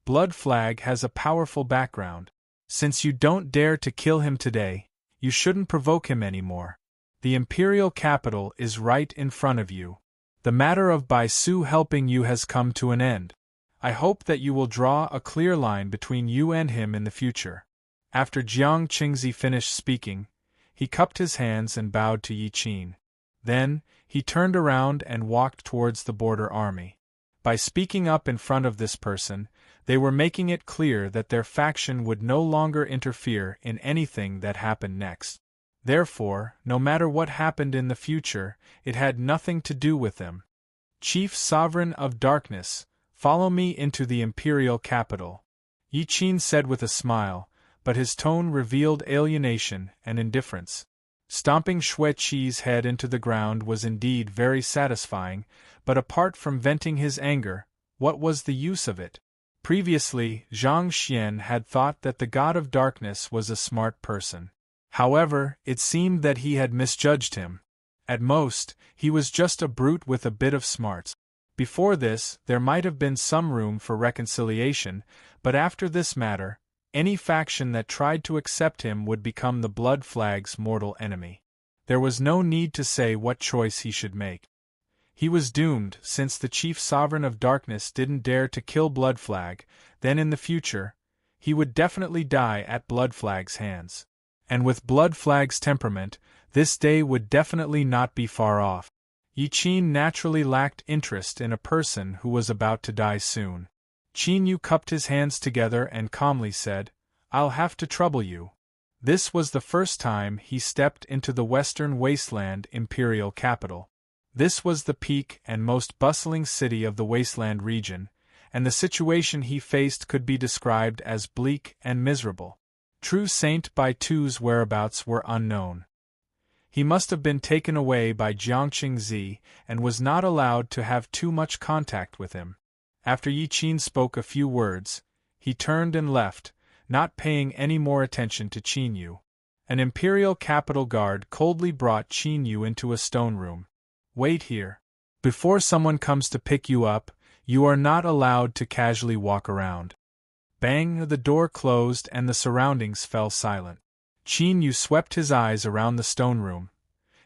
Blood flag has a powerful background. Since you don't dare to kill him today, you shouldn't provoke him anymore. The imperial capital is right in front of you. The matter of Bai Su helping you has come to an end. I hope that you will draw a clear line between you and him in the future. After Jiang Qingzi finished speaking, he cupped his hands and bowed to Yi Qin. Then, he turned around and walked towards the border army. By speaking up in front of this person, they were making it clear that their faction would no longer interfere in anything that happened next. Therefore, no matter what happened in the future, it had nothing to do with them. Chief Sovereign of Darkness, follow me into the imperial capital, Yi Qin said with a smile, but his tone revealed alienation and indifference. Stomping Xueqi's head into the ground was indeed very satisfying, but apart from venting his anger, what was the use of it? Previously, Zhang Xian had thought that the God of Darkness was a smart person. However, it seemed that he had misjudged him. At most, he was just a brute with a bit of smarts. Before this, there might have been some room for reconciliation, but after this matter, any faction that tried to accept him would become the blood flag's mortal enemy. There was no need to say what choice he should make. He was doomed, since the chief sovereign of darkness didn't dare to kill Blood Flag. Then in the future, he would definitely die at Blood Flag's hands. And with Blood Flag's temperament, this day would definitely not be far off. Yi Qin naturally lacked interest in a person who was about to die soon. Qin Yu cupped his hands together and calmly said, "I'll have to trouble you." This was the first time he stepped into the Western Wasteland imperial capital. This was the peak and most bustling city of the Wasteland region, and the situation he faced could be described as bleak and miserable. True Saint Baitu's whereabouts were unknown. He must have been taken away by Jiang Qingzi and was not allowed to have too much contact with him. After Yi Qin spoke a few words, he turned and left, not paying any more attention to Qin Yu. An imperial capital guard coldly brought Qin Yu into a stone room. "Wait here. Before someone comes to pick you up, you are not allowed to casually walk around." Bang! The door closed and the surroundings fell silent. Qin Yu swept his eyes around the stone room,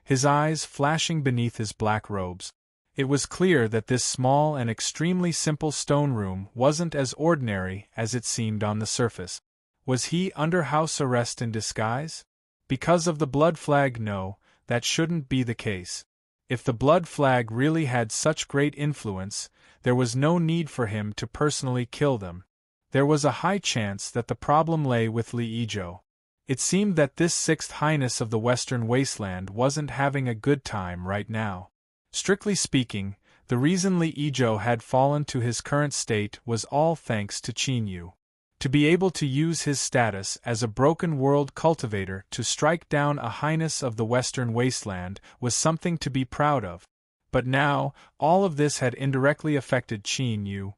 his eyes flashing beneath his black robes. It was clear that this small and extremely simple stone room wasn't as ordinary as it seemed on the surface. Was he under house arrest in disguise? Because of the blood flag? No, that shouldn't be the case. If the blood flag really had such great influence, there was no need for him to personally kill them. There was a high chance that the problem lay with Li Yizhou. It seemed that this Sixth Highness of the Western Wasteland wasn't having a good time right now. Strictly speaking, The reason Li Yizhou had fallen to his current state was all thanks to Qin Yu. To be able to use his status as a broken world cultivator to strike down a highness of the Western Wasteland was something to be proud of. But now, all of this had indirectly affected Qin Yu.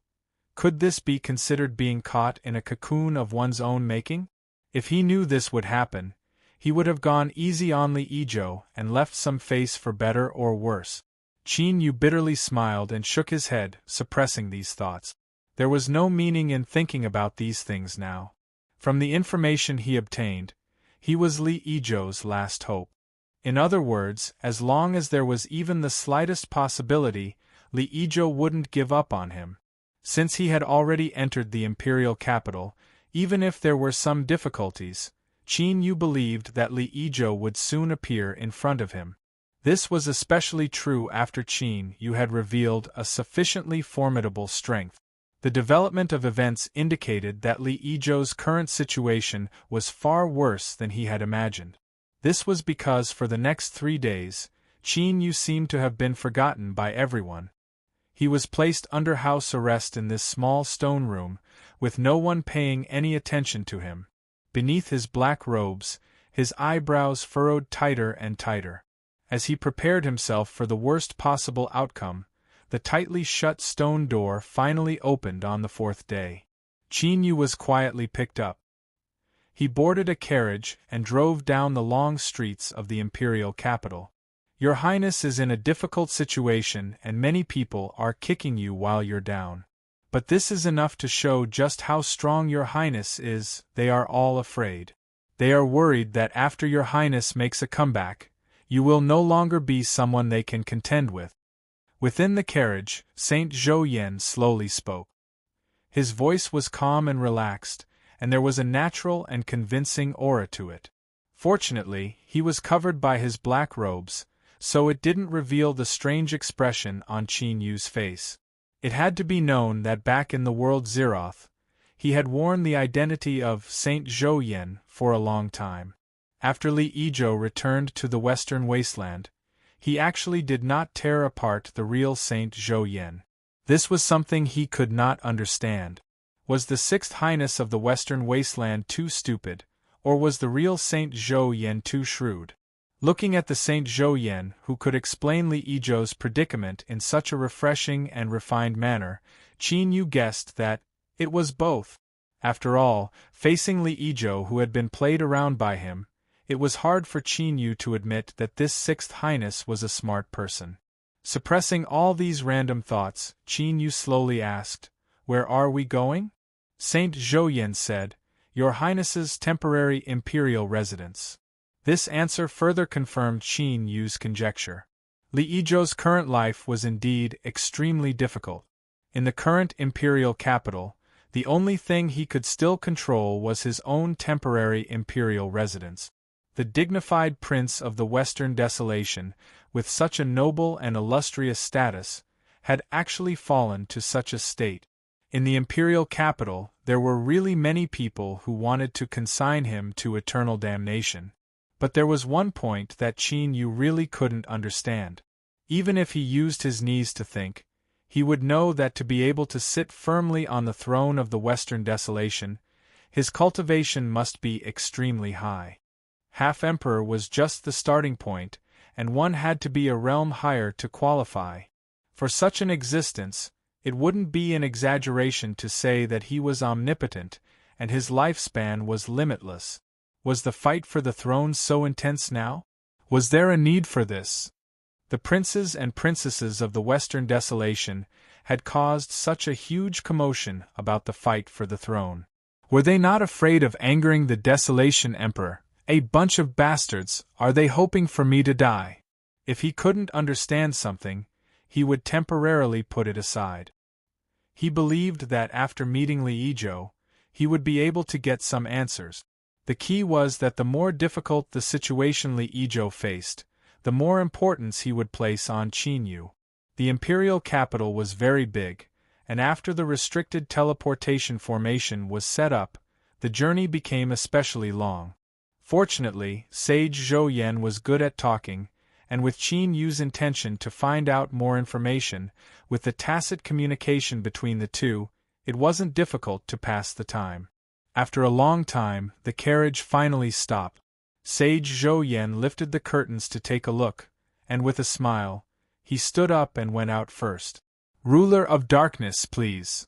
Could this be considered being caught in a cocoon of one's own making? If he knew this would happen, he would have gone easy on Li Yizhou and left some face for better or worse. Qin Yu bitterly smiled and shook his head, suppressing these thoughts. There was no meaning in thinking about these things now. From the information he obtained, he was Li Yizhou's last hope. In other words, as long as there was even the slightest possibility, Li Yizhou wouldn't give up on him. Since he had already entered the imperial capital, even if there were some difficulties, Qin Yu believed that Li Yizhou would soon appear in front of him. This was especially true after Qin Yu had revealed a sufficiently formidable strength. The development of events indicated that Li Yizhou's current situation was far worse than he had imagined. This was because for the next 3 days, Qin Yu seemed to have been forgotten by everyone. He was placed under house arrest in this small stone room, with no one paying any attention to him. Beneath his black robes, his eyebrows furrowed tighter and tighter. As he prepared himself for the worst possible outcome, the tightly shut stone door finally opened on the 4th day. Qin Yu was quietly picked up. He boarded a carriage and drove down the long streets of the imperial capital. Your Highness is in a difficult situation and many people are kicking you while you're down. But this is enough to show just how strong your Highness is. They are all afraid. They are worried that after your Highness makes a comeback, you will no longer be someone they can contend with. Within the carriage, Saint Zhou Yan slowly spoke. His voice was calm and relaxed, and there was a natural and convincing aura to it. Fortunately, he was covered by his black robes, so it didn't reveal the strange expression on Qin Yu's face. It had to be known that back in the world Zeroth, he had worn the identity of Saint Zhou Yan for a long time. After Li Yizhou returned to the Western Wasteland, he actually did not tear apart the real Saint Zhou Yan. This was something he could not understand. Was the 6th Highness of the Western Wasteland too stupid, or was the real Saint Zhou Yan too shrewd? Looking at the Saint Zhou Yan who could explain Li Yizhou's predicament in such a refreshing and refined manner, Qin Yu guessed that it was both. After all, facing Li Yizhou who had been played around by him, it was hard for Qin Yu to admit that this 6th Highness was a smart person. Suppressing all these random thoughts, Qin Yu slowly asked, "Where are we going?" Saint Zhou Yan said, "Your Highness's temporary imperial residence." This answer further confirmed Qin Yu's conjecture. Li Yizhou's current life was indeed extremely difficult. In the current imperial capital, the only thing he could still control was his own temporary imperial residence. The dignified prince of the Western Desolation, with such a noble and illustrious status, had actually fallen to such a state. In the imperial capital, there were really many people who wanted to consign him to eternal damnation. But there was one point that Qin Yu really couldn't understand. Even if he used his knees to think, he would know that to be able to sit firmly on the throne of the Western Desolation, his cultivation must be extremely high. Half-Emperor was just the starting point, and one had to be a realm higher to qualify. For such an existence, it wouldn't be an exaggeration to say that he was omnipotent, and his lifespan was limitless. Was the fight for the throne so intense now? Was there a need for this? The princes and princesses of the Western Desolation had caused such a huge commotion about the fight for the throne. Were they not afraid of angering the Desolation Emperor? A bunch of bastards, are they hoping for me to die? If he couldn't understand something, he would temporarily put it aside. He believed that after meeting Li Yizhou, he would be able to get some answers. The key was that the more difficult the situation Li Yizhou faced, the more importance he would place on Qin Yu. The imperial capital was very big, and after the restricted teleportation formation was set up, the journey became especially long. Fortunately, Sage Zhou Yan was good at talking, and with Qin Yu's intention to find out more information, with the tacit communication between the two, it wasn't difficult to pass the time. After a long time, the carriage finally stopped. Sage Zhou Yan lifted the curtains to take a look, and with a smile, he stood up and went out first. "Ruler of Darkness, please."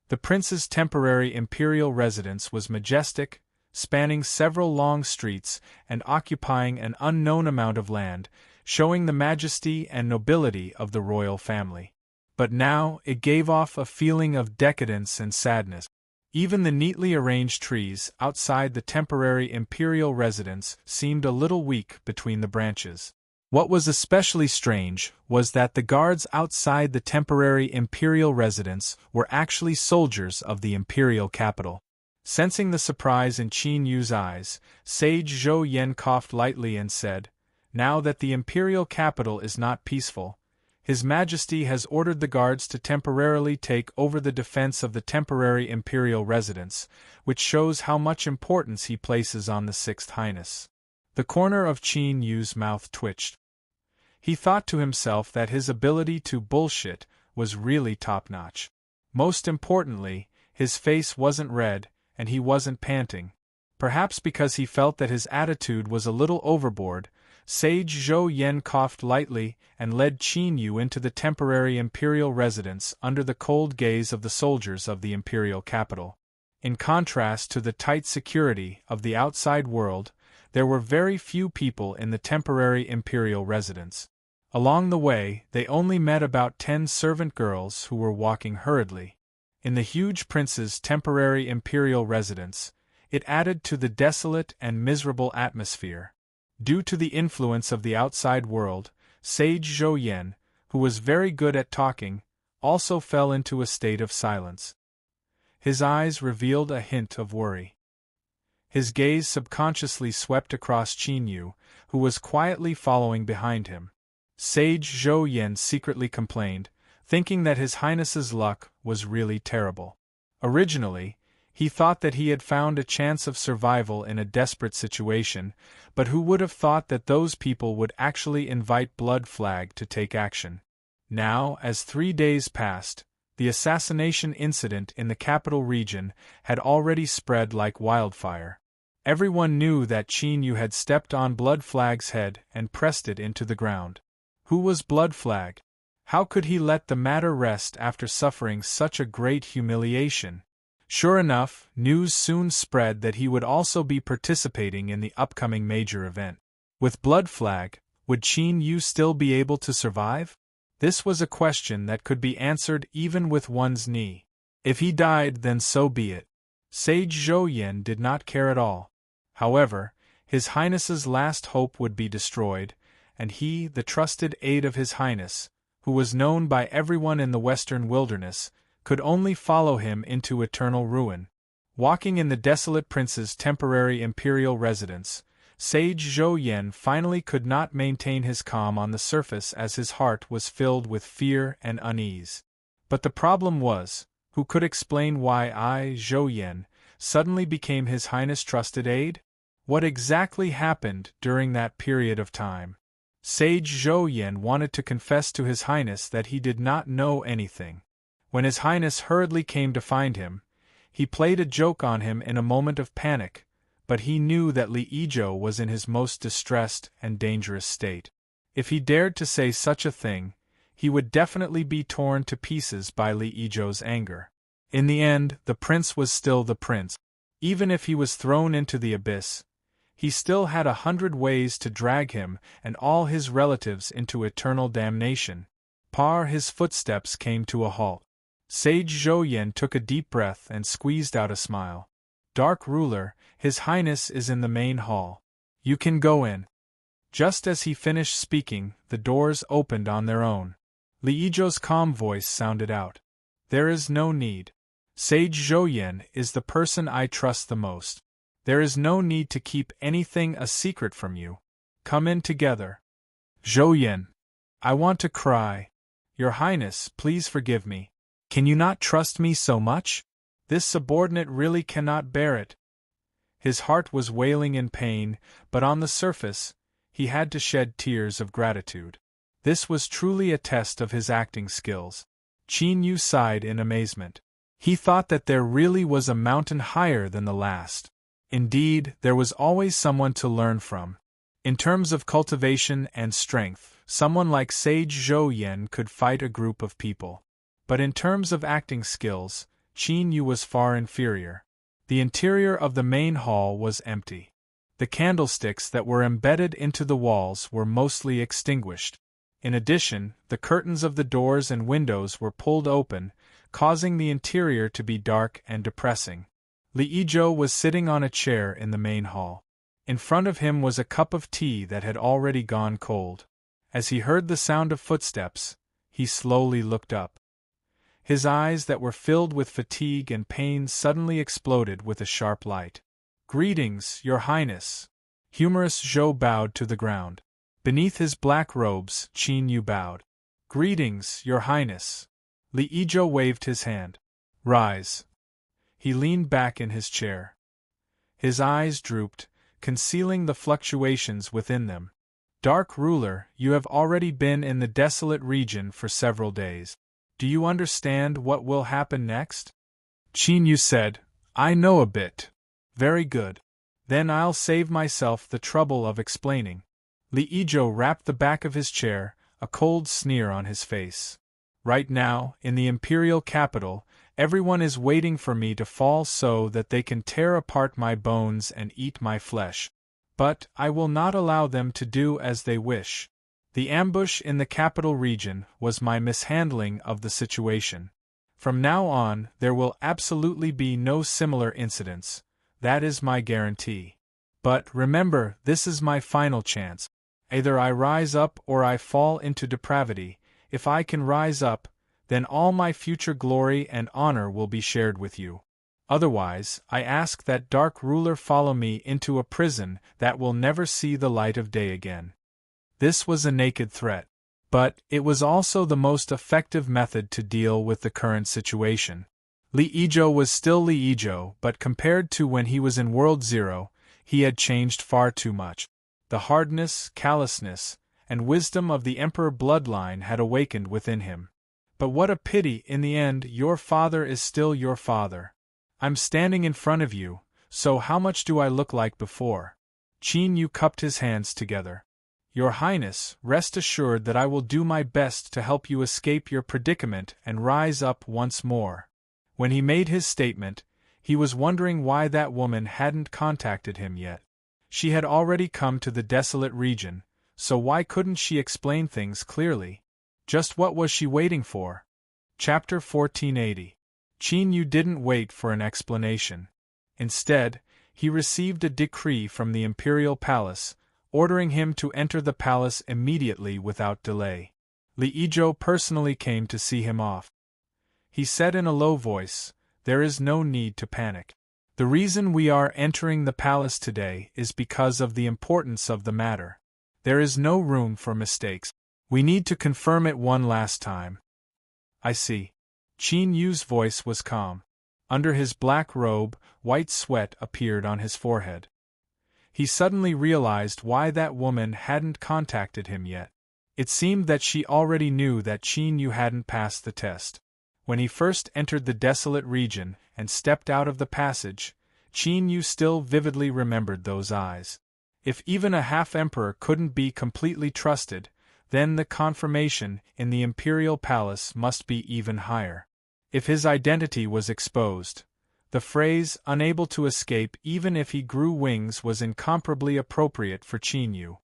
The prince's temporary imperial residence was majestic, spanning several long streets and occupying an unknown amount of land, showing the majesty and nobility of the royal family. But now it gave off a feeling of decadence and sadness. Even the neatly arranged trees outside the temporary imperial residence seemed a little weak between the branches. What was especially strange was that the guards outside the temporary imperial residence were actually soldiers of the imperial capital. Sensing the surprise in Qin Yu's eyes, Sage Zhou Yan coughed lightly and said, "Now that the imperial capital is not peaceful, His Majesty has ordered the guards to temporarily take over the defense of the temporary imperial residence, which shows how much importance he places on the Sixth Highness." The corner of Qin Yu's mouth twitched. He thought to himself that his ability to bullshit was really top-notch. Most importantly, his face wasn't red, and he wasn't panting. Perhaps because he felt that his attitude was a little overboard, Sage Zhou Yan coughed lightly and led Qin Yu into the temporary imperial residence under the cold gaze of the soldiers of the imperial capital. In contrast to the tight security of the outside world, there were very few people in the temporary imperial residence. Along the way, they only met about 10 servant girls who were walking hurriedly. In the huge prince's temporary imperial residence, it added to the desolate and miserable atmosphere. Due to the influence of the outside world, Sage Zhou Yan, who was very good at talking, also fell into a state of silence. His eyes revealed a hint of worry. His gaze subconsciously swept across Qin Yu, who was quietly following behind him. Sage Zhou Yan secretly complained, thinking that His Highness's luck was really terrible. Originally, he thought that he had found a chance of survival in a desperate situation, but who would have thought that those people would actually invite Blood Flag to take action? Now, as 3 days passed, the assassination incident in the capital region had already spread like wildfire. Everyone knew that Qin Yu had stepped on Blood Flag's head and pressed it into the ground. Who was Blood Flag? How could he let the matter rest after suffering such a great humiliation? Sure enough, news soon spread that he would also be participating in the upcoming major event. With Blood Flag, would Qin Yu still be able to survive? This was a question that could be answered even with one's knee. If he died, then so be it. Sage Zhou Yan did not care at all. However, His Highness's last hope would be destroyed, and he, the trusted aide of His Highness, who was known by everyone in the Western Wilderness, could only follow him into eternal ruin. Walking in the desolate prince's temporary imperial residence, Sage Zhou Yan finally could not maintain his calm on the surface as his heart was filled with fear and unease. But the problem was, who could explain why Zhou Yan suddenly became His Highness' trusted aide? What exactly happened during that period of time? Sage Zhou Yan wanted to confess to His Highness that he did not know anything. When His Highness hurriedly came to find him, he played a joke on him in a moment of panic, but he knew that Li Yizhou was in his most distressed and dangerous state. If he dared to say such a thing, he would definitely be torn to pieces by Li Yizhou's anger. In the end, the prince was still the prince. Even if he was thrown into the abyss, he still had 100 ways to drag him and all his relatives into eternal damnation. His footsteps came to a halt. Sage Zhou Yan took a deep breath and squeezed out a smile. "Dark Ruler, His Highness is in the main hall. You can go in." Just as he finished speaking, the doors opened on their own. Li Yizhou's calm voice sounded out. "There is no need. Sage Zhou Yan is the person I trust the most. There is no need to keep anything a secret from you. Come in together." "Zhou Yan, I want to cry. Your Highness, please forgive me. Can you not trust me so much? This subordinate really cannot bear it." His heart was wailing in pain, but on the surface, he had to shed tears of gratitude. This was truly a test of his acting skills. Qin Yu sighed in amazement. He thought that there really was a mountain higher than the last. Indeed, there was always someone to learn from. In terms of cultivation and strength, someone like Sage Zhou Yan could fight a group of people. But in terms of acting skills, Qin Yu was far inferior. The interior of the main hall was empty. The candlesticks that were embedded into the walls were mostly extinguished. In addition, the curtains of the doors and windows were pulled open, causing the interior to be dark and depressing. Li Yizhou was sitting on a chair in the main hall. In front of him was a cup of tea that had already gone cold. As he heard the sound of footsteps, he slowly looked up. His eyes that were filled with fatigue and pain suddenly exploded with a sharp light. "Greetings, Your Highness." Humorous Zhou bowed to the ground. Beneath his black robes, Qin Yu bowed. "Greetings, Your Highness." Li Yizhou waved his hand. "Rise." He leaned back in his chair. His eyes drooped, concealing the fluctuations within them. "Dark Ruler, you have already been in the desolate region for several days. Do you understand what will happen next?" Qin Yu said, "I know a bit." "Very good. Then I'll save myself the trouble of explaining." Li Yizhou rapped the back of his chair, a cold sneer on his face. "Right now, in the imperial capital, everyone is waiting for me to fall so that they can tear apart my bones and eat my flesh. But I will not allow them to do as they wish. The ambush in the capital region was my mishandling of the situation. From now on, there will absolutely be no similar incidents. That is my guarantee. But remember, this is my final chance. Either I rise up or I fall into depravity. If I can rise up, then all my future glory and honor will be shared with you. Otherwise, I ask that Dark Ruler follow me into a prison that will never see the light of day again." This was a naked threat. But it was also the most effective method to deal with the current situation. Li Yizhou was still Li Yizhou, but compared to when he was in World Zero, he had changed far too much. The hardness, callousness, and wisdom of the Emperor bloodline had awakened within him. But what a pity, in the end, your father is still your father. I'm standing in front of you, so how much do I look like before? Qin Yu cupped his hands together. "Your Highness, rest assured that I will do my best to help you escape your predicament and rise up once more." When he made his statement, he was wondering why that woman hadn't contacted him yet. She had already come to the desolate region, so why couldn't she explain things clearly? Just what was she waiting for? Chapter 1480. Qin Yu didn't wait for an explanation. Instead, he received a decree from the imperial palace, ordering him to enter the palace immediately without delay. Li Yizhou personally came to see him off. He said in a low voice, "There is no need to panic. The reason we are entering the palace today is because of the importance of the matter. There is no room for mistakes. We need to confirm it one last time." "I see." Qin Yu's voice was calm. Under his black robe, white sweat appeared on his forehead. He suddenly realized why that woman hadn't contacted him yet. It seemed that she already knew that Qin Yu hadn't passed the test. When he first entered the desolate region and stepped out of the passage, Qin Yu still vividly remembered those eyes. If even a half-emperor couldn't be completely trusted, then the confirmation in the imperial palace must be even higher. If his identity was exposed, the phrase "unable to escape even if he grew wings" was incomparably appropriate for Qin Yu.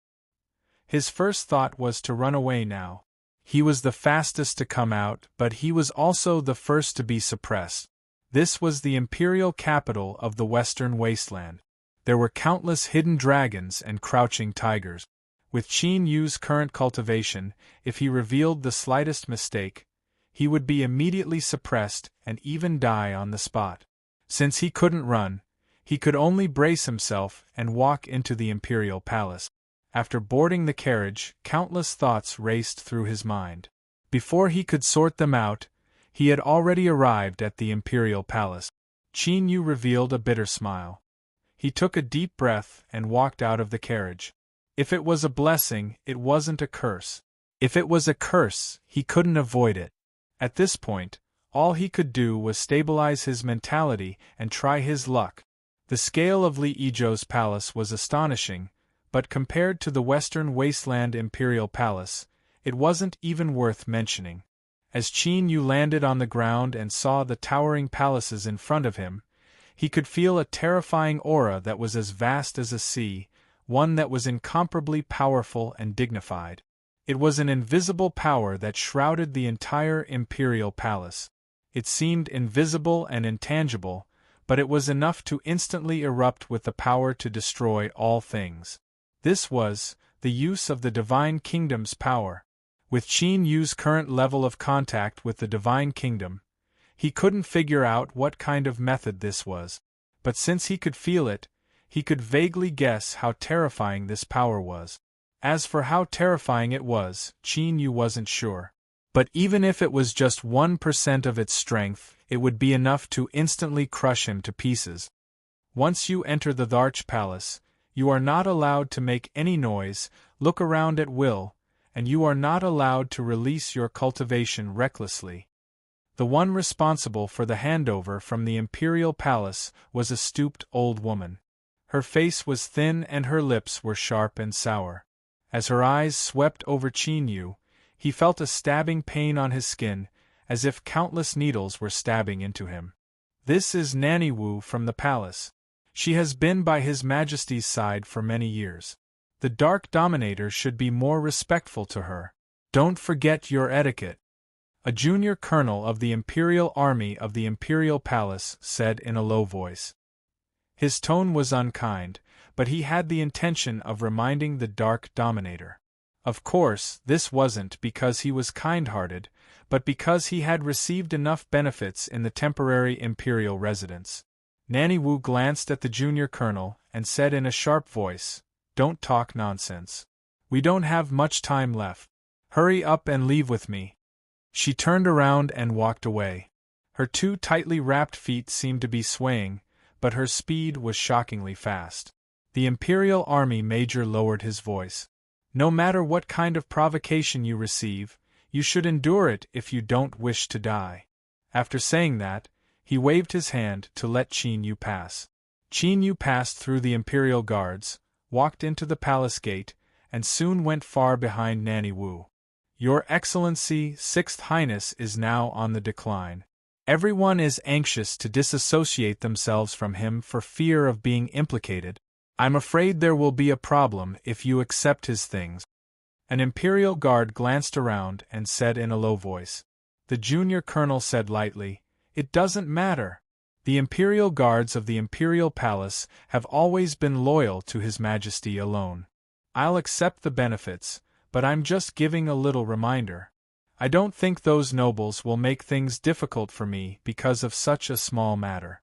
His first thought was to run away now. He was the fastest to come out, but he was also the first to be suppressed. This was the imperial capital of the Western Wasteland. There were countless hidden dragons and crouching tigers. With Qin Yu's current cultivation, if he revealed the slightest mistake, he would be immediately suppressed and even die on the spot. Since he couldn't run, he could only brace himself and walk into the imperial palace. After boarding the carriage, countless thoughts raced through his mind. Before he could sort them out, he had already arrived at the imperial palace. Qin Yu revealed a bitter smile. He took a deep breath and walked out of the carriage. If it was a blessing, it wasn't a curse. If it was a curse, he couldn't avoid it. At this point, all he could do was stabilize his mentality and try his luck. The scale of Li Ijo's palace was astonishing, but compared to the Western Wasteland Imperial Palace, it wasn't even worth mentioning. As Qin Yu landed on the ground and saw the towering palaces in front of him, he could feel a terrifying aura that was as vast as a sea, one that was incomparably powerful and dignified. It was an invisible power that shrouded the entire imperial palace. It seemed invisible and intangible, but it was enough to instantly erupt with the power to destroy all things. This was the use of the Divine Kingdom's power. With Qin Yu's current level of contact with the Divine Kingdom, he couldn't figure out what kind of method this was. But since he could feel it, he could vaguely guess how terrifying this power was. As for how terrifying it was, Qin Yu wasn't sure. But even if it was just 1% of its strength, it would be enough to instantly crush him to pieces. Once you enter the Dharch Palace, you are not allowed to make any noise, look around at will, and you are not allowed to release your cultivation recklessly. The one responsible for the handover from the Imperial Palace was a stooped old woman. Her face was thin and her lips were sharp and sour. As her eyes swept over Qin Yu, he felt a stabbing pain on his skin, as if countless needles were stabbing into him. This is Nanny Wu from the palace. She has been by His Majesty's side for many years. The Dark Dominator should be more respectful to her. Don't forget your etiquette. A junior colonel of the Imperial Army of the Imperial Palace said in a low voice. His tone was unkind, but he had the intention of reminding the Dark Dominator. Of course, this wasn't because he was kind-hearted, but because he had received enough benefits in the temporary Imperial residence. Nanny Wu glanced at the junior colonel and said in a sharp voice, "Don't talk nonsense. We don't have much time left. Hurry up and leave with me." She turned around and walked away. Her two tightly wrapped feet seemed to be swaying, but her speed was shockingly fast. The Imperial Army Major lowered his voice. "No matter what kind of provocation you receive, you should endure it if you don't wish to die." After saying that, he waved his hand to let Qin Yu pass. Qin Yu passed through the Imperial Guards, walked into the palace gate, and soon went far behind Nanny Wu. "Your Excellency, Sixth Highness is now on the decline. Everyone is anxious to disassociate themselves from him for fear of being implicated. I'm afraid there will be a problem if you accept his things." An Imperial Guard glanced around and said in a low voice. The junior colonel said lightly, "It doesn't matter. The Imperial Guards of the Imperial Palace have always been loyal to His Majesty alone. I'll accept the benefits, but I'm just giving a little reminder. I don't think those nobles will make things difficult for me because of such a small matter."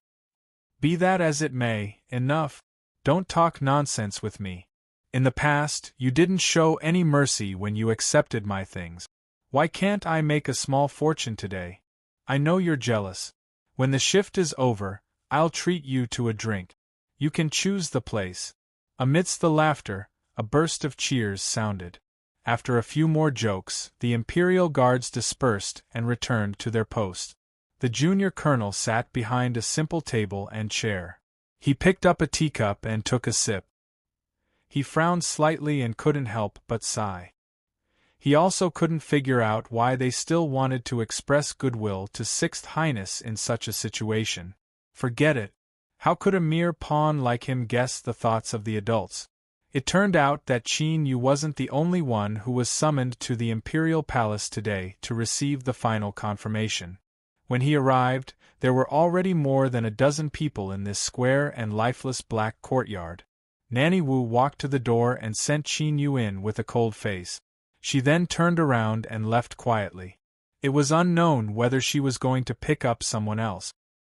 "Be that as it may, enough. Don't talk nonsense with me. In the past, you didn't show any mercy when you accepted my things. Why can't I make a small fortune today? I know you're jealous. When the shift is over, I'll treat you to a drink. You can choose the place." Amidst the laughter, a burst of cheers sounded. After a few more jokes, the Imperial Guards dispersed and returned to their post. The junior colonel sat behind a simple table and chair. He picked up a teacup and took a sip. He frowned slightly and couldn't help but sigh. He also couldn't figure out why they still wanted to express goodwill to Sixth Highness in such a situation. Forget it. How could a mere pawn like him guess the thoughts of the adults? It turned out that Qin Yu wasn't the only one who was summoned to the Imperial Palace today to receive the final confirmation. When he arrived, there were already more than a dozen people in this square and lifeless black courtyard. Nanny Wu walked to the door and sent Qin Yu in with a cold face. She then turned around and left quietly. It was unknown whether she was going to pick up someone else.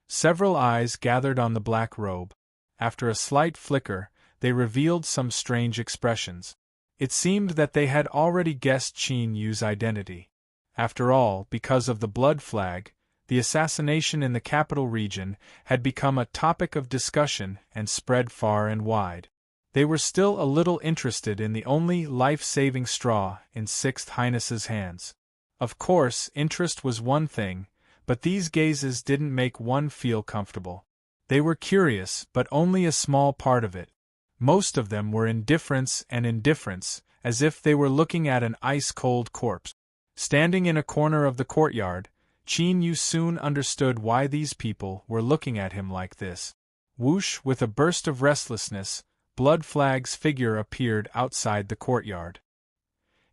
Several eyes gathered on the black robe. After a slight flicker, they revealed some strange expressions. It seemed that they had already guessed Qin Yu's identity. After all, because of the blood flag, the assassination in the capital region had become a topic of discussion and spread far and wide. They were still a little interested in the only life-saving straw in Sixth Highness's hands. Of course, interest was one thing, but these gazes didn't make one feel comfortable. They were curious, but only a small part of it. Most of them were indifference, as if they were looking at an ice-cold corpse. Standing in a corner of the courtyard, Qin Yu soon understood why these people were looking at him like this. Whoosh! With a burst of restlessness, Blood Flag's figure appeared outside the courtyard.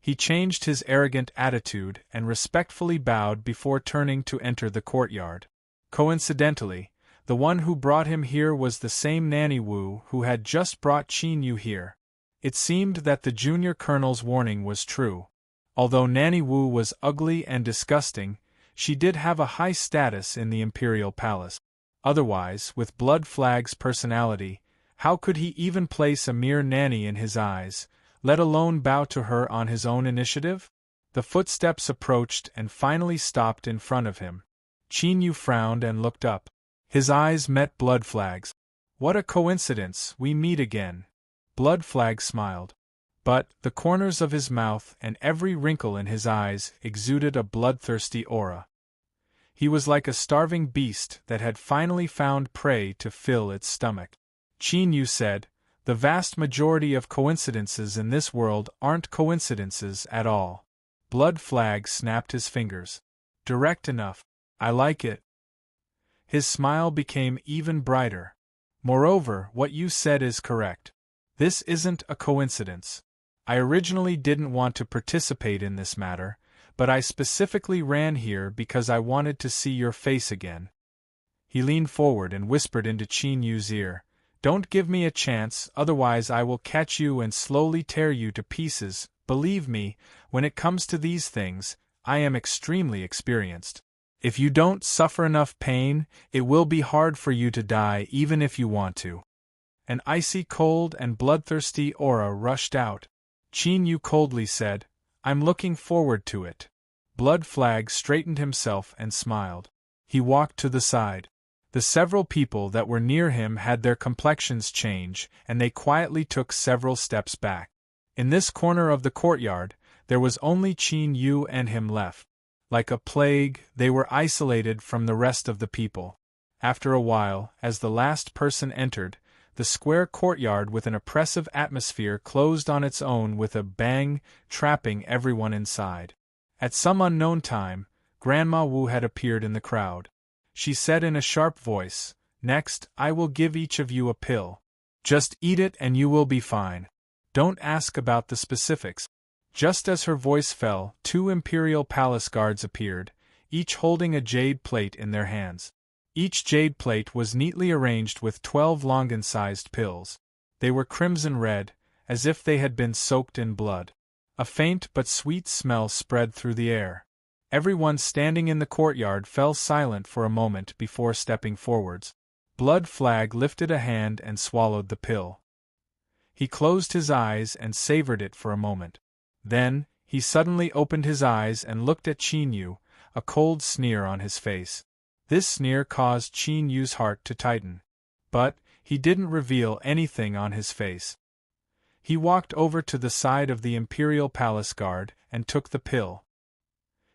He changed his arrogant attitude and respectfully bowed before turning to enter the courtyard. Coincidentally, the one who brought him here was the same Nanny Wu who had just brought Qin Yu here. It seemed that the junior colonel's warning was true. Although Nanny Wu was ugly and disgusting, she did have a high status in the imperial palace. Otherwise, with Blood Flag's personality, how could he even place a mere nanny in his eyes, let alone bow to her on his own initiative? The footsteps approached and finally stopped in front of him. Qin Yu frowned and looked up. His eyes met Blood Flag's. "What a coincidence, we meet again." Blood Flag smiled. But the corners of his mouth and every wrinkle in his eyes exuded a bloodthirsty aura. He was like a starving beast that had finally found prey to fill its stomach. Qin Yu said, "The vast majority of coincidences in this world aren't coincidences at all." Blood Flag snapped his fingers. "Direct enough. I like it." His smile became even brighter. "Moreover, what you said is correct. This isn't a coincidence. I originally didn't want to participate in this matter, but I specifically ran here because I wanted to see your face again." He leaned forward and whispered into Qin Yu's ear, "Don't give me a chance, otherwise I will catch you and slowly tear you to pieces. Believe me, when it comes to these things, I am extremely experienced. If you don't suffer enough pain, it will be hard for you to die even if you want to." An icy cold and bloodthirsty aura rushed out. Qin Yu coldly said, "I'm looking forward to it." Blood Flag straightened himself and smiled. He walked to the side. The several people that were near him had their complexions change, and they quietly took several steps back. In this corner of the courtyard, there was only Qin Yu and him left. Like a plague, they were isolated from the rest of the people. After a while, as the last person entered, the square courtyard with an oppressive atmosphere closed on its own with a bang, trapping everyone inside. At some unknown time, Grandma Wu had appeared in the crowd. She said in a sharp voice, "Next, I will give each of you a pill. Just eat it and you will be fine. Don't ask about the specifics." Just as her voice fell, 2 imperial palace guards appeared, each holding a jade plate in their hands. Each jade plate was neatly arranged with 12 longan-sized pills. They were crimson red, as if they had been soaked in blood. A faint but sweet smell spread through the air. Everyone standing in the courtyard fell silent for a moment before stepping forwards. Blood Flag lifted a hand and swallowed the pill. He closed his eyes and savored it for a moment. Then, he suddenly opened his eyes and looked at Qin Yu, a cold sneer on his face. This sneer caused Qin Yu's heart to tighten. But, he didn't reveal anything on his face. He walked over to the side of the Imperial Palace Guard and took the pill.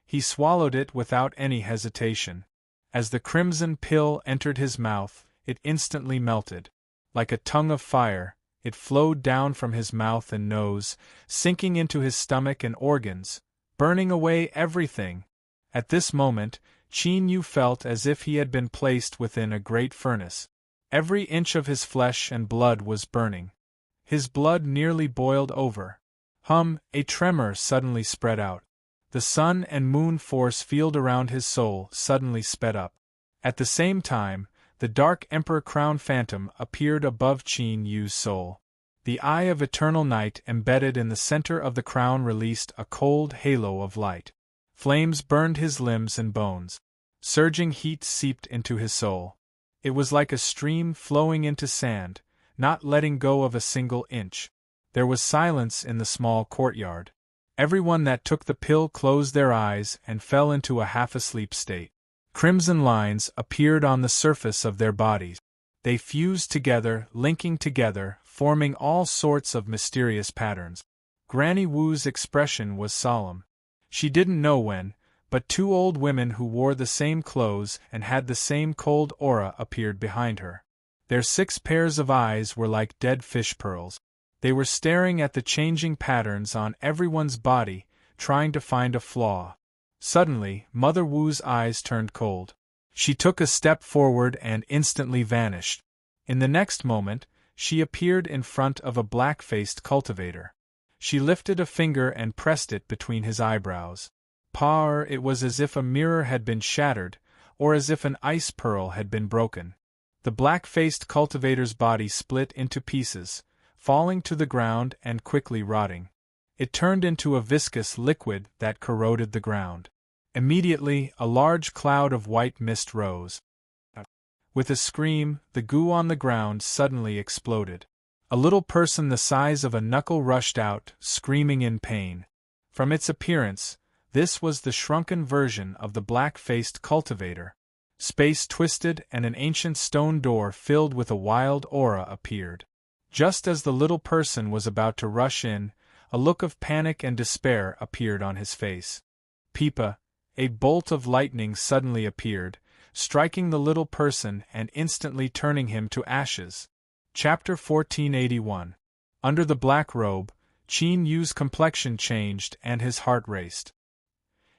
He swallowed it without any hesitation. As the crimson pill entered his mouth, it instantly melted. Like a tongue of fire, it flowed down from his mouth and nose, sinking into his stomach and organs, burning away everything. At this moment, Qin Yu felt as if he had been placed within a great furnace. Every inch of his flesh and blood was burning. His blood nearly boiled over. A tremor suddenly spread out. The sun and moon force field around his soul suddenly sped up. At the same time, the dark Emperor Crown Phantom appeared above Qin Yu's soul. The eye of eternal night embedded in the center of the crown released a cold halo of light. Flames burned his limbs and bones. Surging heat seeped into his soul. It was like a stream flowing into sand, not letting go of a single inch. There was silence in the small courtyard. Everyone that took the pill closed their eyes and fell into a half-asleep state. Crimson lines appeared on the surface of their bodies. They fused together, linking together, forming all sorts of mysterious patterns. Granny Wu's expression was solemn. She didn't know when, but two old women who wore the same clothes and had the same cold aura appeared behind her. Their 6 pairs of eyes were like dead fish pearls. They were staring at the changing patterns on everyone's body, trying to find a flaw. Suddenly, Mother Wu's eyes turned cold. She took a step forward and instantly vanished. In the next moment, she appeared in front of a black-faced cultivator. She lifted a finger and pressed it between his eyebrows. It was as if a mirror had been shattered, or as if an ice pearl had been broken. The black-faced cultivator's body split into pieces, falling to the ground and quickly rotting. It turned into a viscous liquid that corroded the ground. Immediately, a large cloud of white mist rose. With a scream, the goo on the ground suddenly exploded. A little person the size of a knuckle rushed out, screaming in pain. From its appearance, this was the shrunken version of the black-faced cultivator. Space twisted and an ancient stone door filled with a wild aura appeared. Just as the little person was about to rush in, a look of panic and despair appeared on his face. Peepa, a bolt of lightning suddenly appeared, striking the little person and instantly turning him to ashes. Chapter 1481. Under the black robe, Qin Yu's complexion changed and his heart raced.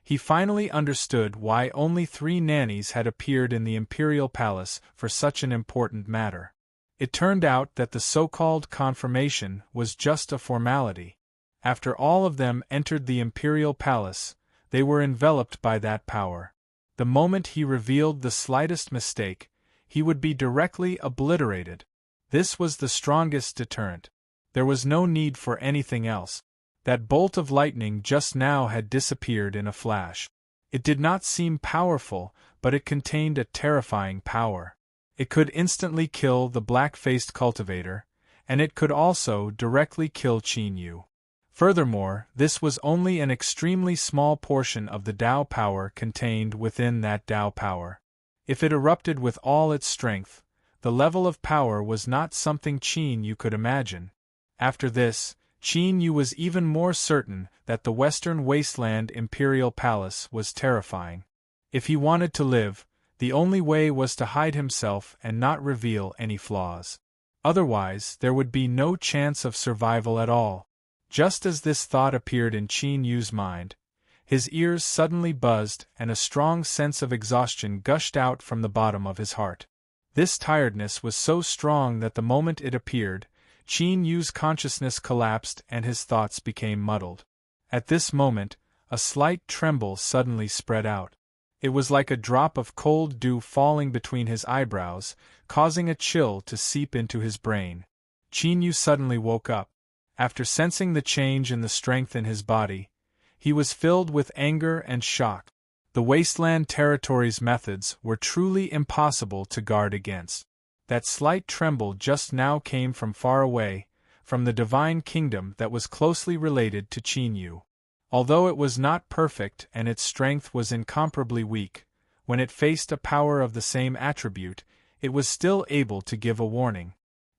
He finally understood why only 3 nannies had appeared in the imperial palace for such an important matter. It turned out that the so-called confirmation was just a formality. After all of them entered the imperial palace, they were enveloped by that power. The moment he revealed the slightest mistake, he would be directly obliterated. This was the strongest deterrent. There was no need for anything else. That bolt of lightning just now had disappeared in a flash. It did not seem powerful, but it contained a terrifying power. It could instantly kill the black-faced cultivator, and it could also directly kill Qin Yu. Furthermore, this was only an extremely small portion of the Tao power contained within that Tao power. If it erupted with all its strength, the level of power was not something Qin Yu could imagine. After this, Qin Yu was even more certain that the Western Wasteland Imperial Palace was terrifying. If he wanted to live, the only way was to hide himself and not reveal any flaws. Otherwise, there would be no chance of survival at all. Just as this thought appeared in Qin Yu's mind, his ears suddenly buzzed and a strong sense of exhaustion gushed out from the bottom of his heart. This tiredness was so strong that the moment it appeared, Qin Yu's consciousness collapsed and his thoughts became muddled. At this moment, a slight tremble suddenly spread out. It was like a drop of cold dew falling between his eyebrows, causing a chill to seep into his brain. Qin Yu suddenly woke up. After sensing the change in the strength in his body, he was filled with anger and shock. The Wasteland Territory's methods were truly impossible to guard against. That slight tremble just now came from far away, from the divine kingdom that was closely related to Qin Yu. Although it was not perfect and its strength was incomparably weak, when it faced a power of the same attribute, it was still able to give a warning.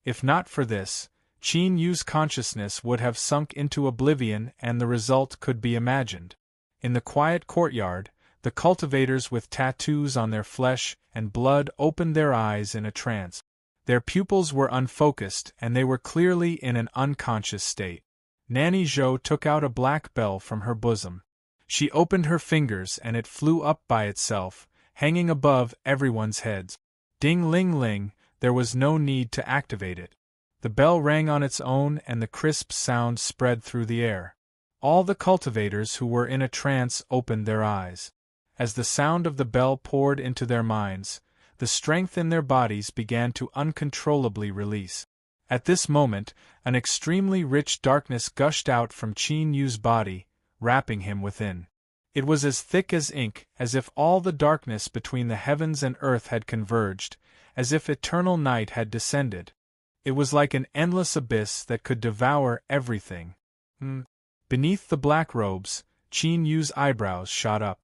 If not for this, Qin Yu's consciousness would have sunk into oblivion and the result could be imagined. In the quiet courtyard, the cultivators with tattoos on their flesh and blood opened their eyes in a trance. Their pupils were unfocused and they were clearly in an unconscious state. Nanny Zhou took out a black bell from her bosom. She opened her fingers and it flew up by itself, hanging above everyone's heads. Ding-ling-ling, there was no need to activate it. The bell rang on its own and the crisp sound spread through the air. All the cultivators who were in a trance opened their eyes. As the sound of the bell poured into their minds, the strength in their bodies began to uncontrollably release. At this moment, an extremely rich darkness gushed out from Qin Yu's body, wrapping him within. It was as thick as ink, as if all the darkness between the heavens and earth had converged, as if eternal night had descended. It was like an endless abyss that could devour everything. Beneath the black robes, Qin Yu's eyebrows shot up.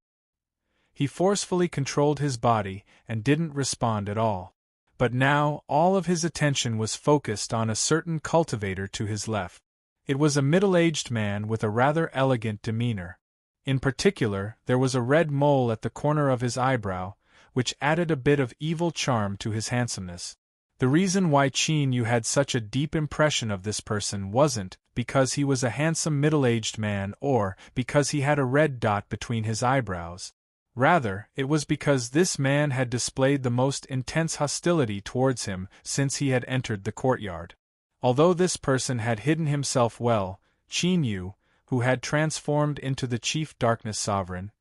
He forcefully controlled his body and didn't respond at all. But now all of his attention was focused on a certain cultivator to his left. It was a middle-aged man with a rather elegant demeanor. In particular, there was a red mole at the corner of his eyebrow, which added a bit of evil charm to his handsomeness. The reason why Qin Yu had such a deep impression of this person wasn't because he was a handsome middle-aged man or because he had a red dot between his eyebrows. Rather, it was because this man had displayed the most intense hostility towards him since he had entered the courtyard. Although this person had hidden himself well, Qin Yu, who had transformed into the Chief Darkness Sovereign,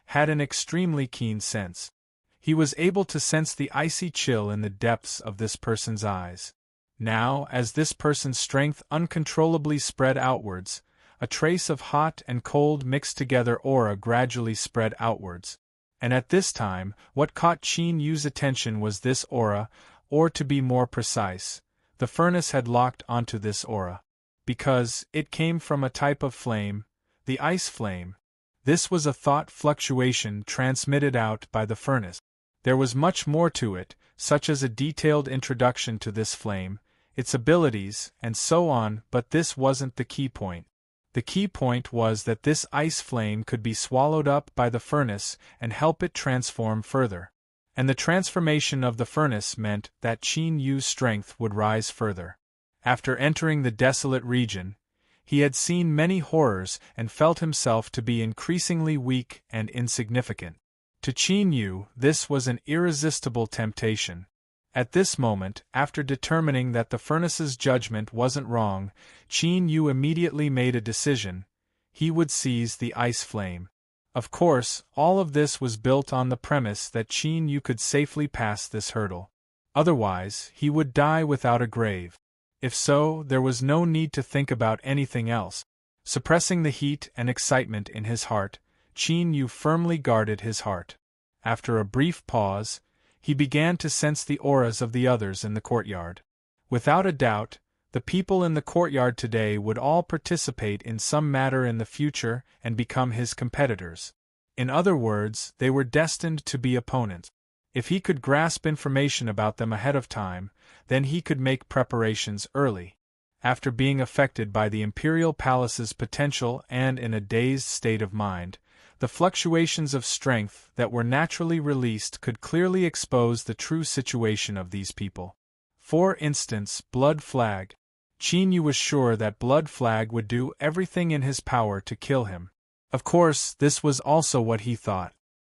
had an extremely keen sense. He was able to sense the icy chill in the depths of this person's eyes. Now, as this person's strength uncontrollably spread outwards, a trace of hot and cold mixed together aura gradually spread outwards. And at this time, what caught Qin Yu's attention was this aura, or to be more precise, the furnace had locked onto this aura. Because it came from a type of flame, the ice flame. This was a thought fluctuation transmitted out by the furnace. There was much more to it, such as a detailed introduction to this flame, its abilities, and so on, but this wasn't the key point. The key point was that this ice flame could be swallowed up by the furnace and help it transform further. And the transformation of the furnace meant that Qin Yu's strength would rise further. After entering the desolate region, he had seen many horrors and felt himself to be increasingly weak and insignificant. To Qin Yu, this was an irresistible temptation. At this moment, after determining that the furnace's judgment wasn't wrong, Qin Yu immediately made a decision. He would seize the ice flame. Of course, all of this was built on the premise that Qin Yu could safely pass this hurdle. Otherwise, he would die without a grave. If so, there was no need to think about anything else. Suppressing the heat and excitement in his heart, Qin Yu firmly guarded his heart. After a brief pause, he began to sense the auras of the others in the courtyard. Without a doubt, the people in the courtyard today would all participate in some matter in the future and become his competitors. In other words, they were destined to be opponents. If he could grasp information about them ahead of time, then he could make preparations early. After being affected by the Imperial Palace's potential and in a dazed state of mind, the fluctuations of strength that were naturally released could clearly expose the true situation of these people. For instance, Blood Flag. Qin Yu was sure that Blood Flag would do everything in his power to kill him. Of course, this was also what he thought.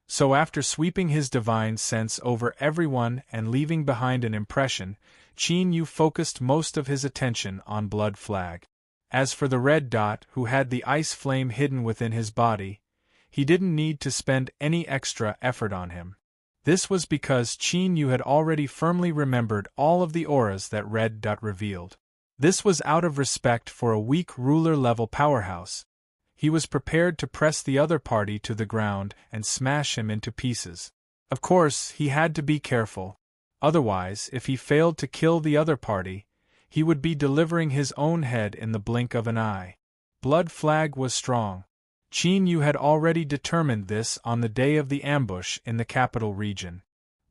So after sweeping his divine sense over everyone and leaving behind an impression, Qin Yu focused most of his attention on Blood Flag. As for the red dot who had the ice flame hidden within his body, he didn't need to spend any extra effort on him. This was because Qin Yu had already firmly remembered all of the auras that red dot revealed. This was out of respect for a weak ruler-level powerhouse. He was prepared to press the other party to the ground and smash him into pieces. Of course, he had to be careful. Otherwise, if he failed to kill the other party, he would be delivering his own head in the blink of an eye. Blood Flag was strong. Qin Yu had already determined this on the day of the ambush in the capital region.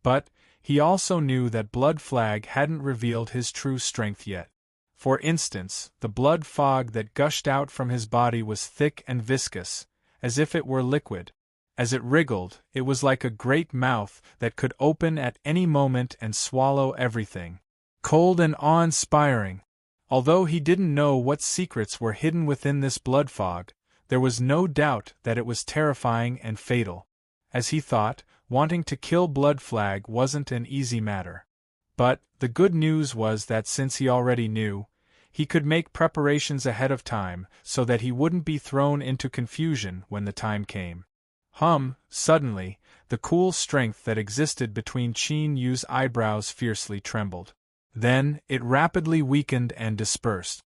But he also knew that Blood Flag hadn't revealed his true strength yet. For instance, the blood fog that gushed out from his body was thick and viscous, as if it were liquid. As it wriggled, it was like a great mouth that could open at any moment and swallow everything. Cold and awe-inspiring. Although he didn't know what secrets were hidden within this blood fog, there was no doubt that it was terrifying and fatal. As he thought, wanting to kill Blood Flag wasn't an easy matter. But the good news was that since he already knew, he could make preparations ahead of time so that he wouldn't be thrown into confusion when the time came. Suddenly, the cool strength that existed between Qin Yu's eyebrows fiercely trembled. Then, it rapidly weakened and dispersed.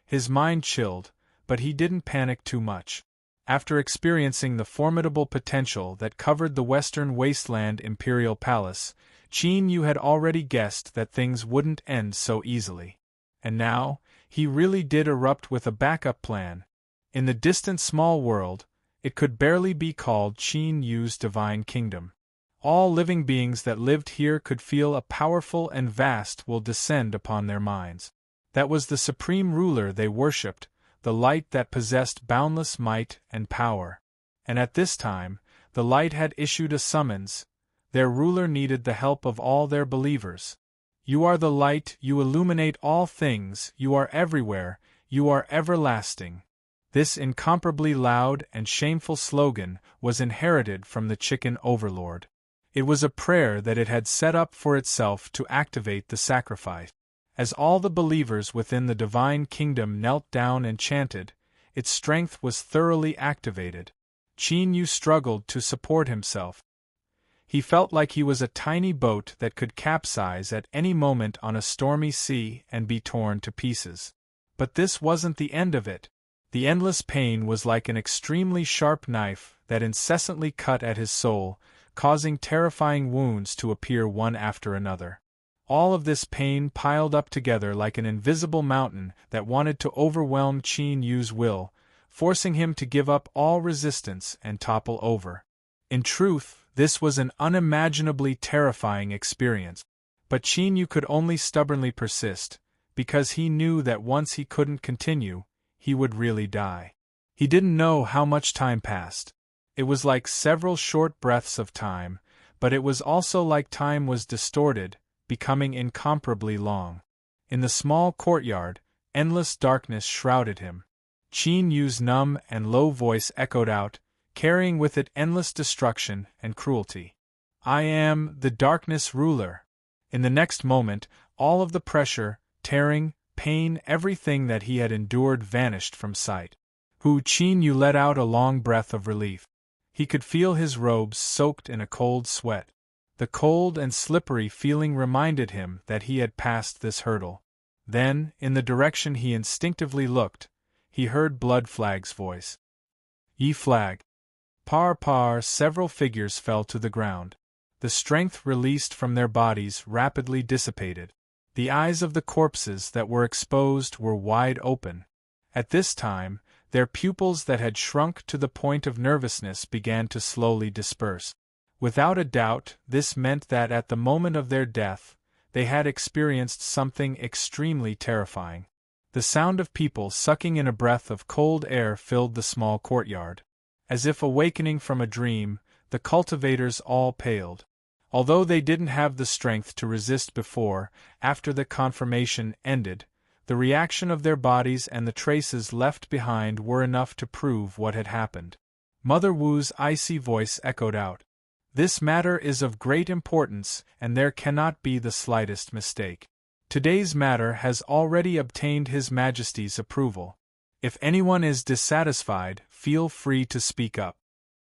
His mind chilled, but he didn't panic too much. After experiencing the formidable potential that covered the Western Wasteland Imperial Palace, Qin Yu had already guessed that things wouldn't end so easily. And now, he really did erupt with a backup plan. In the distant small world, it could barely be called Qin Yu's divine kingdom. All living beings that lived here could feel a powerful and vast will descend upon their minds. That was the supreme ruler they worshipped, the light that possessed boundless might and power. And at this time, the light had issued a summons. Their ruler needed the help of all their believers. You are the light, you illuminate all things, you are everywhere, you are everlasting. This incomparably loud and shameful slogan was inherited from the chicken overlord. It was a prayer that it had set up for itself to activate the sacrifice. As all the believers within the divine kingdom knelt down and chanted, its strength was thoroughly activated. Qin Yu struggled to support himself. He felt like he was a tiny boat that could capsize at any moment on a stormy sea and be torn to pieces. But this wasn't the end of it. The endless pain was like an extremely sharp knife that incessantly cut at his soul, causing terrifying wounds to appear one after another. All of this pain piled up together like an invisible mountain that wanted to overwhelm Qin Yu's will, forcing him to give up all resistance and topple over. In truth, this was an unimaginably terrifying experience. But Qin Yu could only stubbornly persist, because he knew that once he couldn't continue, he would really die. He didn't know how much time passed. It was like several short breaths of time, but it was also like time was distorted, becoming incomparably long. In the small courtyard, endless darkness shrouded him. Qin Yu's numb and low voice echoed out, carrying with it endless destruction and cruelty. I am the darkness ruler. In the next moment, all of the pressure, tearing, pain, everything that he had endured vanished from sight. Qin Yu let out a long breath of relief. He could feel his robes soaked in a cold sweat. The cold and slippery feeling reminded him that he had passed this hurdle. Then, in the direction he instinctively looked, he heard Blood Flag's voice. Ye Flag. Par, several figures fell to the ground. The strength released from their bodies rapidly dissipated. The eyes of the corpses that were exposed were wide open. At this time, their pupils that had shrunk to the point of nervousness began to slowly disperse. Without a doubt, this meant that at the moment of their death, they had experienced something extremely terrifying. The sound of people sucking in a breath of cold air filled the small courtyard. As if awakening from a dream, the cultivators all paled. Although they didn't have the strength to resist before, after the confirmation ended, the reaction of their bodies and the traces left behind were enough to prove what had happened. Mother Wu's icy voice echoed out. This matter is of great importance, and there cannot be the slightest mistake. Today's matter has already obtained His Majesty's approval. If anyone is dissatisfied, feel free to speak up.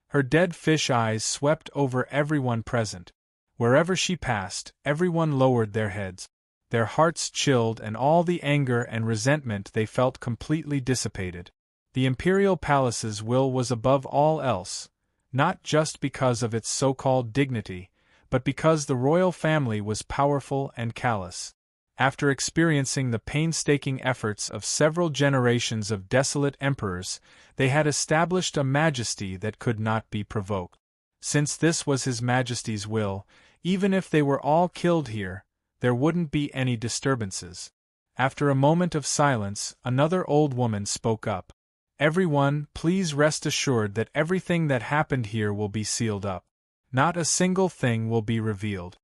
Her dead fish eyes swept over everyone present. Wherever she passed, everyone lowered their heads. Their hearts chilled and all the anger and resentment they felt completely dissipated. The Imperial Palace's will was above all else, not just because of its so-called dignity, but because the royal family was powerful and callous. After experiencing the painstaking efforts of several generations of desolate emperors, they had established a majesty that could not be provoked. Since this was His Majesty's will, even if they were all killed here, there wouldn't be any disturbances. After a moment of silence, another old woman spoke up. Everyone, please rest assured that everything that happened here will be sealed up. Not a single thing will be revealed.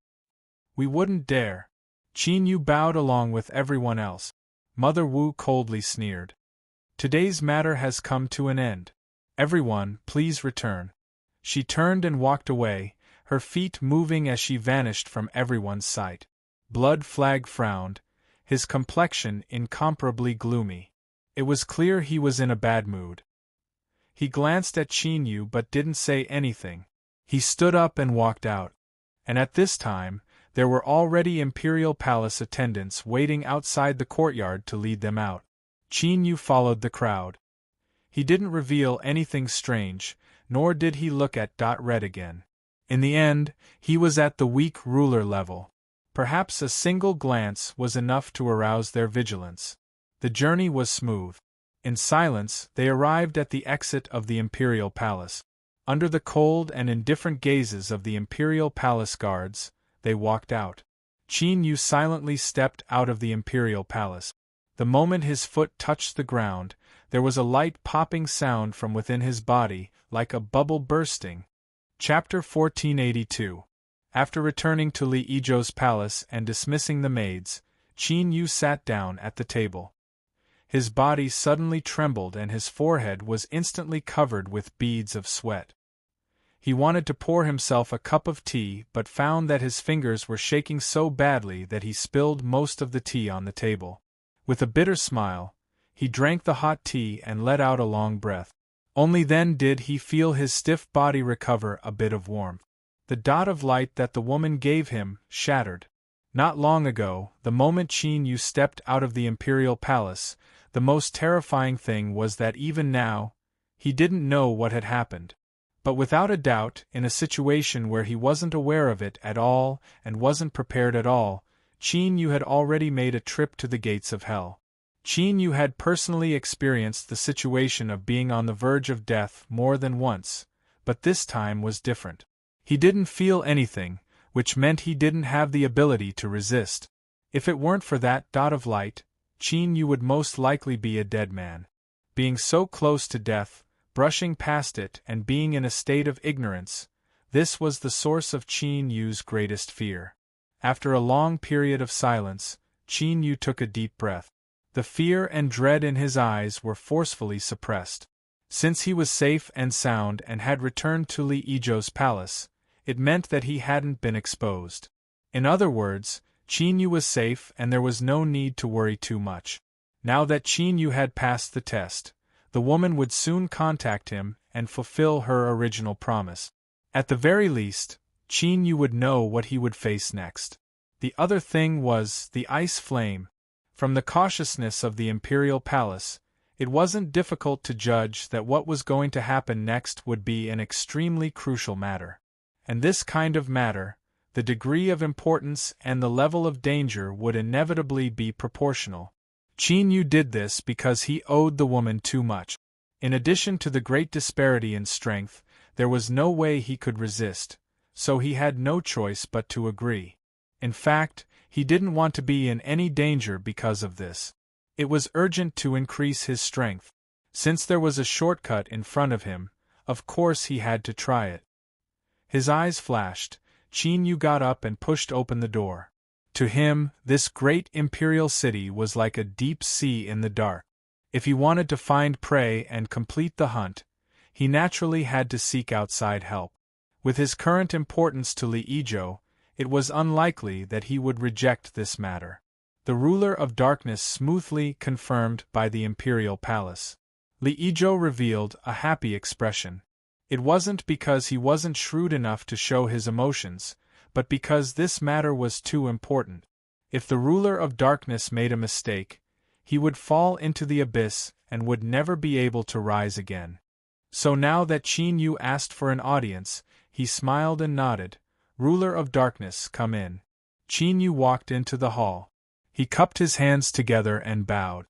We wouldn't dare. Qin Yu bowed along with everyone else. Mother Wu coldly sneered. Today's matter has come to an end. Everyone, please return. She turned and walked away, her feet moving as she vanished from everyone's sight. Blood Flag frowned, his complexion incomparably gloomy. It was clear he was in a bad mood. He glanced at Qin Yu but didn't say anything. He stood up and walked out. And at this time, there were already Imperial Palace attendants waiting outside the courtyard to lead them out. Qin Yu followed the crowd. He didn't reveal anything strange, nor did he look at Red again. In the end, he was at the weak ruler level. Perhaps a single glance was enough to arouse their vigilance. The journey was smooth. In silence, they arrived at the exit of the Imperial Palace. Under the cold and indifferent gazes of the imperial palace guards, they walked out. Qin Yu silently stepped out of the imperial palace. The moment his foot touched the ground, there was a light popping sound from within his body, like a bubble bursting. Chapter 1482. After returning to Li Yizhou's palace and dismissing the maids, Qin Yu sat down at the table. His body suddenly trembled and his forehead was instantly covered with beads of sweat. He wanted to pour himself a cup of tea but found that his fingers were shaking so badly that he spilled most of the tea on the table. With a bitter smile, he drank the hot tea and let out a long breath. Only then did he feel his stiff body recover a bit of warmth. The dot of light that the woman gave him shattered. Not long ago, the moment Qin Yu stepped out of the imperial palace, the most terrifying thing was that even now, he didn't know what had happened. But without a doubt, in a situation where he wasn't aware of it at all and wasn't prepared at all, Qin Yu had already made a trip to the gates of hell. Qin Yu had personally experienced the situation of being on the verge of death more than once, but this time was different. He didn't feel anything, which meant he didn't have the ability to resist. If it weren't for that dot of light, Qin Yu would most likely be a dead man. Being so close to death, brushing past it and being in a state of ignorance, this was the source of Qin Yu's greatest fear. After a long period of silence, Qin Yu took a deep breath. The fear and dread in his eyes were forcefully suppressed. Since he was safe and sound and had returned to Li Yizhou's palace, it meant that he hadn't been exposed. In other words, Qin Yu was safe and there was no need to worry too much. Now that Qin Yu had passed the test, the woman would soon contact him and fulfill her original promise. At the very least, Qin Yu would know what he would face next. The other thing was the ice flame. From the cautiousness of the imperial palace, it wasn't difficult to judge that what was going to happen next would be an extremely crucial matter. And this kind of matter, the degree of importance and the level of danger would inevitably be proportional. Qin Yu did this because he owed the woman too much. In addition to the great disparity in strength, there was no way he could resist, so he had no choice but to agree. In fact, he didn't want to be in any danger because of this. It was urgent to increase his strength. Since there was a shortcut in front of him, of course he had to try it. His eyes flashed. Qin Yu got up and pushed open the door. To him, this great imperial city was like a deep sea in the dark. If he wanted to find prey and complete the hunt, he naturally had to seek outside help. With his current importance to Li Yizhou, it was unlikely that he would reject this matter. The ruler of darkness smoothly confirmed by the imperial palace. Li Yizhou revealed a happy expression. It wasn't because he wasn't shrewd enough to show his emotions, but because this matter was too important. If the ruler of darkness made a mistake, he would fall into the abyss and would never be able to rise again. So now that Qin Yu asked for an audience, he smiled and nodded. "Ruler of darkness, come in." Qin Yu walked into the hall. He cupped his hands together and bowed.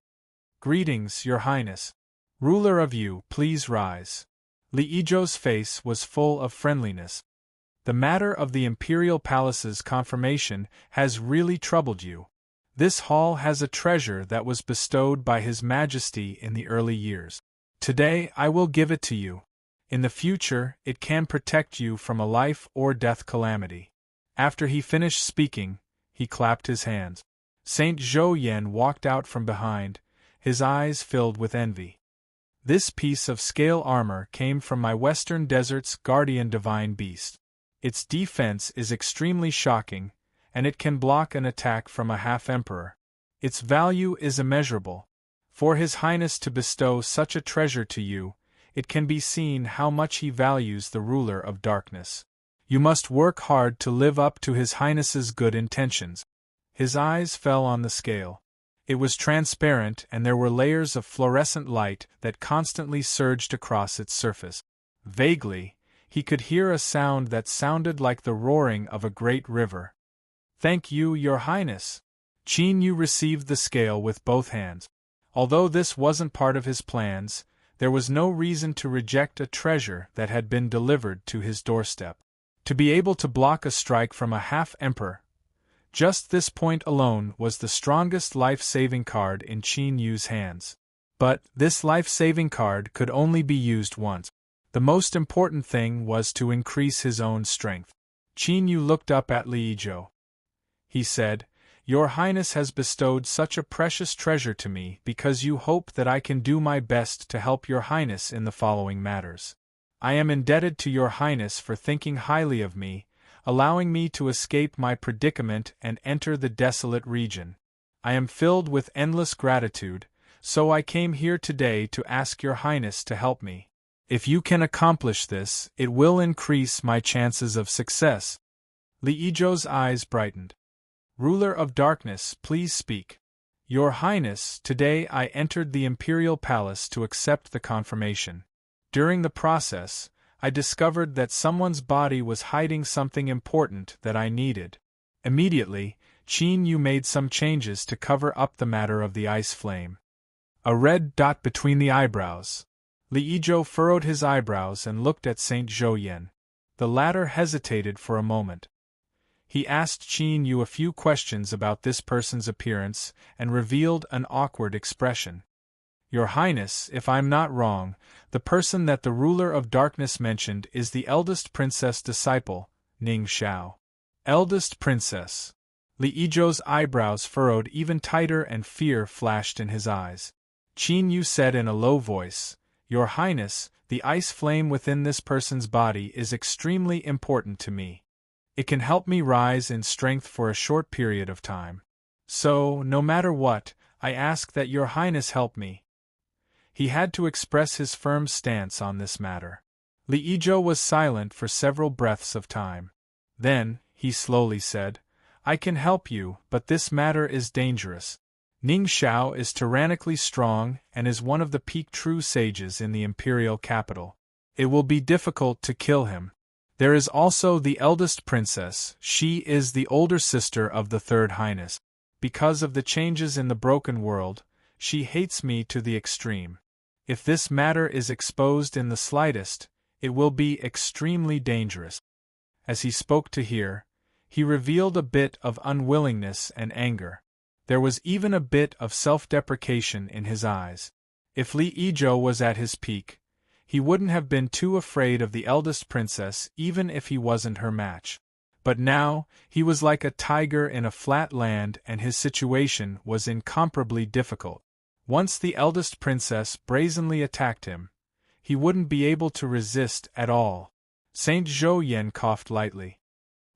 "Greetings, Your Highness. Ruler of Yu, please rise." Li Yizhou's face was full of friendliness. "The matter of the imperial palace's confirmation has really troubled you. This hall has a treasure that was bestowed by His Majesty in the early years. Today I will give it to you. In the future, it can protect you from a life or death calamity." After he finished speaking, he clapped his hands. Saint Zhou Yan walked out from behind, his eyes filled with envy. "This piece of scale armor came from my western desert's guardian divine beast. Its defense is extremely shocking, and it can block an attack from a half-emperor. Its value is immeasurable. For His Highness to bestow such a treasure to you, it can be seen how much he values the ruler of darkness. You must work hard to live up to His Highness's good intentions." His eyes fell on the scale. It was transparent and there were layers of fluorescent light that constantly surged across its surface. Vaguely, he could hear a sound that sounded like the roaring of a great river. "Thank you, Your Highness." Qin Yu received the scale with both hands. Although this wasn't part of his plans, There was no reason to reject a treasure that had been delivered to his doorstep. To be able to block a strike from a half-emperor, just this point alone was the strongest life-saving card in Qin Yu's hands. But this life-saving card could only be used once. The most important thing was to increase his own strength. Qin Yu looked up at Li Yizhou. He said, "Your Highness has bestowed such a precious treasure to me because you hope that I can do my best to help your Highness in the following matters. I am indebted to your Highness for thinking highly of me, allowing me to escape my predicament and enter the desolate region. I am filled with endless gratitude, so I came here today to ask your Highness to help me. If you can accomplish this, it will increase my chances of success." Li Yizhou's eyes brightened. "Ruler of Darkness, please speak." "Your Highness, today I entered the Imperial Palace to accept the confirmation. During the process, I discovered that someone's body was hiding something important that I needed. Immediately, Qin Yu made some changes to cover up the matter of the ice flame." A red dot between the eyebrows. Li Yizhou furrowed his eyebrows and looked at Saint Zhou. The latter hesitated for a moment. He asked Qin Yu a few questions about this person's appearance and revealed an awkward expression. "Your Highness, if I'm not wrong, the person that the ruler of darkness mentioned is the eldest princess disciple, Ning Xiao." Eldest princess. Li Yizhou's eyebrows furrowed even tighter and fear flashed in his eyes. Qin Yu said in a low voice, "Your Highness, the ice flame within this person's body is extremely important to me. It can help me rise in strength for a short period of time. So, no matter what, I ask that your Highness help me." He had to express his firm stance on this matter. Li Yizhou was silent for several breaths of time. Then, he slowly said, "I can help you, but this matter is dangerous. Ning Xiao is tyrannically strong and is one of the peak true sages in the imperial capital. It will be difficult to kill him. There is also the eldest princess. She is the older sister of the third highness. Because of the changes in the broken world, she hates me to the extreme. If this matter is exposed in the slightest, it will be extremely dangerous." As he spoke to her, he revealed a bit of unwillingness and anger. There was even a bit of self-deprecation in his eyes. If Li Yizhou was at his peak, he wouldn't have been too afraid of the eldest princess even if he wasn't her match. But now, he was like a tiger in a flat land and his situation was incomparably difficult. Once the eldest princess brazenly attacked him, he wouldn't be able to resist at all. Saint Zhou coughed lightly.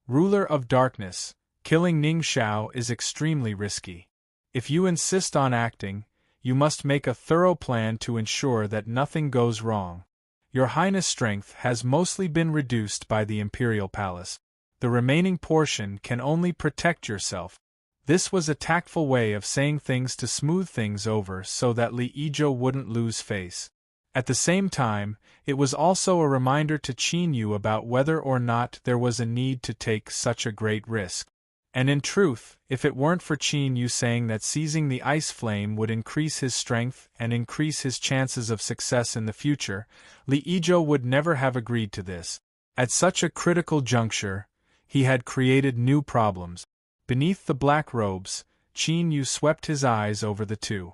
"Ruler of Darkness, killing Ning Xiao is extremely risky. If you insist on acting, you must make a thorough plan to ensure that nothing goes wrong. Your Highness' strength has mostly been reduced by the Imperial Palace. The remaining portion can only protect yourself." This was a tactful way of saying things to smooth things over so that Li Yizhou wouldn't lose face. At the same time, it was also a reminder to Qin Yu about whether or not there was a need to take such a great risk. And in truth, if it weren't for Qin Yu saying that seizing the ice flame would increase his strength and increase his chances of success in the future, Li Yizhou would never have agreed to this. At such a critical juncture, he had created new problems. Beneath the black robes, Qin Yu swept his eyes over the two.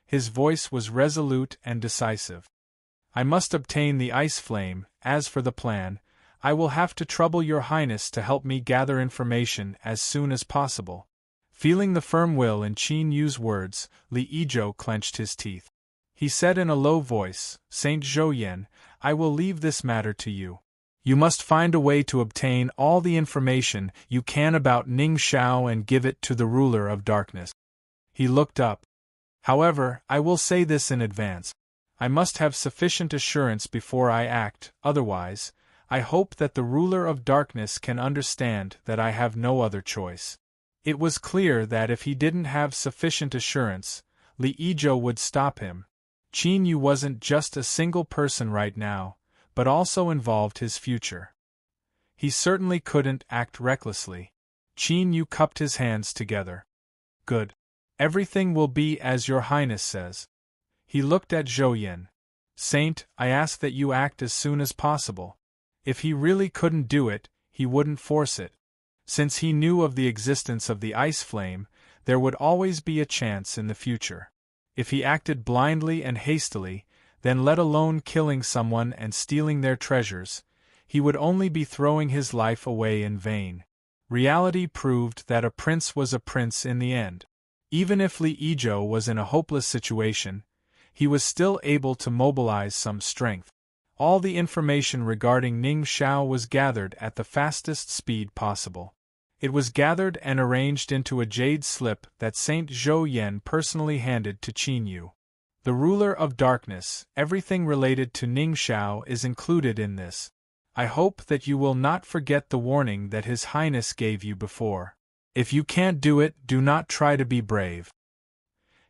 His voice was resolute and decisive. "I must obtain the ice flame. As for the plan, I will have to trouble your Highness to help me gather information as soon as possible." Feeling the firm will in Qin Yu's words, Li Yizhou clenched his teeth. He said in a low voice, "Saint Zhou, I will leave this matter to you. You must find a way to obtain all the information you can about Ning Xiao and give it to the ruler of darkness." He looked up. "However, I will say this in advance. I must have sufficient assurance before I act, otherwise, I hope that the ruler of darkness can understand that I have no other choice." It was clear that if he didn't have sufficient assurance, Li Yizhou would stop him. Qin Yu wasn't just a single person right now, but also involved his future. He certainly couldn't act recklessly. Qin Yu cupped his hands together. "Good. Everything will be as your Highness says." He looked at Zhou. Saint, I ask that you act as soon as possible. If he really couldn't do it, he wouldn't force it. Since he knew of the existence of the ice flame, there would always be a chance in the future. If he acted blindly and hastily, then let alone killing someone and stealing their treasures, he would only be throwing his life away in vain. Reality proved that a prince was a prince in the end. Even if Li Yijo was in a hopeless situation, he was still able to mobilize some strength. All the information regarding Ning Xiao was gathered at the fastest speed possible. It was gathered and arranged into a jade slip that Saint Zhou Yan personally handed to Qin Yu. The ruler of darkness, everything related to Ning Xiao is included in this. I hope that you will not forget the warning that His Highness gave you before. If you can't do it, do not try to be brave.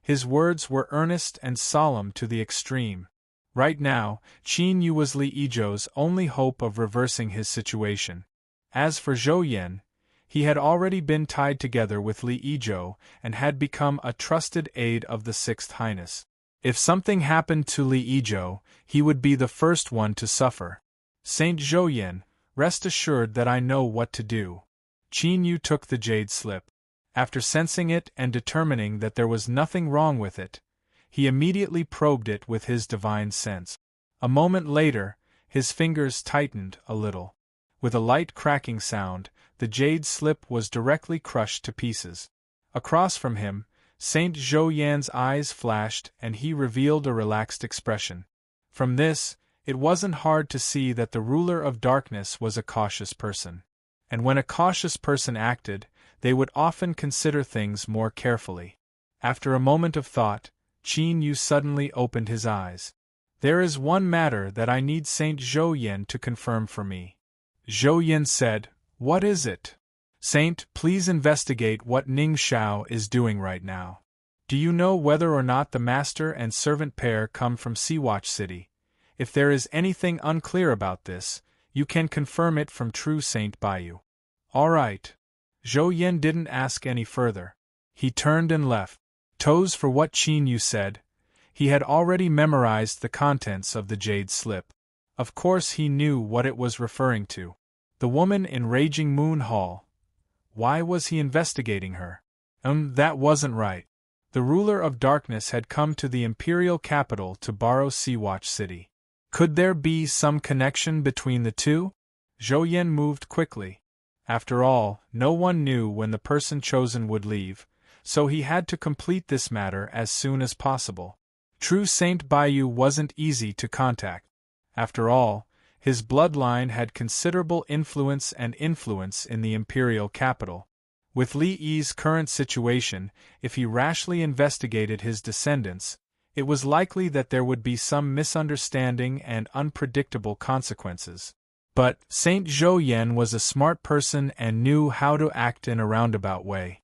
His words were earnest and solemn to the extreme. Right now, Qin Yu was Li Yijo's only hope of reversing his situation. As for Zhou Yan, he had already been tied together with Li Yijo and had become a trusted aide of the Sixth Highness. If something happened to Li Yijo, he would be the first one to suffer. Saint Zhou Yan, rest assured that I know what to do. Qin Yu took the jade slip. After sensing it and determining that there was nothing wrong with it, he immediately probed it with his divine sense. A moment later, his fingers tightened a little. With a light cracking sound, the jade slip was directly crushed to pieces. Across from him, Saint Zhou Yan's eyes flashed and he revealed a relaxed expression. From this, it wasn't hard to see that the ruler of darkness was a cautious person. And when a cautious person acted, they would often consider things more carefully. After a moment of thought, Qin Yu suddenly opened his eyes. There is one matter that I need Saint Zhou Yan to confirm for me. Zhou Yan said, What is it? Saint, please investigate what Ning Xiao is doing right now. Do you know whether or not the master and servant pair come from Seawatch City? If there is anything unclear about this, you can confirm it from True Saint Baiyu. All right. Zhou Yan didn't ask any further. He turned and left. Toes for what Qin Yu said. He had already memorized the contents of the jade slip. Of course he knew what it was referring to. The woman in Raging Moon Hall. Why was he investigating her? That wasn't right. The ruler of darkness had come to the imperial capital to borrow Seawatch City. Could there be some connection between the two? Zhou Yan moved quickly. After all, no one knew when the person chosen would leave, so he had to complete this matter as soon as possible. True Saint Baiyu wasn't easy to contact. After all, his bloodline had considerable influence in the imperial capital. With Li Yi's current situation, if he rashly investigated his descendants, it was likely that there would be some misunderstanding and unpredictable consequences. But Saint Zhou Yan was a smart person and knew how to act in a roundabout way.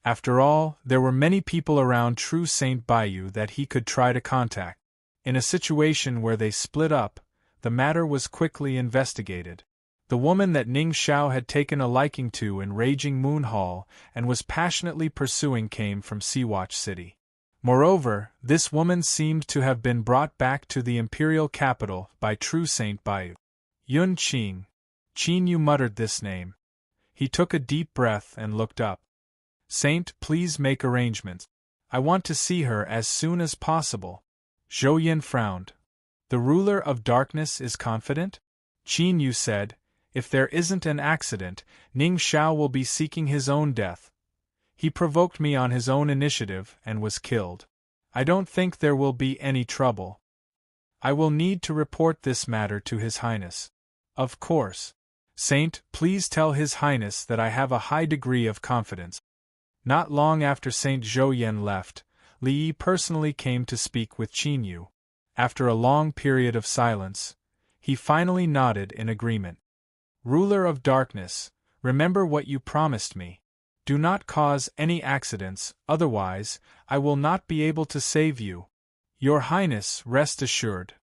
After all, there were many people around True Saint Baiyu that he could try to contact. In a situation where they split up, the matter was quickly investigated. The woman that Ning Xiao had taken a liking to in Raging Moon Hall and was passionately pursuing came from Seawatch City. Moreover, this woman seemed to have been brought back to the imperial capital by True Saint Baiyu. Yun Qing. Qin Yu muttered this name. He took a deep breath and looked up. Saint, please make arrangements. I want to see her as soon as possible. Zhou Yan frowned. The ruler of darkness is confident? Qin Yu said, If there isn't an accident, Ning Xiao will be seeking his own death. He provoked me on his own initiative and was killed. I don't think there will be any trouble. I will need to report this matter to His Highness. Of course. Saint, please tell His Highness that I have a high degree of confidence. Not long after Saint Zhou Yan left, Li Yi personally came to speak with Qin Yu. After a long period of silence, he finally nodded in agreement. Ruler of darkness, remember what you promised me. Do not cause any accidents, otherwise, I will not be able to save you. Your Highness, rest assured.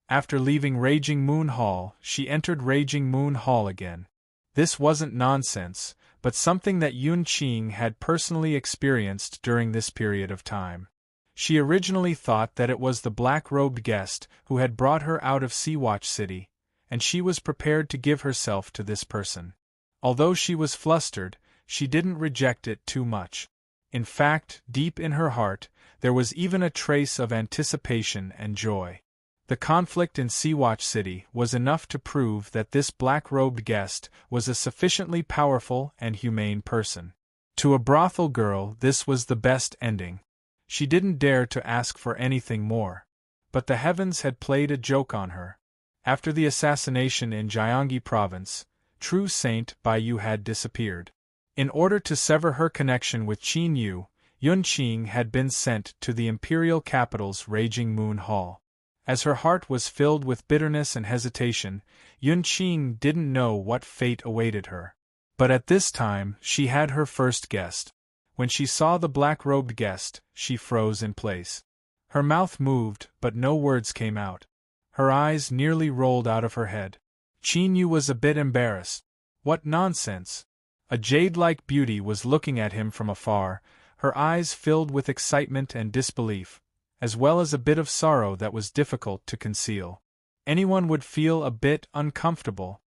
After leaving Raging Moon Hall, she entered Raging Moon Hall again. This wasn't nonsense, but something that Yun Qing had personally experienced during this period of time. She originally thought that it was the black-robed guest who had brought her out of Sea-Watch City, and she was prepared to give herself to this person. Although she was flustered, she didn't reject it too much. In fact, deep in her heart, there was even a trace of anticipation and joy. The conflict in Sea-Watch City was enough to prove that this black-robed guest was a sufficiently powerful and humane person. To a brothel girl, this was the best ending. She didn't dare to ask for anything more. But the heavens had played a joke on her. After the assassination in Gyeonggi Province, true Saint Baiyu had disappeared. In order to sever her connection with Qin Yu, Yunqing had been sent to the imperial capital's Raging Moon Hall. As her heart was filled with bitterness and hesitation, Yunqing didn't know what fate awaited her. But at this time, she had her first guest. When she saw the black-robed guest, she froze in place. Her mouth moved, but no words came out. Her eyes nearly rolled out of her head. Qin Yu was a bit embarrassed. What nonsense! A jade-like beauty was looking at him from afar, her eyes filled with excitement and disbelief, as well as a bit of sorrow that was difficult to conceal. Anyone would feel a bit uncomfortable.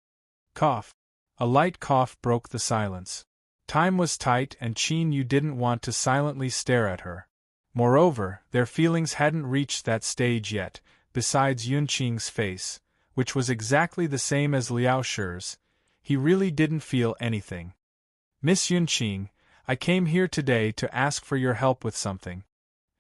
Cough. A light cough broke the silence. Time was tight and Qin Yu didn't want to silently stare at her. Moreover, their feelings hadn't reached that stage yet. Besides Yunqing's face, which was exactly the same as Liao Shi's, he really didn't feel anything. Miss Yunqing, I came here today to ask for your help with something.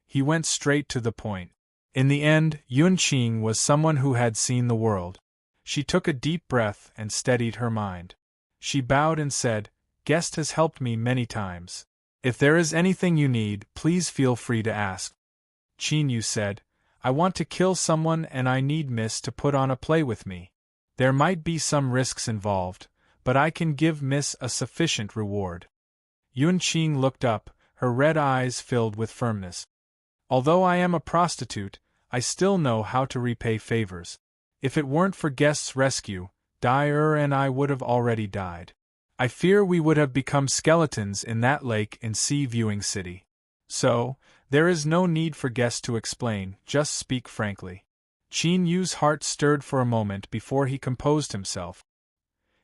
He went straight to the point. In the end, Yunqing was someone who had seen the world. She took a deep breath and steadied her mind. She bowed and said, "Guest has helped me many times. If there is anything you need, please feel free to ask." Qin Yu said, "I want to kill someone and I need Miss to put on a play with me. There might be some risks involved, but I can give Miss a sufficient reward." Yunqing looked up, her red eyes filled with firmness. "Although I am a prostitute, I still know how to repay favors. If it weren't for Guest's rescue, Dai and I would have already died. I fear we would have become skeletons in that lake in Sea Viewing City. So, there is no need for Guest to explain, just speak frankly." Qin Yu's heart stirred for a moment before he composed himself.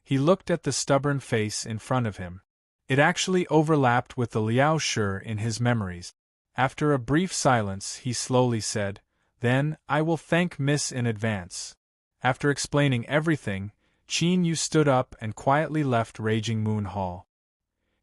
He looked at the stubborn face in front of him. It actually overlapped with the Liao Shi in his memories. After a brief silence, he slowly said, "Then, I will thank Miss in advance." After explaining everything, Qin Yu stood up and quietly left Raging Moon Hall.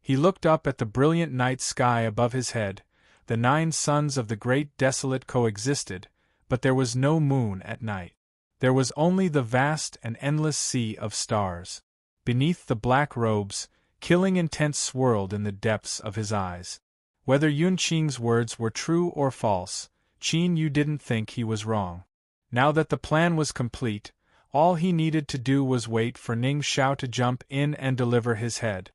He looked up at the brilliant night sky above his head. The 9 suns of the great desolate coexisted, but there was no moon at night. There was only the vast and endless sea of stars. Beneath the black robes, killing intent swirled in the depths of his eyes. Whether Yunqing's words were true or false, Qin Yu didn't think he was wrong. Now that the plan was complete, all he needed to do was wait for Ning Xiao to jump in and deliver his head.